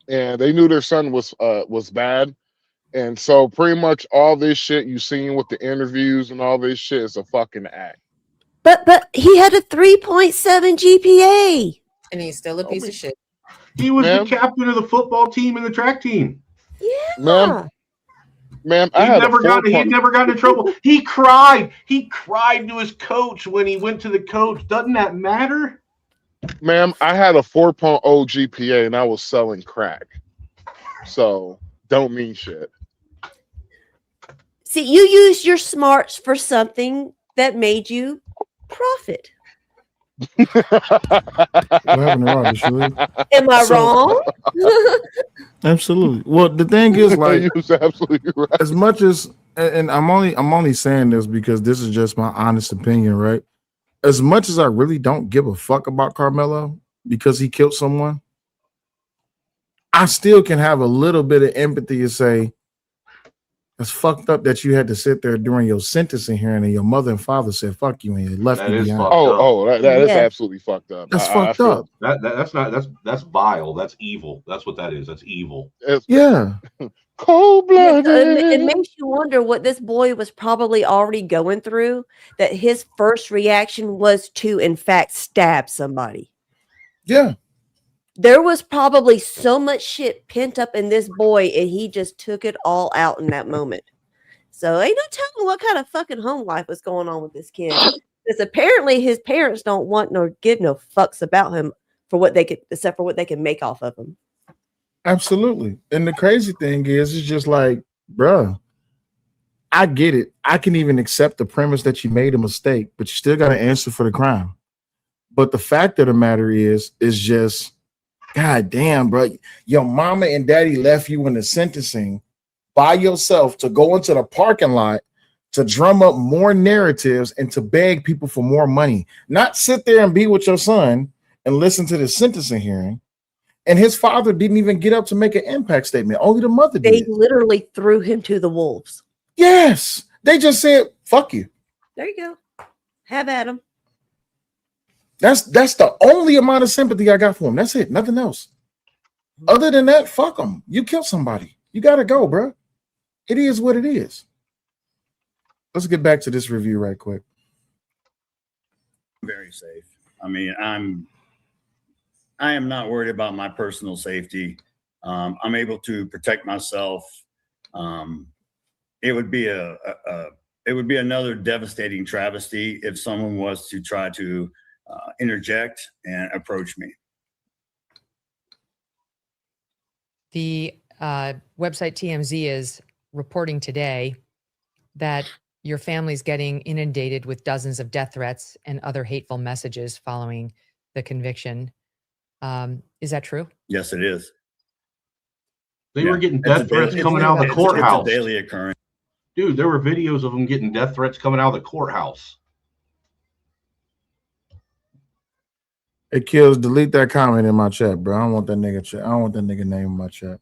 and they knew their son was bad. And so pretty much all this shit you seen with the interviews and all this shit is a fucking act. But he had a 3.7 GPA. And he's still a piece of shit. He was Ma'am? the captain of the football team and the track team. Ma'am, I He had never got in trouble. He cried to his coach when he went to the coach. Doesn't that matter? Ma'am, I had a 4.0 GPA and I was selling crack. So don't mean shit. See, you used your smarts for something that made you profit. What happened to Robbie? Should we? Am I wrong? Absolutely. Well, the thing is, like, He was absolutely right. as much as, and I'm only saying this because this is just my honest opinion, right? As much as I really don't give a fuck about Carmelo because he killed someone, I still can have a little bit of empathy and say, it's fucked up that you had to sit there during your sentencing hearing and your mother and father said fuck you and you left That you is behind. fucked That is absolutely fucked up. That's I fucked feel- up. That's vile. That's evil. That's what that is. That's evil. Yeah. Cold-blooded. It makes you wonder what this boy was probably already going through, that his first reaction was to, in fact, stab somebody. Yeah. There was probably so much shit pent up in this boy, and he just took it all out in that moment. So ain't no telling what kind of fucking home life was going on with this kid. Because apparently his parents don't want nor give no fucks about him for what they could, except for what they can make off of him. Absolutely. And the crazy thing is, it's just like, bruh, I get it. I can even accept the premise that you made a mistake, but you still got to answer for the crime. But the fact of the matter is just, God damn, bro. Your mama and daddy left you in the sentencing by yourself to go into the parking lot to drum up more narratives and to beg people for more money. Not sit there and be with your son and listen to the sentencing hearing. And his father didn't even get up to make an impact statement. Only the mother They did. literally threw him to the wolves. Yes. They just said, fuck you. There you go. Have at him. That's the only amount of sympathy I got for him. That's it. Nothing else. Other than that, fuck him. You killed somebody. You got to go, bro. It is what it is. Let's get back to this review right quick. Very safe. I mean, I am not worried about my personal safety. I'm able to protect myself. It would be another devastating travesty if someone was to try to interject and approach me. The website TMZ is reporting today that your family's getting inundated with dozens of death threats and other hateful messages following the conviction. Is that true? Yes, it is. They were getting death threats coming out of the courthouse. It's a daily occurrence. Dude, there were videos of them getting death threats coming out of the courthouse. It kills. Delete that comment in my chat, bro. I don't want that nigga chat. I don't want that nigga name in my chat.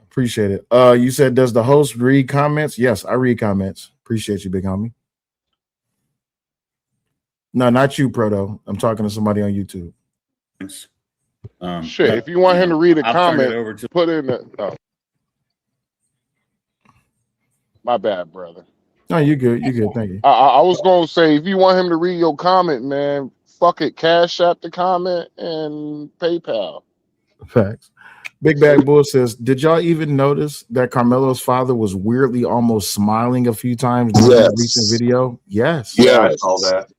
Appreciate it. You said, does the host read comments? Yes, I read comments. Appreciate you, big homie. No, not you, Proto. I'm talking to somebody on YouTube. Shit, if you want him to read a I'll turn it comment, over to- put in the. Oh. My bad, brother. No, you good. You good. Thank you. I was gonna say, if you want him to read your comment, man, fuck it, Cash App the comment and PayPal. Facts. Big Bag Bull says, did y'all even notice that Carmelo's father was weirdly almost smiling a few times during that recent video? Yes. Yeah, I saw that.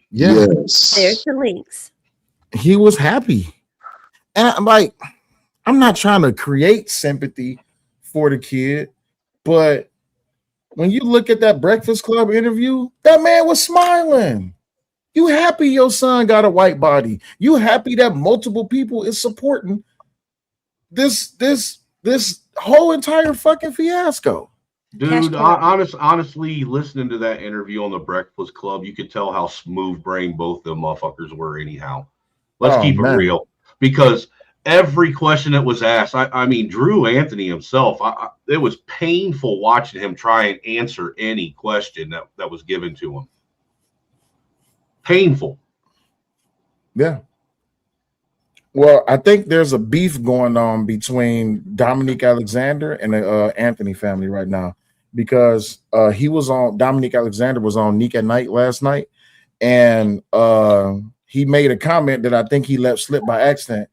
Yeah. There's the links. He was happy. And I'm like, I'm not trying to create sympathy for the kid, but when you look at that Breakfast Club interview, that man was smiling. You happy your son got a white body. You happy that multiple people is supporting this whole entire fucking fiasco. Dude, honestly, listening to that interview on the Breakfast Club, you could tell how smooth brain both them motherfuckers were anyhow. Let's keep it real. Because every question that was asked, I mean, Drew Anthony himself, it was painful watching him try and answer any question that was given to him. Painful. Yeah. Well, I think there's a beef going on between Dominique Alexander and the Anthony family right now, because Dominique Alexander was on Nick at Night last night, and he made a comment that I think he let slip by accident.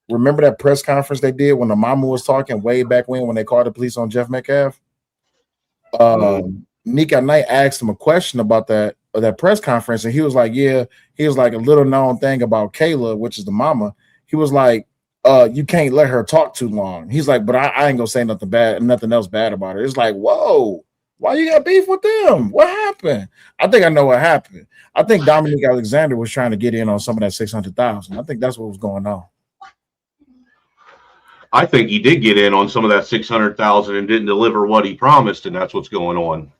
Remember that press conference they did when the mama was talking way back when they called the police on Jeff Metcalf? Nick at Night asked him a question about that press conference, and he was like, a little known thing about Kayla, which is the mama. He was like, you can't let her talk too long. He's like, but I ain't gonna say nothing else bad about her. It's like, whoa, why you got beef with them? What happened? I think I know what happened. I think Dominique Alexander was trying to get in on some of that 600,000. I think that's what was going on. I think he did get in on some of that 600,000 and didn't deliver what he promised, and that's what's going on.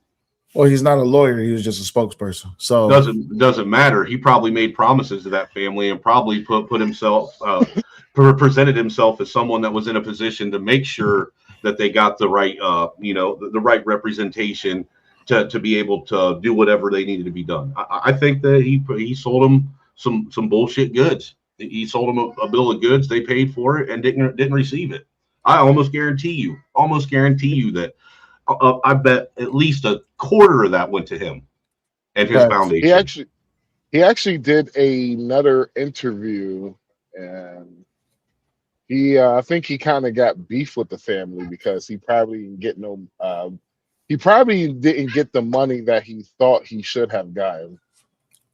Well, he's not a lawyer; he was just a spokesperson. So doesn't matter. He probably made promises to that family and probably put himself presented himself as someone that was in a position to make sure that they got the right the right representation to be able to do whatever they needed to be done. I think that he sold them some bullshit goods. He sold them a bill of goods. They paid for it and didn't receive it. I almost guarantee you that I bet at least a quarter of that went to him and his foundation. He actually did another interview, and I think he kind of got beef with the family because he probably didn't get the money that he thought he should have gotten.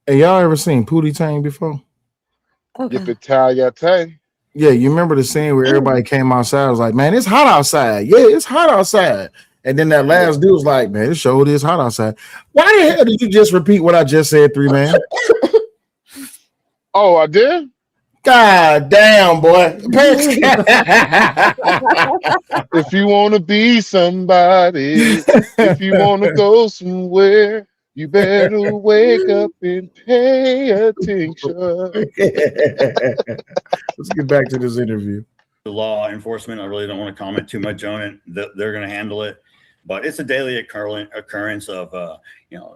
Hey, y'all ever seen Pootie Tang before? Yippee-ki-yay. Yeah, you remember the scene where everybody came outside, was like, man, it's hot outside. Yeah, it's hot outside. And then that last dude was like, man, it sure is hot outside. Why the hell did you just repeat what I just said, 3 Man? Oh, I did? God damn, boy. If you want to be somebody, if you want to go somewhere, you better wake up and pay attention. Let's get back to this interview. The law enforcement, I really don't want to comment too much on it. They're going to handle it. But it's a daily occurrence of,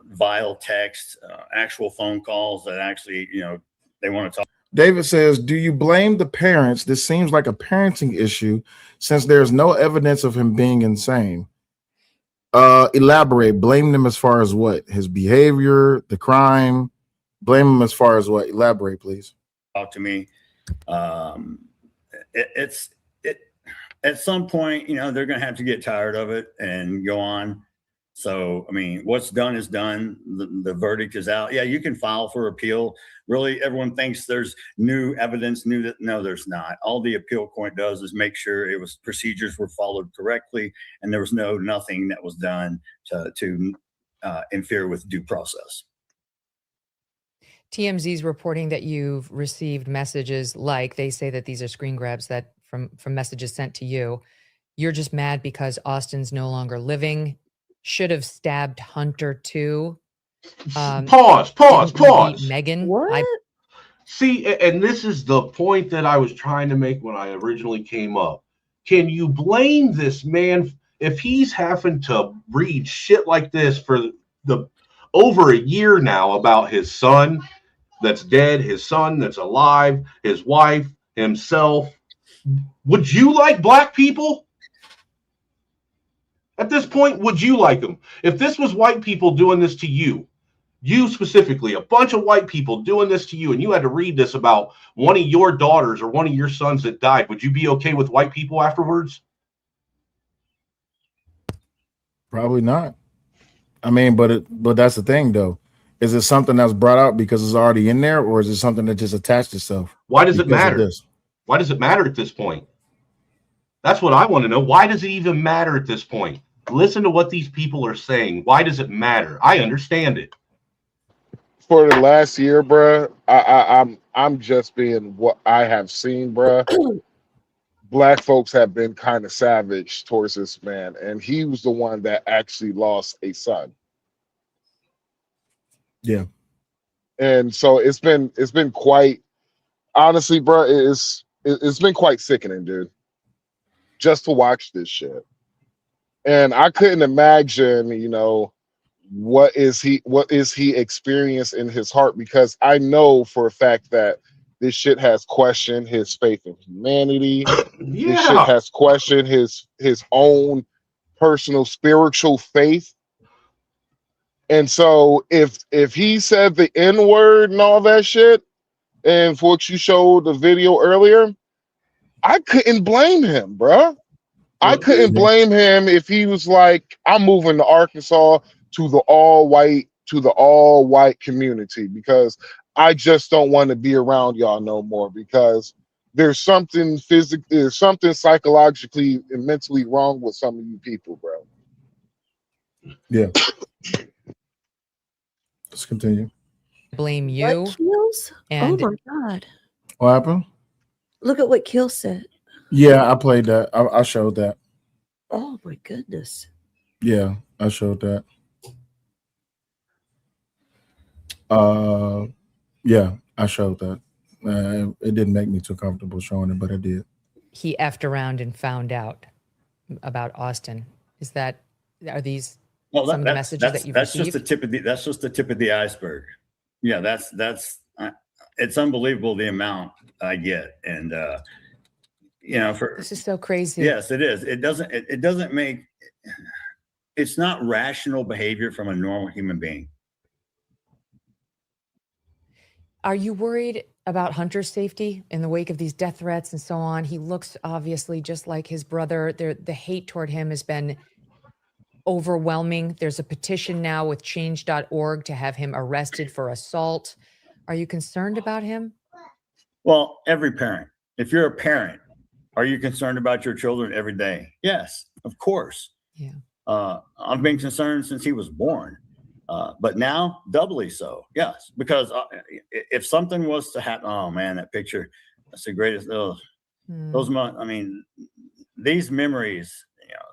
vile text, actual phone calls that actually, they want to talk. David says, do you blame the parents? This seems like a parenting issue since there's no evidence of him being insane. Elaborate. Blame them as far as what? His behavior, the crime. Blame him as far as what? Elaborate, please. Talk to me. It's at some point, they're going to have to get tired of it and go on. So, I mean, what's done is done. The verdict is out. Yeah, you can file for appeal. Really, everyone thinks there's new evidence, no, there's not. All the appeal court does is make sure procedures were followed correctly, and there was nothing that was done to interfere with due process. TMZ is reporting that you've received messages like, they say that these are screen grabs that from messages sent to you. You're just mad because Austin's no longer living. Should have stabbed Hunter too. Pause. Megan. What? See, and this is the point that I was trying to make when I originally came up. Can you blame this man if he's having to read shit like this for the over a year now about his son that's dead, his son that's alive, his wife, himself? Would you like black people? At this point, would you like them? If this was white people doing this to you, You specifically, a bunch of white people doing this to you, and you had to read this about one of your daughters or one of your sons that died, would you be okay with white people afterwards? Probably not. I mean, but that's the thing, though. Is it something that's brought out because it's already in there, or is it something that just attached itself? Why does it because of matter? this? Why does it matter at this point? That's what I want to know. Why does it even matter at this point? Listen to what these people are saying. Why does it matter? I understand it. For the last year, bruh, I'm just being what I have seen, bruh. Black folks have been kind of savage towards this man, and he was the one that actually lost a son. Yeah. And so it's been quite, honestly, bro, it's been quite sickening, dude, just to watch this shit. And I couldn't imagine, you know, what is he experienced in his heart, because I know for a fact that this shit has questioned his faith in humanity. Yeah. This shit has questioned his own personal spiritual faith. And so if he said the N-word and all that shit, and for what you showed the video earlier, I couldn't blame him, bruh. I couldn't blame him if he was like, I'm moving to Arkansas to the all white community because I just don't want to be around y'all no more, because there's something psychologically and mentally wrong with some of you people, bro. Yeah. Let's continue. Blame you. What kills? And oh my God. What happened? Look at what Kill said. Yeah, I played that. I showed that. Oh my goodness. Yeah, I showed that. Yeah, I showed that. It didn't make me too comfortable showing it, but I did. he effed around and found out about Austin. Are these some of the messages that you've received? Just that's just the tip of the iceberg. Yeah, it's unbelievable the amount I get. And this is so crazy. Yes, it is. It doesn't make, it's not rational behavior from a normal human being. Are you worried about Hunter's safety in the wake of these death threats and so on? He looks obviously just like his brother. The hate toward him has been overwhelming. There's a petition now with change.org to have him arrested for assault. Are you concerned about him? Well, every parent, if you're a parent, are you concerned about your children every day? Yes, of course. Yeah. I've been concerned since he was born. But now doubly so. Yes, because if something was to happen, oh man, that picture, that's the greatest. These memories,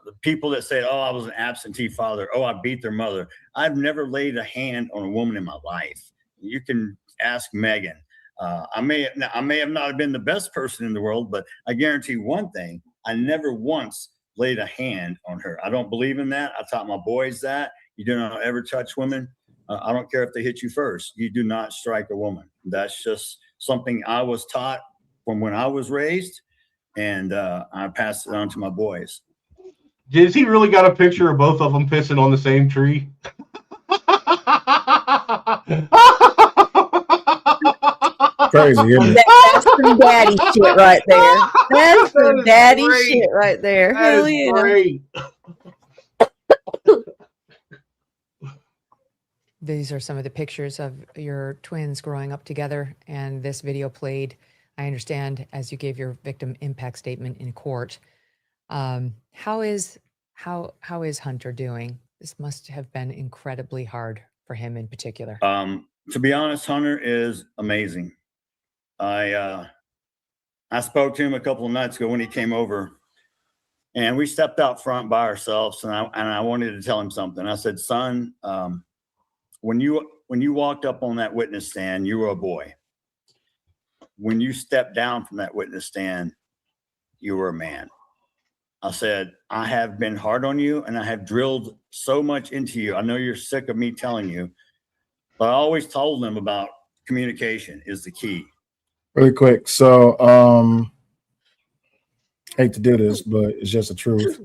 the people that say, oh, I was an absentee father. Oh, I beat their mother. I've never laid a hand on a woman in my life. You can ask Megan. I may have not been the best person in the world, but I guarantee one thing, I never once laid a hand on her. I don't believe in that. I taught my boys that. You do not ever touch women. I don't care if they hit you first. You do not strike a woman. That's just something I was taught from when I was raised, and I passed it on to my boys. Does he really got a picture of both of them pissing on the same tree? Crazy, isn't it? That's some daddy shit right there. That's some daddy shit right there. Hell yeah. Great. These are some of the pictures of your twins growing up together, and this video played, I understand, as you gave your victim impact statement in court. How is Hunter doing? This must have been incredibly hard for him in particular. To be honest, Hunter is amazing. I spoke to him a couple of nights ago when he came over, and we stepped out front by ourselves, and I wanted to tell him something. I said, son, when you walked up on that witness stand, you were a boy. When you stepped down from that witness stand, you were a man. I said, I have been hard on you, and I have drilled so much into you. I know you're sick of me telling you, but I always told them about communication is the key. Really quick. So, hate to do this, but it's just the truth.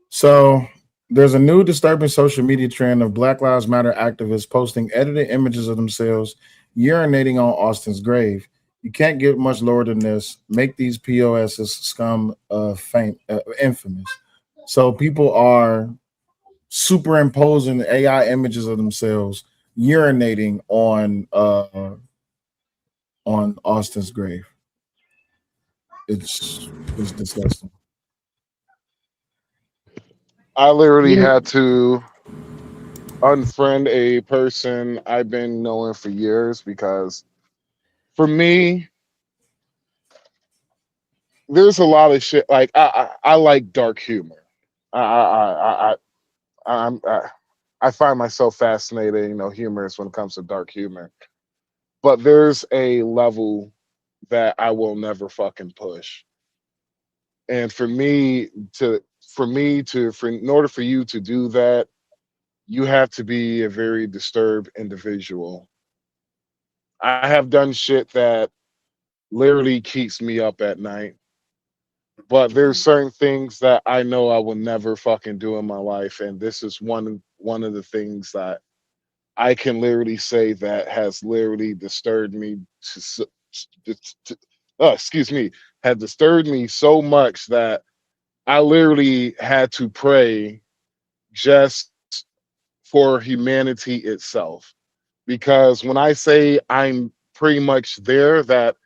So There's a new disturbing social media trend of Black Lives Matter activists posting edited images of themselves urinating on Austin's grave. You can't get much lower than this. Make these POSs scum fame infamous. So people are superimposing AI images of themselves urinating on Austin's grave. It's disgusting. I literally had to unfriend a person I've been knowing for years because for me, there's a lot of shit. Like I like dark humor. I find myself fascinated, humorous when it comes to dark humor. But there's a level that I will never fucking push. And in order for you to do that, you have to be a very disturbed individual. I have done shit that literally keeps me up at night. But there's certain things that I know I will never fucking do in my life. And this is one of the things that I can literally say that has literally disturbed me had disturbed me so much that I literally had to pray just for humanity itself. Because when I say I'm pretty much there, that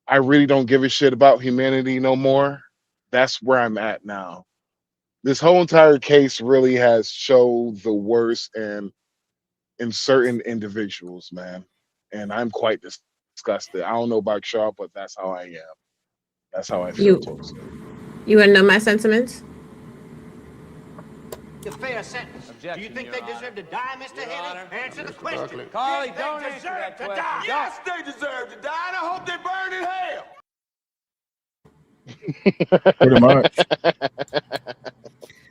I really don't give a shit about humanity no more, that's where I'm at now. This whole entire case really has showed the worst in certain individuals, man. And I'm quite disgusted. I don't know about y'all, but that's how I am. That's how I feel. You want to know my sentiments? A fair sentence. Do you think they deserve to die, Mr. Haley? Answer the question. Carly, don't answer that question. Yes, they deserve to die, and I hope they burn in hell. Pretty much.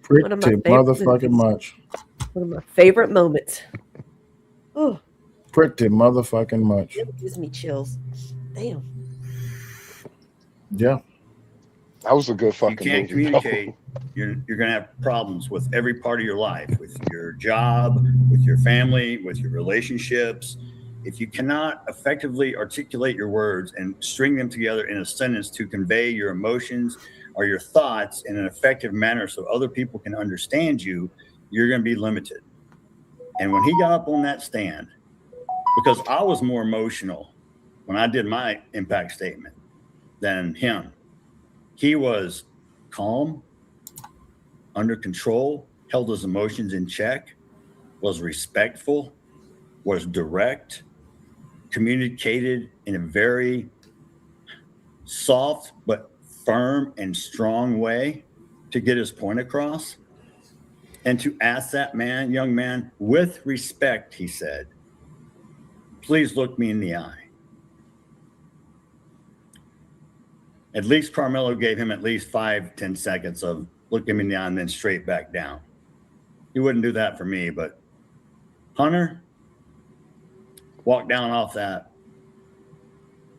One of my Pretty favorite motherfucking movies. much. One of my favorite moments. Oh, Pretty motherfucking much. it gives me chills. Damn. Yeah. That was a good fucking You can't movie, bro. communicate. You're going to have problems with every part of your life, with your job, with your family, with your relationships. If you cannot effectively articulate your words and string them together in a sentence to convey your emotions or your thoughts in an effective manner so other people can understand you, you're going to be limited. And when he got up on that stand, because I was more emotional when I did my impact statement than him, he was calm, under control, held his emotions in check, was respectful, was direct, communicated in a very soft but firm and strong way to get his point across. And to ask that young man, with respect, he said, please look me in the eye. At least Carmelo gave him at least 5-10 seconds of look him in the eye and then straight back down. He wouldn't do that for me, but Hunter walked down off that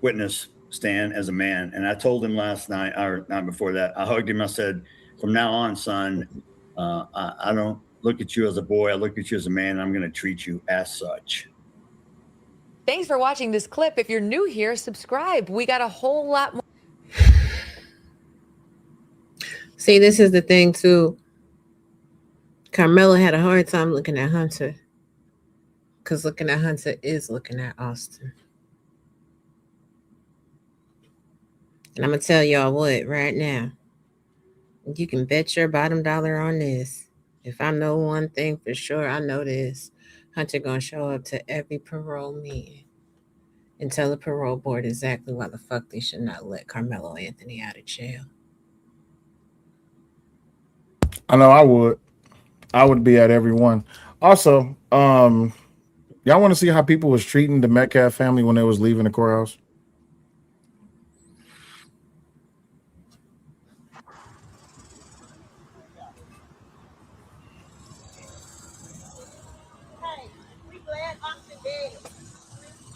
witness stand as a man. And I told him last night, or not before that, I hugged him. I said, from now on, son, I don't look at you as a boy. I look at you as a man. I'm going to treat you as such. Thanks for watching this clip. If you're new here, subscribe. We got a whole lot more. See, this is the thing too. Carmelo had a hard time looking at Hunter, because looking at Hunter is looking at Austin. And I'm gonna tell y'all what right now. You can bet your bottom dollar on this. If I know one thing for sure, I know this. Hunter gonna show up to every parole meeting and tell the parole board exactly why the fuck they should not let Carmelo Anthony out of jail. I know I would be at every one. Also, y'all want to see how people was treating the Metcalf family when they was leaving the courthouse? Hey, we glad Austin dead.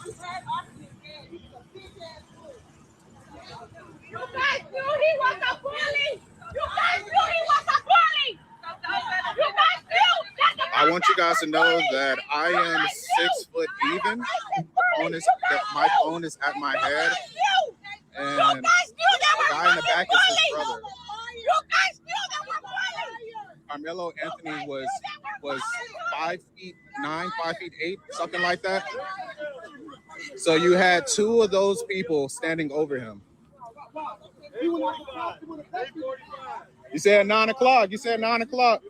I'm glad Austin is dead. He's a bitch ass fool. You guys knew he was a bully. You guys knew he was a bully. You guys I want you guys to know that I am 6 foot even. My phone is at my head, and the guy in the back is his brother. Carmelo Anthony was 5'9", 5'8", something like that. So you had 2 of those people standing over him. You said 9 o'clock. You said 9 o'clock.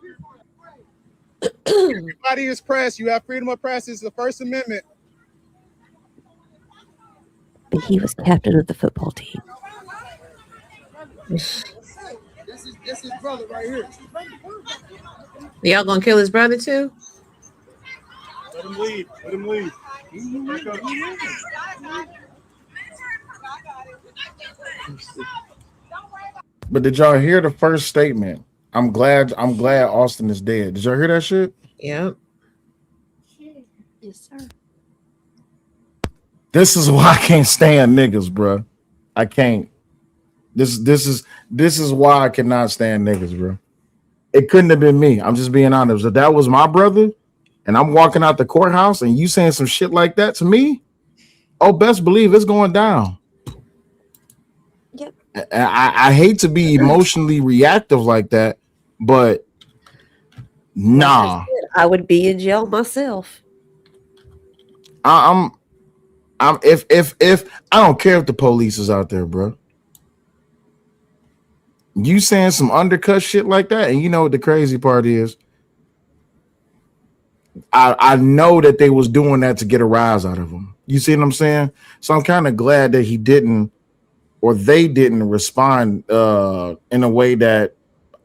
Everybody is press. You have freedom of press. It's the First Amendment. But he was captain of the football team. This is brother right here. Y'all gonna kill his brother too? Let him leave. Let him leave. But did y'all hear the first statement? I'm glad Austin is dead. Did y'all hear that shit? Yep. Yes, sir. This is why I can't stand niggas, bro. I can't. This is why I cannot stand niggas, bro. It couldn't have been me. I'm just being honest. If that was my brother, and I'm walking out the courthouse, and you saying some shit like that to me, oh, best believe it's going down. Yep. I hate to be emotionally reactive like that, but nah. I would be in jail myself. I'm if I don't care if the police is out there, bro. You saying some undercut shit like that, and you know what the crazy part is? I know that they was doing that to get a rise out of him. You see what I'm saying? So I'm kind of glad that he didn't, or they didn't respond in a way that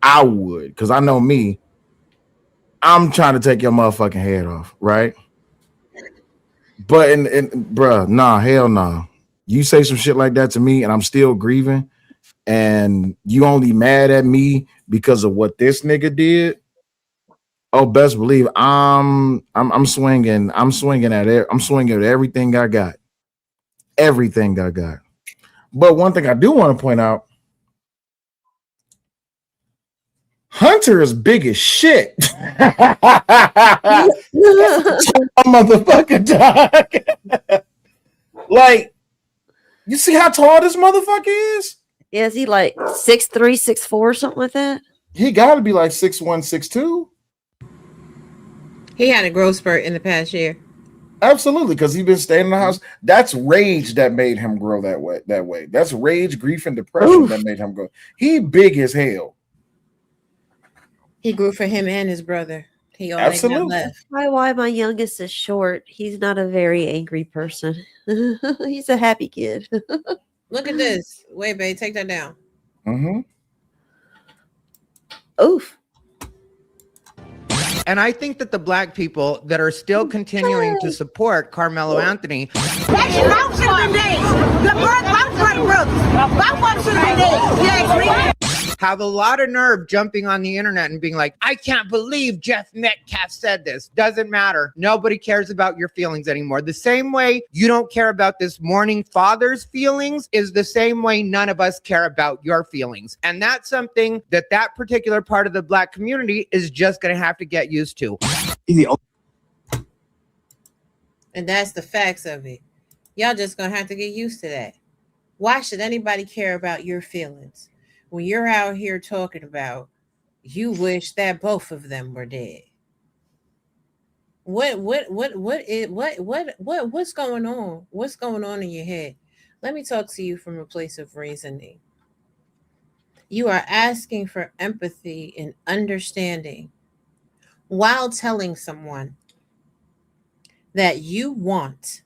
I would, because I know me. I'm trying to take your motherfucking head off, right? But bruh, nah, hell nah. You say some shit like that to me, and I'm still grieving, and you only mad at me because of what this nigga did. Oh, best believe I'm swinging. I'm swinging at it. I'm swinging at everything I got. Everything I got. But one thing I do want to point out, Hunter is big as shit. Motherfucker, dog. Like, you see how tall this motherfucker is? Yeah, is he like 6'3", 6'4", something like that? He got to be like 6'1", 6'2". He had a growth spurt in the past year. Absolutely, because he's been staying in the house. That's rage that made him grow that way. That's rage, grief, and depression that made him grow. He big as hell. He grew for him and his brother. He only Absolutely. left. Why my youngest is short. He's not a very angry person. He's a happy kid. Look at this. Wait, babe, take that down. Mm-hmm. Oof. And I think that the black people that are still continuing to support Carmelo Anthony. Have a lot of nerve jumping on the internet and being like, I can't believe Jeff Metcalf said this. Doesn't matter. Nobody cares about your feelings anymore. The same way you don't care about this mourning father's feelings is the same way none of us care about your feelings. And that's something that particular part of the black community is just going to have to get used to. And that's the facts of it. Y'all just gonna have to get used to that. Why should anybody care about your feelings when you're out here talking about you wish that both of them were dead? What's going on? What's going on in your head? Let me talk to you from a place of reasoning. You are asking for empathy and understanding while telling someone that you want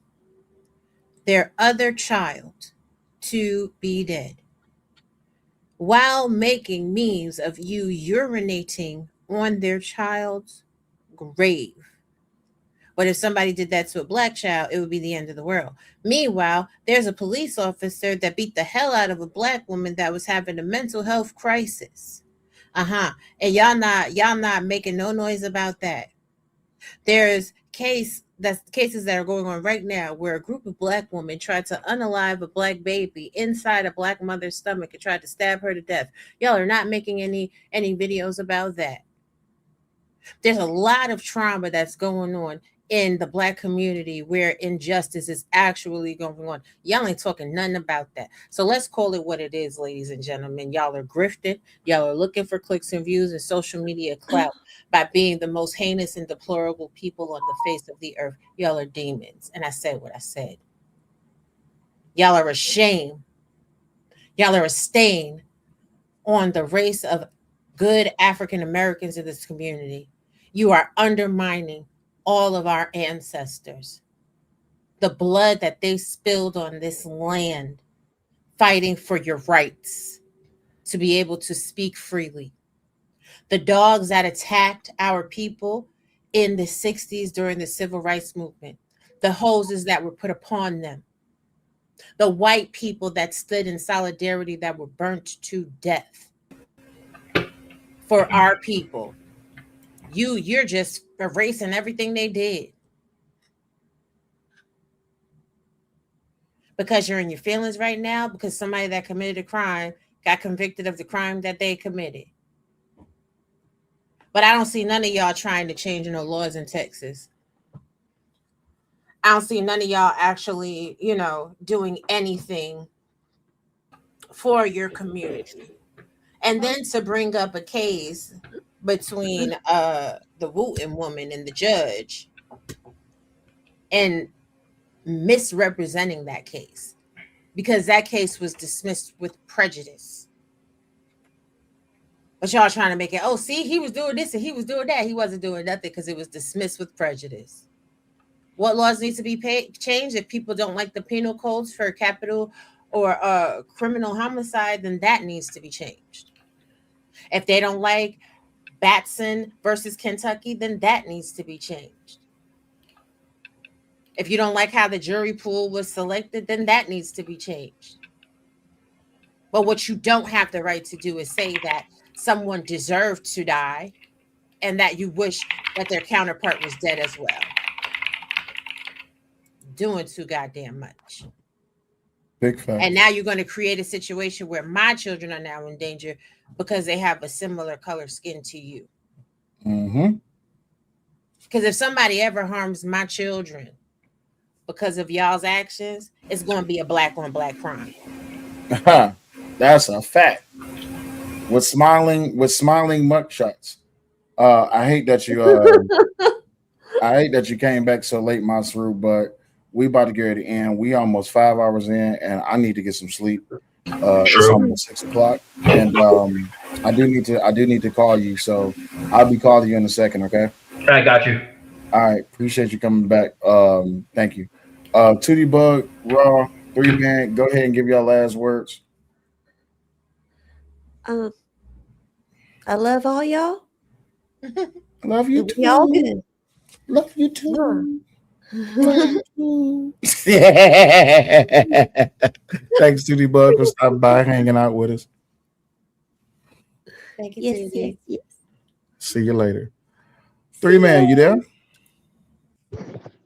their other child to be dead, while making memes of you urinating on their child's grave. But if somebody did that to a black child, it would be the end of the world. Meanwhile, there's a police officer that beat the hell out of a black woman that was having a mental health crisis. And y'all not making no noise about that. There's cases that are going on right now where a group of black women tried to unalive a black baby inside a black mother's stomach and tried to stab her to death. Y'all are not making any videos about that. There's a lot of trauma that's going on in the Black community where injustice is actually going on. Y'all ain't talking nothing about that. So let's call it what it is, ladies and gentlemen. Y'all are grifting. Y'all are looking for clicks and views and social media clout by being the most heinous and deplorable people on the face of the earth. Y'all are demons. And I said what I said. Y'all are a shame. Y'all are a stain on the race of good African Americans in this community. You are undermining all of our ancestors, the blood that they spilled on this land, fighting for your rights to be able to speak freely. The dogs that attacked our people in the 60s during the civil rights movement, the hoses that were put upon them, the white people that stood in solidarity that were burnt to death for our people. You're just erasing everything they did because you're in your feelings right now, because somebody that committed a crime got convicted of the crime that they committed. But I don't see none of y'all trying to change no laws in Texas. I don't see none of y'all actually, doing anything for your community. And then to bring up a case between the Wooten woman and the judge and misrepresenting that case, because that case was dismissed with prejudice. But y'all trying to make it, oh, see, he was doing this and he was doing that. He wasn't doing nothing because it was dismissed with prejudice. What laws need to be changed? If people don't like the penal codes for capital or criminal homicide, then that needs to be changed. If they don't like Batson versus Kentucky, then that needs to be changed. If you don't like how the jury pool was selected, then that needs to be changed. But what you don't have the right to do is say that someone deserved to die and that you wish that their counterpart was dead as well. Doing too goddamn much. Big fact. And now you're going to create a situation where my children are now in danger because they have a similar color skin to you. Mm-hmm. Because if somebody ever harms my children because of y'all's actions, it's going to be a black on black crime. That's a fact. With smiling mugshots. I hate that you came back so late, Masru, but we about to get ready to end. We almost 5 hours in, and I need to get some sleep. It's almost 6 o'clock, and I do need to call you. So I'll be calling you in a second. Okay. I got you. All right. Appreciate you coming back. Thank you. Tootie Bug, Raw, 3-Man. Go ahead and give y'all last words. I love all y'all. Love you too. Y'all good. Love you too. Thanks, Tootie Bug, for stopping by, hanging out with us. Thank you, yes. See you later. 3-Man, you there?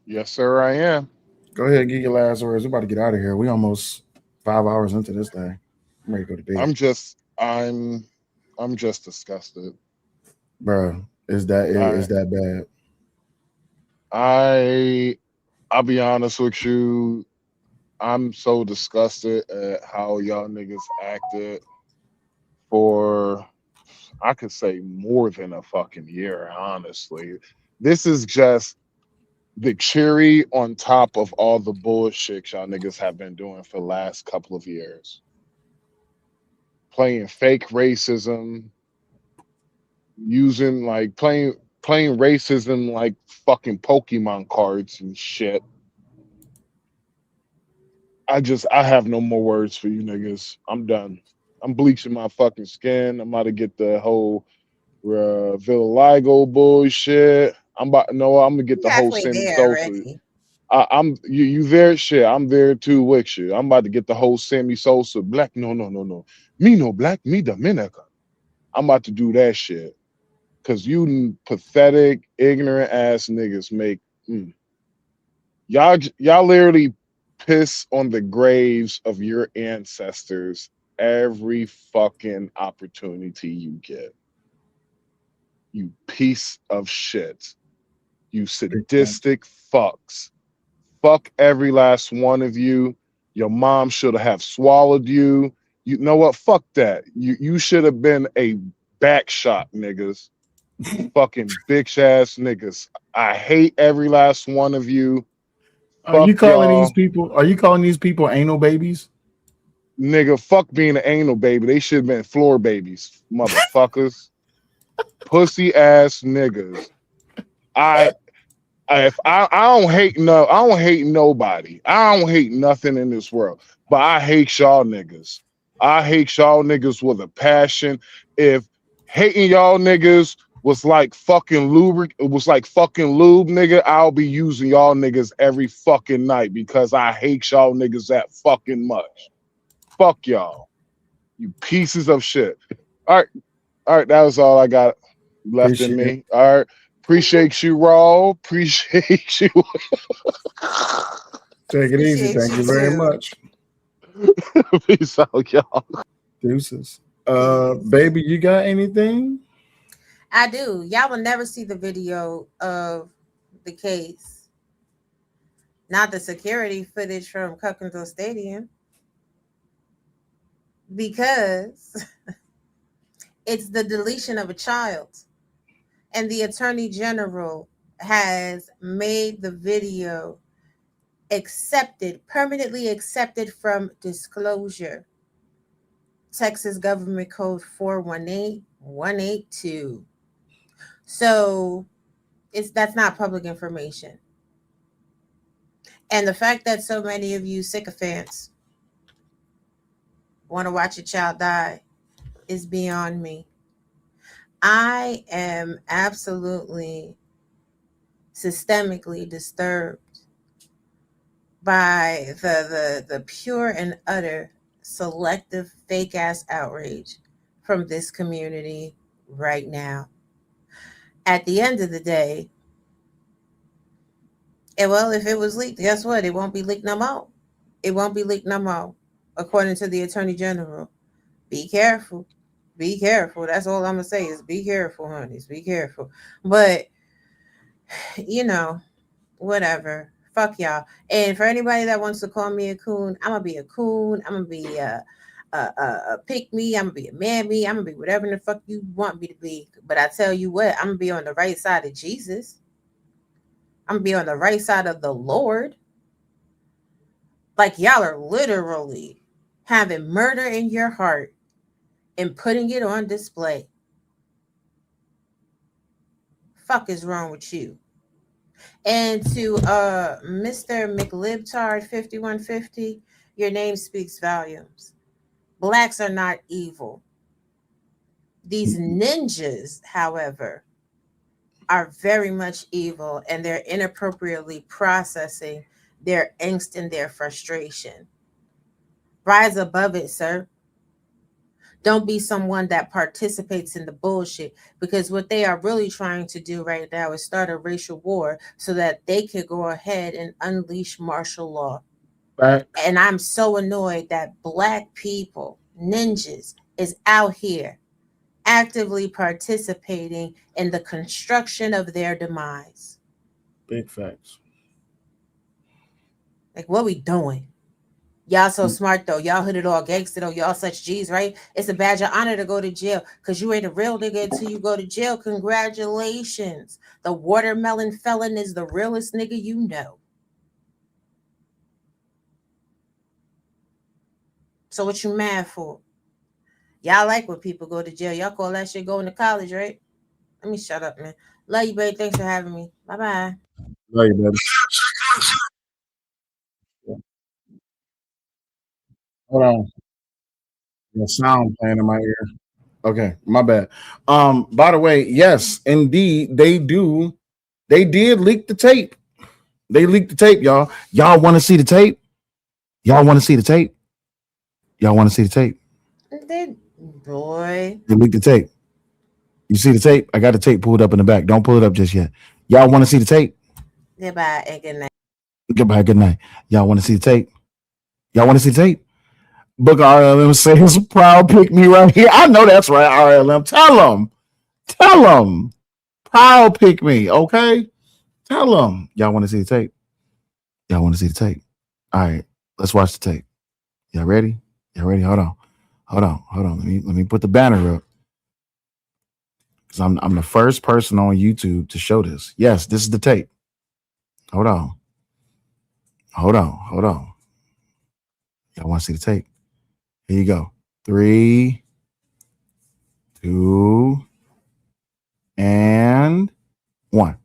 Yes, sir, I am. Go ahead and get your last words. We're about to get out of here. We almost 5 hours into this thing. I'm ready to go to bed. I'm just disgusted. Bro, is that bad? I'll be honest with you. I'm so disgusted at how y'all niggas acted for, I could say, more than a fucking year, honestly. This is just the cherry on top of all the bullshit y'all niggas have been doing for the last couple of years. Playing fake racism, playing racism like fucking Pokemon cards and shit. I have no more words for you niggas. I'm done. I'm bleaching my fucking skin. I'm about to get the whole vitiligo bullshit. I'm gonna get the whole Sammy Sosa. You there? Shit, I'm there too with you. I'm about to get the whole Sammy Sosa black. No. Me no black, me Dominican. I'm about to do that shit. Cause you pathetic, ignorant ass niggas make y'all literally piss on the graves of your ancestors every fucking opportunity you get. You piece of shit. You sadistic fucks. Fuck every last one of you. Your mom should have swallowed you. You know what? Fuck that. You should have been a back shot, niggas. Fucking bitch ass niggas. I hate every last one of you. Are you Fuck calling y'all. these people? Are you calling these people anal babies? Nigga, fuck being an anal baby. They should have been floor babies, motherfuckers. Pussy ass niggas. I don't hate nobody. I don't hate nothing in this world. But I hate y'all niggas. I hate y'all niggas with a passion. If hating y'all niggas was like fucking lube, nigga, I'll be using y'all niggas every fucking night because I hate y'all niggas that fucking much. Fuck y'all. You pieces of shit. All right, that was all I got left in me. All right. Appreciate you, Raw. Appreciate you. Take it easy. Thank you very much. Peace out, y'all. Deuces. Baby, you got anything? I do. Y'all will never see the video of the case. Not the security footage from Cochrane Stadium. Because it's the deletion of a child. And the Attorney General has made the video permanently accepted from disclosure. Texas Government Code 418182. So that's not public information. And the fact that so many of you sycophants want to watch a child die is beyond me. I am absolutely systemically disturbed by the pure and utter selective fake ass outrage from this community right now. At the end of the day, if it was leaked, guess what? It won't be leaked no more. It won't be leaked no more, according to the Attorney General. Be careful. Be careful. That's all I'm going to say is be careful, honeys. Be careful. But, whatever. Fuck y'all. And for anybody that wants to call me a coon, I'm going to be a coon. I'm going to be a pick me. I'm going to be a man me. I'm going to be whatever the fuck you want me to be. But I tell you what, I'm going to be on the right side of Jesus. I'm going to be on the right side of the Lord. Like y'all are literally having murder in your heart and putting it on display. Fuck is wrong with you? And to Mr. McLibtard 5150, your name speaks volumes. Blacks are not evil. These ninjas, however, are very much evil, and they're inappropriately processing their angst and their frustration. Rise above it, sir. Don't be someone that participates in the bullshit, because what they are really trying to do right now is start a racial war so that they can go ahead and unleash martial law. Right. And I'm so annoyed that Black people, ninjas, is out here actively participating in the construction of their demise. Big facts. Like, what we doing? Y'all so smart, though. Y'all hood it all gangster, though. Y'all such G's, right? It's a badge of honor to go to jail because you ain't a real nigga until you go to jail. Congratulations. The watermelon felon is the realest nigga you know. So what you mad for? Y'all like when people go to jail. Y'all call that shit going to college, right? Let me shut up, man. Love you, babe. Thanks for having me. Bye-bye. Love you, baby. Hold on. The sound playing in my ear. Okay, my bad. By the way, yes, indeed, they did leak the tape. They leaked the tape, y'all. Y'all want to see the tape? Y'all want to see the tape? Y'all want to see the tape? Boy. They leaked the tape. You see the tape? I got the tape pulled up in the back. Don't pull it up just yet. Y'all want to see the tape? Goodbye and good night. Goodbye, good night. Y'all want to see the tape? Y'all want to see the tape? Book RLM says proud pick me right here. I know that's right, RLM. Tell them. Proud pick me, okay? Tell them. Y'all want to see the tape? Y'all want to see the tape? All right, let's watch the tape. Y'all ready? Y'all ready? Hold on. Let me put the banner up. Because I'm the first person on YouTube to show this. Yes, this is the tape. Hold on. Y'all want to see the tape? Here you go. 3, 2, and 1.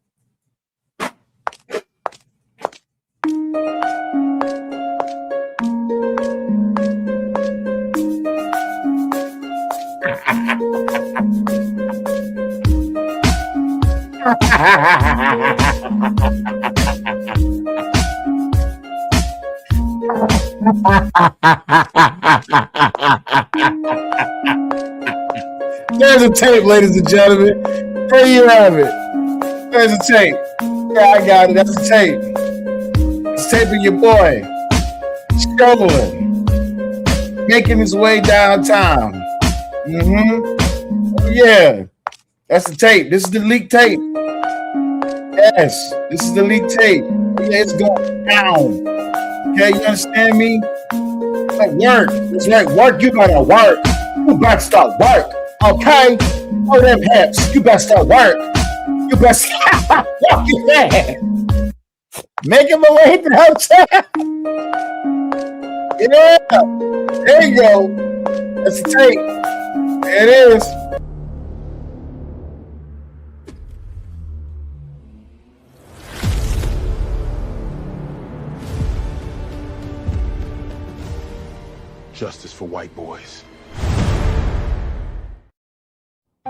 There's a tape, ladies and gentlemen. There you have it. There's a tape. Yeah, I got it. That's a tape. It's taping your boy struggling, making his way downtown. Yeah, that's the tape. This is the leaked tape. Yes, this is the leaked tape. Yeah, it's going down. Okay, you understand me? Like work. It's like work. You gotta work. You better start work. Okay? Oh, them hips. You better start work. You better walk your head. Making my way downtown. Yeah. There you go. That's the tape. There it is. Justice for white boys.